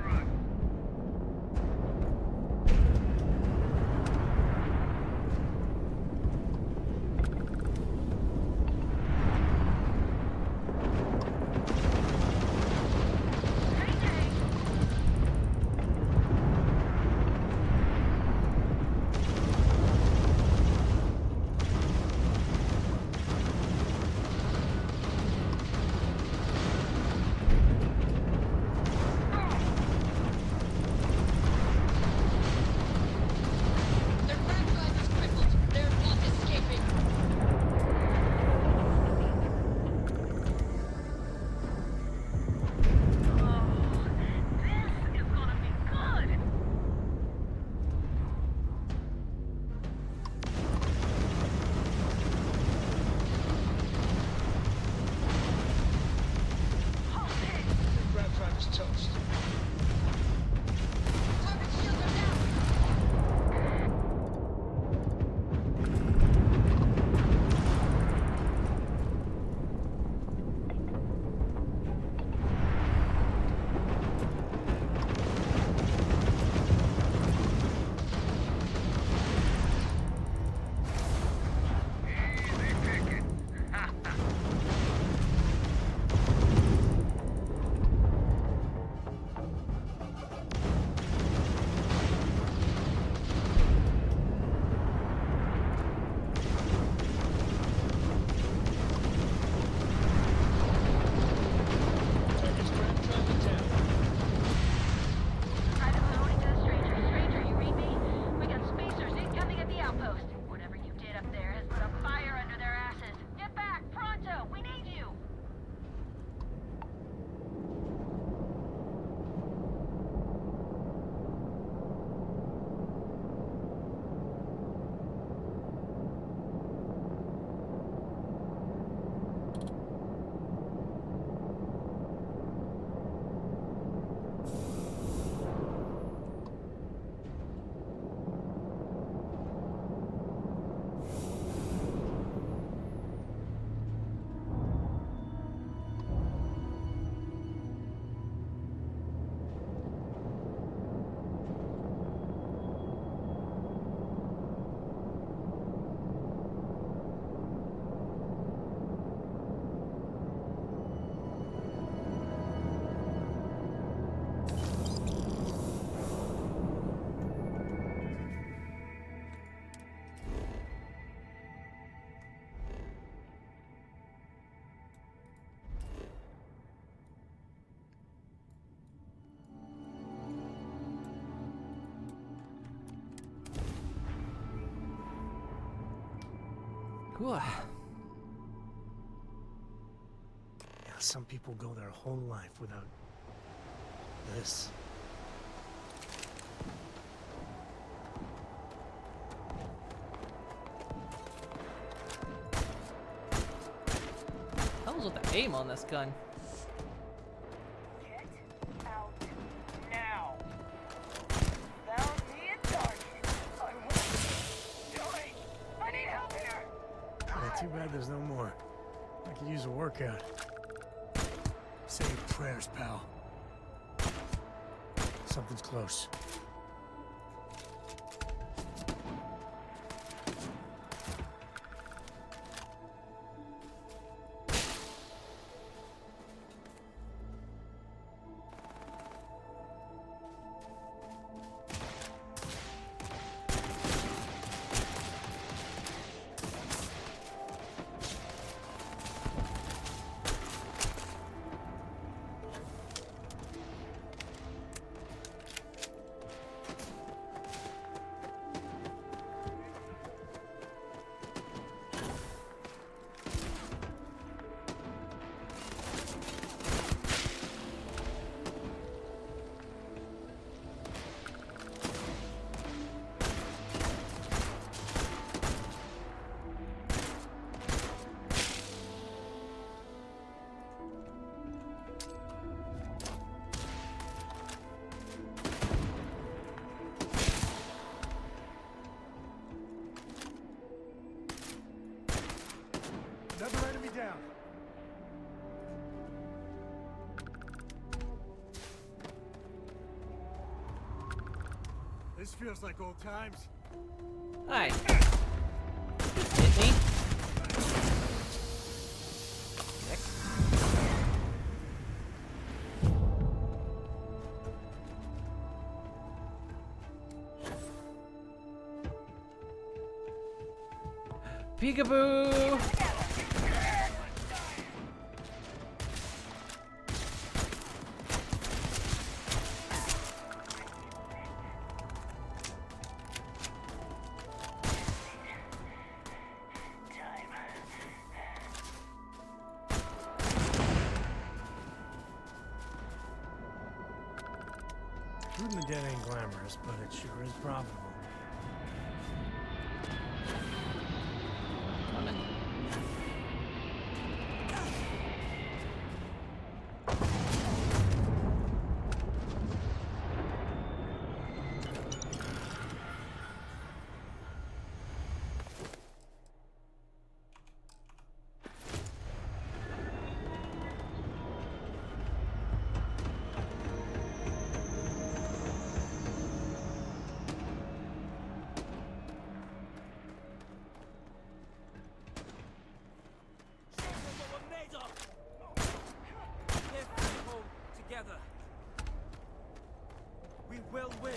Whew. Yeah, some people go their whole life without this. Hell's with the aim on this gun. Get out now. Found me a target. I want Joey, I need help here. Yeah, too bad there's no more. I could use a workout. Say your prayers, pal. Something's close. Another enemy down. This feels like old times. Hi. Just hit me. Peekaboo! Shooting the dead ain't glamorous, but it sure is profitable. Coming. Together. We will win.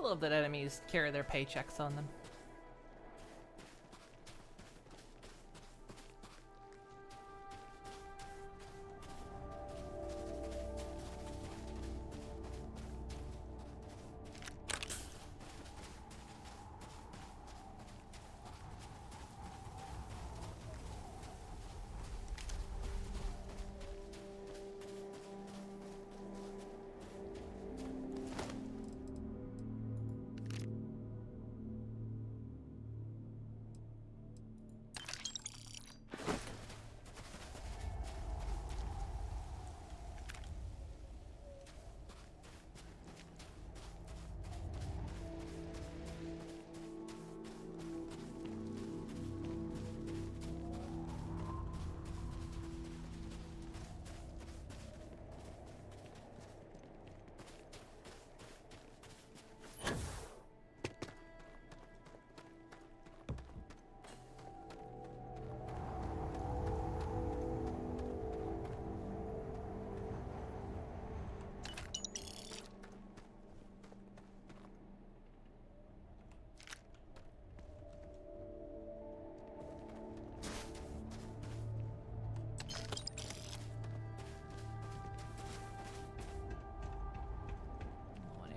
love that enemies carry their paychecks on them.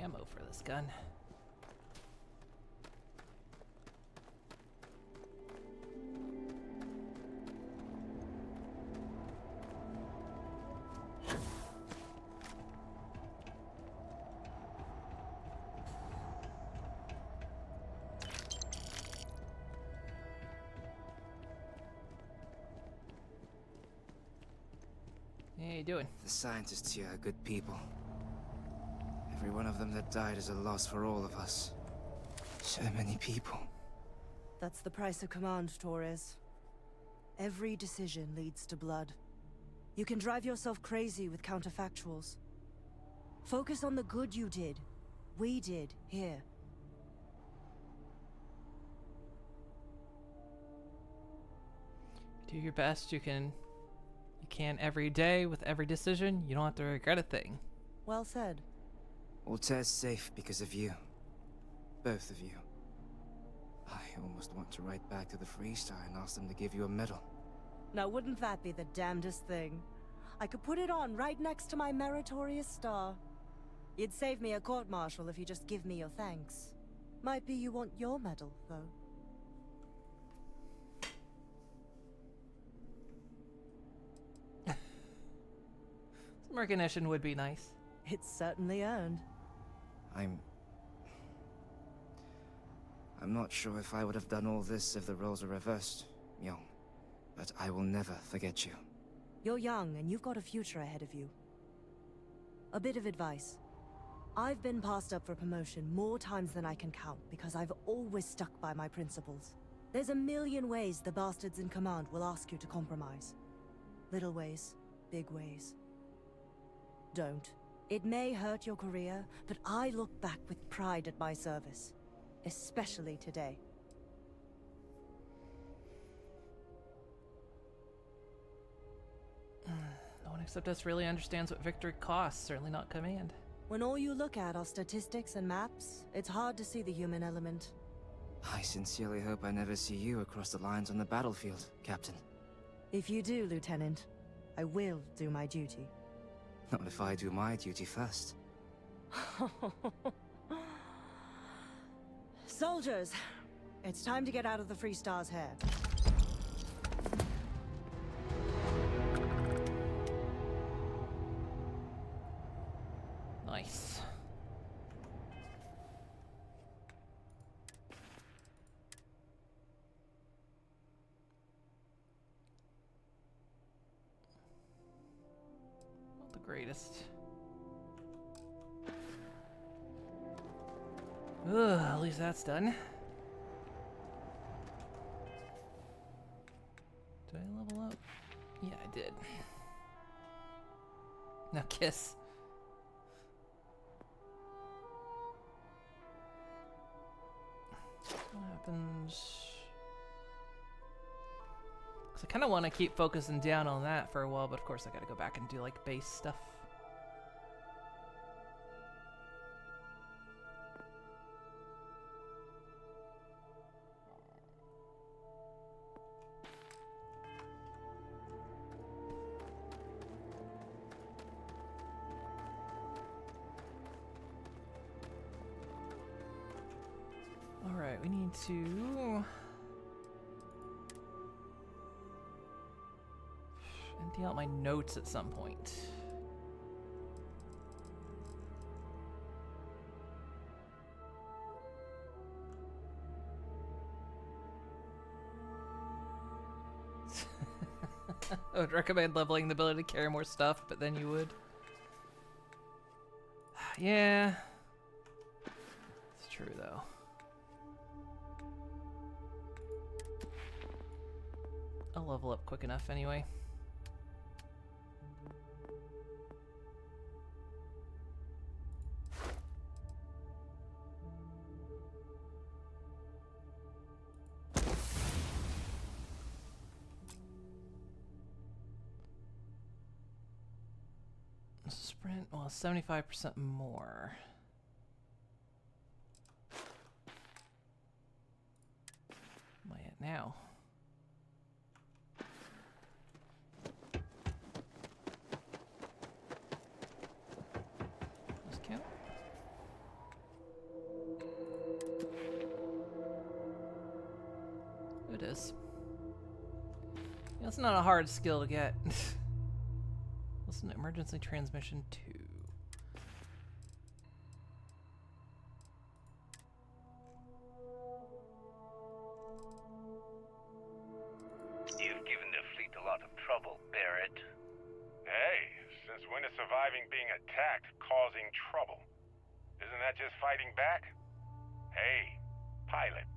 Ammo for this gun. How you doing? The scientists here are good people. Every one of them that died is a loss for all of us. So many people. That's the price of command, Torres. Every decision leads to blood. You can drive yourself crazy with counterfactuals. Focus on the good you did. We did, here. Do your best. You can every day with every decision. You don't have to regret a thing. Well said. Altair's safe because of you. Both of you. I almost want to write back to the Freestar and ask them to give you a medal. Now wouldn't that be the damnedest thing? I could put it on right next to my meritorious star. You'd save me a court-martial if you just give me your thanks. Might be you want your medal, though. Some recognition would be nice. It's certainly earned. I'm not sure if I would have done all this if the roles were reversed, Myung. But I will never forget you. You're young, and you've got a future ahead of you. A bit of advice. I've been passed up for promotion more times than I can count because I've always stuck by my principles. There's a million ways the bastards in command will ask you to compromise. Little ways, big ways. Don't. It may hurt your career, but I look back with pride at my service. Especially today. No one except us really understands what victory costs, certainly not command. When all you look at are statistics and maps, it's hard to see the human element. I sincerely hope I never see you across the lines on the battlefield, Captain. If you do, Lieutenant, I will do my duty. Not if I do my duty first. Soldiers, it's time to get out of the Freestar's hair. Nice. Not the greatest. Ugh, at least that's done. Did I level up? Yeah, I did. Now kiss. What happens? Because I kind of want to keep focusing down on that for a while, but of course I gotta go back and do like base stuff. Alright, we need to empty out my notes at some point. I would recommend leveling the ability to carry more stuff, but then you would. Yeah. It's true, though. I'll level up quick enough anyway. Sprint, well, 75% more. Am I at now? Does this count? It is. Yeah, it's not a hard skill to get. Listen to emergency transmission 2. You've given the fleet a lot of trouble, Barrett. Hey, since when is surviving being attacked causing trouble? Isn't that just fighting back? Hey, pilot,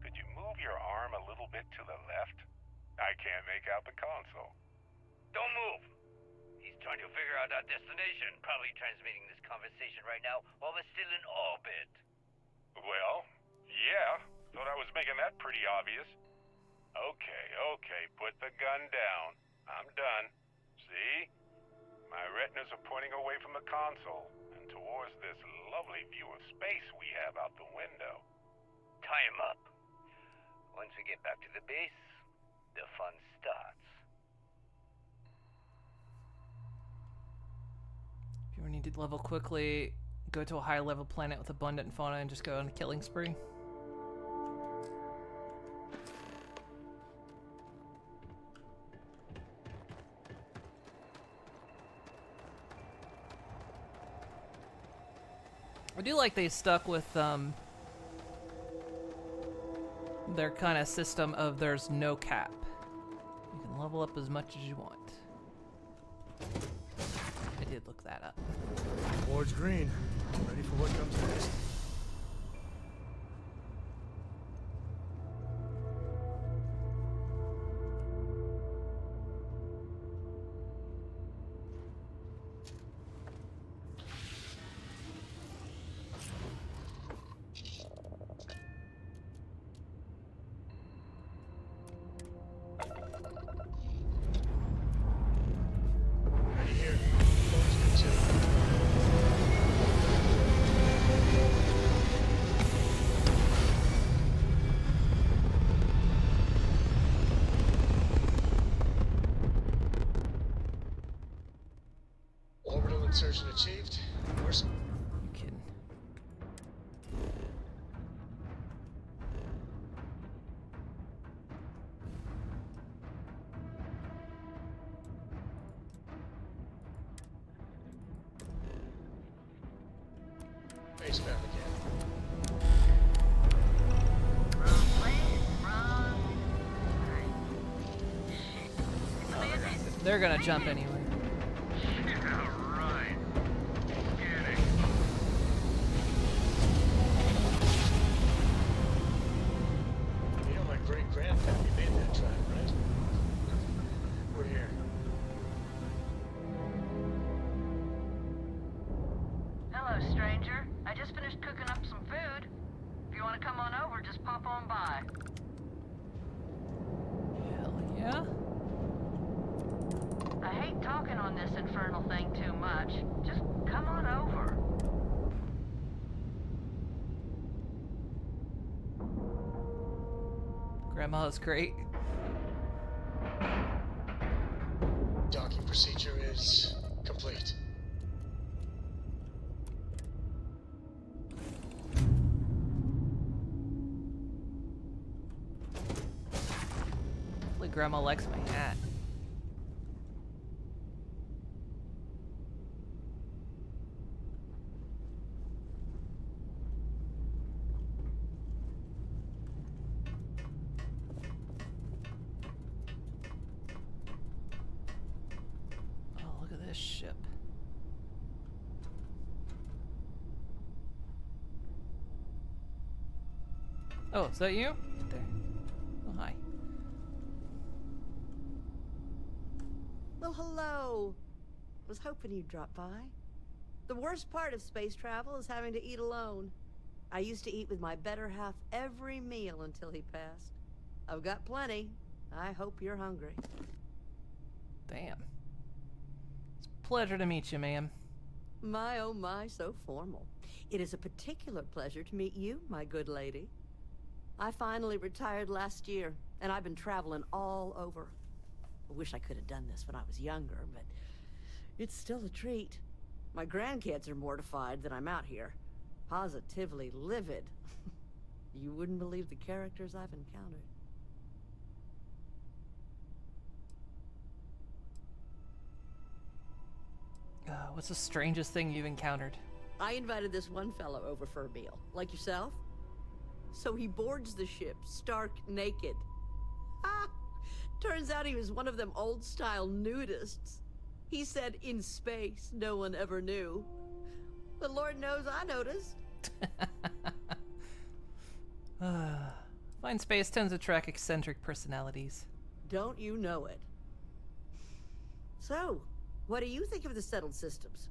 could you move your arm a little bit to the left? I can't make out the console. Don't move! He's trying to figure out our destination. Probably transmitting this conversation right now while we're still in orbit. Well, yeah. Thought I was making that pretty obvious. Okay, put the gun down. I'm done. See? My retinas are pointing away from the console and towards this lovely view of space we have out the window. Tie him up. Once we get back to the base, the fun starts. If you ever need to level quickly, go to a high level planet with abundant fauna and just go on a killing spree. I do like they stuck with their kind of system of there's no cap. You can level up as much as you want. I did look that up. Board's green. Ready for what comes next. Insertion achieved. Where's... You kidding? Basebound again. They're gonna jump anyway. Great-grandfamily made that drive, right? We're here. Hello, stranger. I just finished cooking up some food. If you want to come on over, just pop on by. Hell yeah. I hate talking on this infernal thing too much. Just come on over. Grandma's great. Docking procedure is complete. Grandma likes my hat. Oh, look at this ship. Oh, is that you? There. Oh, hi. Well, hello. Was hoping you'd drop by. The worst part of space travel is having to eat alone. I used to eat with my better half every meal until he passed. I've got plenty. I hope you're hungry. Damn. It's a pleasure to meet you, ma'am. My, oh my, so formal. It is a particular pleasure to meet you, my good lady. I finally retired last year, and I've been traveling all over. I wish I could have done this when I was younger, but it's still a treat. My grandkids are mortified that I'm out here. Positively livid. You wouldn't believe the characters I've encountered. What's the strangest thing you've encountered? I invited this one fellow over for a meal, like yourself. So he boards the ship, stark naked. Ah! Turns out he was one of them old-style nudists. He said in space, no one ever knew. But Lord knows I noticed. Fine space tends to attract eccentric personalities. Don't you know it? So, what do you think of the settled systems?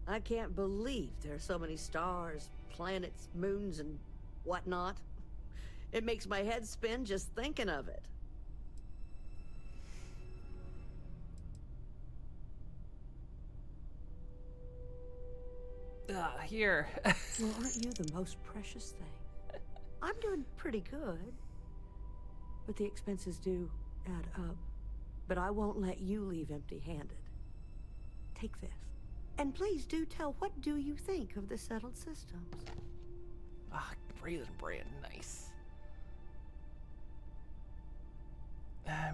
I can't believe there are so many stars, planets, moons, and whatnot. It makes my head spin just thinking of it. Here. Well, aren't you the most precious thing? I'm doing pretty good. But the expenses do add up. But I won't let you leave empty-handed. Take this. And please do tell, what do you think of the settled systems? Raisin bran, nice.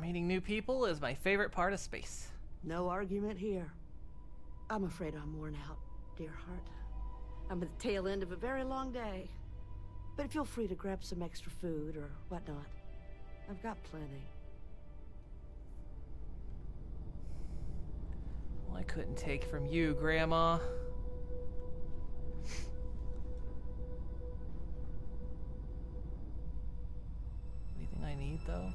Meeting new people is my favorite part of space. No argument here. I'm afraid I'm worn out, dear heart. I'm at the tail end of a very long day. But feel free to grab some extra food or whatnot. I've got plenty. Well, I couldn't take from you, Grandma. Anything I need, though?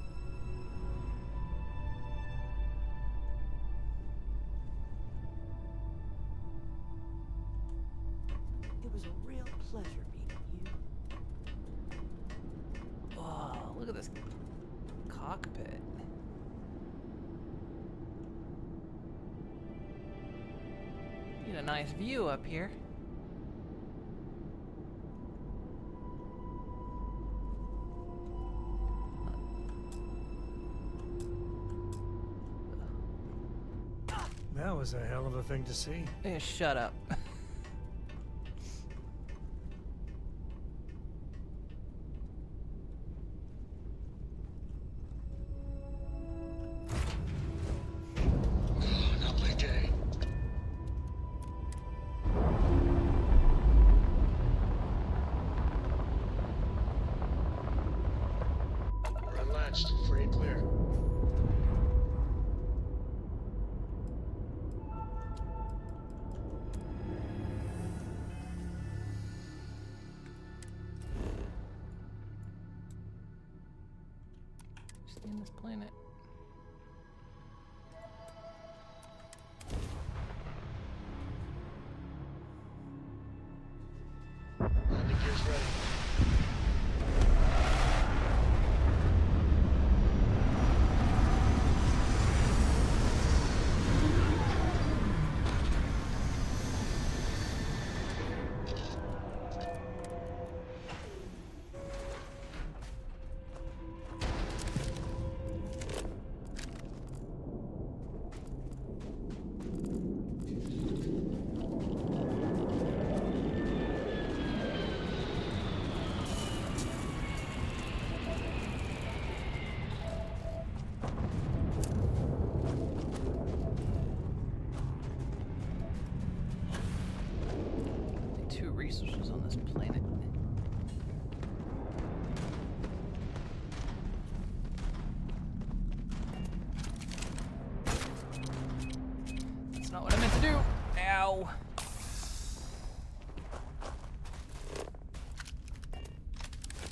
It was a real pleasure meeting you. Oh, look at this cockpit. Get a nice view up here. That was a hell of a thing to see. Yeah, shut up. Lovely day. We're unlatched, free and clear. Stay on this planet. Landing gear's ready. 2 resources on this planet. That's not what I meant to do. Ow. What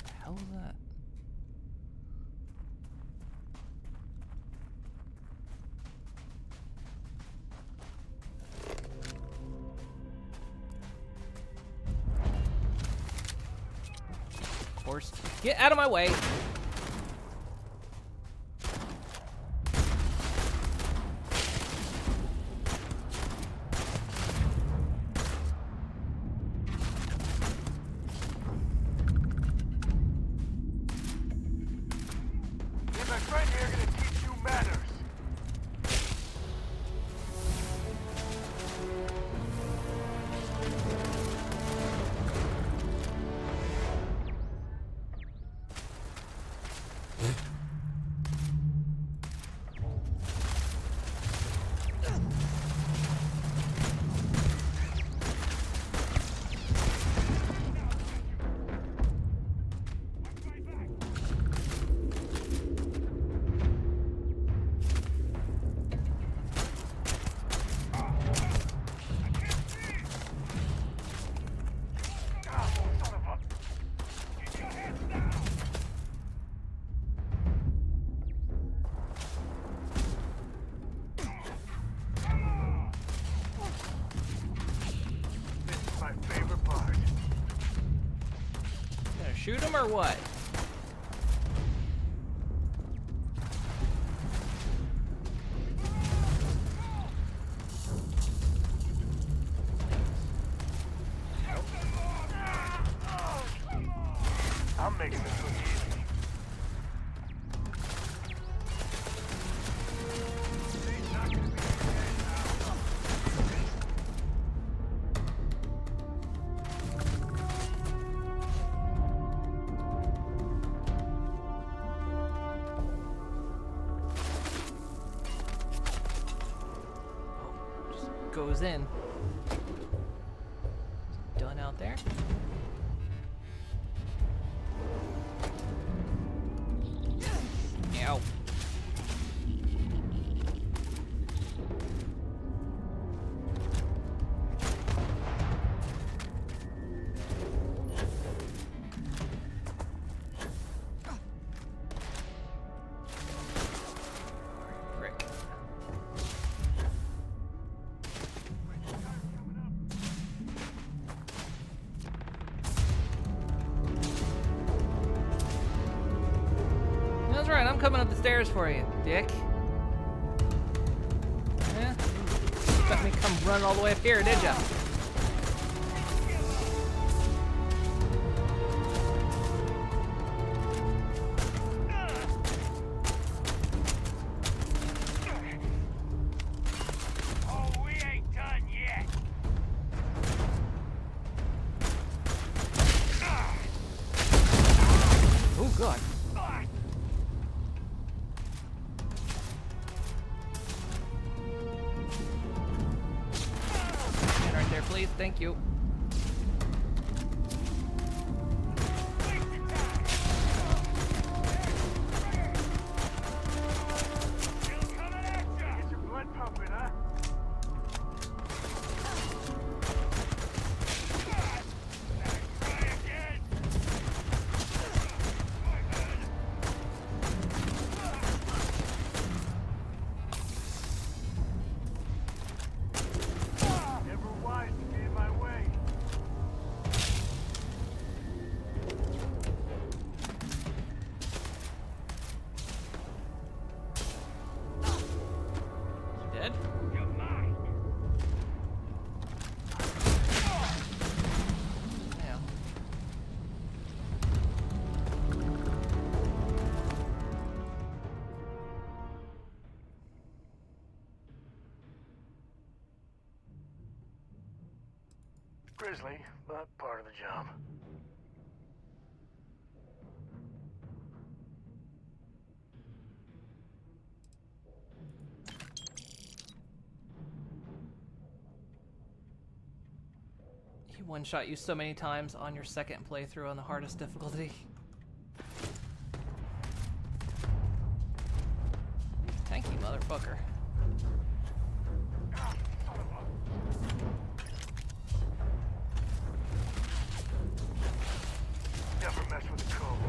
the hell is that? Of course. Get out of my way. Me and my friend here are gonna teach you manners. This is my favorite part. Gonna shoot him or what? I'm making this look easy. Just goes in. Done out there. Ow. Frick. That's right, I'm coming up the stairs for you, dick. Yeah? Let me come run all the way up here, did ya? Oh, we ain't done yet. Oh, God. Stand right there, please. Thank you. Get your blood pumping, huh? Never wise to be in my way. Dead? You're mine. Yeah. Grisly, but part of the job. He one-shot you so many times on your second playthrough on the hardest difficulty. Tanky motherfucker. Never mess with the code.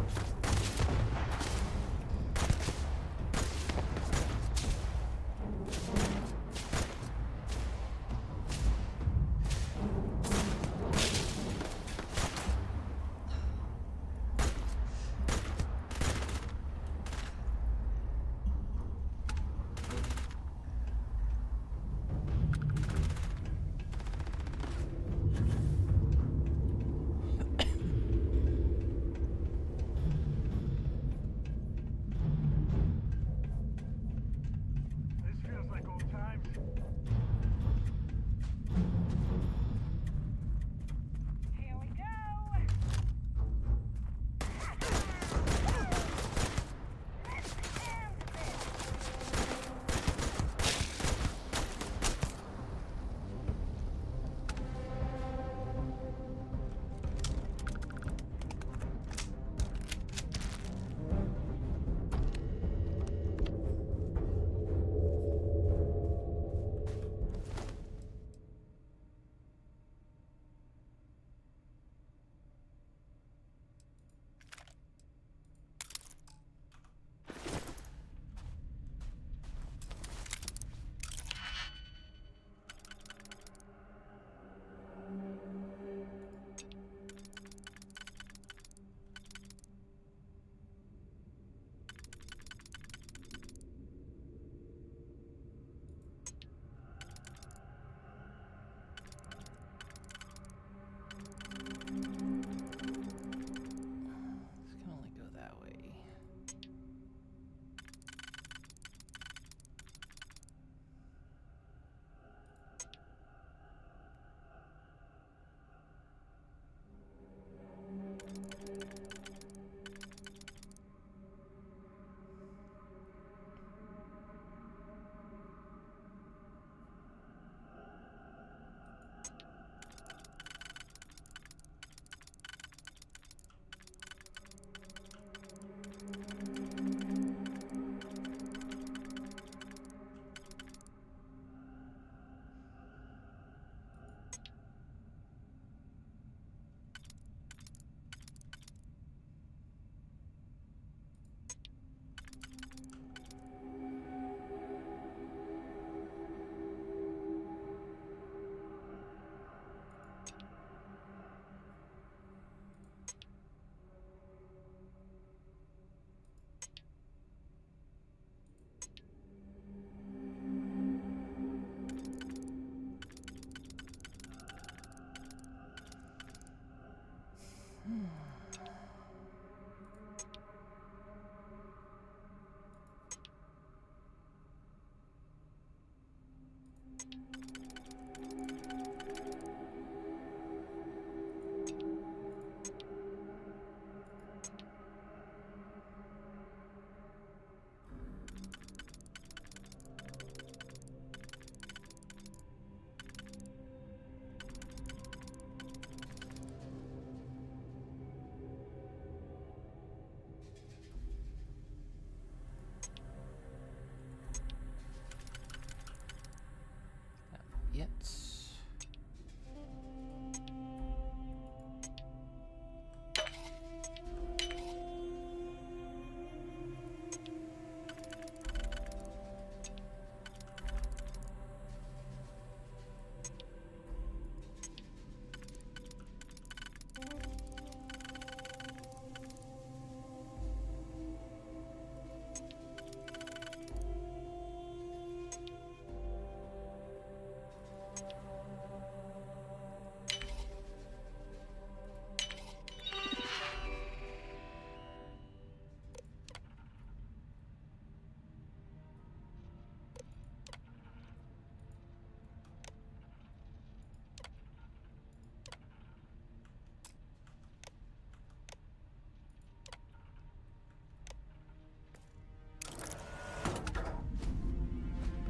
Yet.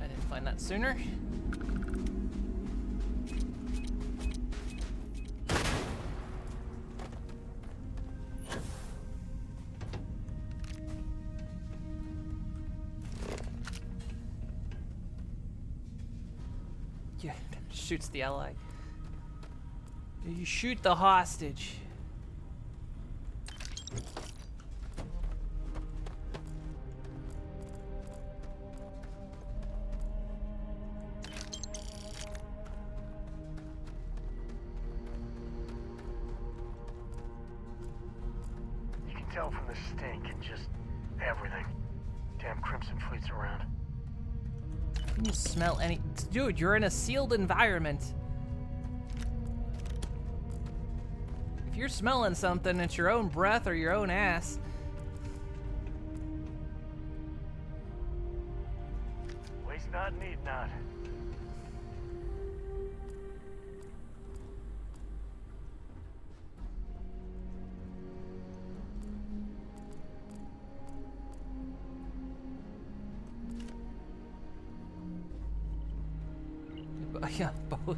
I didn't find that sooner. Shoots the ally. You shoot the hostage. You can tell from the stink and just everything. Damn Crimson Fleet's around. Can you smell any? Dude, you're in a sealed environment. If you're smelling something, it's your own breath or your own ass. Waste not, need not. Yeah, both.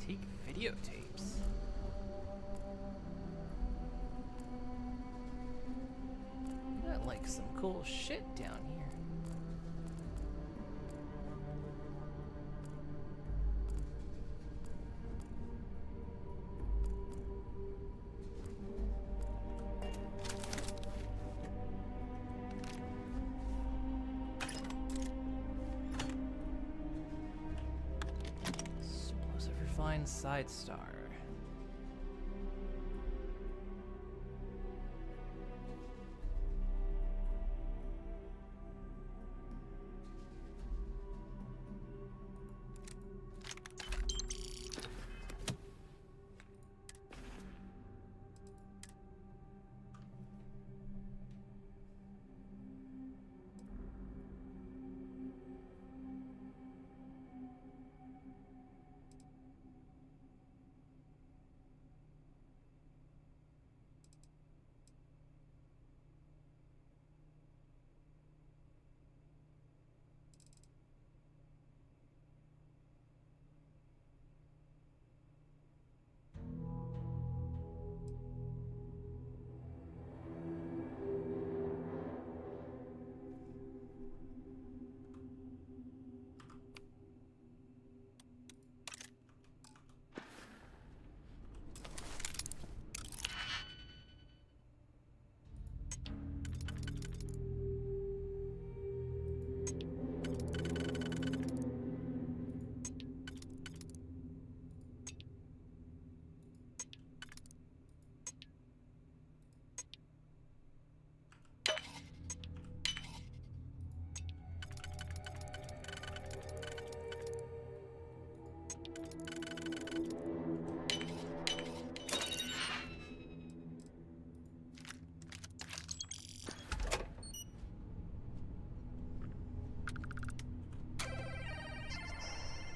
Take videotapes. Got like some cool shit down here. Explosive refined side star.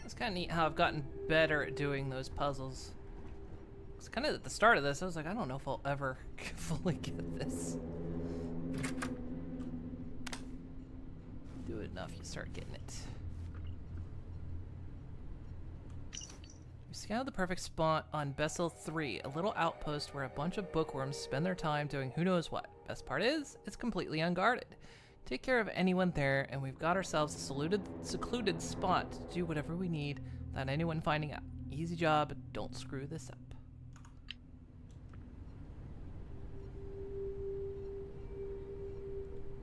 It's kind of neat how I've gotten better at doing those puzzles. It's kind of at the start of this, I was like, I don't know if I'll ever fully get this. Do it enough, you start getting it. We scouted the perfect spot on Bessel 3, a little outpost where a bunch of bookworms spend their time doing who knows what. Best part is, it's completely unguarded. Take care of anyone there, and we've got ourselves a secluded spot to do whatever we need without anyone finding out. Easy job, don't screw this up.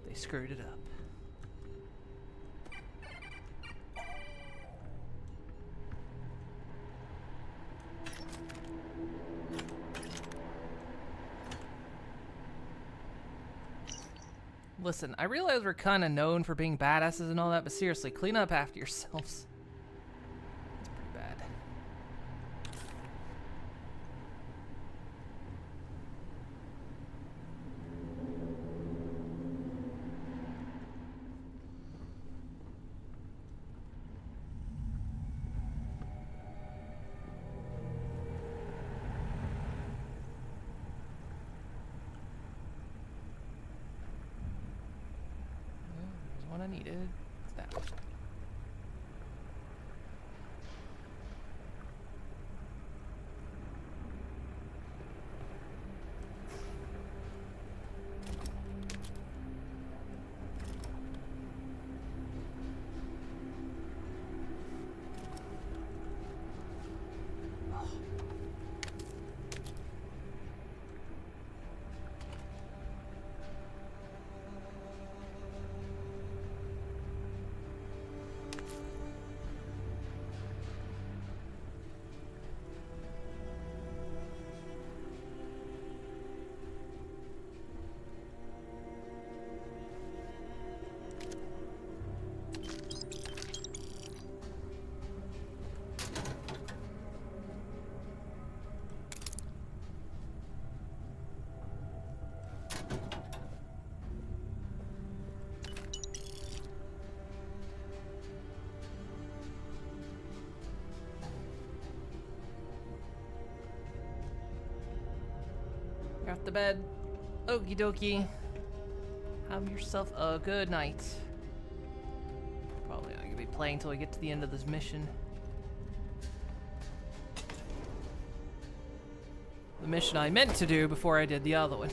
They screwed it up. Listen, I realize we're kind of known for being badasses and all that, but seriously, clean up after yourselves. It's pretty bad. I needed. It's that one. You're off the bed. Okie dokie. Have yourself a good night. Probably not gonna be playing until we get to the end of this mission. The mission I meant to do before I did the other one.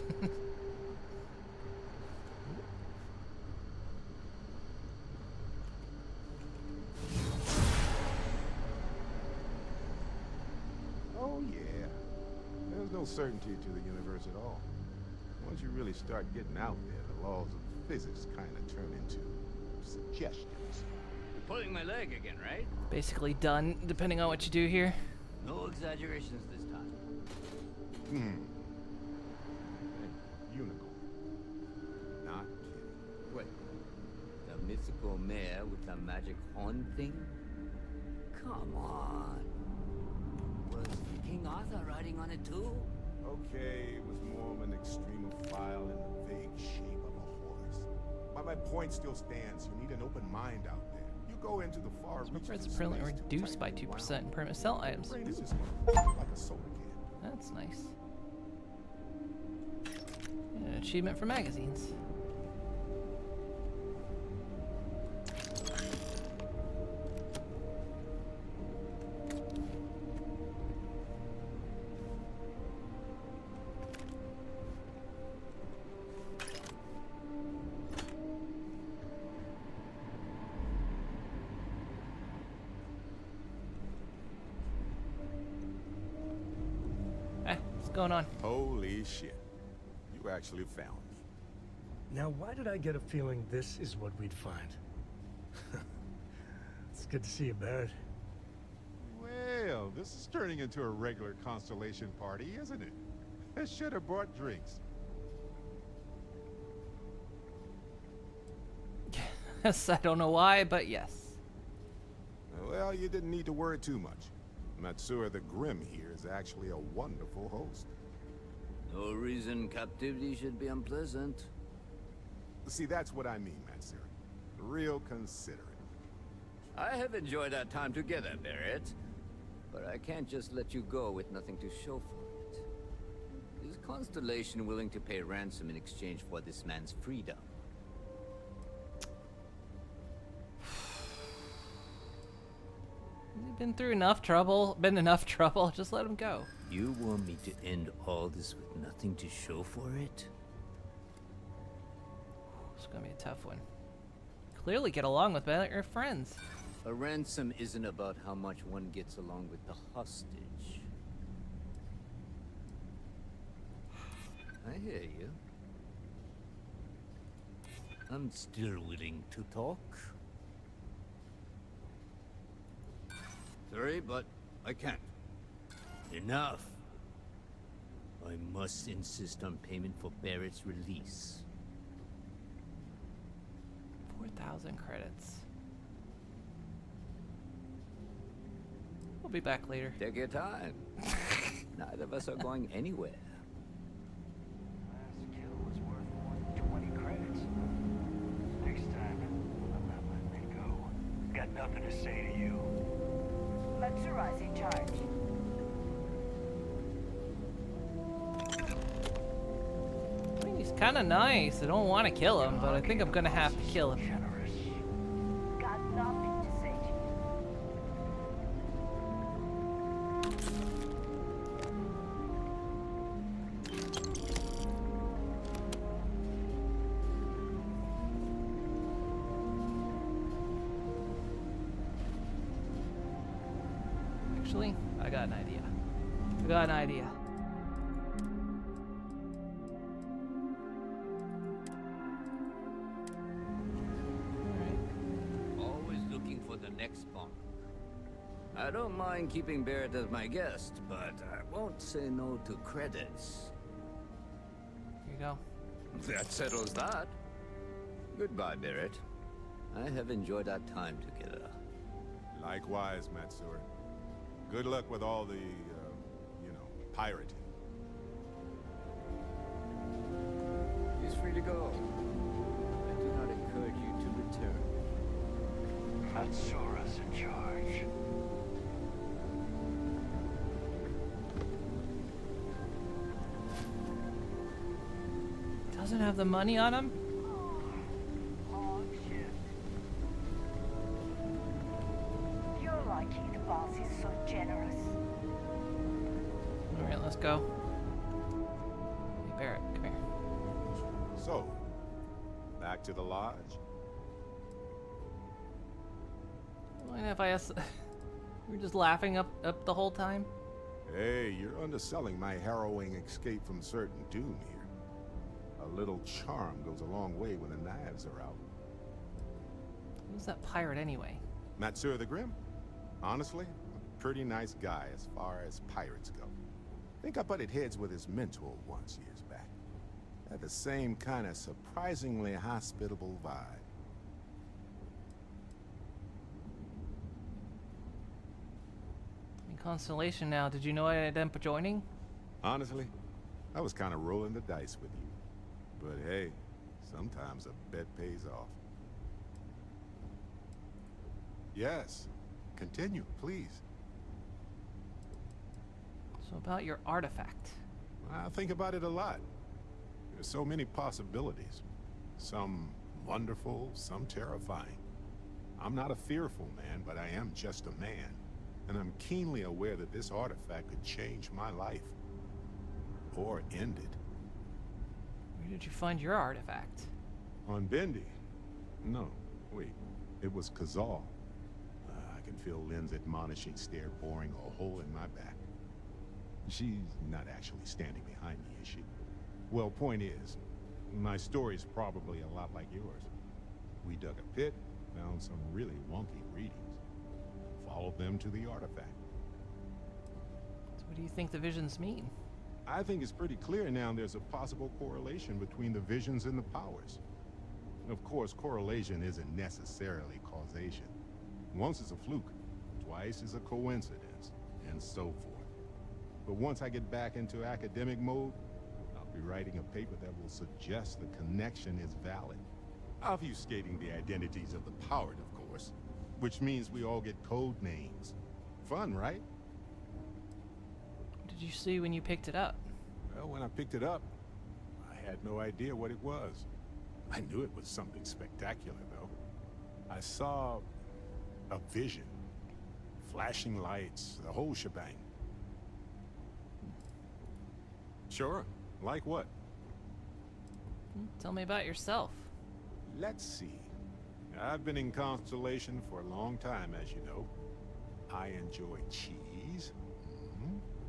Oh yeah. There's no certainty to the universe at all. Once you really start getting out there, the laws of physics kind of turn into suggestions. You're pulling my leg again, right? Basically done, depending on what you do here. No exaggerations this time. Hey, unicorn. Not kidding. Wait, the mythical mare with the magic horn thing? Come on. Was King Arthur riding on it too? Okay, it was more of an extremophile in the vague shape of a horse. But my point still stands. You need an open mind out there. You go into the far reaches Reports of permanently space to reduced by 2% in permanent cell items. brain is just like a soda can. That's nice. An achievement for magazines. What's going on? Holy shit. You actually found me. Now, why did I get a feeling this is what we'd find? It's good to see you, Barrett. Well, this is turning into a regular constellation party, isn't it? I should have brought drinks. Yes, I don't know why, but yes. Well, you didn't need to worry too much. Matsura the Grim here is actually a wonderful host. No reason captivity should be unpleasant. See, that's what I mean, Matsura. Real considerate. I have enjoyed our time together, Barrett. But I can't just let you go with nothing to show for it. Is Constellation willing to pay ransom in exchange for this man's freedom? He's been through enough trouble. Just let him go. You want me to end all this with nothing to show for it? It's gonna be a tough one. Clearly get along with better friends. A ransom isn't about how much one gets along with the hostage. I hear you. I'm still willing to talk. Sorry, but I can't. Enough. I must insist on payment for Barrett's release. 4,000 credits. We'll be back later. Take your time. Neither of us are going anywhere. Last kill was worth more than 20 credits. Next time, I'm not letting it go. Got nothing to say to you. Matsura's in charge. I mean, he's kind of nice. I don't want to kill him, but I think I'm gonna have to kill him. Generous. Actually, I got an idea. I got an idea. Always looking for the next bomb. I don't mind keeping Barrett as my guest, but I won't say no to credits. Here you go. That settles that. Goodbye, Barrett. I have enjoyed our time together. Likewise, Matsuri. Good luck with all the, you know, pirating. He's free to go. I do not encourage you to return. Matsura's in charge. Doesn't have the money on him? Oh, shit. You're lucky the boss is so generous. Alright, let's go. Hey, Barrett, come here. So, back to the lodge. Mind if I ask... We're just laughing up the whole time? Hey, you're underselling my harrowing escape from certain doom here. A little charm goes a long way when the knives are out. Who's that pirate anyway? Matsura the Grim? Honestly, a pretty nice guy as far as pirates go. Think I butted heads with his mentor once years back. Had the same kind of surprisingly hospitable vibe. In Constellation now, did you know I ended up joining? Honestly, I was kind of rolling the dice with you. But hey, sometimes a bet pays off. Yes, continue, please. So about your artifact. I think about it a lot. There's so many possibilities. Some wonderful, some terrifying. I'm not a fearful man, but I am just a man. And I'm keenly aware that this artifact could change my life. Or end it. Where did you find your artifact? On Bendy? No, wait. It was Kazal. I can feel Lynn's admonishing stare boring a hole in my back. She's not actually standing behind me, is she? Well, point is, my story's probably a lot like yours. We dug a pit, found some really wonky readings, followed them to the artifact. So what do you think the visions mean? I think it's pretty clear now there's a possible correlation between the visions and the powers. Of course, correlation isn't necessarily causation. Once is a fluke, twice is a coincidence, and so forth. But once I get back into academic mode, I'll be writing a paper that will suggest the connection is valid. Obfuscating the identities of the powered, of course, which means we all get code names. Fun, right? What did you see when you picked it up? Well, when I picked it up, I had no idea what it was. I knew it was something spectacular, though. I saw a vision. Flashing lights, the whole shebang. Sure. Like what? Tell me about yourself. Let's see. I've been in Constellation for a long time, as you know. I enjoy cheese,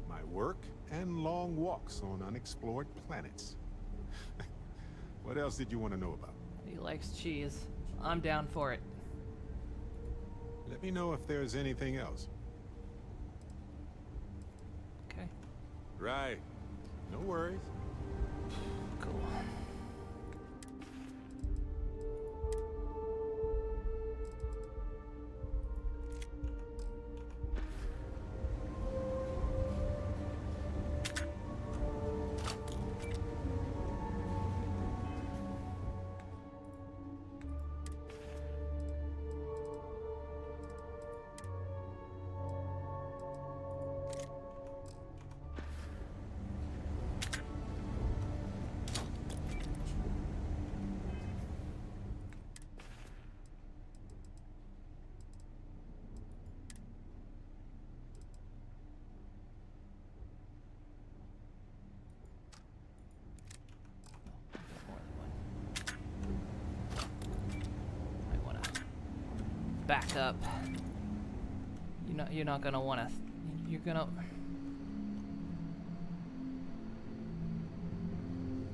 my work, and long walks on unexplored planets. What else did you want to know about? He likes cheese. I'm down for it. Let me know if there's anything else. Okay. Right. No worries. Cool. Back up. You're not gonna want to. You're gonna...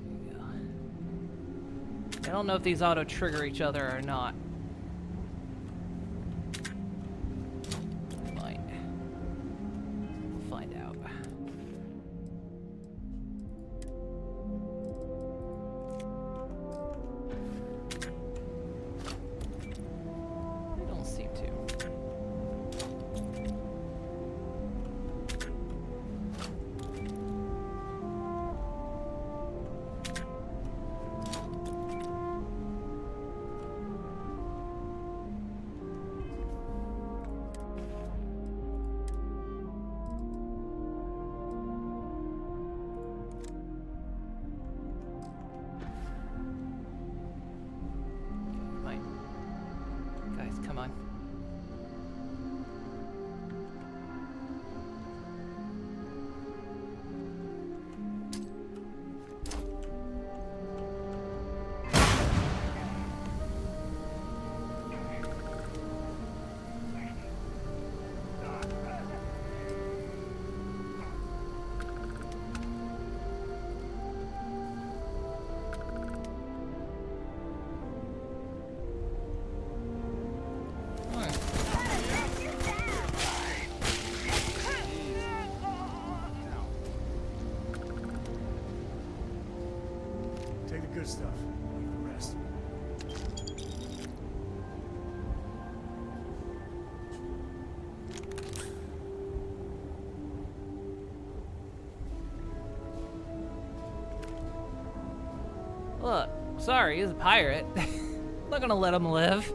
There you go. I don't know if these auto-trigger each other or not. Might. Find out. They don't seem to. Might. Guys, come on. Take the good stuff. Leave the rest. Look, sorry, he's a pirate. I'm not gonna let him live.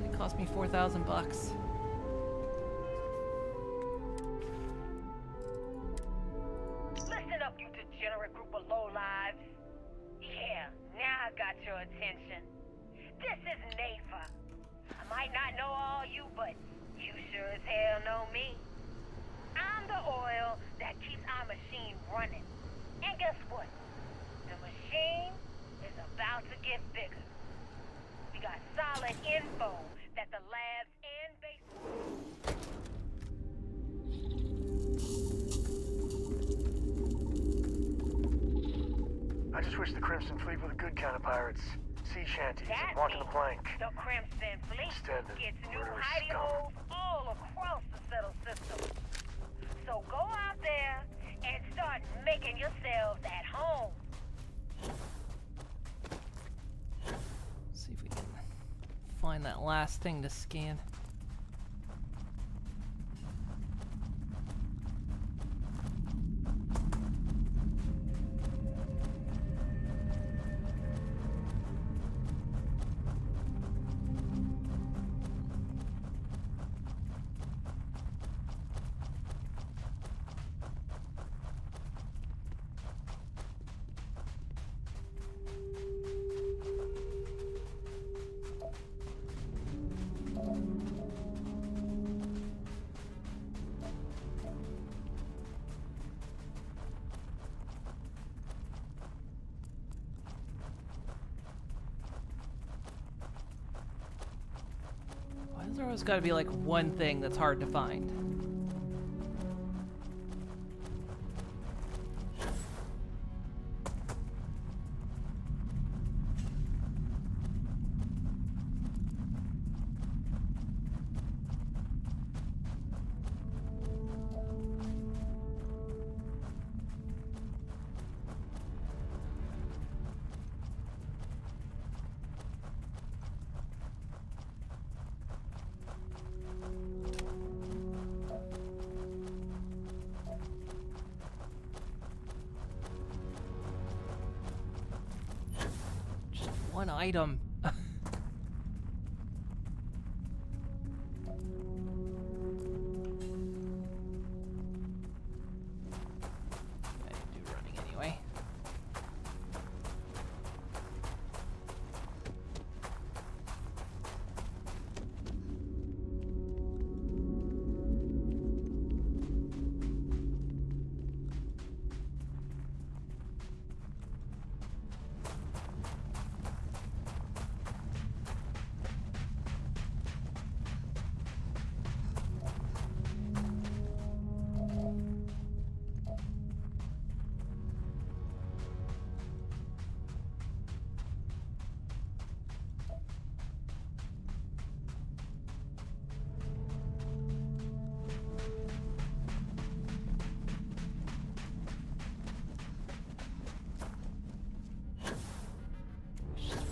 It cost me 4,000 bucks. Listen up, you degenerate group of lowlives. Yeah, now I got your attention. This is Nafa. I might not know all you, but you sure as hell know me. I'm the oil that keeps our machine running. And guess what? The machine is about to get bigger. We got solid info that the labs and base... I just wish the Crimson Fleet were the good kind of pirates. Sea shanties and walking the plank. The Crimson Fleet Instead, the gets new murderous hidey scum. holes all across the settled system. So go out there and start making yourselves at home. See if we can find that last thing to scan. Why has there always got to be like one thing that's hard to find? One item. I do running anyway.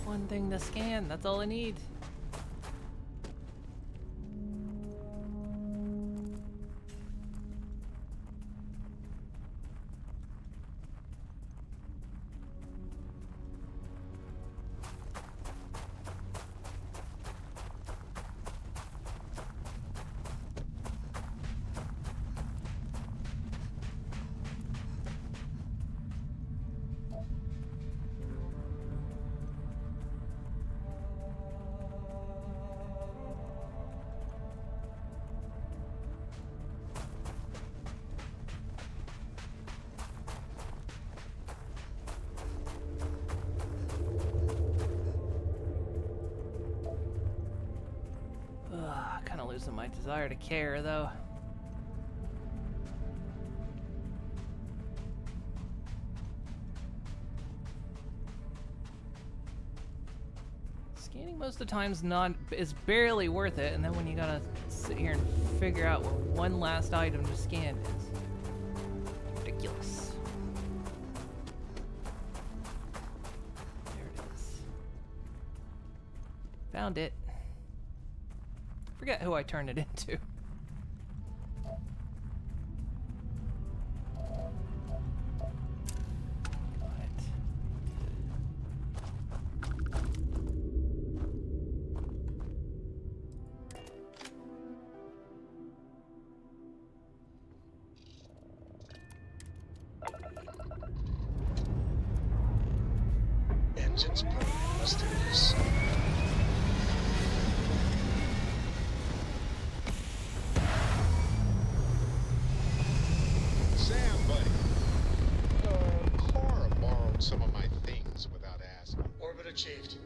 One thing to scan, that's all I need. Kind of losing my desire to care, though. Scanning most of the time's is barely worth it, and then when you gotta sit here and figure out what one last item to scan is ridiculous. There it is. Found it. Forget who I turned it into. Engines burning. Let's do this. Sam, buddy. Cora borrowed some of my things without asking. Orbit achieved.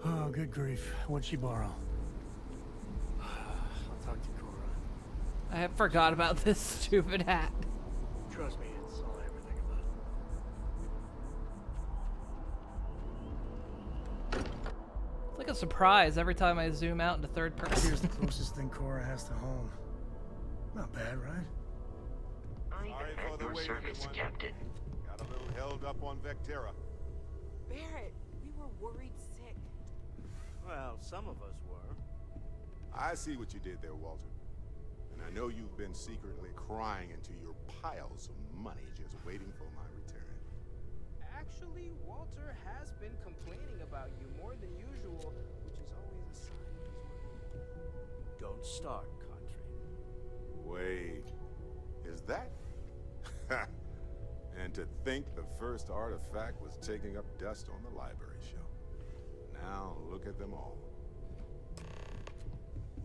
Oh, good grief. What'd she borrow? I'll talk to Cora. I have forgot about this stupid hat. Trust me, it's all I ever think about. It's like a surprise every time I zoom out into third person. Here's the closest thing Cora has to home. Not bad, right? Sorry for the wait, everyone. Captain. Got a little held up on Vectera. Barrett, we were worried sick. Well, some of us were. I see what you did there, Walter. And I know you've been secretly crying into your piles of money just waiting for my return. Actually, Walter has been complaining about you more than usual, which is always a sign he's working. Don't start, Country. Wait, is that? And to think the first artifact was taking up dust on the library shelf. Now look at them all.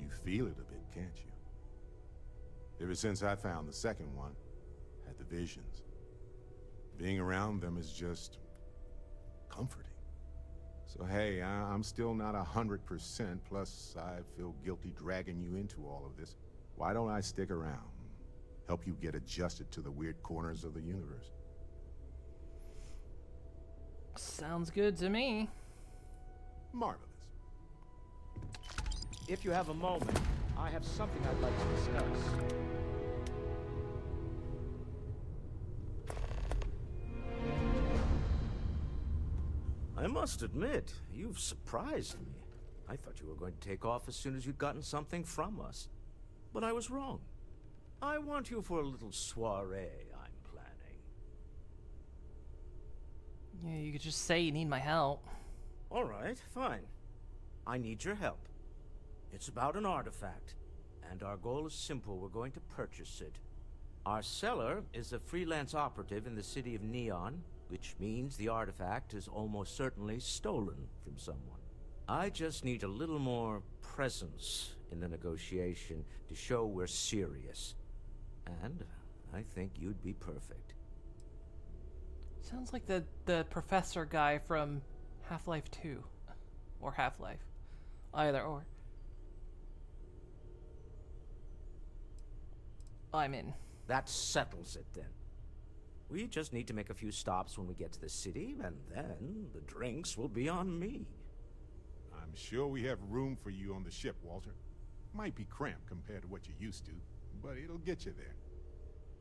You feel it a bit, can't you? Ever since I found the second one, had the visions. Being around them is just comforting. So hey, I'm still not 100%, plus I feel guilty dragging you into all of this. Why don't I stick around? Help you get adjusted to the weird corners of the universe. Sounds good to me. Marvelous. If you have a moment, I have something I'd like to discuss. I must admit, you've surprised me. I thought you were going to take off as soon as you'd gotten something from us. But I was wrong. I want you for a little soiree I'm planning. Yeah, you could just say you need my help. All right, fine. I need your help. It's about an artifact, and our goal is simple. We're going to purchase it. Our seller is a freelance operative in the city of Neon, which means the artifact is almost certainly stolen from someone. I just need a little more presence in the negotiation to show we're serious. And I think you'd be perfect. Sounds like the professor guy from Half-Life 2. Or Half-Life. Either or. I'm in. That settles it then. We just need to make a few stops when we get to the city, and then the drinks will be on me. I'm sure we have room for you on the ship, Walter. Might be cramped compared to what you're used to, but it'll get you there.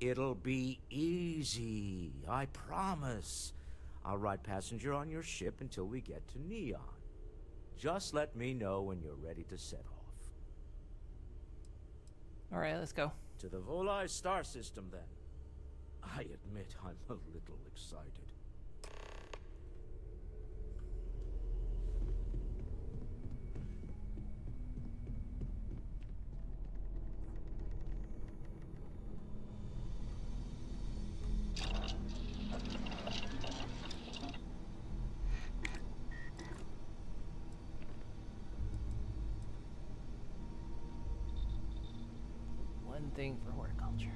It'll be easy, I promise. I'll ride passenger on your ship until we get to Neon. Just let me know when you're ready to set off. Alright, let's go. To the Volai star system, then. I admit I'm a little excited. One thing for horticulture.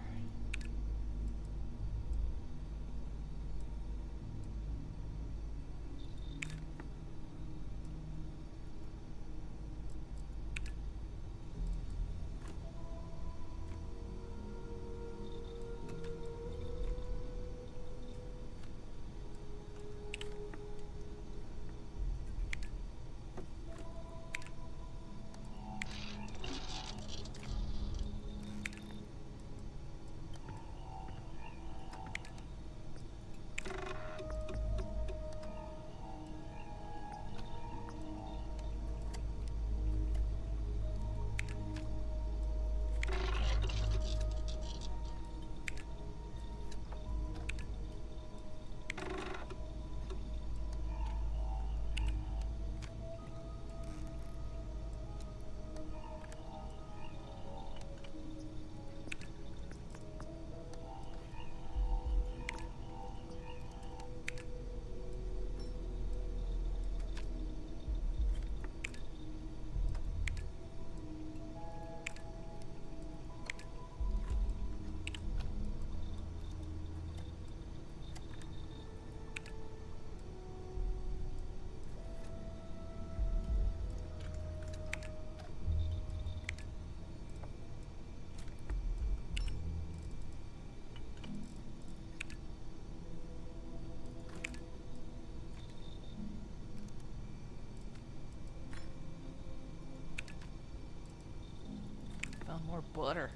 Found more butter.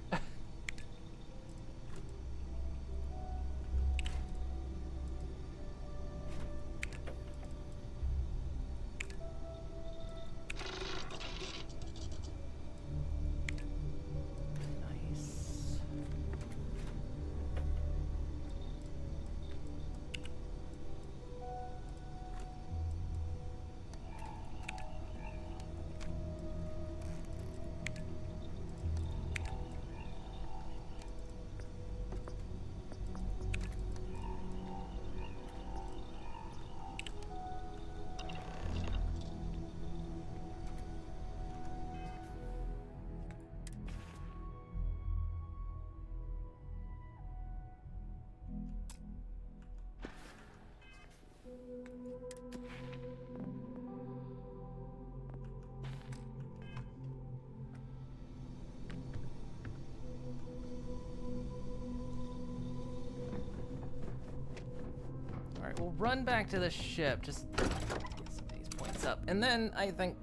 Alright, we'll run back to the ship, just get some of these points up, and then I think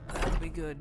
that'll be good.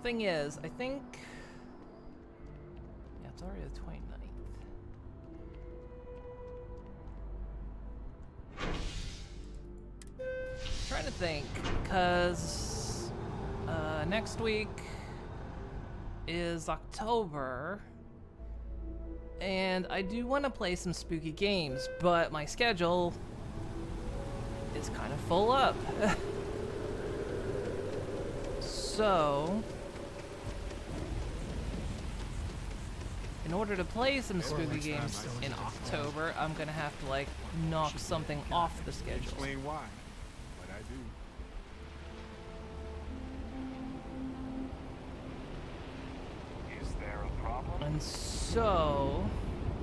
thing is, I think... Yeah, it's already the 29th. Trying to think, because next week is October, and I do want to play some spooky games, but my schedule is kind of full up. So, in order to play some spooky games in October, I'm gonna have to like knock something off the schedule. Explain why, but I do. Is there a problem? And so,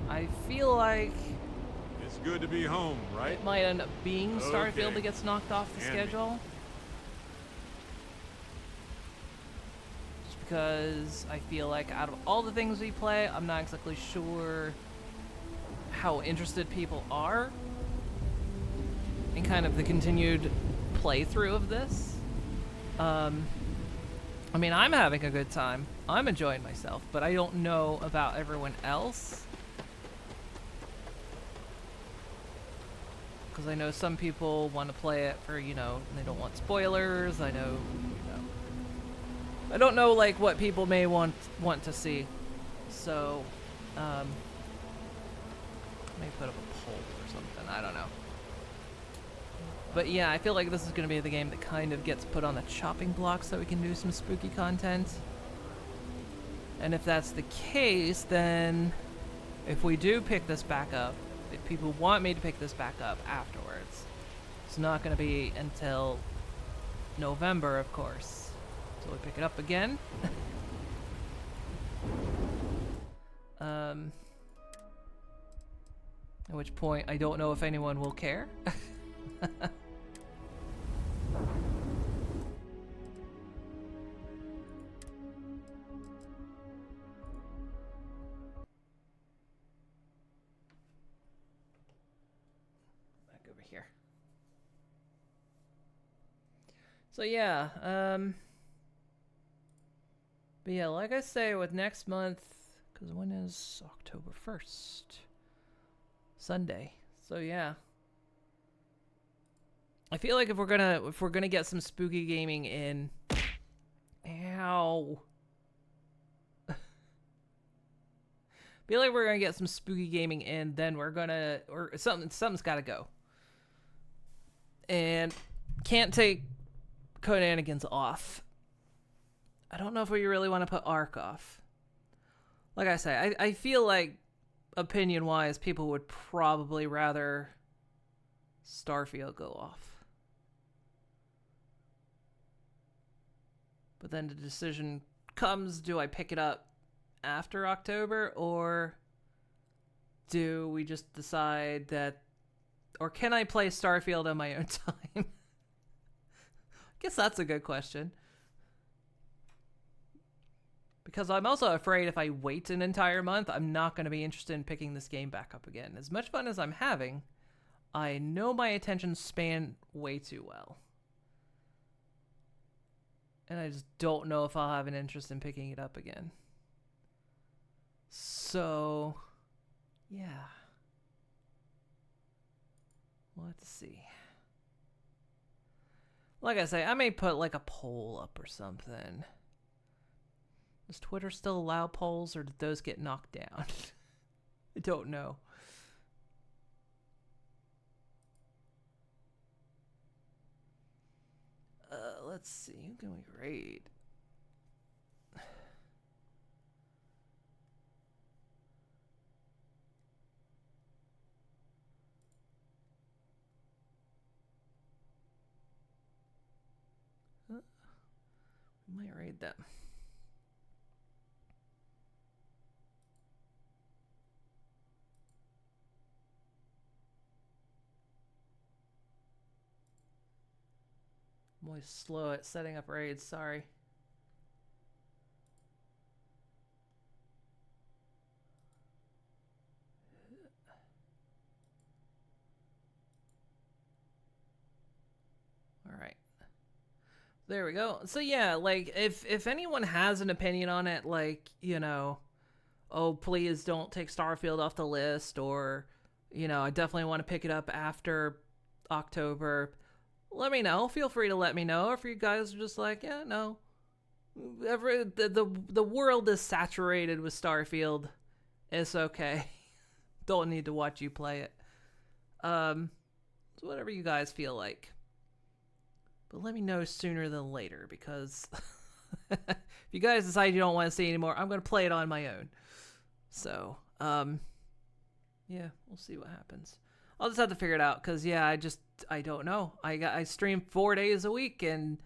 I feel like It's good to be home, right? it might end up being Starfield Okay. that gets knocked off the Hand me. schedule. Just because I feel like out of all the things we play, I'm not exactly sure how interested people are in kind of the continued playthrough of this. I mean, I'm having a good time. I'm enjoying myself, but I don't know about everyone else. Because I know some people want to play it for, you know, they don't want spoilers. I know, you know, I don't know, like, what people may want to see. So, may put up a poll or something. I don't know. But yeah, I feel like this is going to be the game that kind of gets put on the chopping block so we can do some spooky content. And if that's the case, then if we do pick this back up, if people want me to pick this back up afterwards, it's not going to be until November, of course. So we pick it up again. At which point, I don't know if anyone will care. Back over here. So yeah, but yeah, like I say, with next month, because when is October 1st? Sunday. So yeah. I feel like if we're gonna get some spooky gaming in, ow. Feel like we're gonna get some spooky gaming in, then we're gonna, or something's gotta go. And can't take Conanigans off. I don't know if we really want to put Ark off. Like I say, I feel like opinion-wise, people would probably rather Starfield go off. But then the decision comes, do I pick it up after October, or do we just decide that, or can I play Starfield on my own time? I guess that's a good question. Because I'm also afraid if I wait an entire month, I'm not going to be interested in picking this game back up again. As much fun as I'm having, I know my attention span way too well. And I just don't know if I'll have an interest in picking it up again. So, yeah. We'll have to see. Like I say, I may put like a poll up or something. Does Twitter still allow polls, or did those get knocked down? I don't know. Let's see. Who can we raid? We might raid them. I'm always slow at setting up raids, sorry. Alright. There we go. So yeah, like if anyone has an opinion on it, like, you know, oh, please don't take Starfield off the list, or, you know, I definitely want to pick it up after October, let me know. Feel free to let me know. If you guys are just like, yeah, no, the world is saturated with Starfield, it's okay. Don't need to watch you play it. So whatever you guys feel like. But let me know sooner than later, because if you guys decide you don't want to see anymore, I'm going to play it on my own. So, yeah, we'll see what happens. I'll just have to figure it out, because, yeah, I don't know. I stream 4 days a week, and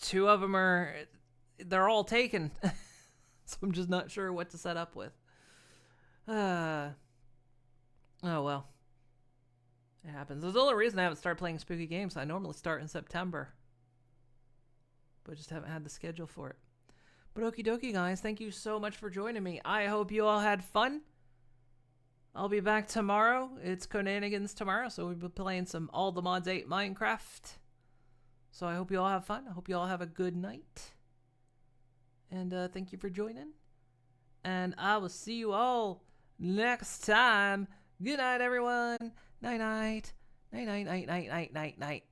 2 of them they're all taken. So I'm just not sure what to set up with. Oh, well. It happens. There's the only reason I haven't started playing spooky games. I normally start in September, but just haven't had the schedule for it. But okie dokie, guys. Thank you so much for joining me. I hope you all had fun. I'll be back tomorrow. It's Conanigans tomorrow, so we'll be playing some All the Mods 8 Minecraft. So I hope you all have fun. I hope you all have a good night. And thank you for joining. And I will see you all next time. Good night, everyone. Night, night. Night, night, night, night, night, night, night.